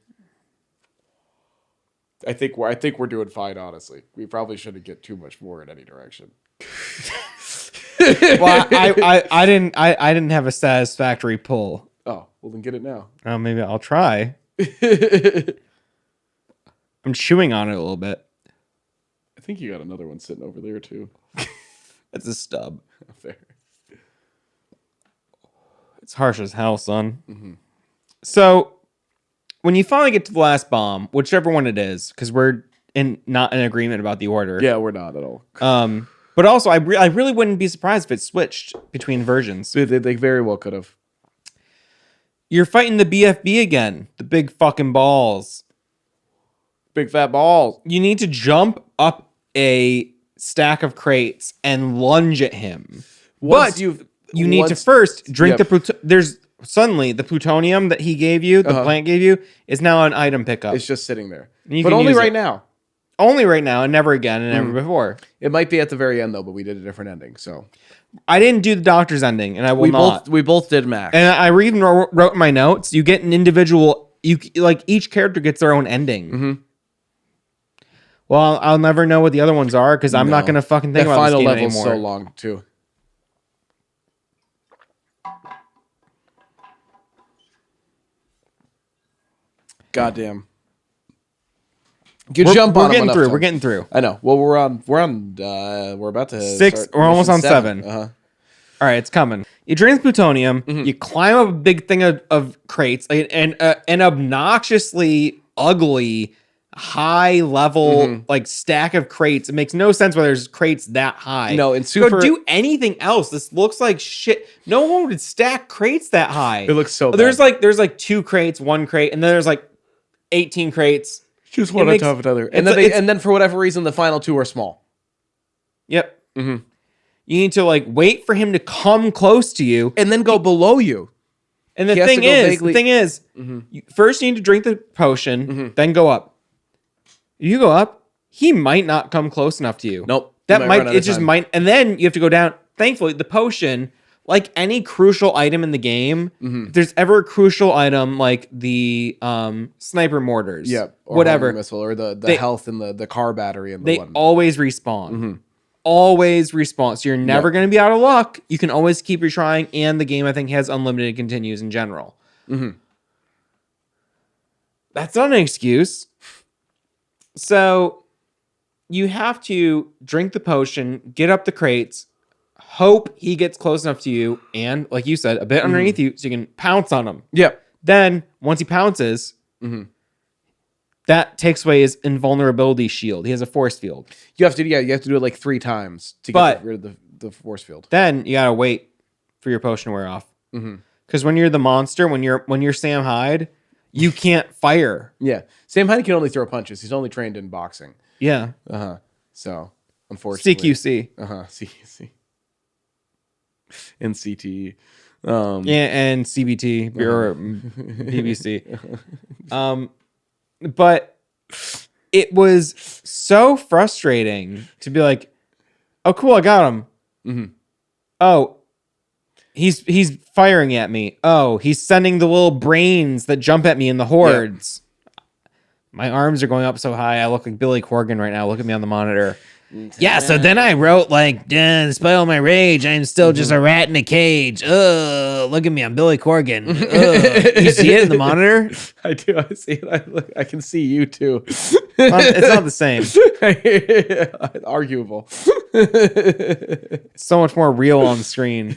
I think we're doing fine, honestly. We probably shouldn't get too much more in any direction. Well, I didn't have a satisfactory pull. Oh, well then get it now. Oh, maybe I'll try. I'm chewing on it a little bit. I think you got another one sitting over there too. It's a stub. Fair. It's harsh as hell, son. So when you finally get to the last bomb, whichever one it is, because we're not in agreement about the order. Yeah, we're not at all. But also, I really wouldn't be surprised if it switched between versions. They very well could have. You're fighting the BFB again. The big fucking balls. Big fat balls. You need to jump up a stack of crates and lunge at him. But you need to first drink the there's suddenly the plutonium that he gave you, the plant gave you, is now an item pickup. It's just sitting there. But only right now. Only right now and never again and never before. It might be at the very end though, but we did a different ending. So I didn't do the doctor's ending, and I will not. We both did Max. And I even wrote in my notes, you get an individual, each character gets their own ending. Well, I'll never know what the other ones are because I'm not going to fucking think about this game anymore. That final level's so long, too. Goddamn. We're getting through. I know. Well, we're about to 6. We're almost on 7. All right, it's coming. You drain the plutonium. You climb up a big thing of crates, and an obnoxiously ugly high level like stack of crates. It makes no sense why there's crates that high. No, and super. Go do anything else. This looks like shit. No one would stack crates that high. It looks so bad. There's like 2 crates, 1 crate, and then there's like 18 crates. Just one on top of another. And then for whatever reason the final 2 are small. Yep. You need to like wait for him to come close to you and then go below you. And the thing is, first you need to drink the potion, then go up. You go up, he might not come close enough to you. Nope. Might. And then you have to go down. Thankfully, the potion, like any crucial item in the game, if there's ever a crucial item like the sniper mortars, or whatever, missile, or the health and the car battery and they always respawn. Always respawn. So you're never going to be out of luck. You can always keep retrying, and the game I think has unlimited continues in general. That's not an excuse. So you have to drink the potion, get up the crates, hope he gets close enough to you and, like you said, a bit underneath you so you can pounce on him. Yep. Then, once he pounces, that takes away his invulnerability shield. He has a force field. You have to do it like 3 times to get rid of the force field. Then you gotta wait for your potion to wear off. Because when you're the monster, when you're Sam Hyde, you can't fire. Yeah. Sam Hyde can only throw punches. He's only trained in boxing. Yeah. So, unfortunately. CQC. CQC. And CTE. Yeah, and CBT or BBC. But it was so frustrating to be like, oh, cool, I got him. Oh, he's firing at me. Oh, he's sending the little brains that jump at me in the hordes. Yeah. My arms are going up so high, I look like Billy Corgan right now. Look at me on the monitor. Yeah, so then I wrote like, despite all my rage, I'm still just a rat in a cage. Look at me, I'm Billy Corgan. You see it in the monitor? I do. I see it. I can see you too. It's not the same. Arguable. It's so much more real on screen.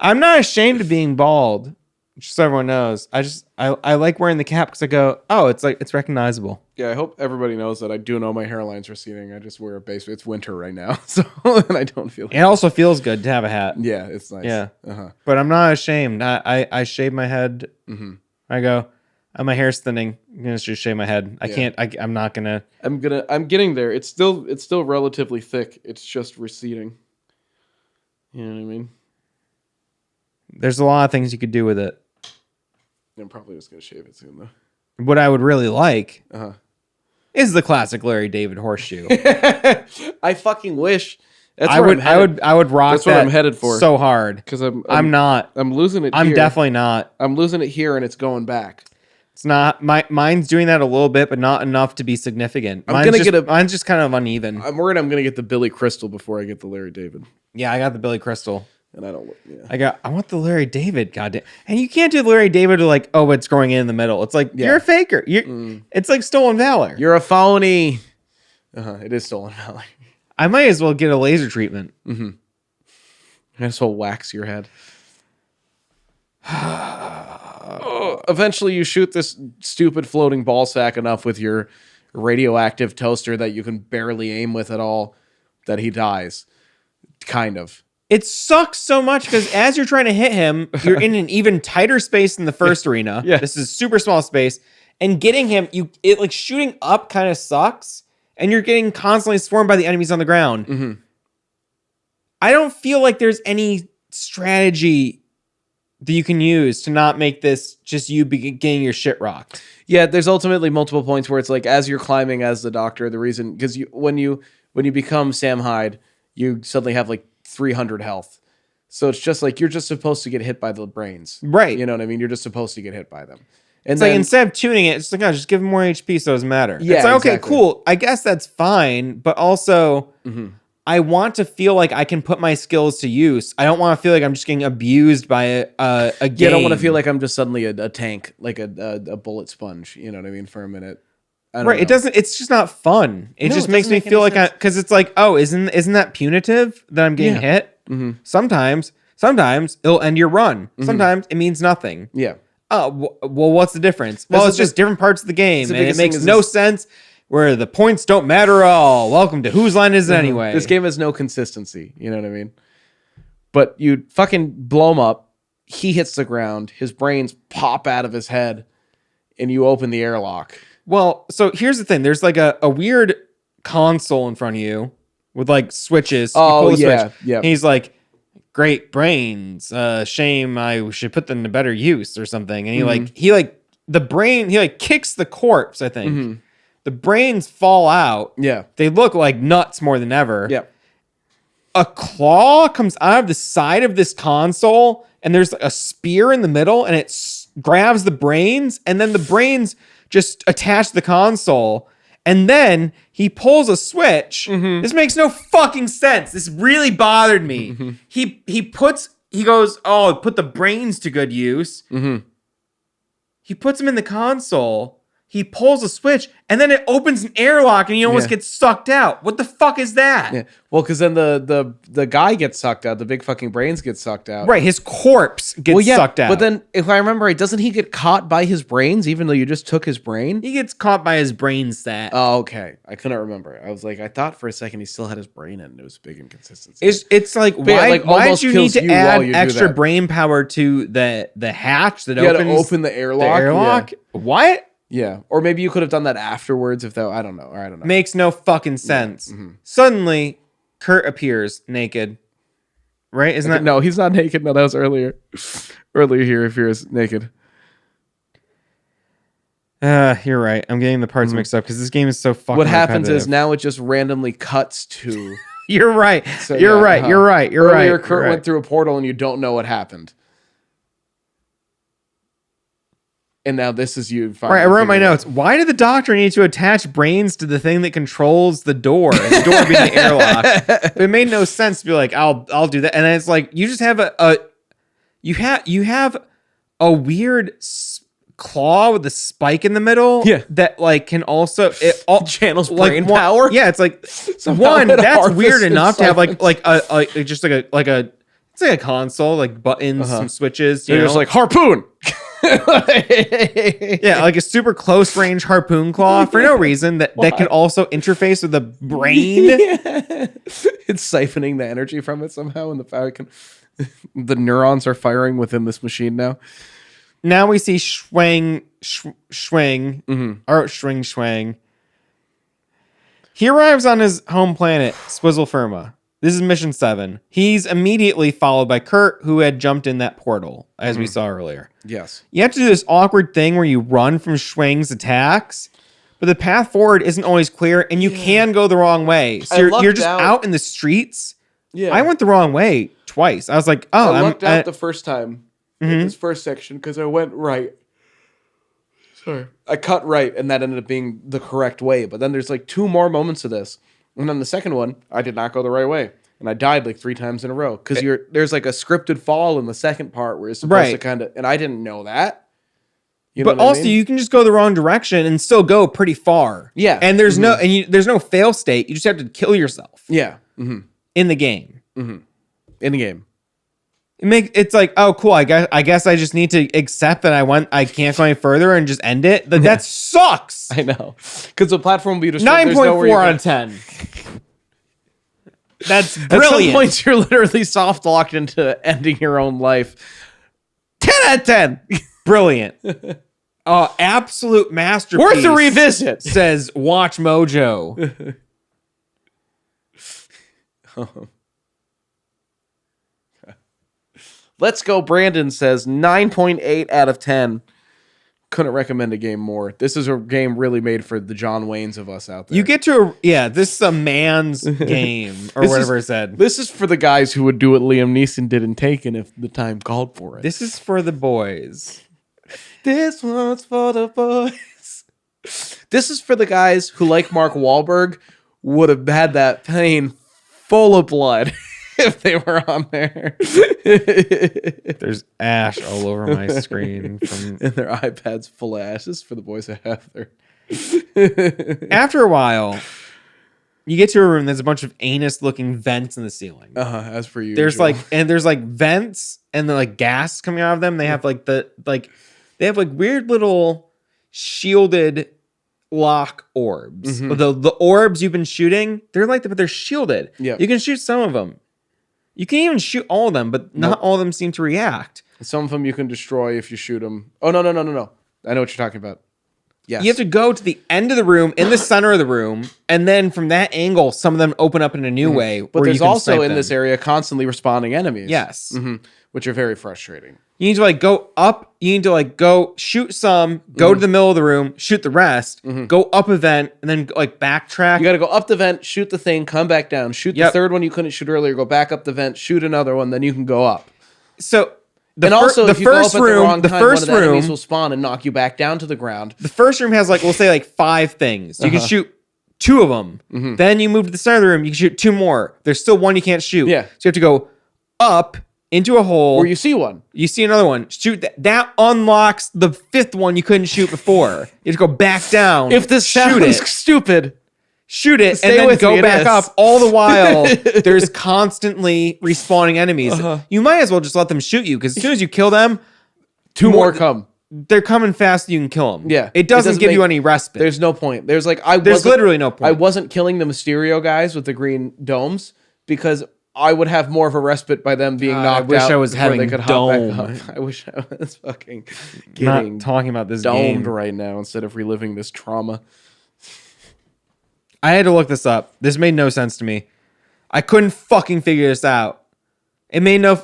I'm not ashamed of being bald. Just so everyone knows. I like wearing the cap because I go, oh, it's recognizable. Yeah, I hope everybody knows that I do know my hairline's receding. I just wear a base. It's winter right now, so and I don't feel it also feels good to have a hat. Yeah, it's nice. Yeah. But I'm not ashamed. I shave my head. I go, my hair's thinning. I'm gonna just shave my head. I can't. I'm not gonna. I'm getting there. It's still relatively thick. It's just receding. You know what I mean? There's a lot of things you could do with it. I'm probably just gonna shave it soon though. What I would really like is the classic Larry David horseshoe. I fucking wish. I would rock. That's what I'm headed for so hard because I'm not. I'm losing it. I'm here. Definitely not. I'm losing it here, and it's going back. It's not. Mine's doing that a little bit, but not enough to be significant. Mine's just kind of uneven. I'm worried I'm gonna get the Billy Crystal before I get the Larry David. Yeah, I got the Billy Crystal. And I don't. Yeah. I want the Larry David. Goddamn. And you can't do the Larry David to like, oh, it's growing in the middle. It's like you're a faker. It's like stolen valor. You're a phony. It is stolen valor. I might as well get a laser treatment. Might as well wax your head. Eventually, you shoot this stupid floating ball sack enough with your radioactive toaster that you can barely aim with at all, that he dies. Kind of. It sucks so much because as you're trying to hit him, you're in an even tighter space than the first arena. Yeah. This is super small space. And getting him, it like shooting up kind of sucks. And you're getting constantly swarmed by the enemies on the ground. I don't feel like there's any strategy that you can use to not make this just you getting your shit rocked. Yeah, there's ultimately multiple points where it's like as you're climbing as the Doctor, the reason because when you become Sam Hyde, you suddenly have like 300 health. So it's just like you're just supposed to get hit by the brains. Right. You know what I mean? You're just supposed to get hit by them. And it's like instead of tuning it, it's like, oh, just give him more HP so it doesn't matter. Yeah, it's like, okay, exactly. cool. I guess that's fine. But also, I want to feel like I can put my skills to use. I don't want to feel like I'm just getting abused by a game. Yeah, I don't want to feel like I'm just suddenly a tank, like a bullet sponge. You know what I mean? For a minute. Right. It doesn't. It's just not fun. It just makes me feel like because it's like, oh, isn't that punitive that I'm getting hit? Sometimes it'll end your run. Sometimes it means nothing. Yeah. Well, what's the difference? Well, it's just different parts of the game, and it makes no sense where the points don't matter at all. Welcome to Whose Line Is It Anyway? This game has no consistency. You know what I mean? But you fucking blow him up. He hits the ground. His brains pop out of his head, and you open the airlock. Well, so here's the thing. There's like a weird console in front of you with like switches. Oh, yeah. Yeah. He's like, great brains. Shame I should put them to better use or something. And he kicks the corpse, I think. The brains fall out. Yeah. They look like nuts more than ever. Yeah. A claw comes out of the side of this console, and there's like a spear in the middle, and it grabs the brains, and then the brains just attach the console, and then he pulls a switch. This makes no fucking sense. This really bothered me. He goes, oh, put the brains to good use. He puts them in the console, he pulls a switch, and then it opens an airlock, and he almost Yeah. gets sucked out. What the fuck is that? Yeah. Well, because then the guy gets sucked out. The big fucking brains get sucked out. Right, his corpse gets sucked out. But then, if I remember right, doesn't he get caught by his brains, even though you just took his brain? he gets caught by his brain stat. Oh, okay. I couldn't remember. I was like, I thought for a second he still had his brain in. It was a big inconsistency. It's like, yeah, why, like, why almost did you need kills to you while add you do extra that. brain power to the hatch that You had to opens open the airlock. the airlock? What? Yeah. Or maybe you could have done that afterwards if that, I don't know. Or I don't know. Makes no fucking sense. Mm-hmm. Suddenly, Kurt appears naked. Right? Isn't that No, he's not naked. No, that was earlier. Earlier here, if you're naked. You're right. I'm getting the parts mixed up because this game is so fucking What happens is repetitive. now it just randomly cuts to. You're right. So, You're yeah, right. uh-huh. You're right. You're Earlier, right. Kurt you're right. went through a portal and you don't know what happened. And now this is you. All right, I wrote my notes. Why did the doctor need to attach brains to the thing that controls the door? The door being the airlock. But it made no sense to be like, I'll do that. And then it's like you just have you have a weird claw with a spike in the middle. Yeah. That like can also channels like brain one- power. Yeah, it's like Somehow one it that's harvests weird enough to have siphons. like a just like a it's like a console, like buttons, some switches. You're You know? just like harpoon. Yeah, like a super close range harpoon claw for no reason that can also interface with the brain. It's siphoning the energy from it somehow, and the Falcon, the neurons are firing within this machine now. Now we see Schwang, or Schwang. He arrives on his home planet, Swizzle-Firma. This is mission 7. He's immediately followed by Kurt, who had jumped in that portal, as we saw earlier. Yes. You have to do this awkward thing where you run from Schwang's attacks, but the path forward isn't always clear, and you can go the wrong way. So you're just out in the streets. Yeah. I went the wrong way twice. I was like, oh, I lucked out the first time in Mm-hmm. this first section because I went right. Sorry. I cut right, and that ended up being the correct way. But then there's like 2 more moments of this. And then the second one, I did not go the right way. And I died like 3 times in a row. Because there's like a scripted fall in the second part where you're supposed to kind of... And I didn't know that. You know but what I also, mean? you can just go the wrong direction and still go pretty far. Yeah. And there's there's no fail state. You just have to kill yourself. Yeah. Mm-hmm. In the game. In the game. It's like, oh cool, I guess I just need to accept that I can't go any further and just end it. That sucks. I know. Because the platform will be destroyed. 9.4 out of 10. That's brilliant. At some points, you're literally soft locked into ending your own life. 10 out of 10. Brilliant. Absolute masterpiece. Worth a revisit. Says Watch Mojo. Let's Go Brandon says 9.8 out of 10. Couldn't recommend a game more. This is a game really made for the John Waynes of us out there. You get to this is a man's game or whatever it said. This is for the guys who would do what Liam Neeson did in Taken if the time called for it. This is for the boys. This one's for the boys. This is for the guys who, like Mark Wahlberg, would have had that pain full of blood if they were on there. There's ash all over my screen from And their iPads full of ash. This is for the boys that have their... After a while, you get to a room. There's a bunch of anus-looking vents in the ceiling. As for you. There's like vents and then like gas coming out of them. They have they have weird little shielded lock orbs. The orbs you've been shooting, but they're shielded. Yeah. You can shoot some of them. You can even shoot all of them, but not all of them seem to react. Some of them you can destroy if you shoot them. Oh, no. I know what you're talking about. Yes. You have to go to the end of the room, in the center of the room, and then from that angle, some of them open up in a new way. But where there's you can also snipe in them. this area constantly respawning enemies. Yes. Which are very frustrating. You need to go up. You need to go shoot some, go to the middle of the room, shoot the rest, go up a vent, and then backtrack. You got to go up the vent, shoot the thing, come back down, shoot the third one you couldn't shoot earlier, go back up the vent, shoot another one, then you can go up. So The first room, one of the enemies will spawn and knock you back down to the ground. The first room has we'll say 5 things. You can shoot 2 of them. Then you move to the center of the room. You can shoot 2 more. There's still one you can't shoot. Yeah. So you have to go up into a hole. Where you see one. You see another one. Shoot that. That unlocks the 5th one you couldn't shoot before. You have to go back down. If this sounds stupid, shoot it, stay and then with go me, it back is. up. All the while, there's constantly respawning enemies. You might as well just let them shoot you, because as soon as you kill them, two more come. They're coming fast. You can kill them. Yeah, it doesn't give you any respite. There's no point. There's literally no point. I wasn't killing the Mysterio guys with the green domes because I would have more of a respite by them being knocked out. I wish I was having they could dome. hop back up. I wish I was fucking Not getting talking about this domed game right now instead of reliving this trauma. I had to look this up. This made no sense to me. I couldn't fucking figure this out. It made no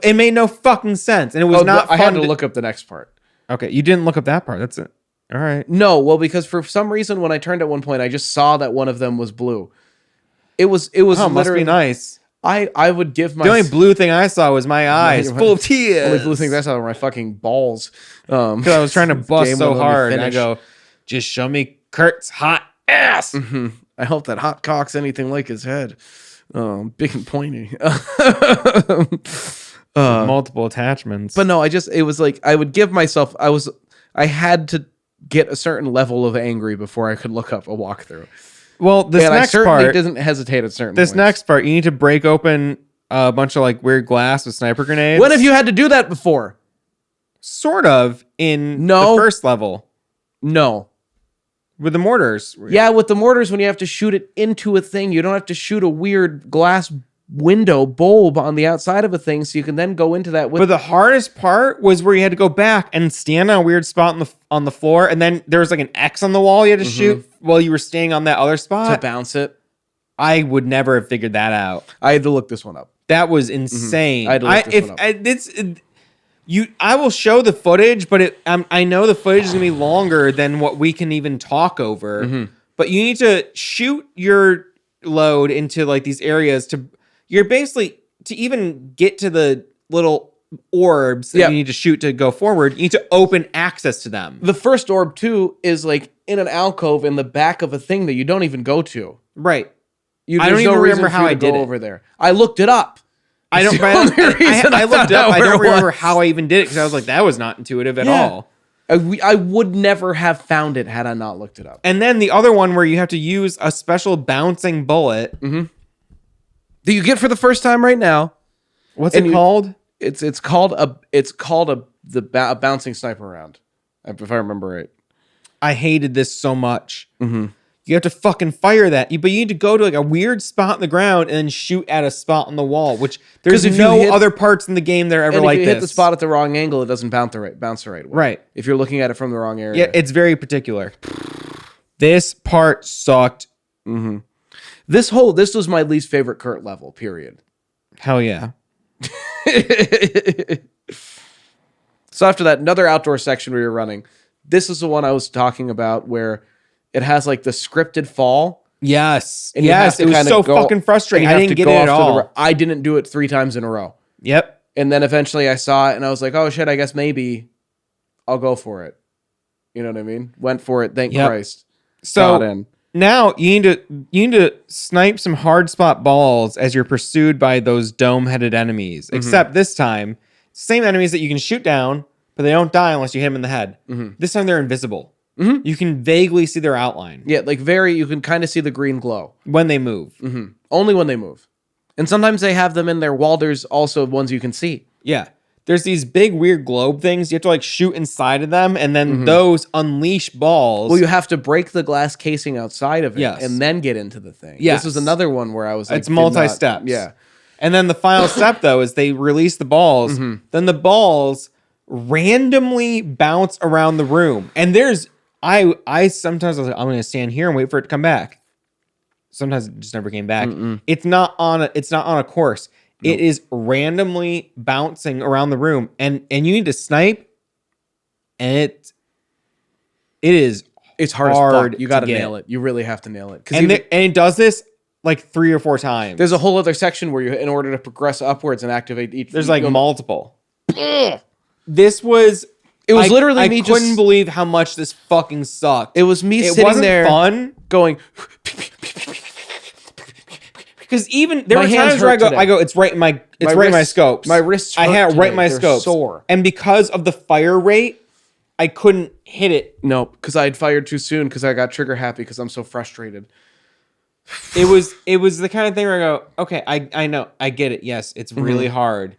fucking sense, and it was not. I had to look up the next part. Okay, you didn't look up that part. That's it. All right. No, well, because for some reason when I turned at one point, I just saw that one of them was blue. It was Must be nice. I would give my The only blue thing I saw was my eyes full of tears. only blue things I saw were my fucking balls. Because I was trying to bust game so wouldn't let me hard, and I finish. go, just show me Kurt's hot ass. I hope that hot cock's anything like his head. Big and pointy. Multiple attachments. But no, it was like I would give myself. I had to get a certain level of angry before I could look up a walkthrough. Well, this And I next certainly part, didn't hesitate at certain. this points. next part, you need to break open a bunch of like weird glass with sniper grenades. When have you had to do that before? Sort of in No. the first level No. with the mortars. Yeah, with the mortars, when you have to shoot it into a thing, you don't have to shoot a weird glass window bulb on the outside of a thing, so you can then go into that with. But the hardest part was where you had to go back and stand on a weird spot on the floor, and then there was like an X on the wall you had to shoot while you were standing on that other to spot. bounce it. I would never have figured that out. I had to look this one up. That was insane. I had to look this one up. I will show the footage, but I know the footage is gonna be longer than what we can even talk over. But you need to shoot your load into like these areas you're basically to even get to the little orbs that you need to shoot to go forward. You need to open access to them. The first orb too is like in an alcove in the back of a thing that you don't even go to. Right. There's I don't even no reason remember for how you I to did go it. over there. I looked it up. I don't. It's the only reason I looked found up. out I where don't it remember was. how I even did it because I was like, that was not intuitive at Yeah. all. I would never have found it had I not looked it up. And then the other one where you have to use a special bouncing bullet. That you get for the first time right now. What's And it you- called? It's called a bouncing sniper round, if I remember right. I hated this so much. You have to fucking fire that, but you need to go to like a weird spot in the ground and then shoot at a spot on the wall. Which there's 'Cause if you no hit- other parts in the game that are ever And like if you this. hit the spot at the wrong angle, it doesn't bounce the right way. Right. If you're looking at it from the wrong area. Yeah, it's very particular. This part sucked. This was my least favorite Kurt level, period. Hell yeah. So after that, another outdoor section we were running. This is the one I was talking about where it has like the scripted fall. Yes. And you have to It was kinda so go- fucking frustrating. and you I have didn't to get go it at off to the all. I didn't do it 3 times in a row. Yep. And then eventually I saw it and I was like, oh shit, I guess maybe I'll go for it. You know what I mean? Went for it. Thank Yep. Christ. So Got in. now you need to snipe some hard spot balls as you're pursued by those dome-headed enemies. Except this time, same enemies that you can shoot down, but they don't die unless you hit them in the head. This time they're invisible. You can vaguely see their outline Yeah, like you can kind of see the green glow. when they move. Only when they move. And sometimes they have them in their wall. There's also ones you can see. Yeah. There's these big weird globe things. You have to like shoot inside of them, and then those unleash balls. Well, you have to break the glass casing outside of it Yes. and then get into the thing. Yes. This is another one where I was like, It's multi-steps. Yeah. And then the final step, though, is they release the balls. Then the balls randomly bounce around the room. And I sometimes I was like, I'm going to stand here and wait for it to come back. Sometimes it just never came back. It's not on a course. It is randomly bouncing around the room, and you need to snipe. And it is It's hard as hard fuck. You got to to get. nail it. You really have to nail it. and it does this like 3 or 4 times. There's a whole other section where in order to progress upwards and activate each. There's like multiple. This was. It was literally I me couldn't just. believe how much this fucking sucked. It was me It sitting wasn't there fun. going. Because even there My were hands times where hurt today. I go, it's right in my wrists- scopes. my wrists I hurt had it right in today. my They're scopes. sore. And because of the fire rate, I couldn't hit it. No, because I had fired too soon because I got trigger happy because I'm so frustrated. It was the kind of thing where I go, okay, I know, I get it. Yes, it's really hard.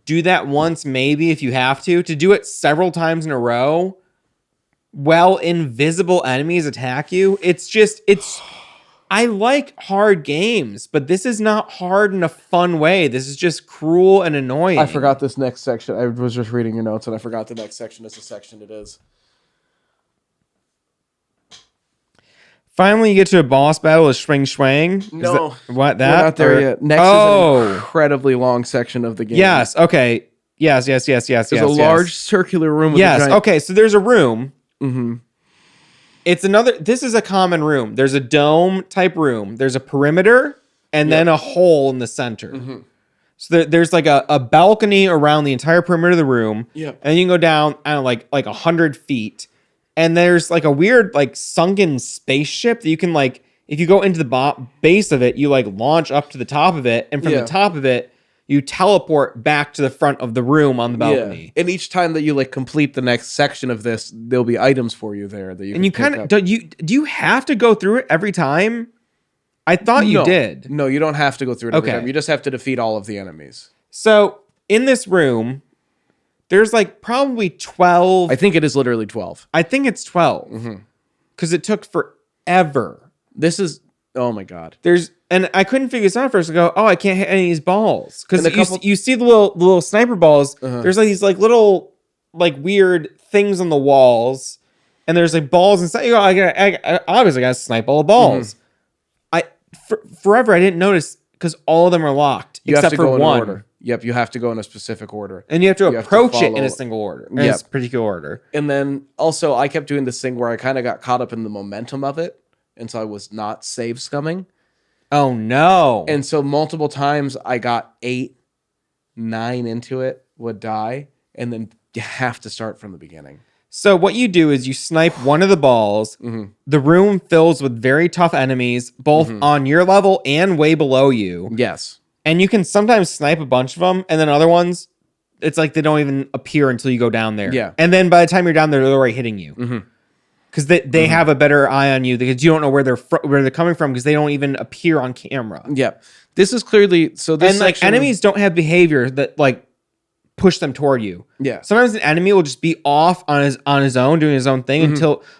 Do that once, maybe if you have to. To do it several times in a row, while invisible enemies attack you, it's. I like hard games, but this is not hard in a fun way. This is just cruel and annoying. I forgot this next section. I was just reading your notes and I forgot the next section is the section it is. Finally, you get to a boss battle with Swing Swang. No. What, that? We're not there yet. Next is an incredibly long section of the game. Yes, okay. Yes. There's a large circular room with a giant... okay, so there's a room. Mm-hmm. This is a common room. There's a dome type room. There's a perimeter and then a hole in the center. Mm-hmm. So there's like a balcony around the entire perimeter of the room. Yep. And you can go down, I don't know, like 100 feet. And there's like a weird like sunken spaceship that you can like, if you go into the base of it, you like launch up to the top of it. And from the top of it, you teleport back to the front of the room on the balcony. Yeah. And each time that you like complete the next section of this, there'll be items for you there that you and you kind of do you have to go through it every time? I thought you did. No, you don't have to go through it every time. You just have to defeat all of the enemies. So in this room, there's like probably 12. I think it is literally 12. I think it's 12 because it took forever. This is, oh my God. And I couldn't figure this out at first. I go, oh, I can't hit any of these balls. Because you see the little sniper balls. There's like these like little like weird things on the walls. And there's like balls inside. You go, I obviously got to snipe all the balls. Forever, I didn't notice because all of them are locked. You except have to for go in one. order. Yep, you have to go in a specific order. And you have to approach it in a single order. In a particular order. And then also, I kept doing this thing where I kind of got caught up in the momentum of it. And so I was not save scumming. Oh, no. And so multiple times I got 8, 9 into it, would die. And then you have to start from the beginning. So what you do is you snipe one of the balls. The room fills with very tough enemies, both on your level and way below you. Yes. And you can sometimes snipe a bunch of them, and then other ones, it's like they don't even appear until you go down there. Yeah. And then by the time you're down there, they're already hitting you. Because they have a better eye on you because you don't know where they're coming from because they don't even appear on camera. Yeah. This is clearly... So this and like section, enemies don't have behavior that like push them toward you. Yeah. Sometimes an enemy will just be off on his own, doing his own thing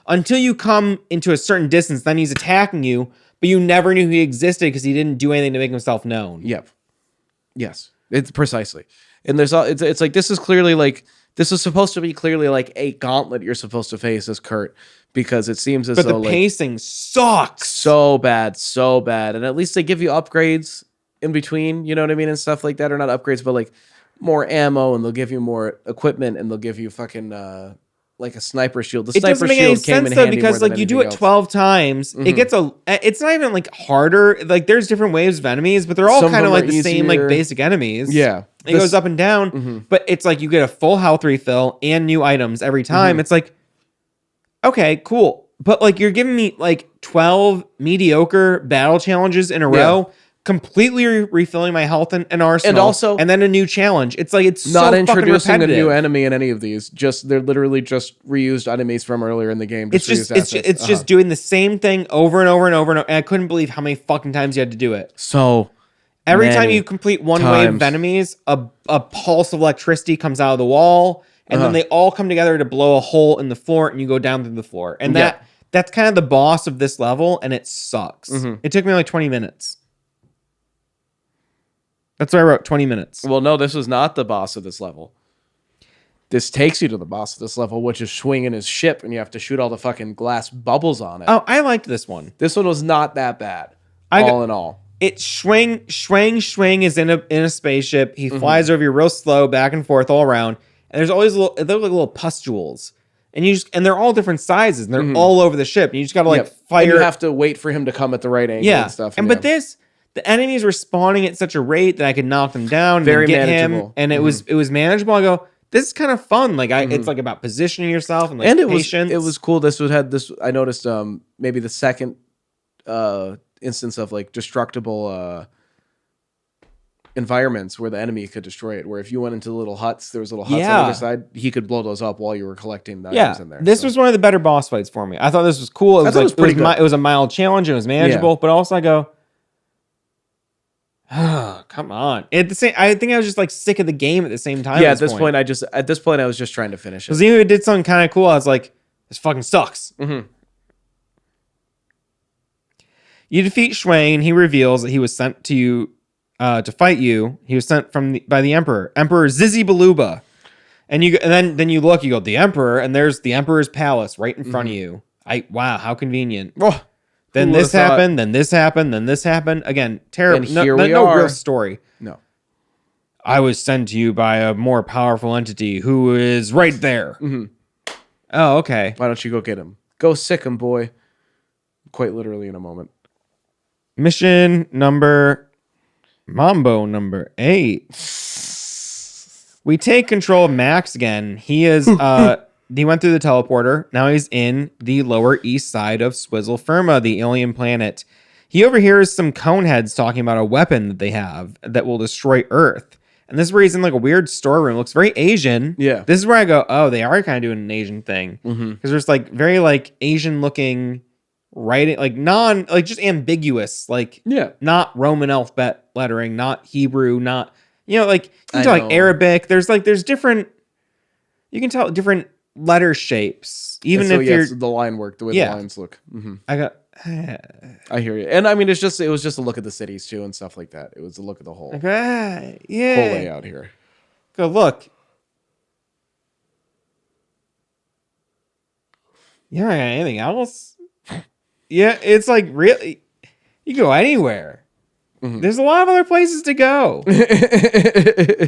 until you come into a certain distance. Then he's attacking you, but you never knew he existed because he didn't do anything to make himself known. Yep. Yes. It's precisely. And there's it's like this is clearly like this is supposed to be clearly like a gauntlet you're supposed to face as Kurt because it seems as though the pacing sucks so bad, and at least they give you upgrades in between, you know what I mean, and stuff like that, or not upgrades, but like more ammo, and they'll give you more equipment, and they'll give you fucking like a sniper shield. The sniper shield came in handy because like you do it 12 times. It gets it's not even like harder. Like there's different waves of enemies, but they're all kind of like the same like basic enemies. Yeah. It goes up and down, but it's like you get a full health refill and new items every time. It's like, okay, cool. But like you're giving me like 12 mediocre battle challenges in a row, completely refilling my health and arsenal, and then a new challenge. It's like it's not so introducing a new repetitive. enemy in any of these. They're literally just reused enemies from earlier in the game. It's just doing the same thing over and over and over and over. And I couldn't believe how many fucking times you had to do it. So every time you complete one wave of enemies, a pulse of electricity comes out of the wall, and then they all come together to blow a hole in the floor, and you go down through the floor. And that's kind of the boss of this level, and it sucks. It took me like 20 minutes. That's what I wrote, 20 minutes. Well, no, this is not the boss of this level. This takes you to the boss of this level, which is swinging his ship, and you have to shoot all the fucking glass bubbles on it. Oh, I liked this one. This one was not that bad, all in all. It Schwing is in a spaceship. He flies over you real slow, back and forth all around. And there's always little pustules. And they're all different sizes, and they're all over the ship. And you just gotta fire. And you have to wait for him to come at the right angle and stuff. But the enemies were spawning at such a rate that I could knock them down and Very get manageable. him. And it was manageable. I go, this is kind of fun. Like it's like about positioning yourself and patience. It was cool. This would had this. I noticed maybe the second instance of like destructible environments where the enemy could destroy it. Where if you went into little huts, there was little huts on the other side. He could blow those up while you were collecting the items in there. This was one of the better boss fights for me. I thought this was cool. It was like it was a mild challenge. It was manageable, but also I go, oh, come on. At the same, I think I was just like sick of the game at the same time. Yeah, at this point I was just trying to finish it. Because even if it did something kind of cool, I was like, this fucking sucks. Mm-hmm. You defeat Swain. He reveals that he was sent to you to fight you. He was sent by the Emperor Zizi Baluba. And then you look, you go, the Emperor, and there's the Emperor's palace right in front of you. Wow, how convenient. Oh, then this happened, then this happened, then this happened. Again, terrible. No real story. No. I was sent to you by a more powerful entity who is right there. Mm-hmm. Oh, okay. Why don't you go get him? Go sick him, boy. Quite literally in a moment. Mission Mambo number 8. We take control of Max again. He is he went through the teleporter. Now he's in the lower east side of Swizzle Firma, the alien planet. He overhears some coneheads talking about a weapon that they have that will destroy Earth. And this is where he's in like a weird storeroom. It looks very Asian. Yeah. This is where I go, oh, they are kind of doing an Asian thing. Because there's like very like Asian looking writing, like just ambiguous, like not Roman alphabet lettering, not Hebrew, not, like you can tell like Arabic. There's different, you can tell different letter shapes. Even if you're the line work, the way the lines look. Mm-hmm. I hear you. And I mean, it was just a look at the cities too and stuff like that. It was a look at the whole, whole layout here. Go look. You don't got anything else? Yeah, it's like really, you go anywhere. Mm-hmm. There's a lot of other places to go.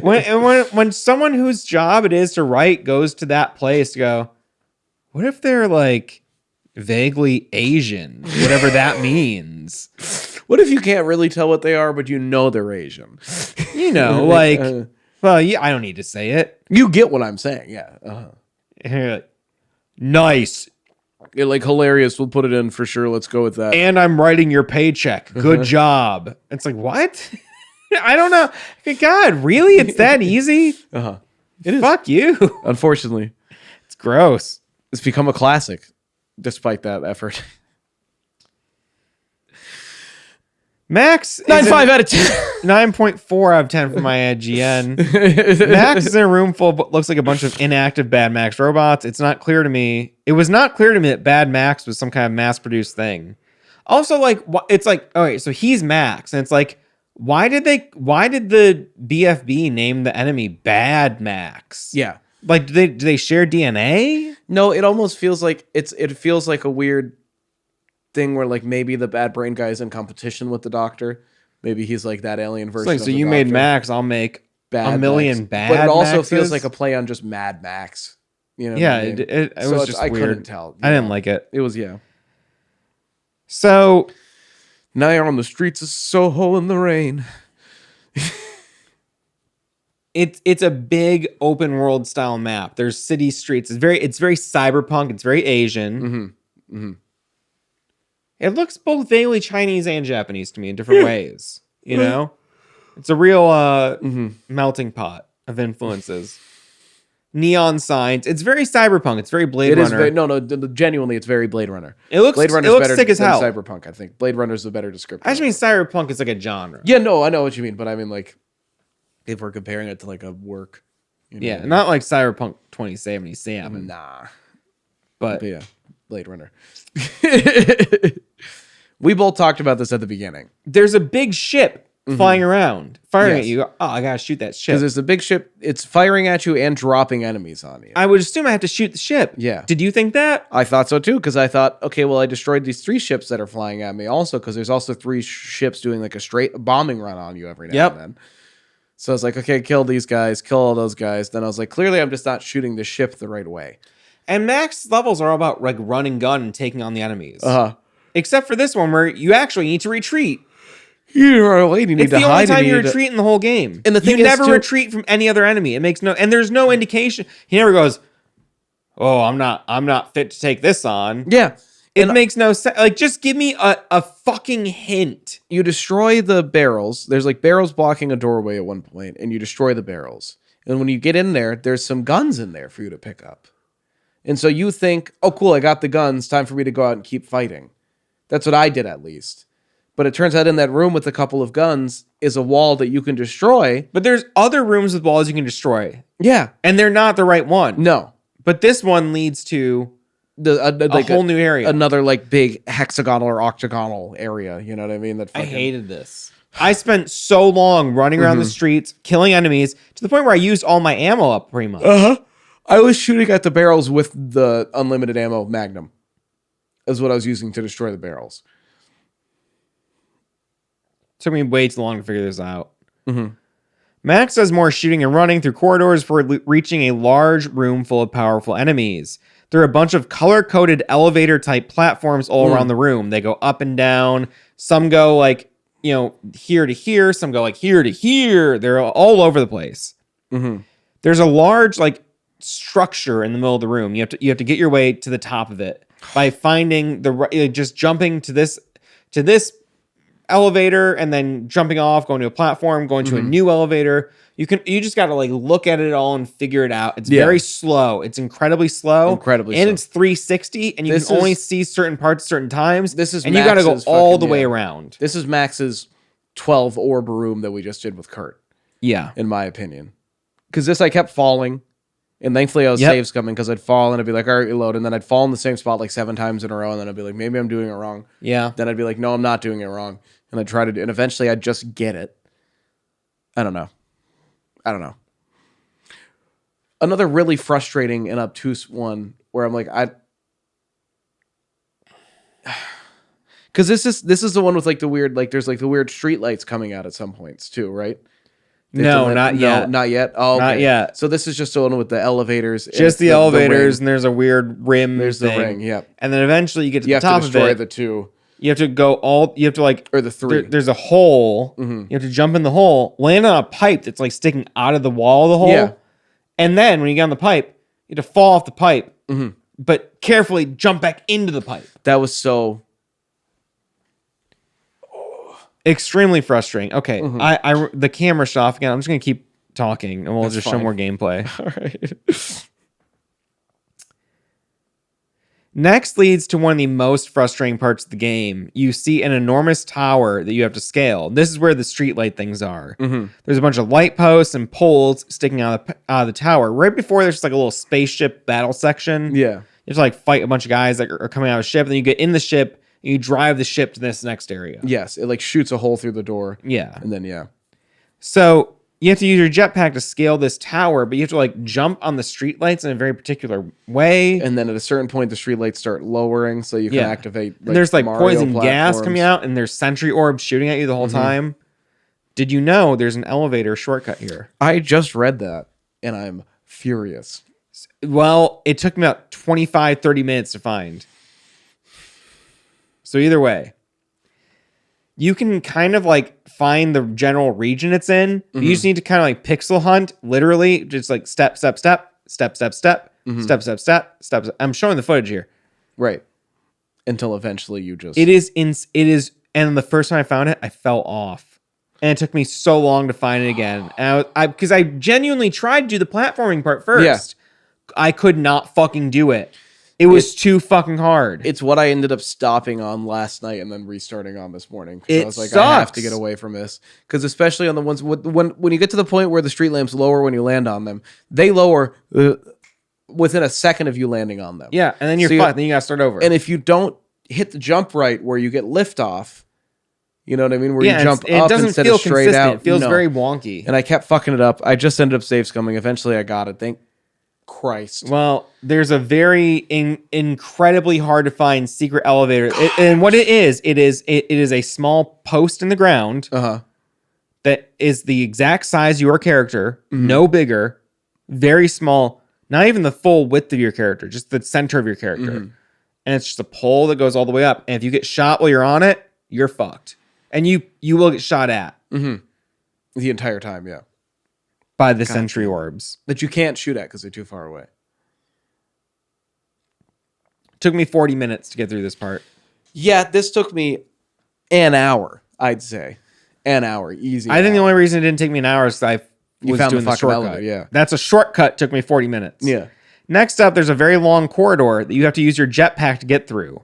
when someone whose job it is to write goes to that place to go, what if they're like vaguely Asian, whatever that means? What if you can't really tell what they are, but you know they're Asian? Like, well, yeah, I don't need to say it. You get what I'm saying, yeah. Uh-huh. Nice. Like hilarious. We'll put it in for sure. Let's go with that. And I'm writing your paycheck. Good job. It's like, what? I don't know. God, really? It's that easy? Uh-huh. It is. Fuck you. Unfortunately. It's gross. It's become a classic, despite that effort. Max 9.5 out of 10. 9.4 out of 10 for my IGN. Max is in a room full of what looks like a bunch of inactive Bad Max robots. It was not clear to me that Bad Max was some kind of mass-produced thing. Also, like, it's like, okay, so he's Max, and it's like, why did the BFB name the enemy Bad Max? Yeah. Like, do they share DNA? No, it almost feels like it feels like a weird thing where like maybe the bad brain guy is in competition with the doctor. Maybe he's like that alien version. Like, so you made Max, I'll make a million bad. But it also Maxes? feels like a play on just Mad Max. Yeah, what I mean? it was just weird. I couldn't tell. I didn't like it. It was So now you're on the streets of Soho in the rain. It's a big open world style map. There's city streets. It's very cyberpunk. It's very Asian. Mm-hmm. Mm-hmm. It looks both vaguely Chinese and Japanese to me in different ways. It's a real melting pot of influences. Neon signs. It's very cyberpunk. It's very Blade Runner. Genuinely, it's very Blade Runner. It looks better sick as hell. Cyberpunk, I think. Blade Runner is a better description. I just mean cyberpunk is like a genre. Yeah, no, I know what you mean, but I mean like if we're comparing it to like a work. Not like Cyberpunk 2077. Nah. But yeah, Blade Runner. We both talked about this at the beginning. There's a big ship flying around, firing at you. Oh, I gotta shoot that ship. Because there's a big ship. It's firing at you and dropping enemies on you. I would assume I have to shoot the ship. Yeah. Did you think that? I thought so too, because I thought, okay, well, I destroyed these 3 ships that are flying at me also, because there's also 3 ships doing like a straight bombing run on you every now and then. So I was like, okay, kill these guys, kill all those guys. Then I was like, clearly I'm just not shooting the ship the right way. And max levels are all about like run and gun and taking on the enemies. Except for this one where you actually need to retreat. You need to hide. It's the only time you retreat in the whole game. And the thing you never retreat from any other enemy. It makes and there's no indication. He never goes, "Oh, I'm not fit to take this on." Yeah. It makes no sense. Like, just give me a fucking hint. You destroy the barrels. There's like barrels blocking a doorway at one point, and you destroy the barrels. And when you get in there, there's some guns in there for you to pick up. And so you think, oh, cool, I got the guns. Time for me to go out and keep fighting. That's what I did, at least. But it turns out in that room with a couple of guns is a wall that you can destroy. But there's other rooms with walls you can destroy. Yeah. And they're not the right one. No. But this one leads to a whole new area. Another like big hexagonal or octagonal area. You know what I mean? I hated this. I spent so long running around the streets, killing enemies, to the point where I used all my ammo up pretty much. Uh-huh. I was shooting at the barrels with the unlimited ammo Magnum. Is what I was using to destroy the barrels. Took me way too long to figure this out. Max does more shooting and running through corridors before reaching a large room full of powerful enemies. There are a bunch of color-coded elevator-type platforms all around the room. They go up and down. Some go like, here to here. Some go like here to here. They're all over the place. There's a large like structure in the middle of the room. You have to get your way to the top of it by finding just jumping to this elevator and then jumping off, going to a platform, going to a new elevator. You just got to like look at it all and figure it out. It's very slow. It's incredibly slow. And it's 360 and you can only see certain parts at certain times. And you got to go all the way around. This is Max's 12 orb room that we just did with Kurt. Yeah. In my opinion. Because I kept falling. And thankfully I was saves coming because I'd fall and I'd be like, all right, reload. And then I'd fall in the same spot like 7 times in a row. And then I'd be like, maybe I'm doing it wrong. Yeah. Then I'd be like, no, I'm not doing it wrong. And I'd try to do, and eventually I'd just get it. I don't know. Another really frustrating and obtuse one where I'm like, because this is the one with like the weird, like there's like the weird street lights coming out at some points too, right? No, not yet. Not yet. Oh, okay. Not yet. So this is just the one with the elevators. Just the elevators, and there's a weird rim. There's the ring, yep. And then eventually you get to the top of it. You have to destroy the 2. You have to go you have to like... Or the 3. There's a hole. You have to jump in the hole, land on a pipe that's like sticking out of the wall of the hole. Yeah. And then when you get on the pipe, you have to fall off the pipe, but carefully jump back into the pipe. That was so... Extremely frustrating. Okay, the camera shut off again. I'm just going to keep talking, and we'll just show more gameplay. All right. Next leads to one of the most frustrating parts of the game. You see an enormous tower that you have to scale. This is where the streetlight things are. There's a bunch of light posts and poles sticking out of the tower. Right before there's just like a little spaceship battle section. Yeah. You have to like fight a bunch of guys that are coming out of the ship. And then you get in the ship and you drive the ship to this next area. Yes. It like shoots a hole through the door. Yeah. And then, So you have to use your jetpack to scale this tower, but you have to like jump on the streetlights in a very particular way. And then at a certain point, the streetlights start lowering, so you can activate. Like, and there's like Mario poison gas platforms coming out, and there's sentry orbs shooting at you the whole time. Did you know there's an elevator shortcut here? I just read that, and I'm furious. Well, it took me about 25, 30 minutes to find. So either way, you can kind of like find the general region it's in. You just need to kind of like pixel hunt, literally, just like step, step, step, step, step, step, step, step, step, step. I'm showing the footage here. Right. Until eventually you just... It is, and the first time I found it, I fell off. And it took me so long to find it again. And because I genuinely tried to do the platforming part first. Yeah. I could not fucking do it. It was too fucking hard. It's what I ended up stopping on last night and then restarting on this morning. I was like, I have to get away from this. Because especially on the ones... When you get to the point where the street lamps lower when you land on them, they lower within a second of you landing on them. Yeah, and then you're fucked. Then you got to start over. And if you don't hit the jump right where you get liftoff, you know what I mean? Where you jump up instead of straight out. It feels very wonky. And I kept fucking it up. I just ended up save scumming. Eventually I got it. Thank Christ. Well, there's a very incredibly hard to find secret elevator. And what it is a small post in the ground that is the exact size of your character, no bigger, very small, not even the full width of your character, just the center of your character. And it's just a pole that goes all the way up. And if you get shot while you're on it, you're fucked. And you will get shot at. The entire time, yeah. By the sentry orbs. That you can't shoot at because they're too far away. Took me 40 minutes to get through this part. Yeah, this took me an hour, I'd say. An hour, easy. I think the only reason it didn't take me an hour is I was found the doing the fucking shortcut. elevator, yeah. That's a shortcut. Took me 40 minutes. Yeah. Next up, there's a very long corridor that you have to use your jetpack to get through.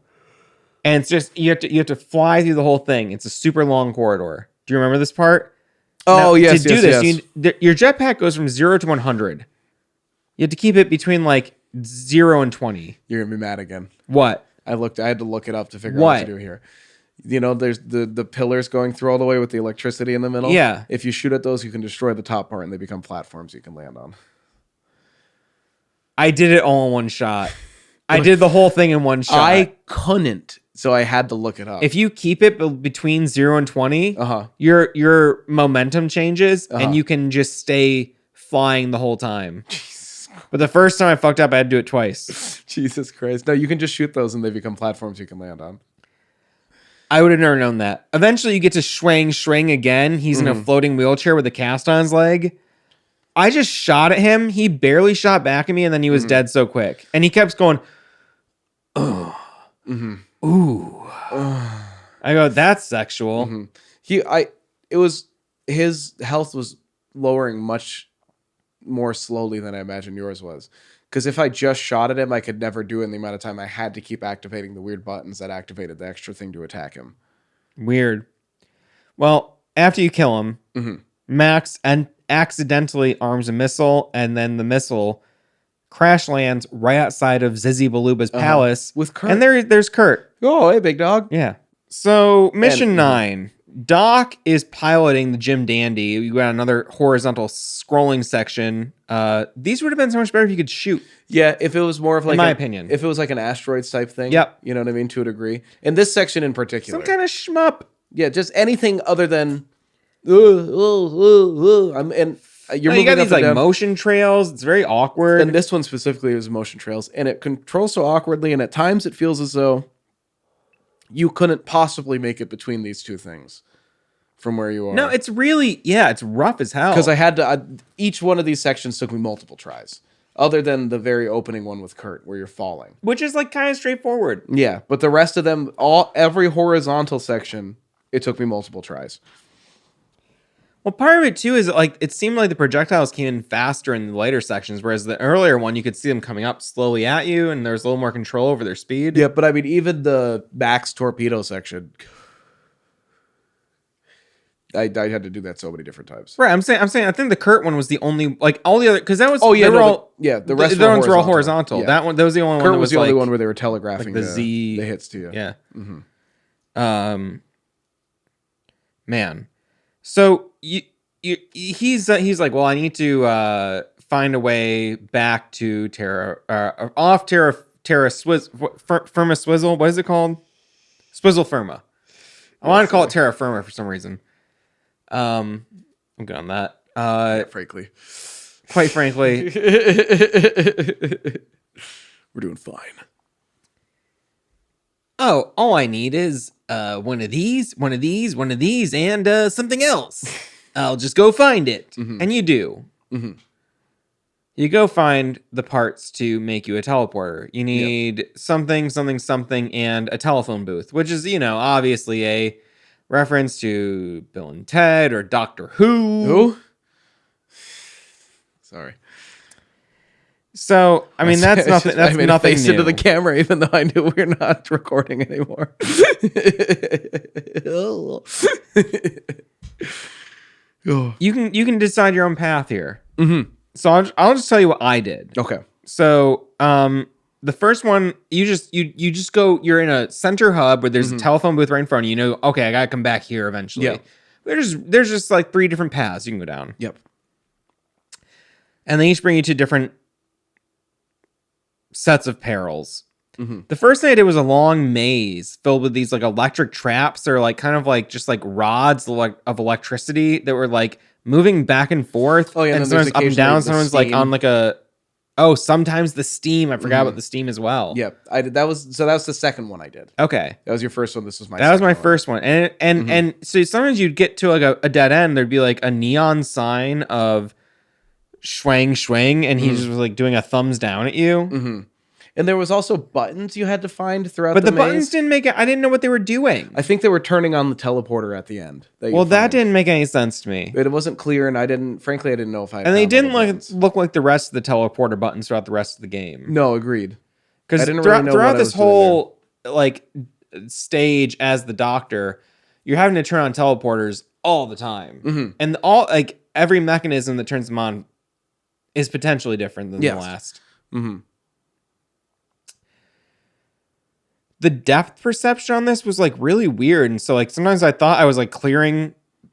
And it's just you have to fly through the whole thing. It's a super long corridor. Do you remember this part? Oh, now, yes, to do this, yes. your jetpack goes from 0 to 100. You have to keep it between like 0 and 20. You're going to be mad again. What? I had to look it up to figure out what to do here. You know, there's the pillars going through all the way with the electricity in the middle. Yeah. If you shoot at those, you can destroy the top part and they become platforms you can land on. I did it all in one shot. I did the whole thing in one shot. I couldn't, so I had to look it up. If you keep it between 0 and 20, your momentum changes and you can just stay flying the whole time. But the first time I fucked up, I had to do it twice. Jesus Christ. No, you can just shoot those and they become platforms you can land on. I would have never known that. Eventually, you get to Schwang again. He's in a floating wheelchair with a cast on his leg. I just shot at him. He barely shot back at me, and then he was dead so quick. And he kept going, oh, ooh. I go, that's sexual. His health was lowering much more slowly than I imagine yours was. Because if I just shot at him, I could never do it in the amount of time I had to keep activating the weird buttons that activated the extra thing to attack him. Weird. Well, after you kill him, Max accidentally arms a missile, and then the missile crash lands right outside of Zizi Baluba's palace. With Kurt. And there's Kurt. Oh, hey, big dog. Yeah. So, mission 9. Doc is piloting the Jim Dandy. You got another horizontal scrolling section. These would have been so much better if you could shoot. Yeah, if it was more of like, in my opinion, if it was like an asteroids type thing. Yep. You know what I mean? To a degree. In this section in particular. Some kind of shmup. Yeah, just anything other than. And you're you got these like down. motion trails. It's very awkward. And this one specifically is motion trails, and it controls so awkwardly, and at times it feels as though you couldn't possibly make it between these two things from where you are. No, it's really, it's rough as hell. Because I had to, each one of these sections took me multiple tries, other than the very opening one with Kurt, where you're falling. Which is like kind of straightforward. Yeah, but the rest of them, every horizontal section, it took me multiple tries. Well, part of it too is like it seemed like the projectiles came in faster in the later sections, whereas the earlier one you could see them coming up slowly at you, and there's a little more control over their speed. Yeah, but I mean, even the Max torpedo section, I had to do that so many different times. Right, I'm saying I think the Kurt one was the only like all the other because that was the rest the ones were all horizontal. Yeah. That was the only Kurt one. That was the only one where they were telegraphing like the hits to you. Yeah. Man. So he's like, well, I need to find a way back to off Terra Firma Swizzle. What is it called? Swizzle Firma. I want to call it Terra Firma for some reason. I'm good on that. Quite frankly, we're doing fine. Oh, all I need is one of these, and something else. I'll just go find it. And you do. You go find the parts to make you a teleporter. You need something, and a telephone booth, which is, obviously a reference to Bill and Ted or Doctor Who. Who? Sorry. So, I mean, that's nothing. That's I nothing face new. into the camera, even though I knew we're not recording anymore. You can decide your own path here. So I'll just tell you what I did. Okay. So, the first one, you just go. You're in a center hub where there's a telephone booth right in front of you. Okay, I gotta come back here eventually. Yeah. There's just like 3 different paths you can go down. Yep. And they each bring you to different sets of perils. The first thing I did was a long maze filled with these like electric traps. They're like kind of like just like rods of electricity that were like moving back and forth. Oh yeah, and sometimes up and down. Sometimes like on like sometimes the steam. I forgot about the steam as well. Yep, I did. That was the second one I did. Okay, that was your first one. This was my. That was my first one, and so sometimes you'd get to like a dead end. There'd be like a neon sign of Schwang, and he just was like doing a thumbs down at you. And there was also buttons you had to find throughout But the the maze. buttons didn't make it. I didn't know what they were doing. I think they were turning on the teleporter at the end. Well, that didn't make any sense to me. It wasn't clear, and I didn't know if I had And they found all the didn't buttons. look like the rest of the teleporter buttons throughout the rest of the game. No, agreed. Because I didn't really know what throughout I this was doing whole like stage as the Doctor, you're having to turn on teleporters all the time, and every mechanism that turns them on is potentially different than the last. The depth perception on this was like really weird, and so like sometimes I thought I was like clearing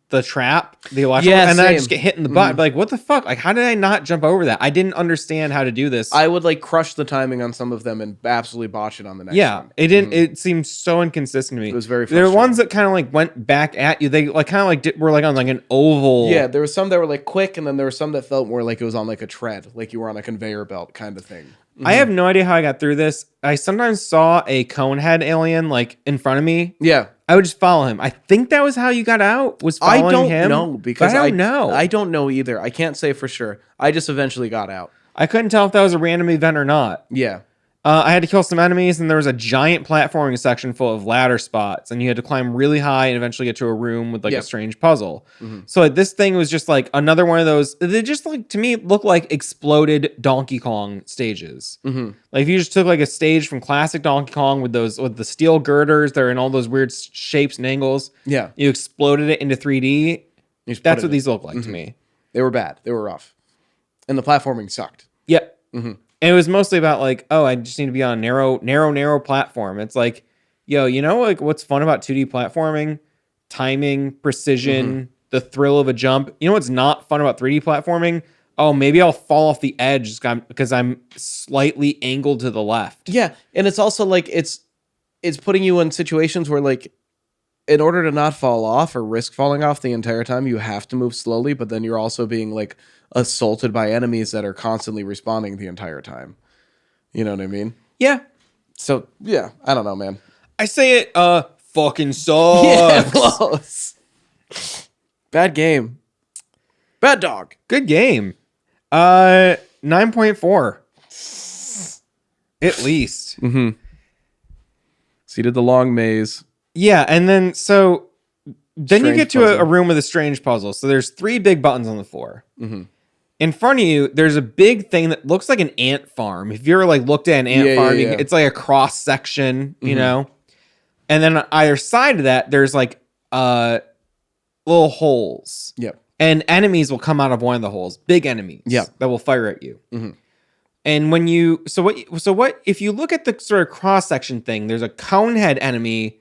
the trap, the electrical, and then I just get hit in the butt. Like, what the fuck? Like, how did I not jump over that? I didn't understand how to do this. I would like crush the timing on some of them and absolutely botch it on the next one. It didn't. It seemed so inconsistent to me. It was very There were frustrating. ones that kind of like went back at you. They like kind of like were like on like an oval. Yeah, there were some that were like quick, and then there were some that felt more like it was on like a tread, like you were on a conveyor belt kind of thing. I have no idea how I got through this. I sometimes saw a conehead alien like in front of me. Yeah. I would just follow him. I think that was how you got out. Was following him? I don't know because I don't know. I don't know either. I can't say for sure. I just eventually got out. I couldn't tell if that was a random event or not. Yeah. I had to kill some enemies, and there was a giant platforming section full of ladder spots, and you had to climb really high and eventually get to a room with like a strange puzzle. So like, this thing was just like another one of those. They just like to me look like exploded Donkey Kong stages. Like if you just took like a stage from classic Donkey Kong with the steel girders that are in all those weird shapes and angles. Yeah. You exploded it into 3D. That's what these look like to me. They were bad. They were rough. And the platforming sucked. Yep. And it was mostly about like, oh, I just need to be on a narrow platform. It's like, yo, you know, like what's fun about 2D platforming? Timing, precision, the thrill of a jump. You know what's not fun about 3D platforming? Oh, maybe I'll fall off the edge because I'm slightly angled to the left. Yeah, and it's also like it's putting you in situations where like in order to not fall off or risk falling off the entire time, you have to move slowly, but then you're also being like assaulted by enemies that are constantly responding the entire time. You know what I mean? Yeah. So, yeah, I don't know, man. I say it fucking sucks. Yeah, close. Bad game. Bad dog. Good game. 9.4. At least. So you did the long maze. Yeah, and then then you Strange get to puzzle. a room with a strange puzzle. So there's 3 big buttons on the floor. In front of you, there's a big thing that looks like an ant farm. If you ever like looked at an ant farm, it's like a cross section, you know. And then on either side of that, there's like little holes. Yep. And enemies will come out of one of the holes. Big enemies. Yep. That will fire at you. And when you what if you look at the sort of cross section thing, there's a conehead enemy.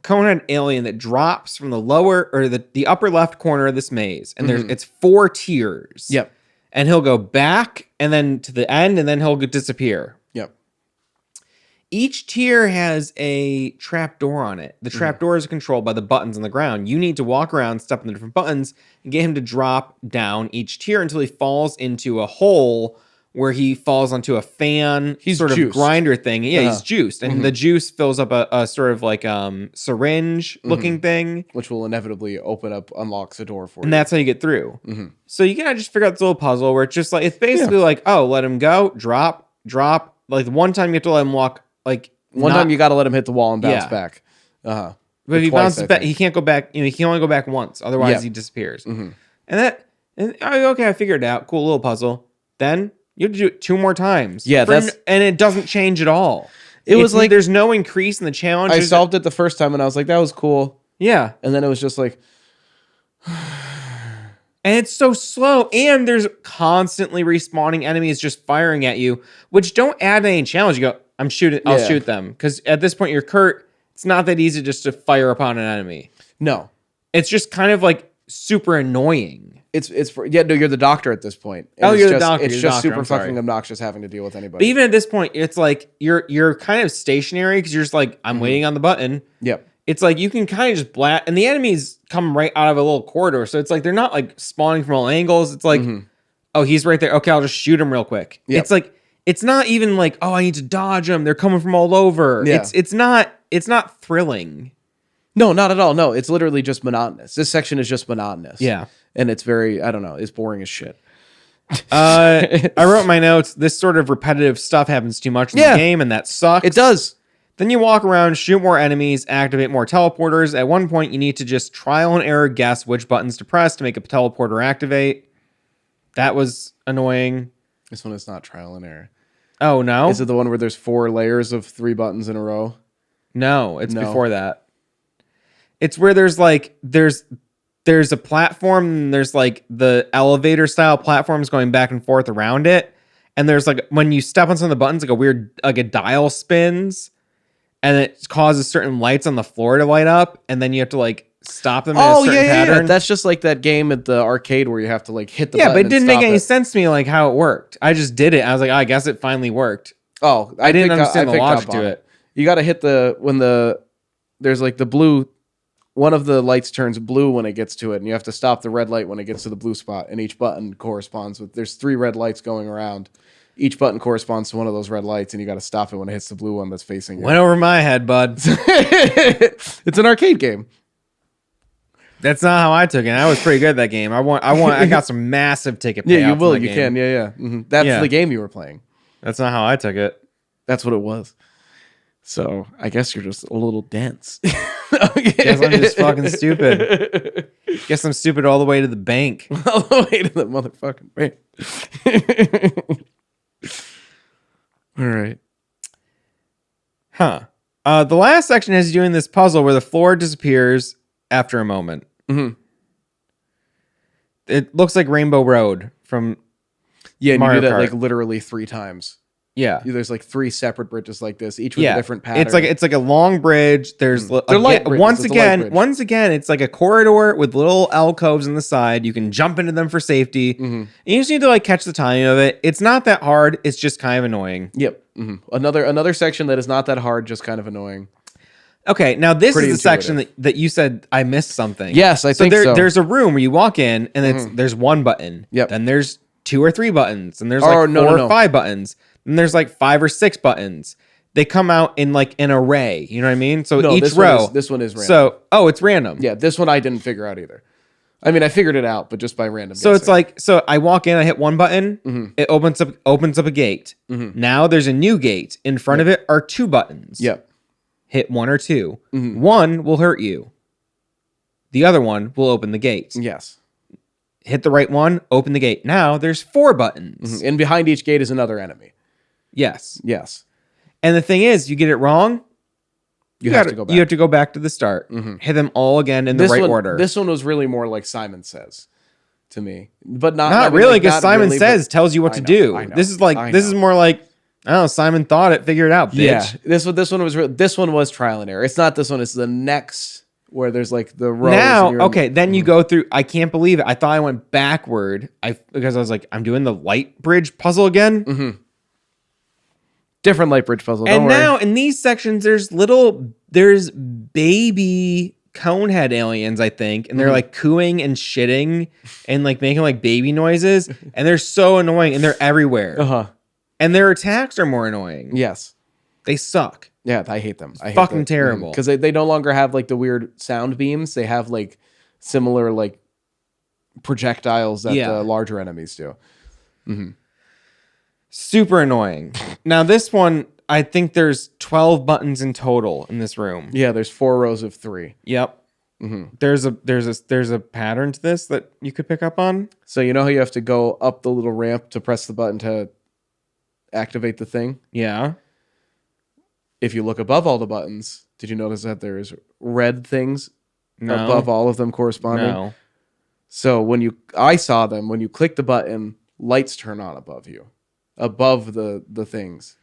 Conehead alien that drops from the lower or the upper left corner of this maze, and it's 4 tiers. Yep. And he'll go back and then to the end, and then he'll disappear. Yep. Each tier has a trap door on it. The trap door is controlled by the buttons on the ground. You need to walk around, step on the different buttons, and get him to drop down each tier until he falls into a hole where he falls onto a fan He's sort juiced. of grinder thing. Yeah, he's juiced. And the juice fills up a sort of like syringe looking thing. Which will inevitably unlocks a door for you. And that's how you get through. So you gotta just figure out this little puzzle where it's just like, it's basically like, oh, let him go, drop. Like one time you have to let him walk, like One time you got to let him hit the wall and bounce back. But if he bounces back, he can't go back. You know, he can only go back once. Otherwise, he disappears. And okay, I figured it out. Cool little puzzle. Then you have to do it 2 more times. Yeah, and it doesn't change at all. It was like there's no increase in the challenge. I solved it the first time and I was like, that was cool. Yeah, and then it was just like, and it's so slow. And there's constantly respawning enemies just firing at you, which don't add any challenge. You go, I'll shoot them because at this point you're Kurt. It's not that easy just to fire upon an enemy. No, it's just kind of like super annoying. You're the doctor at this point. And you're the doctor. It's just super fucking obnoxious having to deal with anybody. But even at this point, it's like you're kind of stationary because you're just like, I'm waiting on the button. Yep. It's like you can kind of just blast, and the enemies come right out of a little corridor, so it's like they're not like spawning from all angles. It's like, oh, he's right there. Okay, I'll just shoot him real quick. Yep. It's like it's not even like, oh, I need to dodge them. They're coming from all over. Yeah. It's not thrilling. No, not at all. No, it's literally just monotonous. This section is just monotonous. Yeah. And it's very, I don't know, it's boring as shit. I wrote my notes. This sort of repetitive stuff happens too much in the game, and that sucks. It does. Then you walk around, shoot more enemies, activate more teleporters. At one point, you need to just trial and error guess which buttons to press to make a teleporter activate. That was annoying. This one is not trial and error. Oh, no? Is it the one where there's 4 layers of 3 buttons in a row? No, it's before that. It's where there's like, there's a platform, and there's like the elevator style platforms going back and forth around it. And there's like, when you step on some of the buttons, like a weird, like a dial spins, and it causes certain lights on the floor to light up, and then you have to like stop them in a certain pattern. Yeah. That's just like that game at the arcade where you have to like hit the button. Yeah, but it didn't make any sense to me like how it worked. I just did it. I was like, oh, I guess it finally worked. Oh, I didn't understand the logic to it. You got to hit there's like the blue, one of the lights turns blue when it gets to it, and you have to stop the red light when it gets to the blue spot, and each button corresponds with, there's 3 red lights going around. Each button corresponds to one of those red lights, and you got to stop it when it hits the blue one that's facing you. Went over my head, bud. It's an arcade game. That's not how I took it. I was pretty good at that game. I got some massive ticket payouts. Yeah, you will. You game. can. Yeah. Mm-hmm. That's the game you were playing. That's not how I took it. That's what it was. So I guess you're just a little dense. Guess I'm just fucking stupid. Guess I'm stupid all the way to the bank. All the way to the motherfucking bank. All right. Huh. The last section has you doing this puzzle where the floor disappears after a moment. Mm-hmm. It looks like Rainbow Road from and Mario you do that Kart. like literally 3 times. Yeah. There's like 3 separate bridges like this, each with a different pattern. It's like a long bridge. There's They're light bridges. once It's a light again, bridge. it's like a corridor with little alcoves on the side. You can jump into them for safety. Mm-hmm. You just need to like catch the timing of it. It's not that hard. It's just kind of annoying. Yep. Mm-hmm. Another section that is not that hard, just kind of annoying. Okay, now this Pretty is the intuitive. section that you said I missed something. Yes, I think so. There's a room where you walk in and there's one button. Yep. Then there's 2 or 3 buttons, and there's like 4 or 5 buttons. Then there's like 5 or 6 buttons. They come out in like an array. You know what I mean? So each row. This one is random. So it's random. Yeah, this one I didn't figure out either. I mean, I figured it out, but just by random. So it's like, so I walk in, I hit one button, Mm-hmm. it opens up a gate. Mm-hmm. Now there's a new gate. In front of it are 2 buttons. Yep. Hit 1 or 2. Mm-hmm. One will hurt you. The other one will open the gate. Yes. Hit the right one, open the gate. Now there's 4 buttons. Mm-hmm. And behind each gate is another enemy. Yes. Yes. And the thing is, you get it wrong, You have to go back. You have to go back to the start. Mm-hmm. Hit them all again in the right order. This one was really more like Simon Says to me, but not Not really, because Simon Says tells you what to do. I know, This is more like, I don't know, Simon thought it, figured it out, bitch. Yeah, this one was trial and error. It's not this one. It's the next where there's like the rows. Now, okay, then you go through. I can't believe it. I thought I went backward. Because I was like, I'm doing the light bridge puzzle again. Mm-hmm. Different light bridge puzzle. And now in these sections, there's baby conehead aliens, I think, and they're like cooing and shitting and like making like baby noises, and they're so annoying, and they're everywhere. Uh-huh. And their attacks are more annoying. Yes. They suck. Yeah, I hate them. I hate fucking terrible. Because they no longer have like the weird sound beams. They have like similar like projectiles that the larger enemies do. Mm-hmm. Super annoying. Now this one, I think there's 12 buttons in total in this room. Yeah, there's 4 rows of 3. Yep. Mm-hmm. There's a pattern to this that you could pick up on. So you know how you have to go up the little ramp to press the button to activate the thing? Yeah. If you look above all the buttons, did you notice that there's red things above all of them corresponding? No. So I saw them, when you click the button, lights turn on above you, above the things.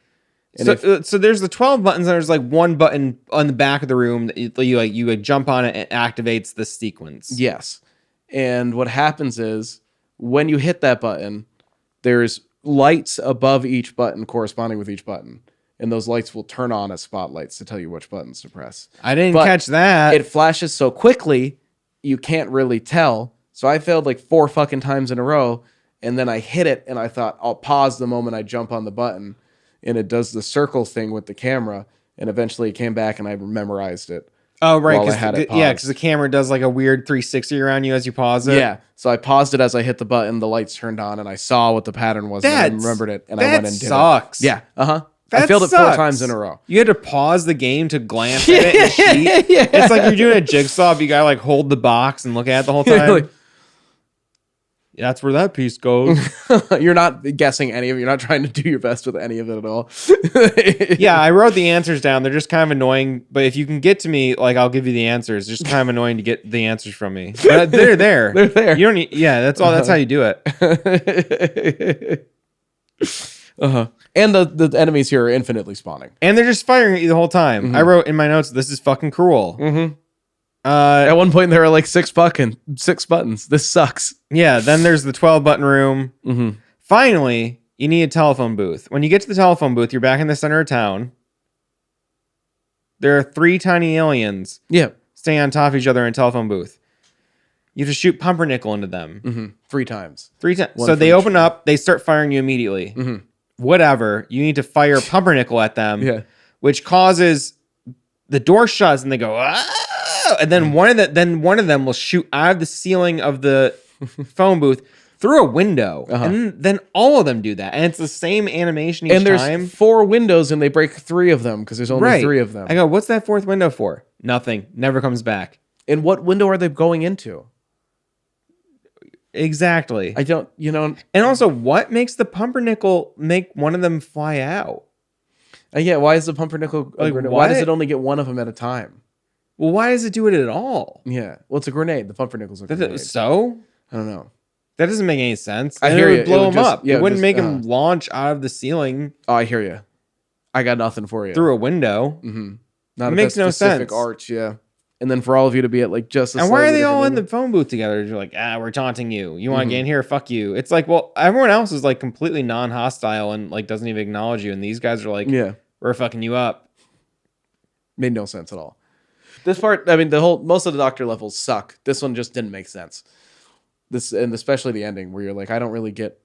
And so there's the 12 buttons, and there's like one button on the back of the room that you jump on it and it activates the sequence. Yes. And what happens is when you hit that button, there's lights above each button corresponding with each button. And those lights will turn on as spotlights to tell you which buttons to press. I didn't catch that. It flashes so quickly, you can't really tell. So I failed like 4 fucking times in a row. And then I hit it, and I thought, I'll pause the moment I jump on the button. And it does the circle thing with the camera. And eventually it came back, and I memorized it. Oh, right. while I had it Yeah, paused. because the camera does like a weird 360 around you as you pause it. Yeah. So I paused it as I hit the button. The lights turned on, and I saw what the pattern was. And I remembered it, and I went and did sucks. it. Yeah. I That failed it 4 sucks. times in a row. You had to pause the game to glance at it in the sheet. Yeah. It's like you're doing a jigsaw. If you gotta like hold the box and look at it the whole time. Like, That's where that piece goes. you're not guessing any of it. You're not trying to do your best with any of it at all. Yeah, I wrote the answers down. They're just kind of annoying. But if you can get to me, like I'll give you the answers. It's just kind of annoying to get the answers from me. But they're there. They're there. You don't need. Yeah, that's all. That's how you do it. And the enemies here are infinitely spawning. And they're just firing at you the whole time. I wrote in my notes, "This is fucking cruel." At one point, there are like 6 buttons. This sucks. Yeah, then there's the 12 button room. Finally, you need a telephone booth. When you get to the telephone booth, you're back in the center of town. There are 3 tiny aliens staying on top of each other in a telephone booth. You have to shoot pumpernickel into them. 3 times. 3 times. One So for they each open up, they start firing you immediately. Whatever. You need to fire pumpernickel at them, which causes the door shuts and they go, ah! And then one of them will shoot out of the ceiling of the phone booth through a window. And then all of them do that. And it's the same animation each And there's time. 4 windows, and they break 3 of them because there's only 3 of them. I go, what's that 4th window for? Nothing. Never comes back. And what window are they going into? Exactly. I don't, And also, what makes the pumpernickel make one of them fly out? Yeah, why is the pumpernickel a Like, grenade? what? Why does it only get one of them at a time? Well, why does it do it at all? Yeah. Well, it's a grenade. The pumpernickel's a grenade. So? I don't know. That doesn't make any sense. I And hear it you. would blow him up. Yeah, it wouldn't just, make him launch out of the ceiling Oh, I hear you. I got nothing for you. through a window. Not It at makes that no specific sense. arch, yeah. And then for all of you to be at like just a And why are slightly they all in different the phone booth together? You're like, we're taunting you. You want to get in here? Fuck you. It's like, well, everyone else is like completely non-hostile and like doesn't even acknowledge you. And these guys are like, Yeah. we're fucking you up. Made no sense at all. This part, I mean, most of the doctor levels suck. This one just didn't make sense. And especially the ending where you're like, I don't really get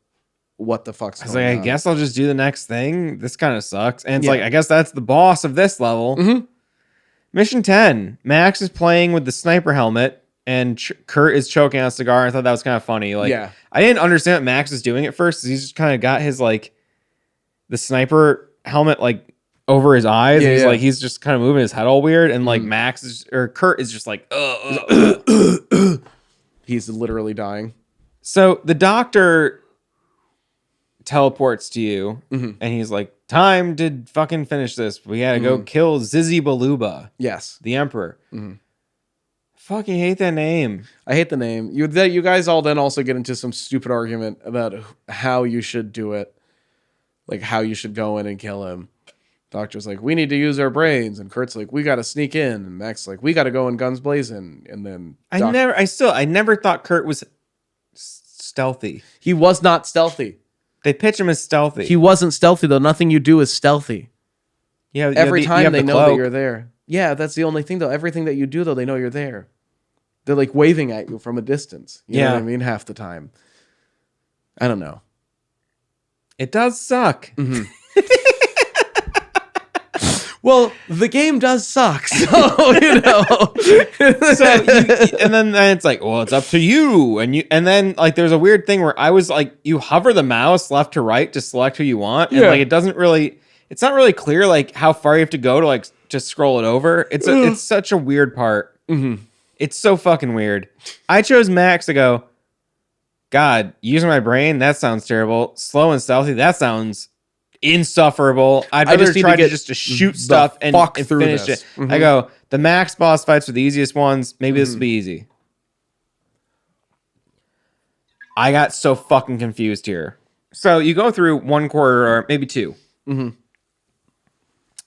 what the fuck's I was going like, on. I guess I'll just do the next thing. This kind of sucks. And it's like, I guess that's the boss of this level. Mission 10. Max is playing with the sniper helmet and Kurt is choking on a cigar. I thought that was kind of funny. Like, I didn't understand what Max was doing at first. He's just kind of got his like the sniper helmet like over his eyes. Yeah, and yeah. he's just kind of moving his head all weird. And like Kurt is just like, He's literally dying. So the doctor teleports to you and he's like, time to fucking finish this. We gotta go kill Zizi Baluba, Yes. the emperor. Fucking hate that name. I hate the name. You guys all then also get into some stupid argument about how you should do it. Like how you should go in and kill him. Doctor's like, we need to use our brains. And Kurt's like, we got to sneak in. And Mac's like, we got to go in guns blazing. And then I never thought Kurt was stealthy. He was not stealthy. They pitch him as stealthy. He wasn't stealthy, though. Nothing you do is stealthy. Yeah, Every time they know that cloak. you're there. Yeah, that's the only thing, though. Everything that you do, though, they know you're there. They're like waving at you from a distance. You know what I mean? Half the time. I don't know. It does suck. Well, the game does suck, so, and then it's like, well, it's up to you. And then like there's a weird thing where I was like, you hover the mouse left to right to select who you want. And like it's not really clear like how far you have to go to like just scroll it over. It's such a weird part. It's so fucking weird. I chose Max to go, God, using my brain, that sounds terrible. Slow and stealthy, that sounds insufferable. I'd rather try to just shoot stuff and finish it. I go, the Max boss fights are the easiest ones. Maybe this will be easy. I got so fucking confused here. So you go through one corridor, maybe 2.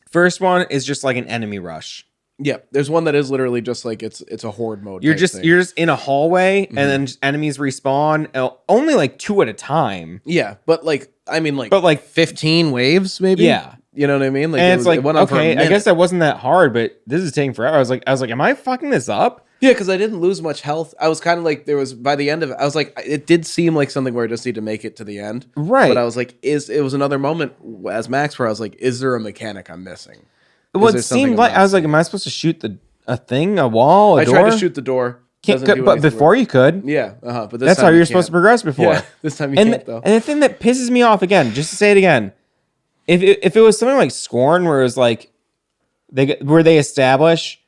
First one is just like an enemy rush. Yeah, there's one that is literally just like it's a horde mode. You're just in a hallway and then just enemies respawn only like 2 at a time. Yeah, but like 15 waves maybe. Yeah, you know what I mean. Like, and it's like, okay, I guess that. that wasn't that hard, but this is taking forever. I was like, am I fucking this up? Yeah, because I didn't lose much health. I was kind of like, by the end of it, I was like, it did seem like something where I just need to make it to the end, right? But I was like, it was another moment as Max where I was like, is there a mechanic I'm missing? Well, it seemed like I was like, am I supposed to shoot the a thing, a wall, a door? I tried to shoot the door. But before you could. Yeah, but this that's time how you're supposed to progress before. Yeah, this time you can't though. And the thing that pisses me off again, just to say it again, if it was something like Scorn, where it was like where they establish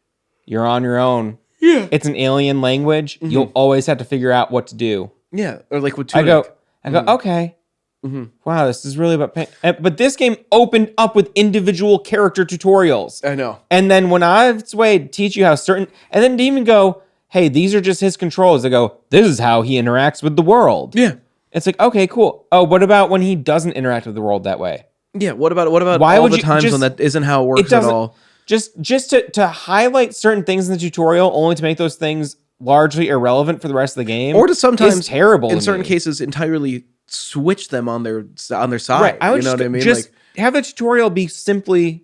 you're on your own. Yeah, it's an alien language. Mm-hmm. You'll always have to figure out what to do. Yeah, or like with Tunic. I go, okay. Mm-hmm. Wow, this is really about pain. But this game opened up with individual character tutorials. I know. And then when I've Wade teach you how certain, and then to even go, hey, these are just his controls. They go, this is how he interacts with the world. Yeah. It's like, okay, cool. Oh, what about when he doesn't interact with the world that way? Yeah, what about why all the times when that isn't how it works at all? Just to highlight certain things in the tutorial, only to make those things largely irrelevant for the rest of the game, or to sometimes is terrible. In certain cases, entirely switch them on their side. Right. I would you know what I mean? Just have the tutorial be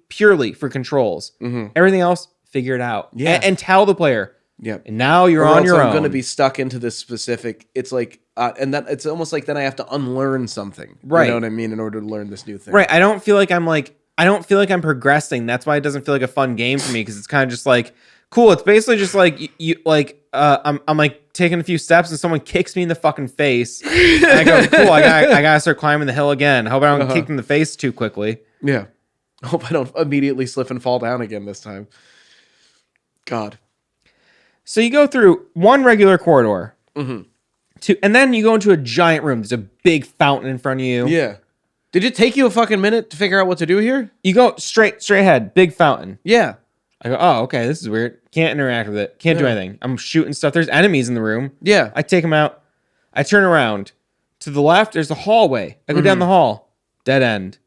purely for controls. Mm-hmm. Everything else, figure it out. Yeah, and tell the player. Yeah. And now you're on your own. I'm going to be stuck into this specific. It's like, and that it's almost like then I have to unlearn something. Right. You know what I mean? In order to learn this new thing. Right. I don't feel like I'm progressing. That's why it doesn't feel like a fun game for me, because it's kind of just like, cool. It's basically just like I'm like taking a few steps and someone kicks me in the fucking face. And I go, cool. I gotta start climbing the hill again. Hope I don't get kicked in the face too quickly. Yeah. Hope I don't immediately slip and fall down again this time. God. So you go through one regular corridor, and then you go into a giant room. There's a big fountain in front of you. Yeah. Did it take you a fucking minute to figure out what to do here? You go straight ahead, big fountain. Yeah. I go, oh, okay, this is weird. Can't interact with it. Can't do anything. I'm shooting stuff. There's enemies in the room. Yeah. I take them out. I turn around. To the left, there's a hallway. I go down the hall. Dead end.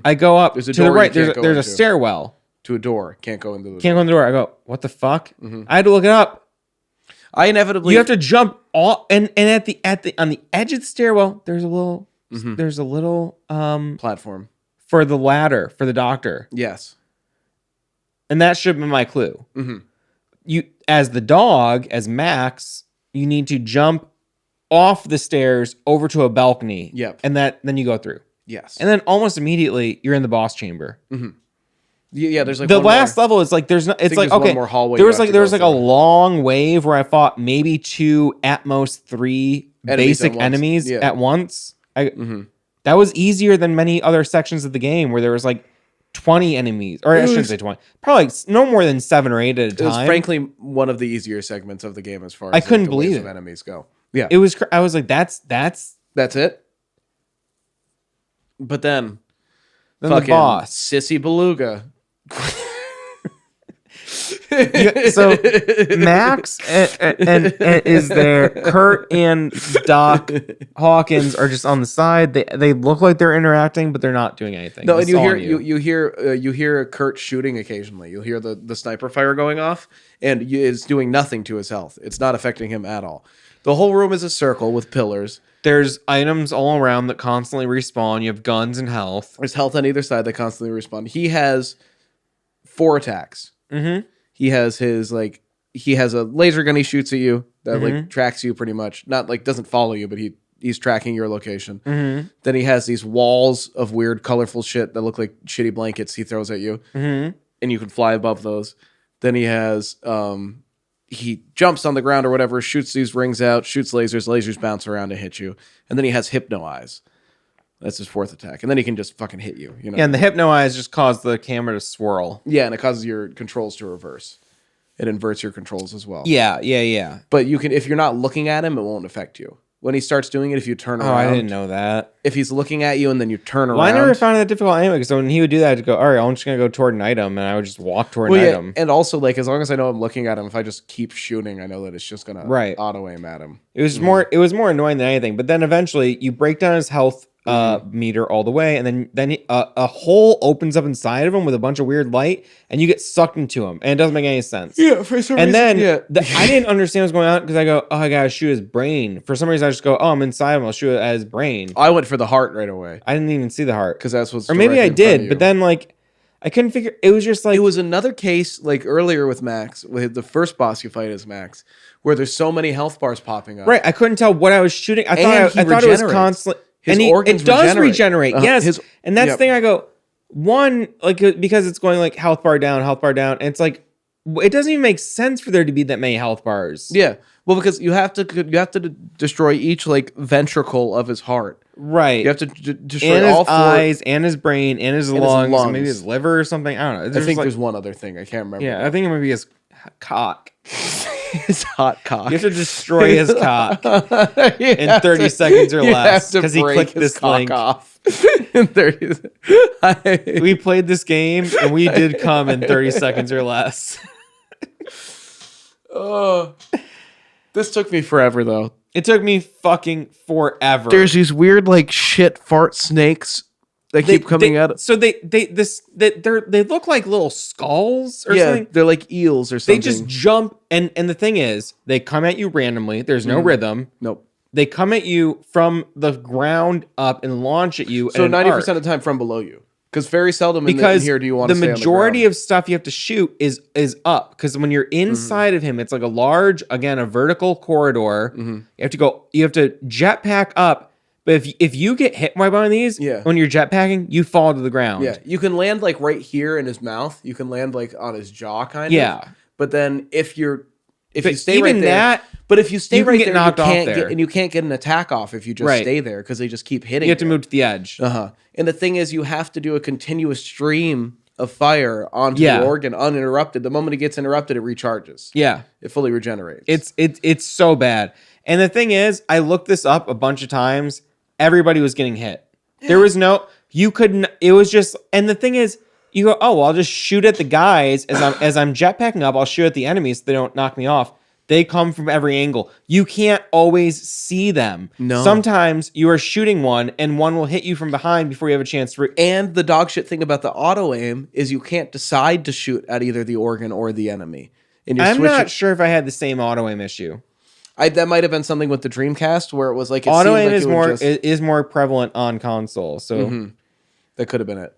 I go up to the right. There's a stairwell. To a door. Can't go into the door. Can't go in the door. I go, what the fuck? I had to look it up. You have to jump all and at the on the edge of the stairwell, there's a little platform for the ladder for the doctor. Yes. And that should be my clue. You, as the dog, as Max, you need to jump off the stairs over to a balcony. Yep. And then you go through. Yes. And then almost immediately you're in the boss chamber. Yeah, there's like the last level is like there's no. It's like okay. More hallway there was like a long wave where I fought maybe 2 at most 3 basic enemies at once. That was easier than many other sections of the game where there was like 20 enemies, or I shouldn't say 20, probably no more than 7 or 8 at a time. It was frankly one of the easier segments of the game as far as I couldn't believe it. Enemies go. Yeah, it was. I was like, that's it. But then the boss, Sissy Beluga. So Max and is there. Kurt and Doc Hawkins are just on the side. They look like they're interacting, but they're not doing anything. No, and you hear Kurt shooting occasionally. You'll hear the sniper fire going off, and it's doing nothing to his health. It's not affecting him at all. The whole room is a circle with pillars. There's items all around that constantly respawn. You have guns and health. There's health on either side that constantly respawn. He has 4 attacks. He has he has a laser gun he shoots at you that like tracks you pretty much. Not like doesn't follow you, but he's tracking your location. Then he has these walls of weird colorful shit that look like shitty blankets he throws at you. And you can fly above those. Then he has he jumps on the ground or whatever, shoots these rings out, shoots lasers bounce around and hit you. And then he has Hypno Eyes. That's his 4th attack. And then he can just fucking hit you. You know? Yeah, and the Hypno Eyes just cause the camera to swirl. Yeah, and it causes your controls to reverse. It inverts your controls as well. Yeah. But you can, if you're not looking at him, it won't affect you. When he starts doing it, if you turn around. Oh, I didn't know that. If he's looking at you and then you turn around. Well, I never found it that difficult anyway, because when he would do that, I'd go, all right, I'm just going to go toward an item, and I would just walk toward an item. And also, like, as long as I know I'm looking at him, if I just keep shooting, I know that it's just going to auto aim at him. It was more annoying than anything. But then eventually, you break down his health meter all the way, and then a hole opens up inside of him with a bunch of weird light, and you get sucked into him, and it doesn't make any sense. Yeah, for some reason. And then I didn't understand what's going on because I go, oh, I gotta shoot his brain. For some reason, I just go, oh, I'm inside him. I'll shoot it at his brain. I went for the heart right away. I didn't even see the heart because that's what's. Or maybe I did, but then like I couldn't figure. It was just like it was another case like earlier with Max, with the first boss you fight as Max, where there's so many health bars popping up. Right, I couldn't tell what I was shooting. I thought it was constantly. His organs it does regenerate, yes. And that's the thing I go, one, like, because it's going like health bar down, and it's like, it doesn't even make sense for there to be that many health bars. Yeah. Well, because you have to destroy each like ventricle of his heart. Right. You have to destroy and all his four. eyes, and his brain, and his lungs, and maybe lungs. his liver or something. I don't know. I think there's one other thing. I can't remember. Yeah, I think it might be his cock. His hot cock. You have to destroy his cock in 30 seconds or less because he clicked this link. Off. In 30. We played this game and we did come in 30 seconds or less. Oh, this took me forever though. It took me fucking forever. There's these weird like shit fart snakes that keep coming out. So they look like little skulls or something. They're like eels or something. They just jump and the thing is, they come at you randomly. There's no rhythm. Nope. They come at you from the ground up and launch at you. So 90% of the time from below you. Because very seldom in here do you want to stay on the majority ground. of stuff you have to shoot is up. Because when you're inside of him, it's like a large, again, a vertical corridor. You have to jetpack up. But if you get hit by one of these, when you're jetpacking, you fall to the ground. Yeah, you can land like right here in his mouth. You can land like on his jaw, kind of. Yeah. But then if you stay even right there, but if you stay right there, knocked off there. And you can't get an attack off if you just stay there because they just keep hitting. You have to move to the edge. And the thing is, you have to do a continuous stream of fire onto the organ uninterrupted. The moment it gets interrupted, it recharges. Yeah, it fully regenerates. It's so bad. And the thing is, I looked this up a bunch of times. Everybody was getting hit. There was you couldn't. It was just. And the thing is, you go, oh, well, I'll just shoot at the guys as I'm jetpacking up. I'll shoot at the enemies so they don't knock me off. They come from every angle. You can't always see them. No. Sometimes you are shooting one and one will hit you from behind before you have a chance to. And the dog shit thing about the auto aim is you can't decide to shoot at either the organ or the enemy. And you're I'm not sure if I had the same auto aim issue. That might have been something with the Dreamcast where it was like auto aim is more prevalent on console. So that could have been it.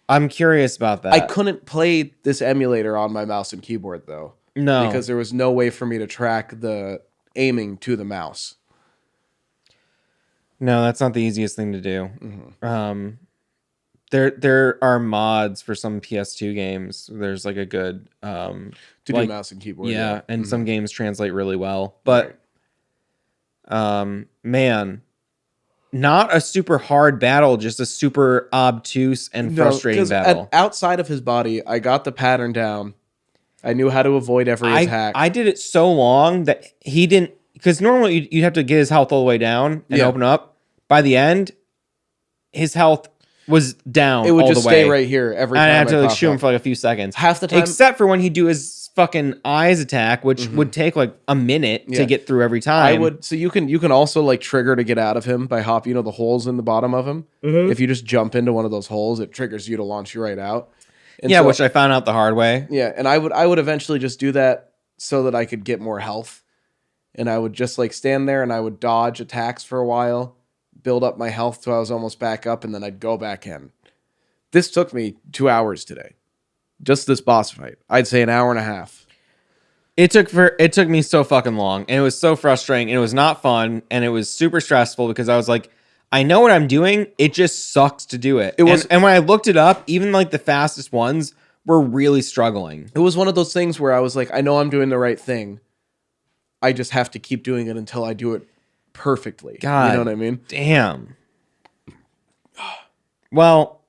I'm curious about that. I couldn't play this emulator on my mouse and keyboard though. No. Because there was no way for me to track the aiming to the mouse. No, that's not the easiest thing to do. There are mods for some PS2 games. There's like a good to do mouse and keyboard. Yeah, and some games translate really well. But man, not a super hard battle, just a super obtuse and frustrating battle. Outside of his body, I got the pattern down. I knew how to avoid every attack. I did it so long that he didn't, because normally you'd have to get his health all the way down and open up. By the end, his health was down. It would all just the way. stay right here every time. And I had to shoot him for like a few seconds. Half the time, except for when he'd do his fucking eyes attack, which would take like a minute to get through every time. So you can also like trigger to get out of him by hopping. The holes in the bottom of him. If you just jump into one of those holes, it triggers you to launch you right out. And which I found out the hard way. Yeah, and I would eventually just do that so that I could get more health. And I would just like stand there and I would dodge attacks for a while, build up my health till I was almost back up, and then I'd go back in. This took me 2 hours today. Just this boss fight. I'd say an hour and a half. It took me so fucking long, and it was so frustrating, and it was not fun, and it was super stressful because I was like, I know what I'm doing. It just sucks to do it. And when I looked it up, even like the fastest ones were really struggling. It was one of those things where I was like, I know I'm doing the right thing. I just have to keep doing it until I do it perfectly. God, you know what I mean? Damn. Well,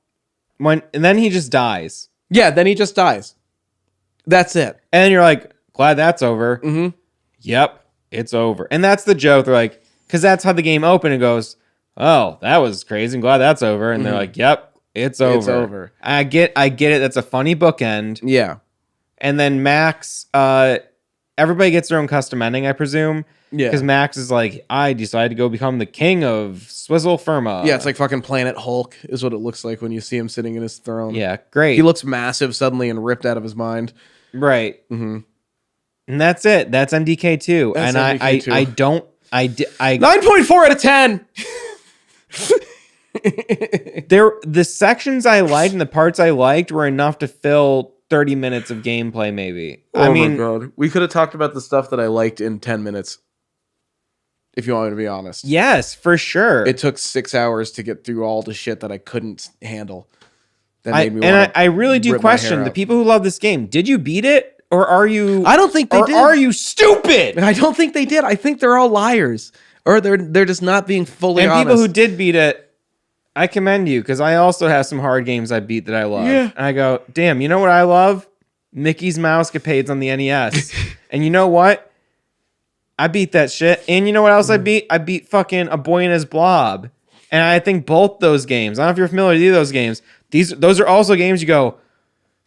and then he just dies. Yeah, then he just dies. That's it. And then you're like, glad that's over. Yep, it's over. And that's the joke. They're like, because that's how the game opened. It goes, oh, that was crazy. I'm glad that's over. And they're like, yep, it's over. It's over. I get it. That's a funny bookend. Yeah. And then Max, everybody gets their own custom ending, I presume. Yeah. Because Max is like, I decided to go become the king of Swizzle Firma. Yeah, it's like fucking Planet Hulk is what it looks like when you see him sitting in his throne. Yeah, great. He looks massive suddenly and ripped out of his mind. Right. And that's it. That's MDK2. That's and MDK2. I 9.4 out of 10. The sections I liked and the parts I liked were enough to fill 30 minutes of gameplay, maybe. Oh my God. We could have talked about the stuff that I liked in 10 minutes. If you want me to be honest. Yes, for sure. It took 6 hours to get through all the shit that I couldn't handle. That made me I really do question the people who love this game. Did you beat it? or are you? I don't think they did. Are you stupid? I don't think they did. I think they're all liars, or they're just not being fully honest. And people who did beat it, I commend you, because I also have some hard games I beat that I love. Yeah. And I go, damn, you know what I love? Mickey's Mousecapades on the NES. And you know what? I beat that shit. And you know what else I beat? I beat fucking A Boy and His Blob. And I think both those games, I don't know if you're familiar with either of those games, those are also games you go,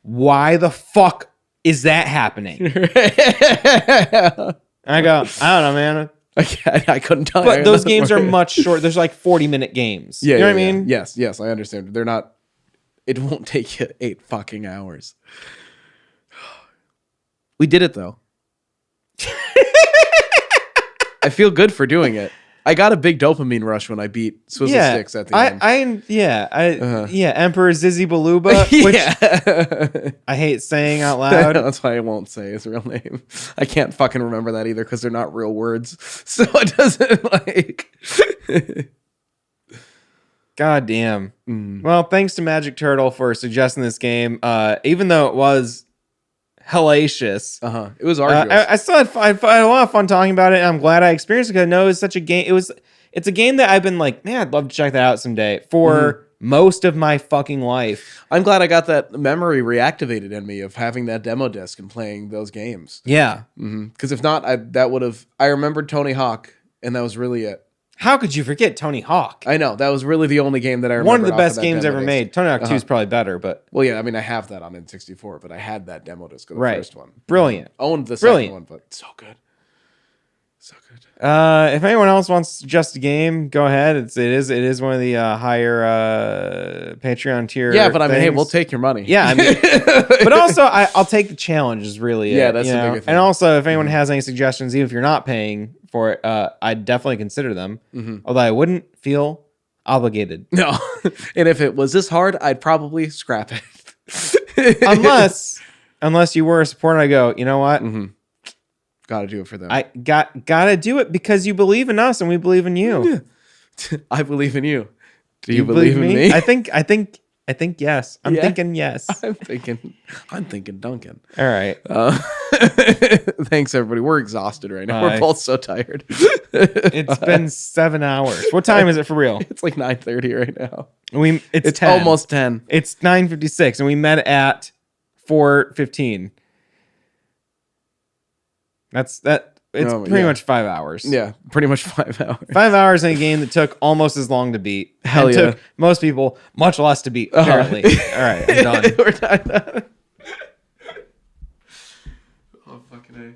why the fuck is that happening? And I go, I don't know, man. I couldn't tell you. But those games are much short. There's like 40-minute games. Yeah, you know yeah, what I mean? Yes, I understand. They're not. It won't take you 8 fucking hours. We did it though. I feel good for doing it. I got a big dopamine rush when I beat Swizzle Sticks at the end. Emperor Zizzy Baluba, which I hate saying out loud. That's why I won't say his real name. I can't fucking remember that either because they're not real words. So it doesn't like. God damn. Well, thanks to Magic Turtle for suggesting this game. Even though it was hellacious. It was arduous. I still had a lot of fun talking about it, and I'm glad I experienced it because I know it's such a game. It's a game that I've been like, man, I'd love to check that out someday for most of my fucking life. I'm glad I got that memory reactivated in me of having that demo disc and playing those games. Yeah. Because if not, I remembered Tony Hawk, and that was really it. How could you forget Tony Hawk? I know. That was really the only game that I remember. One of the best games ever made. Tony Hawk 2 is probably better, but... Well, yeah, I mean, I have that on N64, but I had that demo disc of the first one. Brilliant. Owned the second one, but so good. So good. If anyone else wants to suggest a game, go ahead. It is one of the higher Patreon tier. Yeah, but I mean, hey, things. we'll take your money. Yeah, I mean, but also I'll take the challenge. Is really that's the bigger thing. And also, if anyone has any suggestions, even if you're not paying for it, I'd definitely consider them. Although I wouldn't feel obligated. No, and if it was this hard, I'd probably scrap it. unless you were a supporter, I go, you know what? Got to do it for them. I gotta do it because you believe in us and we believe in you. Yeah. I believe in you. Do you believe in me? I think yes. I'm thinking yes. I'm thinking Duncan. All right. Thanks everybody. We're exhausted right now. We're both so tired. It's been 7 hours. What time is it for real? It's like 9:30 right now. It's 10. Almost 10. It's 9:56 and we met at 4:15. It's pretty much 5 hours. Yeah, pretty much 5 hours. 5 hours in a game that took almost as long to beat. Hell and yeah. took most people much less to beat, apparently. All right, I'm done. We're done. Oh, fucking A.